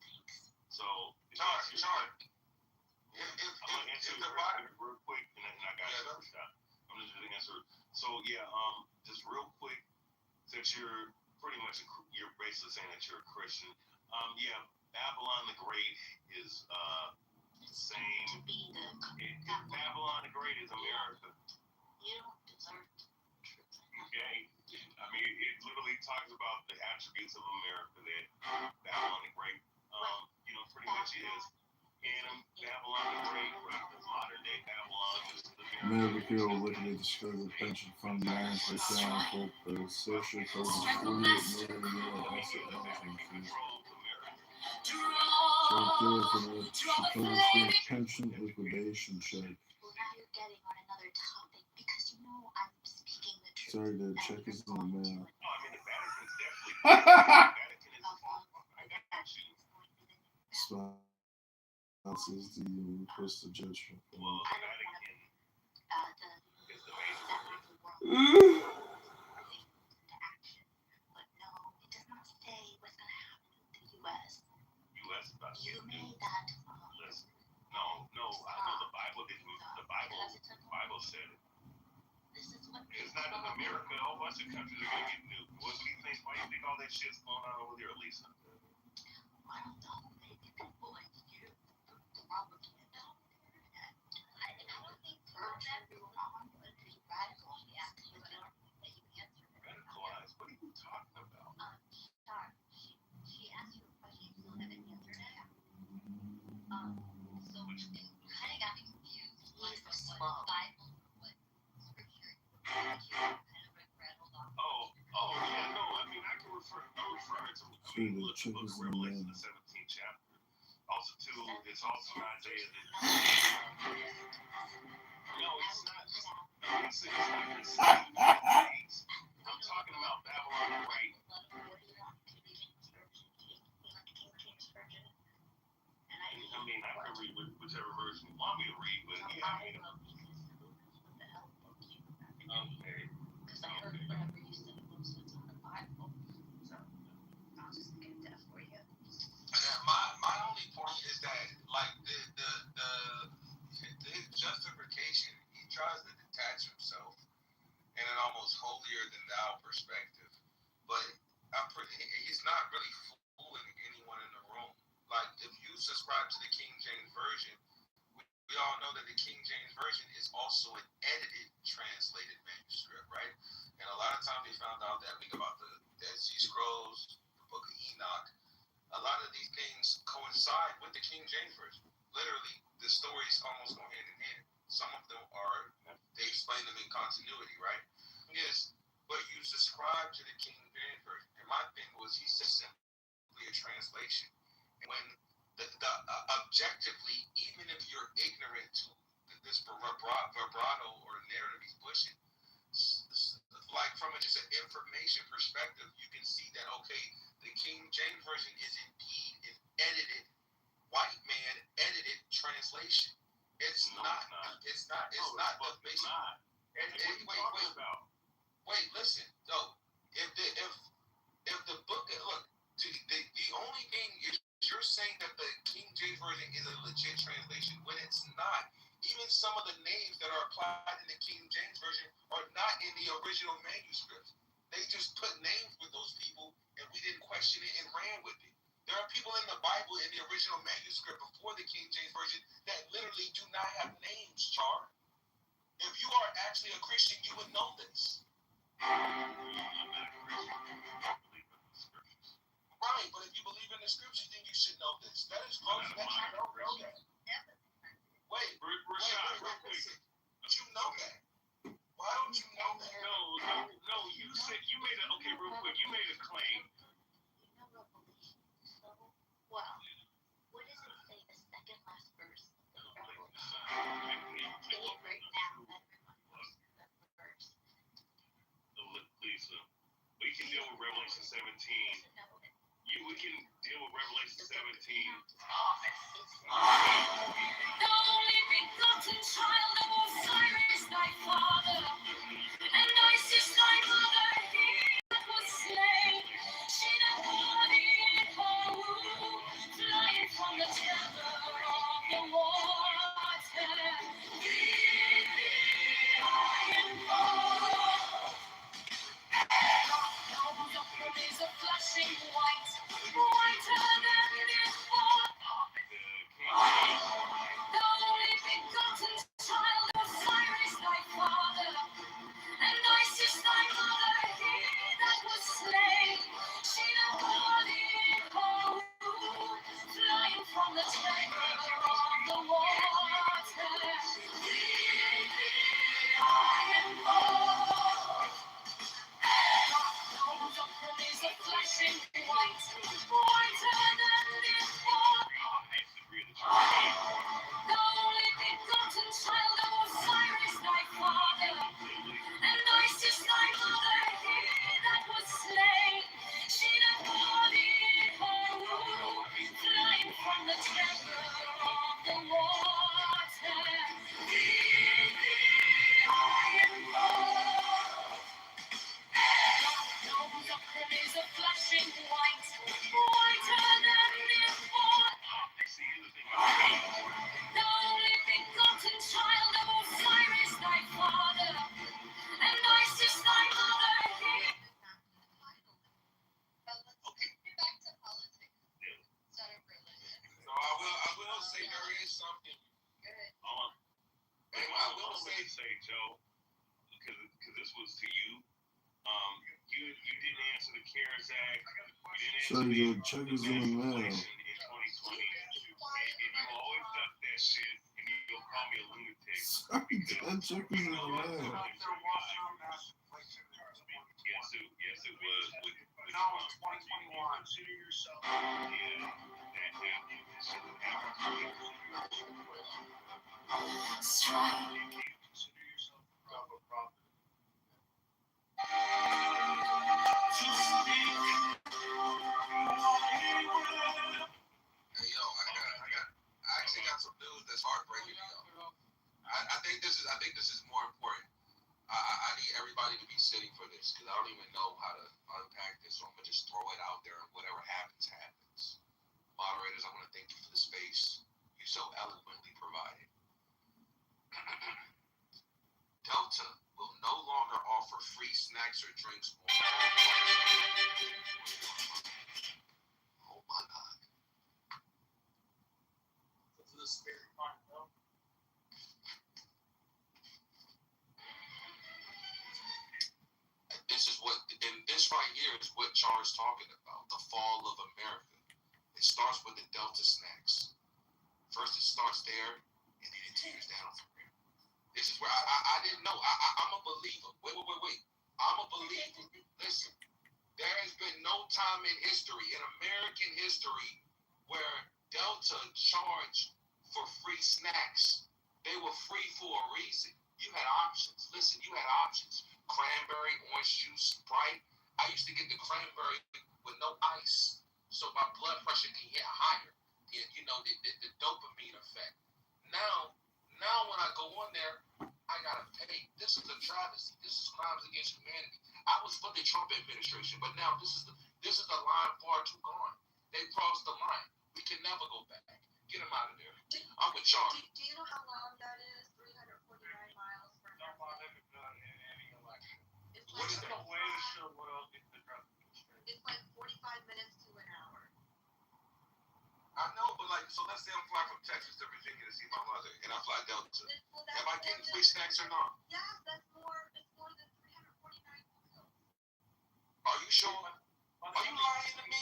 Thanks. So, Char. I'm gonna answer real quick, and I got you. I'm just gonna answer. So yeah, just real quick, since you're pretty much you're basically saying that you're a Christian. Yeah, Babylon the Great is the same. Babylon the Great is America. You don't deserve to. Okay, I mean it literally talks about the attributes of America that Babylon the Great, pretty much is. And Babylon the Great, right? The modern day Babylon is America will liquidate the struggle pension fund lines for sound for social code $48 million asset management fees. Chicago's pension liquidation check. Well, now you're getting on another topic because you know I'm speaking the truth. Sorry, the check is in the mail. Sponsors the request of judgment. You made that. No, I know the Bible didn't. The Bible said it. This is what they not in America. All Western countries are going to get nuked. What do you think? Why do you think all that shit's going on over there, Lisa? I don't know. Maybe people like you, the propaganda out there. I don't think that be wrong, but be radical. Yeah, that you answered it. Radicalized? What are you talking about? Star, she asked you a question, you still haven't answered it. So you kind of got me confused. Like what Bible or what scripture that you kind of like rattled off. Yeah, no. I mean, I'm referring to book of Revelation, the 17th chapter. Also, too, it's also in Isaiah. No, it's not. It's not the same days. I'm talking about Babylon the Great. I mean, I can read whichever version you want me to read, but yeah, I mean. Okay. Because I heard whatever you said, most of it's on the Bible. So I'll just get that for you. Yeah, my only point is that, like, his justification, he tries to detach himself in an almost holier than thou perspective, but he's not really fooling anyone in the room. Like, if you subscribe to the King James Version, we all know that the King James Version is also an edited, translated manuscript, right? And a lot of times we found out that about the Dead Sea Scrolls, the Book of Enoch, a lot of these things coincide with the King James Version. Literally, the stories almost go hand in hand. Some of them they explain them in continuity, right? Yes, but you subscribe to the King James Version. And my thing was, he's just simply a translation. And when objectively, even if you're ignorant to this vibrato or narrative he's pushing, like from just an information perspective, you can see that, okay, the King James Version is indeed an edited, white man edited translation. It's not the basic. Wait, listen. No, if the book, look, the only thing you're saying that the King James Version is a legit translation when it's not. Even some of the names that are applied in the King James Version are not in the original manuscript. They just put names with those people, and we didn't question it and ran with it. There are people in the Bible in the original manuscript before the King James Version that literally do not have names, Char. If you are actually a Christian, you would know this. I'm not a Christian. I believe in the scriptures. Right, but if you believe in the scriptures, then you should know this. That is gross that you don't know that. Wait, Rashad, listen. But you know that. Why don't you know that? No. You said you made real quick. You made a claim. Well, what does it say? The second last verse. Say it right now. Lisa, we can deal with Revelation 17. We can deal with Revelation 17. The only begotten child of Osiris, thy father, and Isis, thy mother, he that was slain. She that bore thee in her womb, flying from the tether of the water. Lead thee high and far. Is a flashing white, whiter than the fog. The only begotten Son me say, Joe, because this was to you. You didn't answer the CARES Act. You didn't answer check is in the mail. in 2020. And you always duck that shit, and you'll call me a lunatic. That check is in the mail. Yes, it was. No, 2021. Consider yourself. Yeah, that happened. That's right. Consider yourself a prophet. Hey yo, I actually got some news that's heartbreaking, yo. I think this is more important. I need everybody to be sitting for this because I don't even know how to unpack this, so I'm gonna just throw it out there and whatever happens, happens. Moderators, I want to thank you for the space you so eloquently provided. Delta will no longer offer free snacks or drinks on Oh my God. For the spirit part, though. This right here is what Char's talking about, the fall of America. It starts with the Delta snacks. First it starts there, and then it tears down from there. This is where I didn't know. I'm a believer. Wait. I'm a believer. Listen, there has been no time in history, in American history, where Delta charged for free snacks. They were free for a reason. You had options. Listen, you had options. Cranberry, orange juice, Sprite. I used to get the cranberry with no ice, so my blood pressure can get higher. And, the dopamine effect. Now when I go on there, I gotta pay. This is a travesty. This is crimes against humanity. I was for the Trump administration, but now this is the line far too gone. They crossed the line. We can never go back. Get them out of there. I'm with Charlie. Do you know how long that is? 349 miles per No hour. one ever done in any election. It's What like, is There's that? no way to show loyalty to the Trump administration. it's like 45 minutes to an hour. I know, but so let's say I'm flying from Texas to Virginia to see my mother, and I fly Delta. Am I getting free snacks or not? Yes, it's more than 349 miles. Are you sure? Are you lying to me?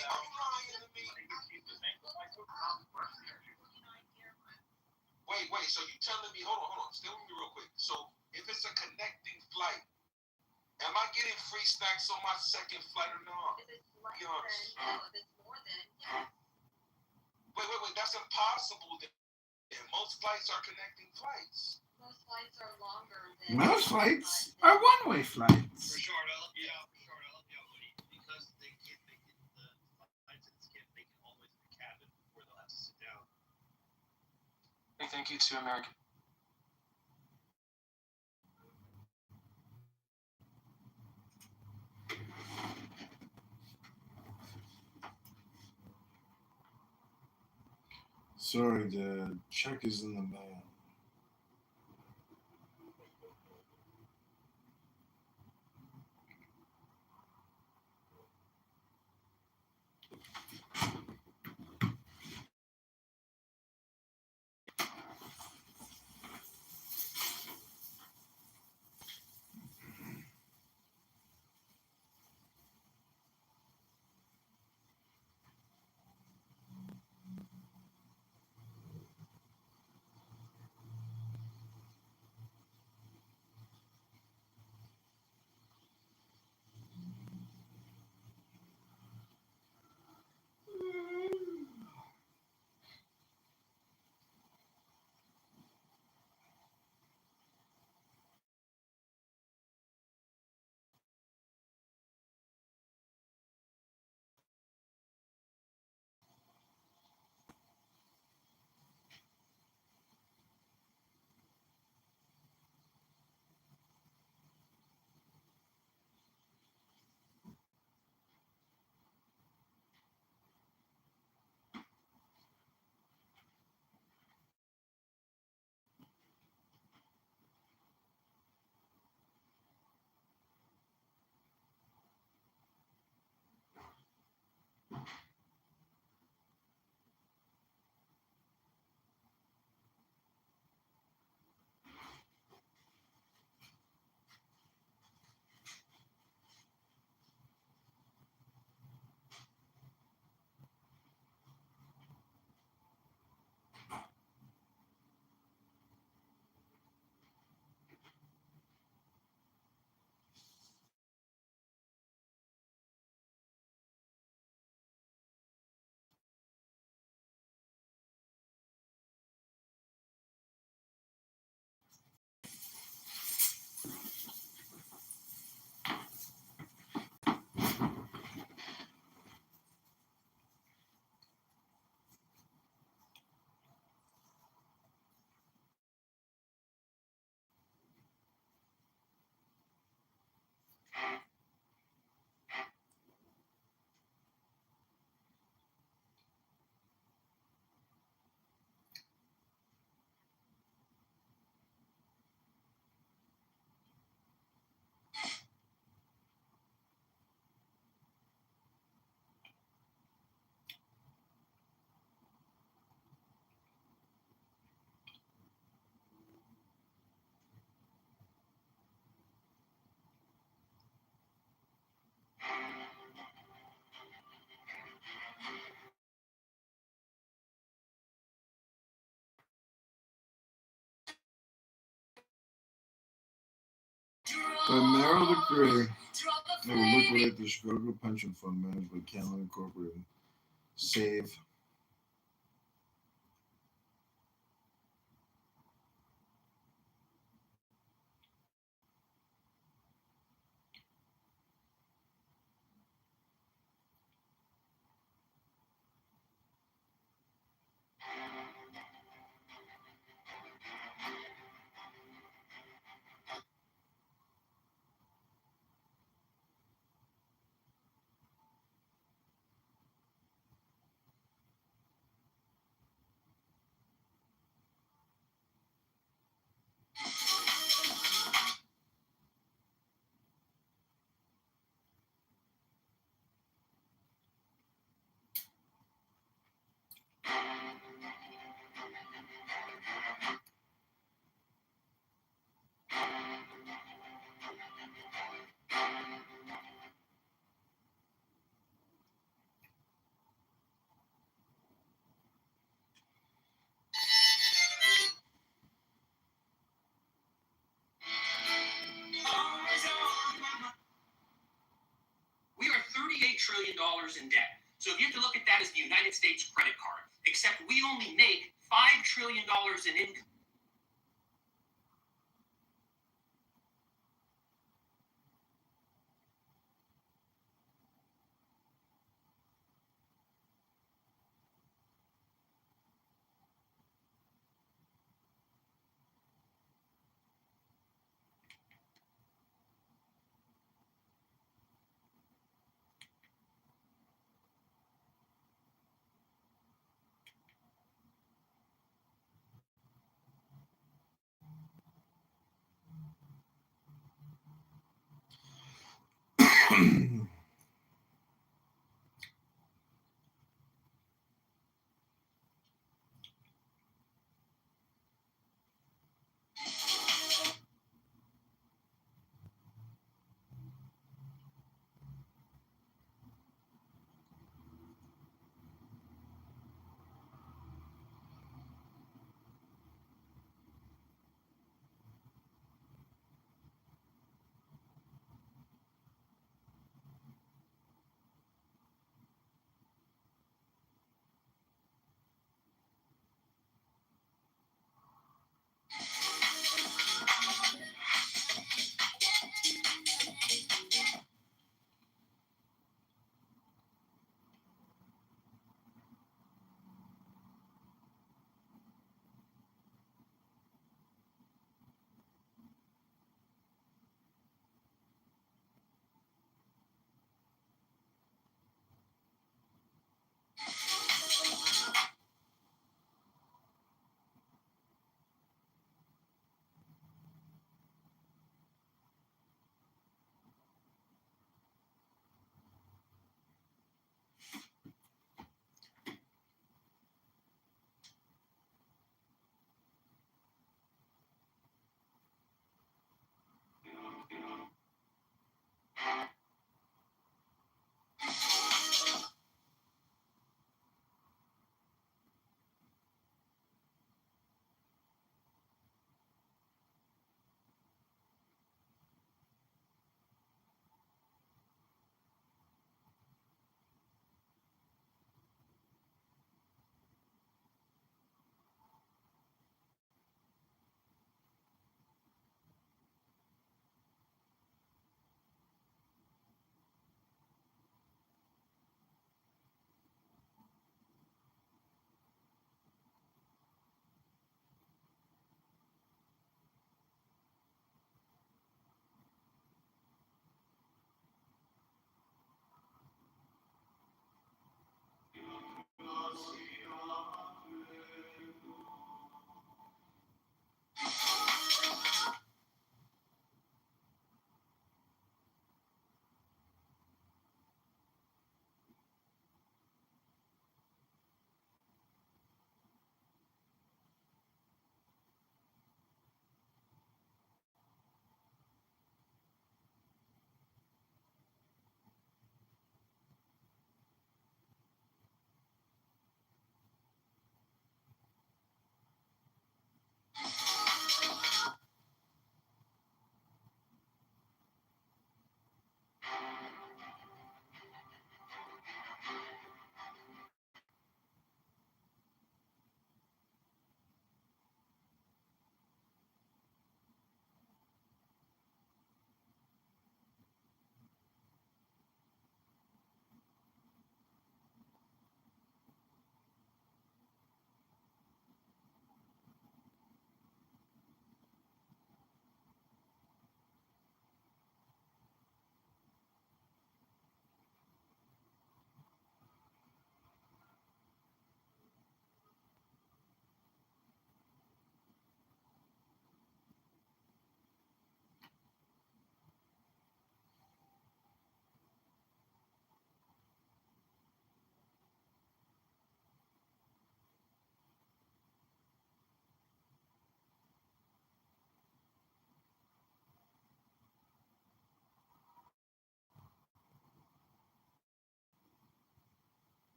Wait, so you telling me, hold on, stay with me real quick. So if it's a connecting flight, am I getting free snacks on my second flight or not? If it's less than, no. If it's more than, yes. Wait, that's impossible then. Most flights are connecting flights. Most flights are longer than. Most flights are one-way flights. For sure, I'll help you out, Woody. Because they can the flights and skip, they can always in the cabin where they'll have to sit down. Hey, thank you to American. Sorry, the check is in the mail. By Merrill decree, they will liquidate the Chicago pension fund managed by Callan Incorporated. Save. We are $38 trillion in debt. So if you have to look at that as the United States credit card, except we only make $5 trillion in income.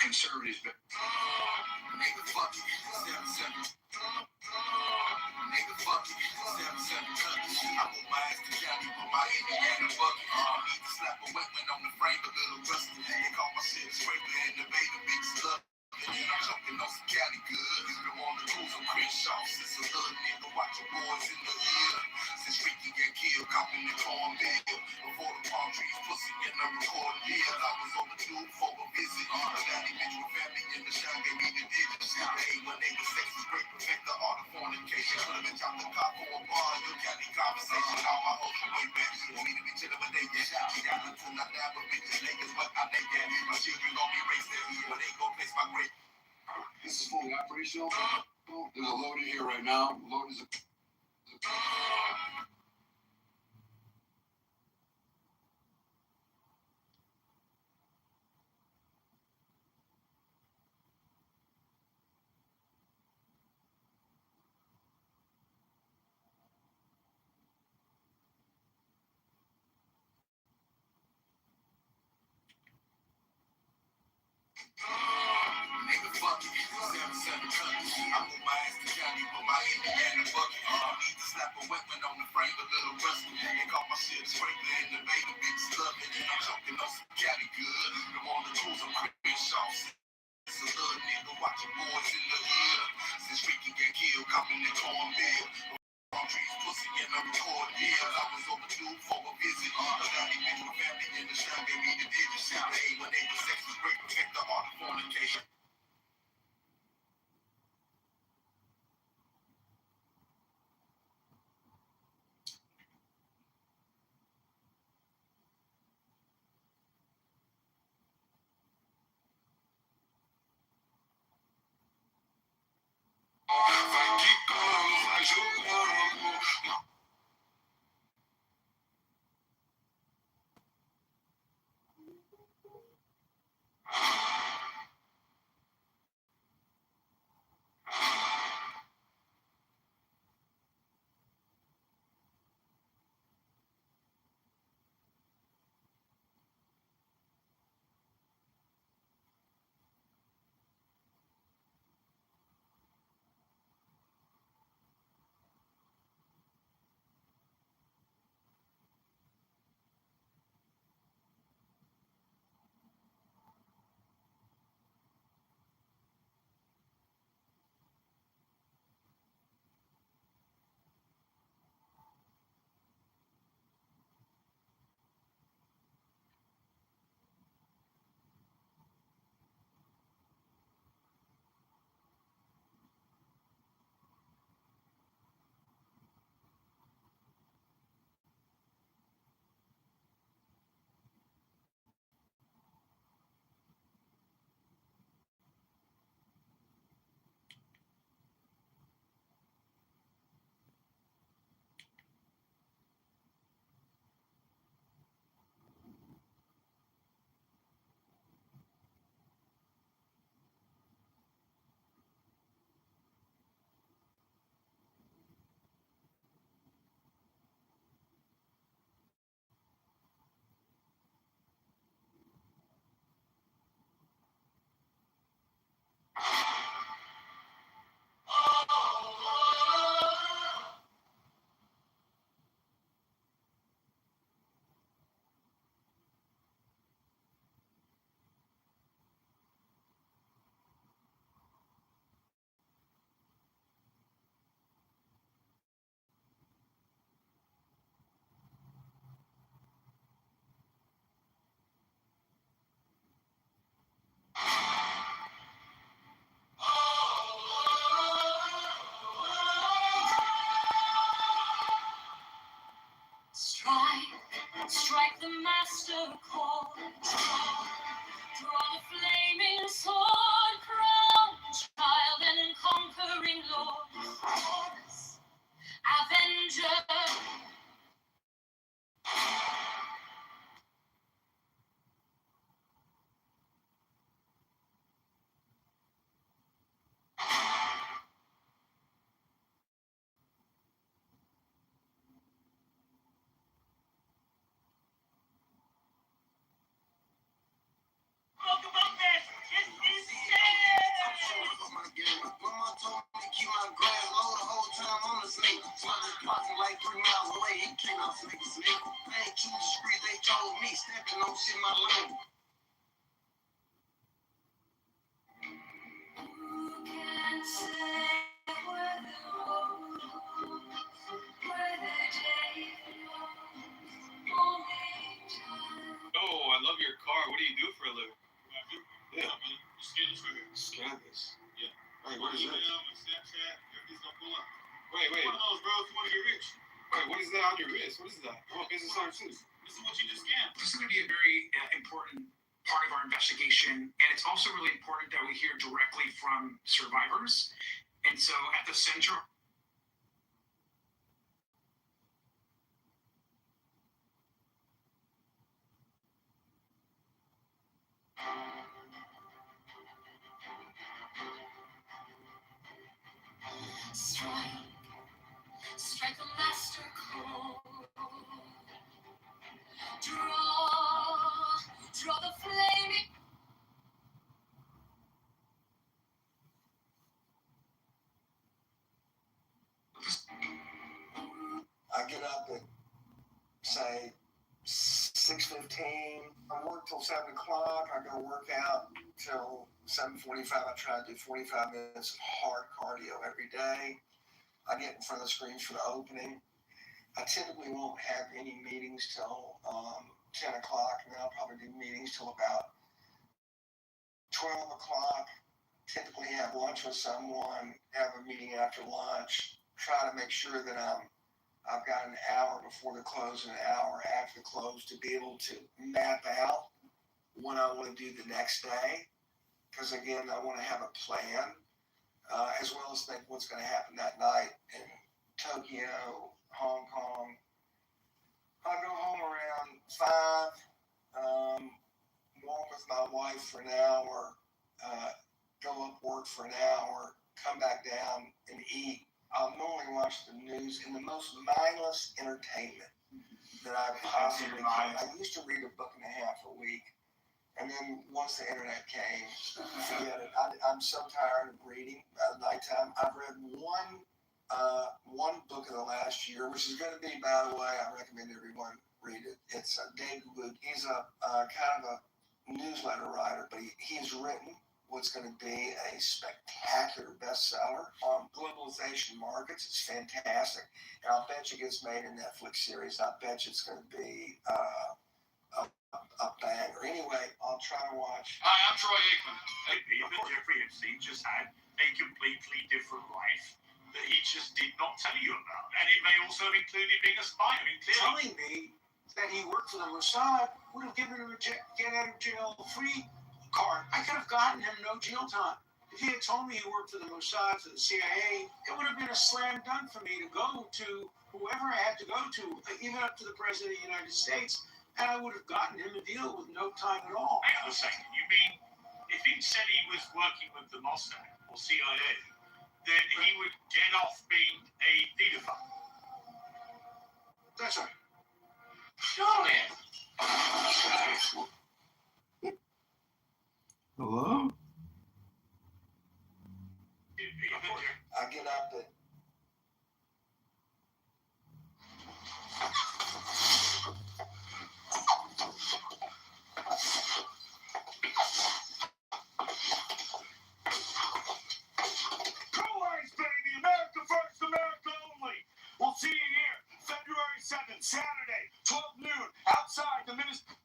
conservatives. Nigga, fuck it. 7-7. Nigga, fuck it. 7-7 colors. I want my ass to Johnny with my Indiana bucket. I need to slap a wet one on the frame, a little rusty. They call my shit scraper and the beta bitch love. And I'm choking on some Cali good. I'm on the tools of Crenshaw. Since a little nigga watch your boys in the hood. Since Ricky got killed, caught in the cornfield. Before the palm trees, pussy in the recording deal. I was on the tube for a visit. A daddy bitch with family in the shop gave me the digits. Hey, when they was sex was great, perfect the art of fornication. Could have been chopped the cop for a bar. You got the conversation. All my hopes are way back. Want me to be chillin', but they get shot. Down until I die, but bitches niggas, what I think that. My children gon' be raised there. But they gon' place my grave. This is fully operational. There's a load in here right now. Load is a nigga, fuck it. 7-7 colors. I want my ass to Johnny with my Indiana bucket. I need to slap a weapon on the frame, a little rusty. They call my shit scraper and the baby bitch love it. And I'm choking on some Cali good. I'm on the tools of Crenshaw. It's a little nigga watching boys in the hood. Since Ricky got killed, caught in the cornfield. Palm trees, pussy in the record deal. I was overdue for a visit. A daddy bitch with family in the shop gave me the digits. Hey, when they was sex was great, perfect the art of fornication. mouth like a snake. I ain't too discreet, they told me, stepping on shit my lane. Who can say where the road goes, where the day flows, only time. Oh, I love your car. What do you do for a living? Yeah, man. Scan this right here. Scan this. Yeah. Wait, what is Email, that? my Snapchat, everything's gonna pull up. Wait. One of those, bro, if you want to get rich. Wait, what is that on your wrist? What is that? Oh, business owner too. This is what you just scanned. This is going to be a very important part of our investigation, and it's also really important that we hear directly from survivors. And so at the center Strike a master code. Draw the flaming. I get up at say 6:15. I work till 7 o'clock. I go work out till 7:45. I try to do 45 minutes of hard cardio every day. I get in front of the screens for the opening. I typically won't have any meetings till 10 o'clock, and then I'll probably do meetings till about 12 o'clock. Typically have lunch with someone, have a meeting after lunch, try to make sure that I've got an hour before the close and an hour after the close to be able to map out what I want to do the next day. Because again, I want to have a plan, as well as think what's going to happen that night in Tokyo, Hong Kong. I go home around 5, walk with my wife for an hour, go up work for an hour, come back down and eat. I'll normally watch the news in the most mindless entertainment that I possibly can. I used to read a book and a half a week, and then once the internet came, forget it. I'm so tired of reading at nighttime. I've read one book in the last year, which is going to be, by the way, I recommend everyone read it. It's David Wood. He's a kind of a newsletter writer, but he's written what's going to be a spectacular bestseller on globalization markets. It's fantastic. And I'll bet you it gets made a Netflix series. I bet you it's going to be a banger. Anyway, I'll try to watch. Hi, I'm Troy Aikman. Even Jeffrey Epstein just had a completely different life that he just did not tell you about. And it may also have included being a spy. I mean, clearly. Telling me that he worked for the Mossad would have given him a get out of jail free card. I could have gotten him no jail time. If he had told me he worked for the Mossad, for the CIA, it would have been a slam dunk for me to go to whoever I had to go to, even up to the President of the United States, and I would have gotten him a deal with no time at all. Hang on a second. You mean if he said he was working with the Mossad or CIA, then he would get off being a pedophile? That's right. Surely. Hello? I get up at Baby, America first, America only. We'll see you here February 7th, Saturday, 12 noon, outside the ministry.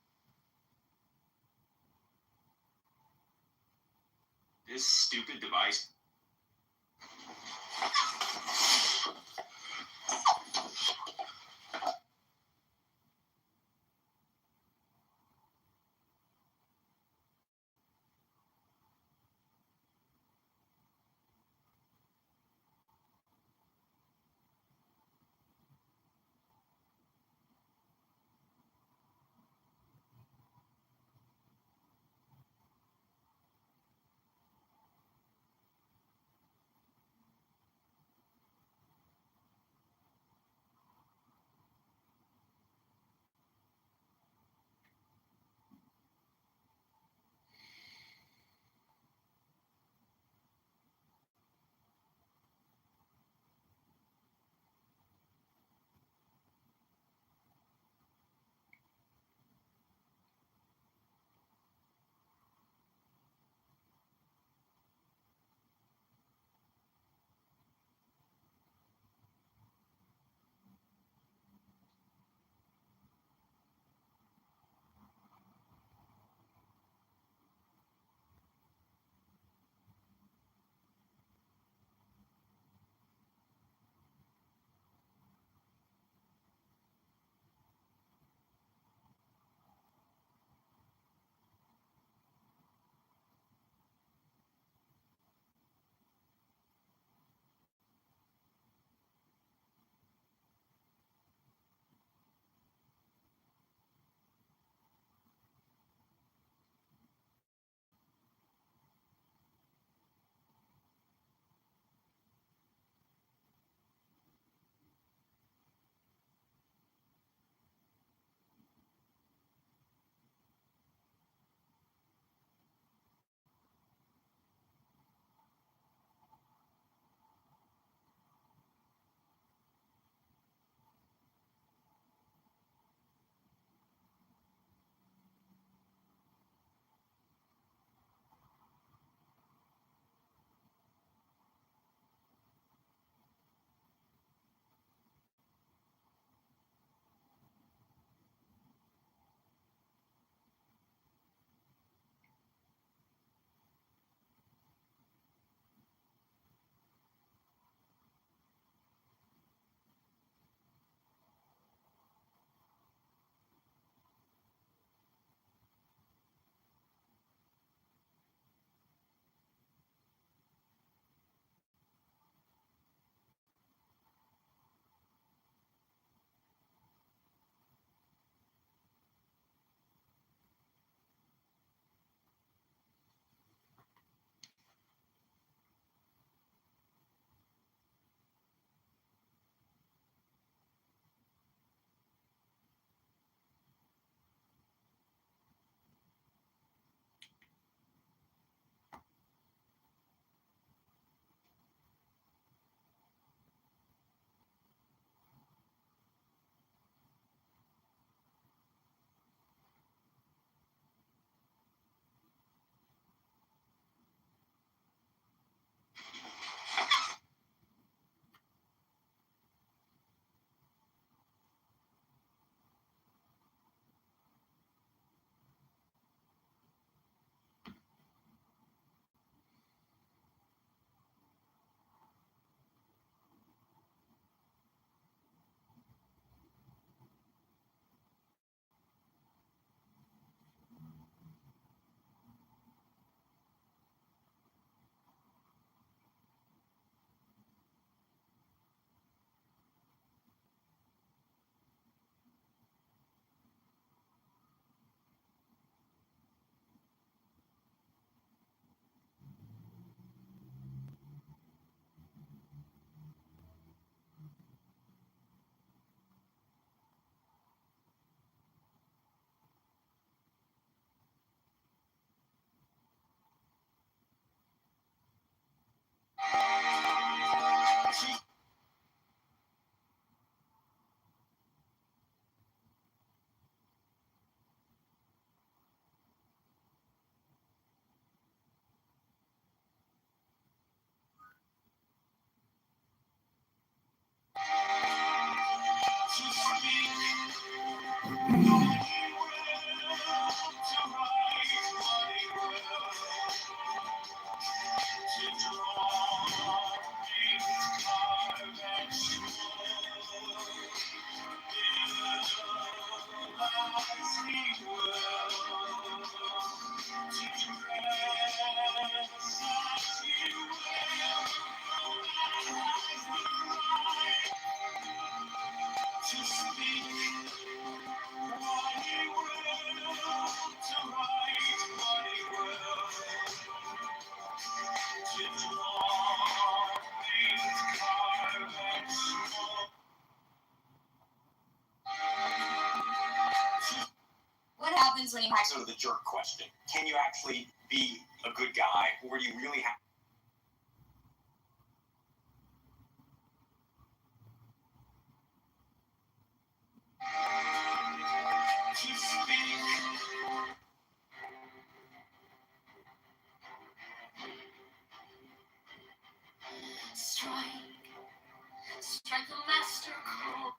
this stupid device. happens when you have sort of the jerk question. Can you actually be a good guy, or do you really have strike the master cold.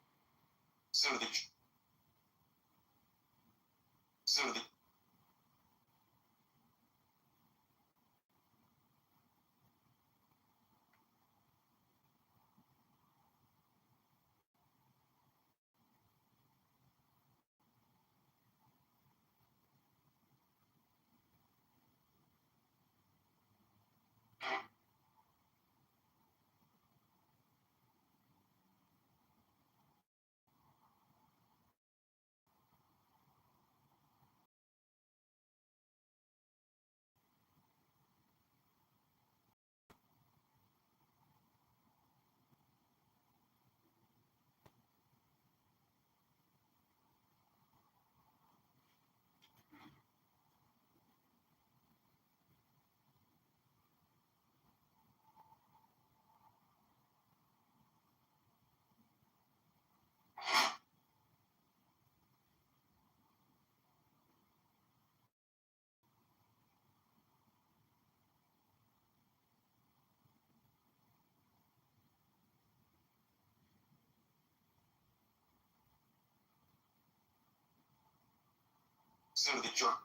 sort of the jerk.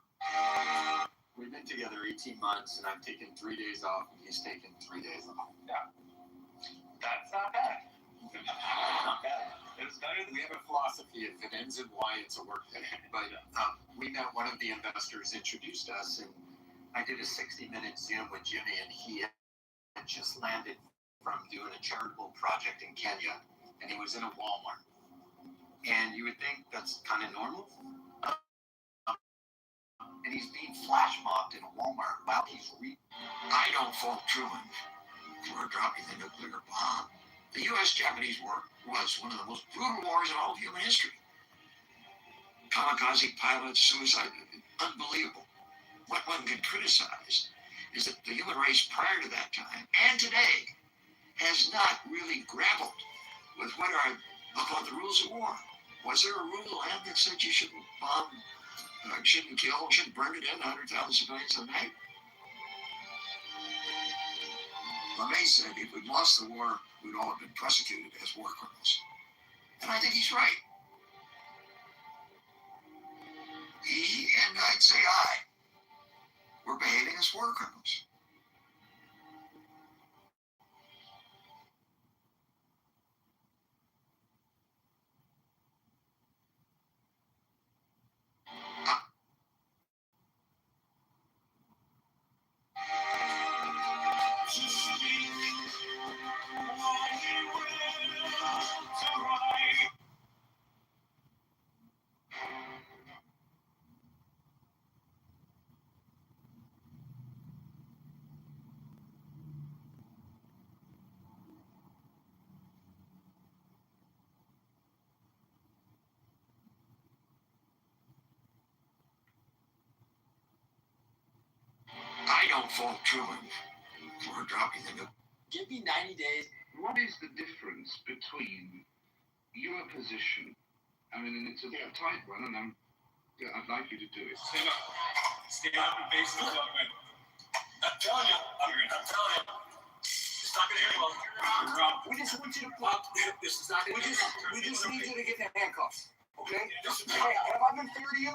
We've been together 18 months, and I've taken 3 days off, and he's taken 3 days off. Yeah. That's not bad. Not bad. It's better than We have a philosophy: if it ends in Y, it's a work day. But we met one of the investors, introduced us, and I did a 60-minute Zoom with Jimmy, and he had just landed from doing a charitable project in Kenya, and he was in a Walmart. And you would think that's kind of normal. And he's being flash mobbed in a Walmart while he's I don't fault Truman for dropping the nuclear bomb. The U.S.-Japanese War was one of the most brutal wars in all of human history. Kamikaze pilots, suicide, unbelievable. What one can criticize is that the human race prior to that time and today has not really grappled with what are called the rules of war. Was there a rule of the land that said you shouldn't bomb, shouldn't kill, shouldn't burn to death 100,000 civilians a night? LeMay said if we'd lost the war, we'd all have been prosecuted as war criminals. And I think he's right. He, and I'd say I, were behaving as war criminals. I don't fault Truman for dropping the nuke. Give me 90 days. What is the difference between your position? I mean, and it's a tight one, and I'd like you to do it. Stand up. Stand up and face the government. I'm telling you. I'm telling you. It's not going to end well. We just want you to pop. This is not going to We just need you to get in handcuffs. Okay? Hey, have I been fair to you?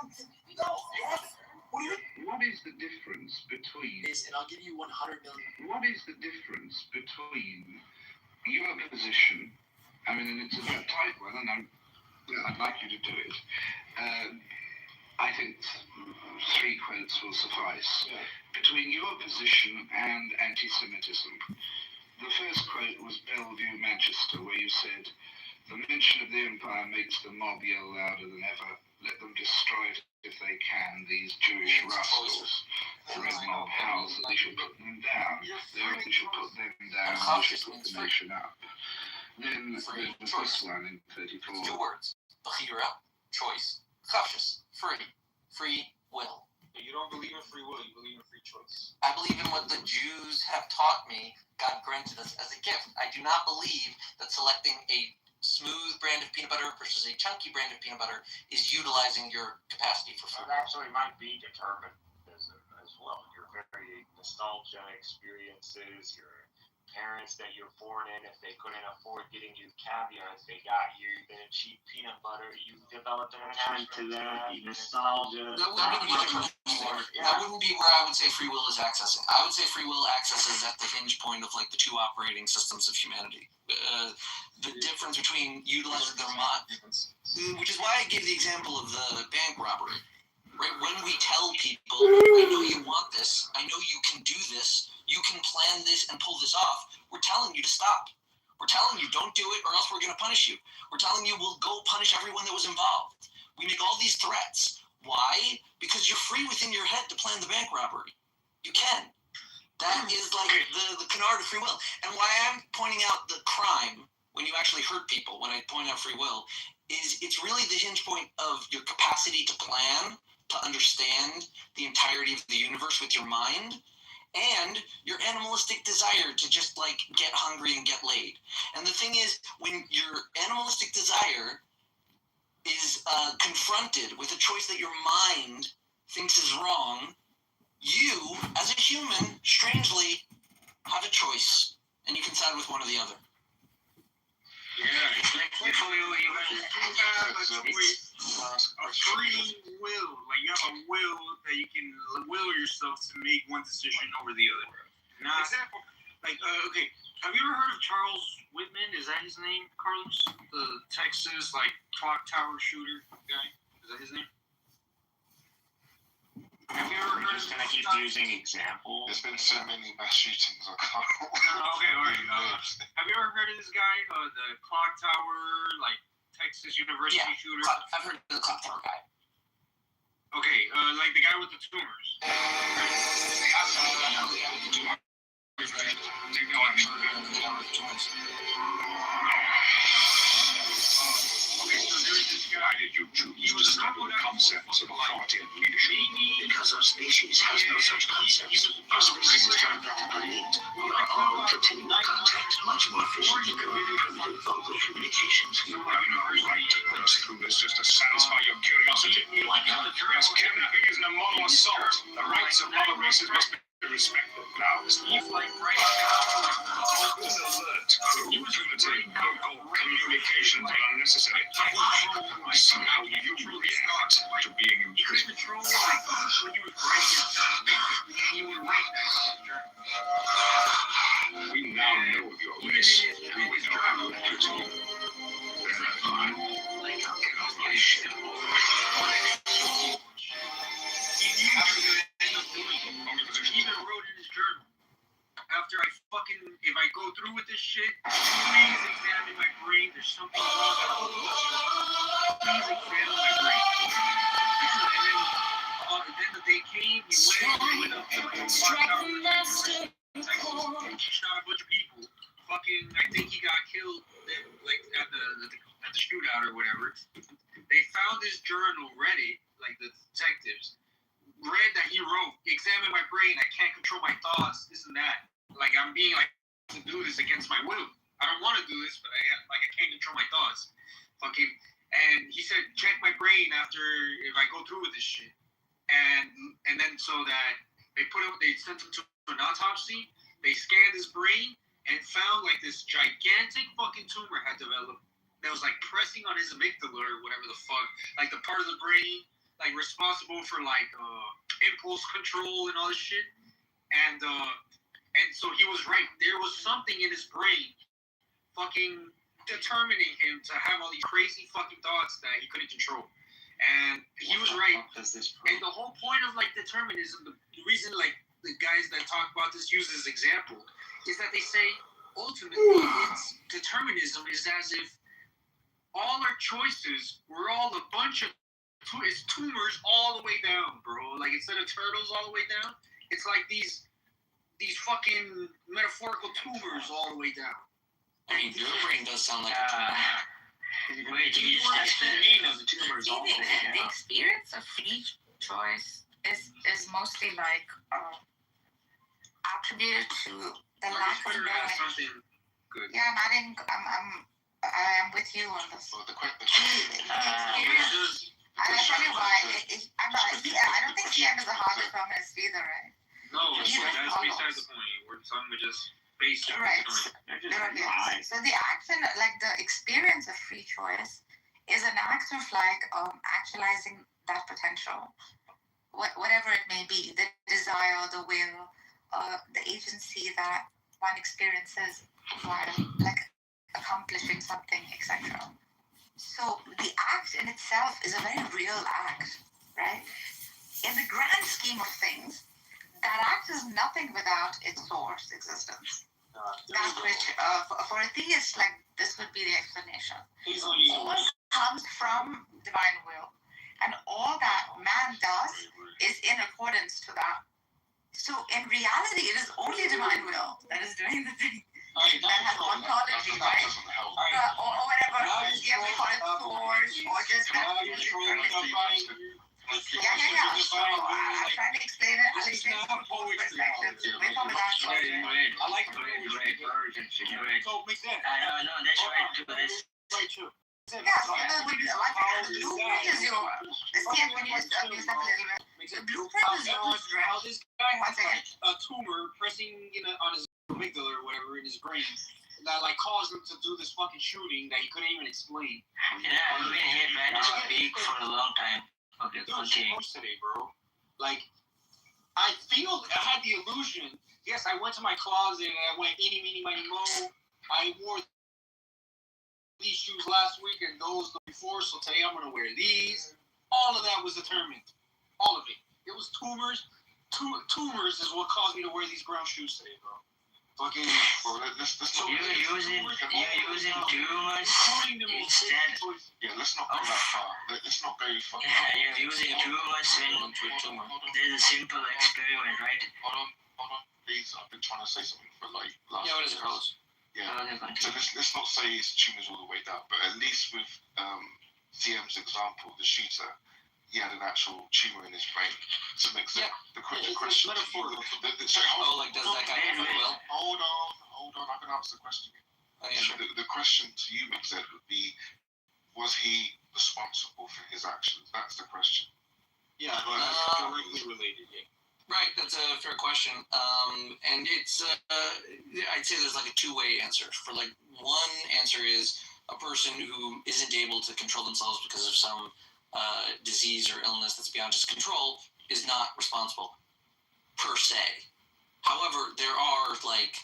No. Yes. What is the difference between... And I'll give you 100 million. What is the difference between your position... I mean, and it's a tight one, and I'd like you to do it. I think 3 quotes will suffice. Yeah. Between your position and anti-Semitism. The first quote was Bellevue, Manchester, where you said, "The mention of the empire makes the mob yell louder than ever. Let them destroy it if they can, these Jewish rascals." The red mob howls that they should put them down. They should put them down, they should put the nation up. Then there's this one in 34. 2 words. Begira, choice, cautious, free. Free, will. You don't believe in free will, you believe in free choice. I believe in what the Jews have taught me God granted us as a gift. I do not believe that selecting a smooth brand of peanut butter versus a chunky brand of peanut butter is utilizing your capacity for food. It actually might be determinism as well. Your very nostalgia experiences, your parents that you're born in, if they couldn't afford getting you caviar, if they got you the cheap peanut butter, you developed an attachment to that, nostalgia. That wouldn't be where I would say free will is accessing. I would say free will accesses at the hinge point of like the two operating systems of humanity. The difference between utilizing their mind, which is why I gave the example of the bank robbery. Right? When we tell people, I know you want this, I know you can do this, you can plan this and pull this off, we're telling you to stop. We're telling you don't do it or else we're going to punish you. We're telling you we'll go punish everyone that was involved. We make all these threats. Why? Because you're free within your head to plan the bank robbery. You can. That is like the canard of free will. And why I'm pointing out the crime when you actually hurt people, when I point out free will, is it's really the hinge point of your capacity to plan, to understand the entirety of the universe with your mind, and your animalistic desire to just like get hungry and get laid. And the thing is, when your animalistic desire is confronted with a choice that your mind thinks is wrong, you, as a human, strangely, have a choice, and you can side with one or the other. Yeah, you have a choice, a free will. Like you have a will that you can will yourself to make one decision over the other. Not like okay. Have you ever heard of Charles Whitman? Is that his name, Carlos? The Texas like clock tower shooter guy. Is that his name? Have you ever heard just gonna keep using examples? There's been so many mass shootings. Okay, all right. Have you ever heard of this guy, the clock tower, like Texas University shooter? I've heard of the clock tower guy. Okay, like the guy with the tumors. Okay, so there's this guy. Why did you choose to study the concepts of authority and leadership? Because our species has no such concepts. Our species is innate. We are all continual contact, much more efficient than primitive vocal communications. You have no right to put us through this just to satisfy your curiosity. Why not? Because kidnapping is an immoral assault. The rights of other races must be respected. Now, He's like right alert. Primitive vocal communications are unnecessary. Somehow you react to being imprisoned. We now know of your race. We will know how to act to you. Then I get off my shit. He even wrote in his journal, after if I go through with this shit, please examine my brain. There's something wrong. Please examine my brain. And then the day came, he went up to the shot a bunch of people. I think he got killed like at the shootout or whatever. They found his journal, read it, like the detectives. Read that he wrote, examine my brain, I can't control my thoughts, this and that. Like I'm being like to do this against my will. I don't want to do this, but I can't control my thoughts. And he said, check my brain after if I go through with this shit. And then so that they sent him to an autopsy, they scanned his brain and found like this gigantic fucking tumor had developed that was like pressing on his amygdala or whatever the fuck, like the part of the brain like responsible for like impulse control and all this shit, and so he was right. There was something in his brain, fucking determining him to have all these crazy fucking thoughts that he couldn't control, and he was right. And the whole point of like determinism, the reason like the guys that talk about this use this example, is that they say ultimately it's determinism is as if all our choices were all a bunch of it's tumors all the way down, bro. Like instead of turtles all the way down, it's like these fucking metaphorical tumors all the way down. I mean, your brain does sound like a tumor. The experience of free choice is mostly like attributed to the lack of knowledge. Something good. Yeah, I am with you on this. So the Experience. I tell you why. I don't think CM is a hardcore feminist either, right? No, that's beside the point. We're talking about just basic. Right. So the action, like the experience of free choice, is an act of like actualizing that potential, whatever it may be, the desire, the will, the agency that one experiences while like accomplishing something, etc. So the act in itself is a very real act, right? In the grand scheme of things, that act is nothing without its source existence. That which, for a theist, like this would be the explanation. All comes from divine will, and all that man does is in accordance to that. So in reality, it is only divine will that is doing the thing. That has ontology, right? Or whatever. Yeah, we call it force, or just that. Yeah. So I'm trying to explain it. I'll explain it from both perspectives. Wait for that. I like the way you read urgency. So make that. No, that's right too. That's right too. Yeah, so the blueprint is yours. The blueprint is yours, right? How this guy has a tumor pressing on his amygdala or whatever in his brain that like caused him to do this fucking shooting that he couldn't even explain. Yeah, I've been hit by this big for a long time. Okay, continue. Today, bro. Like, I had the illusion. Yes, I went to my closet and I went eeny, meeny, miny, mo. I wore these shoes last week and those the before, so today I'm gonna wear these. All of that was determined. All of it. It was tumors. Tumors is what caused me to wear these brown shoes today, bro. Fucking. You're using too much instead. Yeah, let's not go that far. Let's not go far. Yeah, you're using too much when there's a simple experiment, right? Hold on, please. I've been trying to say something for like last. Yeah, what is it, Carlos? Yeah. So let's not say it's tumors all the way down, but at least with CM's example, the shooter, he had an actual tumor in his brain. So it makes the question. Like, does that guy have well? Hold on. I can answer the question. So the question to you, Mixed, would be: was he responsible for his actions? That's the question. Yeah, directly related. Yeah. Right, that's a fair question. And it's, I'd say there's like a two-way answer. For like, one answer is a person who isn't able to control themselves because of some disease or illness that's beyond his control is not responsible, per se. However, there are like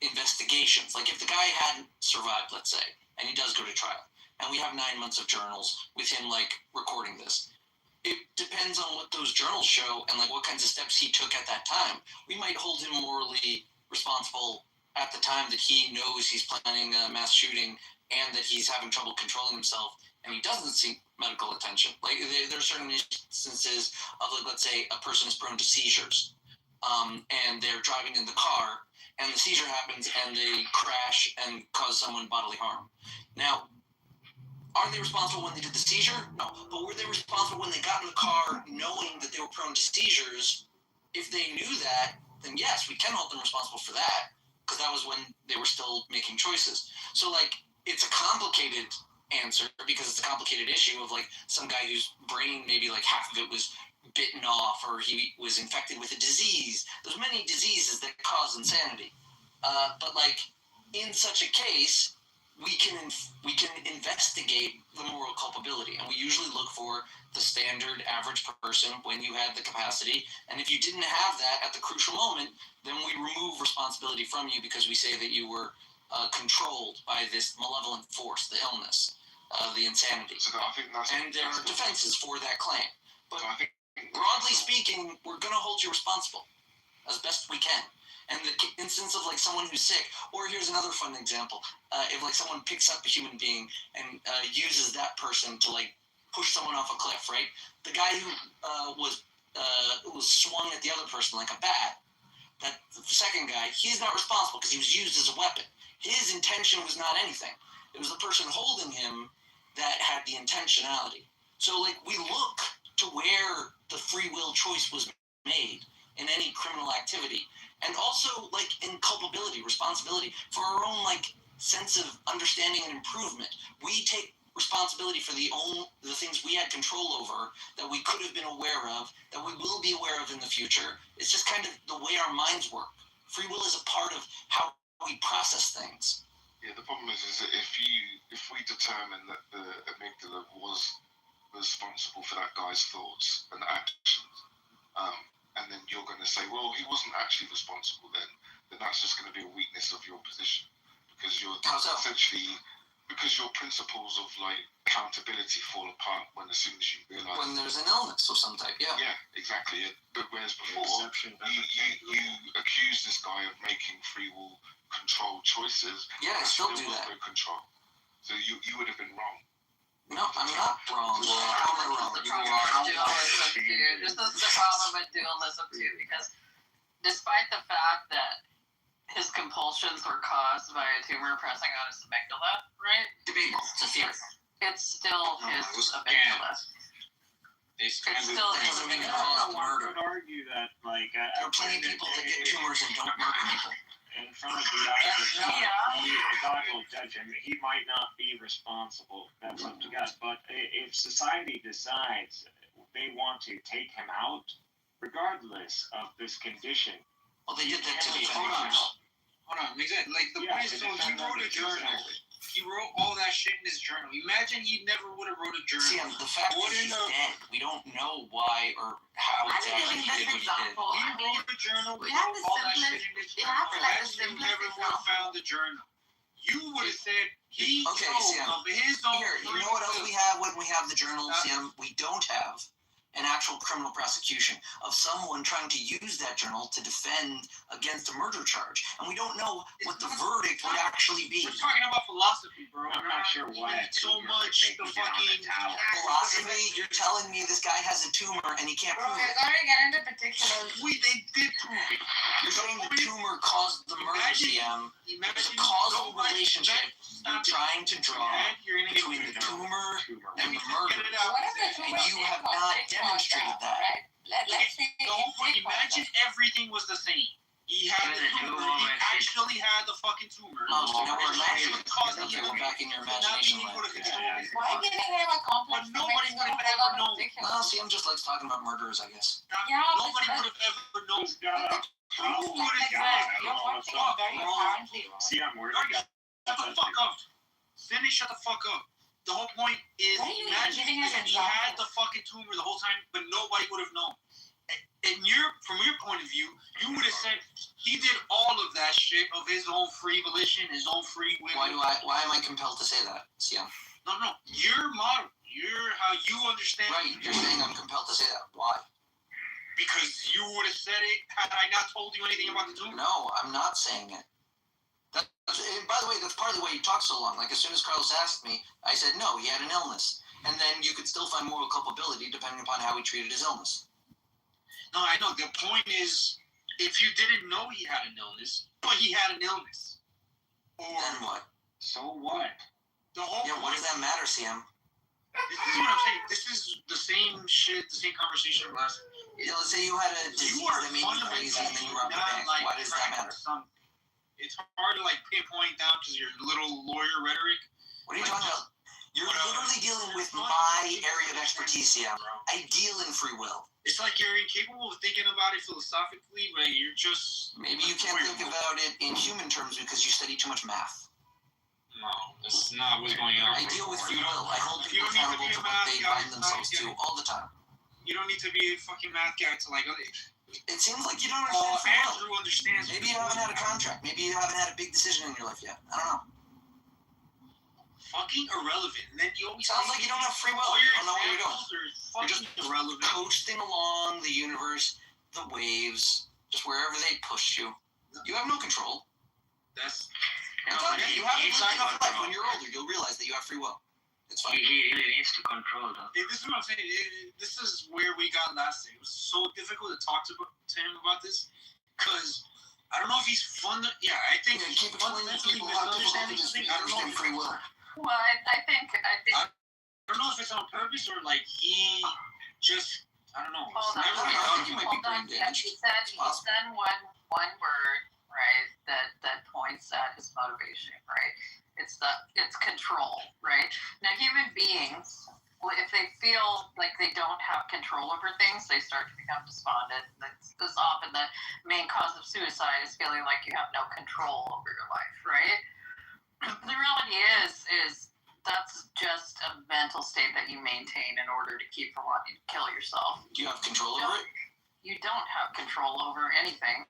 investigations. Like if the guy hadn't survived, let's say, and he does go to trial, and we have 9 months of journals with him like recording this, it depends on what those journals show and like what kinds of steps he took at that time. We might hold him morally responsible at the time that he knows he's planning a mass shooting and that he's having trouble controlling himself and he doesn't seek medical attention. Like there are certain instances of like, let's say a person is prone to seizures and they're driving in the car and the seizure happens and they crash and cause someone bodily harm. Now, are they responsible when they did the seizure? No. But were they responsible when they got in the car knowing that they were prone to seizures? If they knew that, then yes, we can hold them responsible for that because that was when they were still making choices. So, like, it's a complicated answer because it's a complicated issue of, like, some guy whose brain maybe, like, half of it was bitten off or he was infected with a disease. There's many diseases that cause insanity. But, like, in such a case, we can investigate the moral culpability, and we usually look for the standard average person when you had the capacity, and if you didn't have that at the crucial moment, then we remove responsibility from you because we say that you were controlled by this malevolent force, the illness, the insanity. So I think and there are defenses for that claim. But broadly speaking, we're going to hold you responsible as best we can. And the instance of, like, someone who's sick, or here's another fun example. If, like, someone picks up a human being and uses that person to, like, push someone off a cliff, right? The guy who was swung at the other person like a bat, that the second guy, he's not responsible because he was used as a weapon. His intention was not anything. It was the person holding him that had the intentionality. So, like, we look to where the free will choice was made in any criminal activity. And also, like, in culpability, responsibility, for our own, like, sense of understanding and improvement. We take responsibility for the things we had control over, that we could have been aware of, that we will be aware of in the future. It's just kind of the way our minds work. Free will is a part of how we process things. Yeah, the problem is that if we determine that the amygdala was responsible for that guy's thoughts and actions, and then you're going to say, well, he wasn't actually responsible, then that's just going to be a weakness of your position, because you're essentially, because your principles of like accountability fall apart as soon as you realize when there's an illness of some type. Yeah, exactly. But whereas before you accuse this guy of making free will controlled choices, I still do that. No control. So you would have been wrong. No, I'm not wrong. I'm wrong. This is the problem with dualism too, because despite the fact that his compulsions were caused by a tumor pressing on his amygdala, right? Debatable. It's a theory. It's still his amygdala. It's still his amygdala. One could argue that, like, there are plenty of people that get tumors and don't murder people. In front of the God will judge him. He might not be responsible. That's up to God. But if society decides they want to take him out, regardless of this condition. Well, they did that to the Hold on. Exactly. Like, the point is, so he wrote a journal. He wrote all that shit in his journal. Imagine he never would have wrote a journal. See, the fact that he's dead, we don't know why or how exactly he did what he did. He wrote a journal with all that shit in his journal. Imagine you never would have found the journal. You would have said he told of his own. Here, you know what else we have when we have the journal, Sam? We don't have an actual criminal prosecution of someone trying to use that journal to defend against a murder charge. And we don't know what the verdict would actually be. We're talking about philosophy, bro. I'm not sure why. So much the fucking philosophy. You're telling me this guy has a tumor and he can't prove it. Sorry, get into particulars. They did prove it. You're saying the tumor caused the murder, CM. There's a causal relationship you're trying to draw between the tumor and the murder. And you have not demonstrated that. Let's say the whole point, imagine everything was the same. He had the tumor. He actually had the fucking tumor. No, we're imagining. Okay, we're back in your imagination land. Why giving him a complex? Nobody's gonna ever know. Well, CM just likes talking about murderers, I guess. Yeah, nobody would have ever known. Who would have See, I'm worried. Shut the fuck up. Cindy, shut the fuck up. The whole point is, imagine he had the fucking tumor the whole time, but nobody would have known. And from your point of view, you would have said he did all of that shit of his own free volition, his own free will. Why am I compelled to say that, CM? No. Your model. How you understand. Right. You're saying I'm compelled to say that. Why? Because you would have said it had I not told you anything about the tumor. No, I'm not saying it. By the way, that's part of the way you talk so long. Like, as soon as Carlos asked me, I said, no, he had an illness. And then you could still find moral culpability depending upon how he treated his illness. No, I know. The point is, if you didn't know he had an illness, but he had an illness. Then what? So what? The whole what does that matter, CM? This is what I'm saying. This is the same shit, the same conversation last. Let's say you had a disease that made you crazy and then you robbed the bank. Why does that matter? It's hard to like pinpoint down because your little lawyer rhetoric. What are you talking about? You're literally dealing with my area of expertise, CM. I deal in free will. It's like you're incapable of thinking about it philosophically, but you're just... Maybe you can't think about it in human terms because you study too much math. No, this is not what's going on. I deal with free will. I hold people accountable to what they bind themselves to all the time. You don't need to be a fucking math guy to like... It seems like you don't understand free will. Andrew understands. Maybe you haven't had a contract. Maybe you haven't had a big decision in your life yet. I don't know. Fucking irrelevant. And then you always sounds like you don't have free will. You don't know what you're doing. You're just irrelevant. Coasting along the universe, the waves, just wherever they push you. You have no control. That's... You haven't lived enough life. When you're older, you'll realize that you have free will. It's fine. He really needs to control though. This is what I'm saying. This is where we got last time. It was so difficult to talk to him about this because I don't know if he's fun. I think he's fundamentally misunderstanding free will. Well, I think. I don't know if it's on purpose or like he just, I don't know. Hold on. I think he might be brain Yeah, damaged. he said one word, right, that points at his motivation, right? It's control, right? Now human beings, if they feel like they don't have control over things, they start to become despondent. That's often the main cause of suicide, is feeling like you have no control over your life, right? The reality is that's just a mental state that you maintain in order to keep from wanting to kill yourself. Do you have control over it? You don't have control over anything,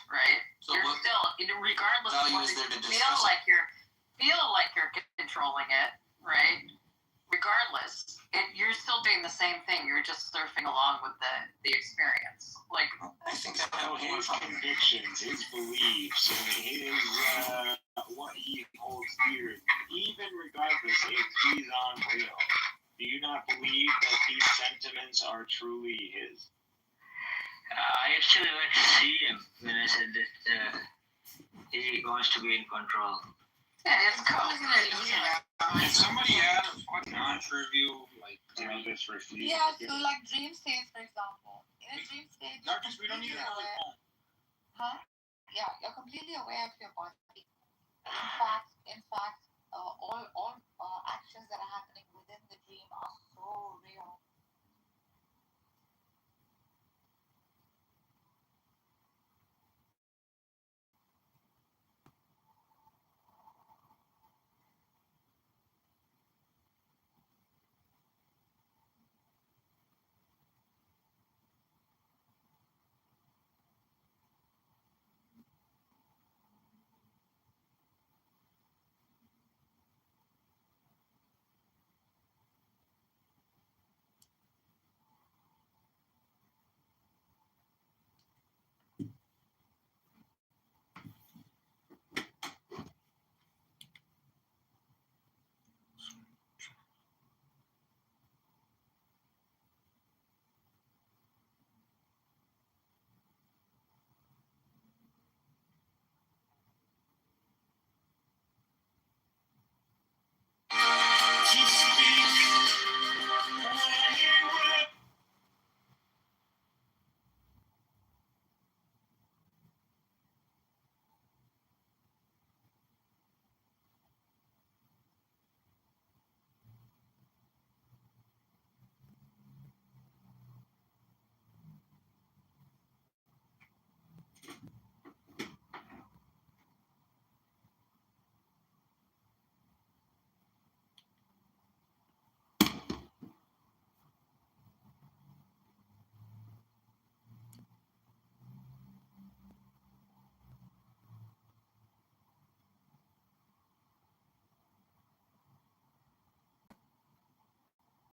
right? So you're what still, regardless of value whether is there to you discuss feel like you're controlling it, right? Regardless, you're still doing the same thing. You're just surfing along with the experience. Like, I think that So his convictions, his beliefs, and his what he holds dear, even regardless if he's on real, do you not believe that these sentiments are truly his? I actually went to see him when I said that he wants to be in control. yeah, it's cool. If somebody had a fucking non-trivial, like, Just refuse. Yeah, so like dream states, for example. In a dream state, not because we don't need to know his phone. huh? Yeah, you're completely aware of your body. In fact, all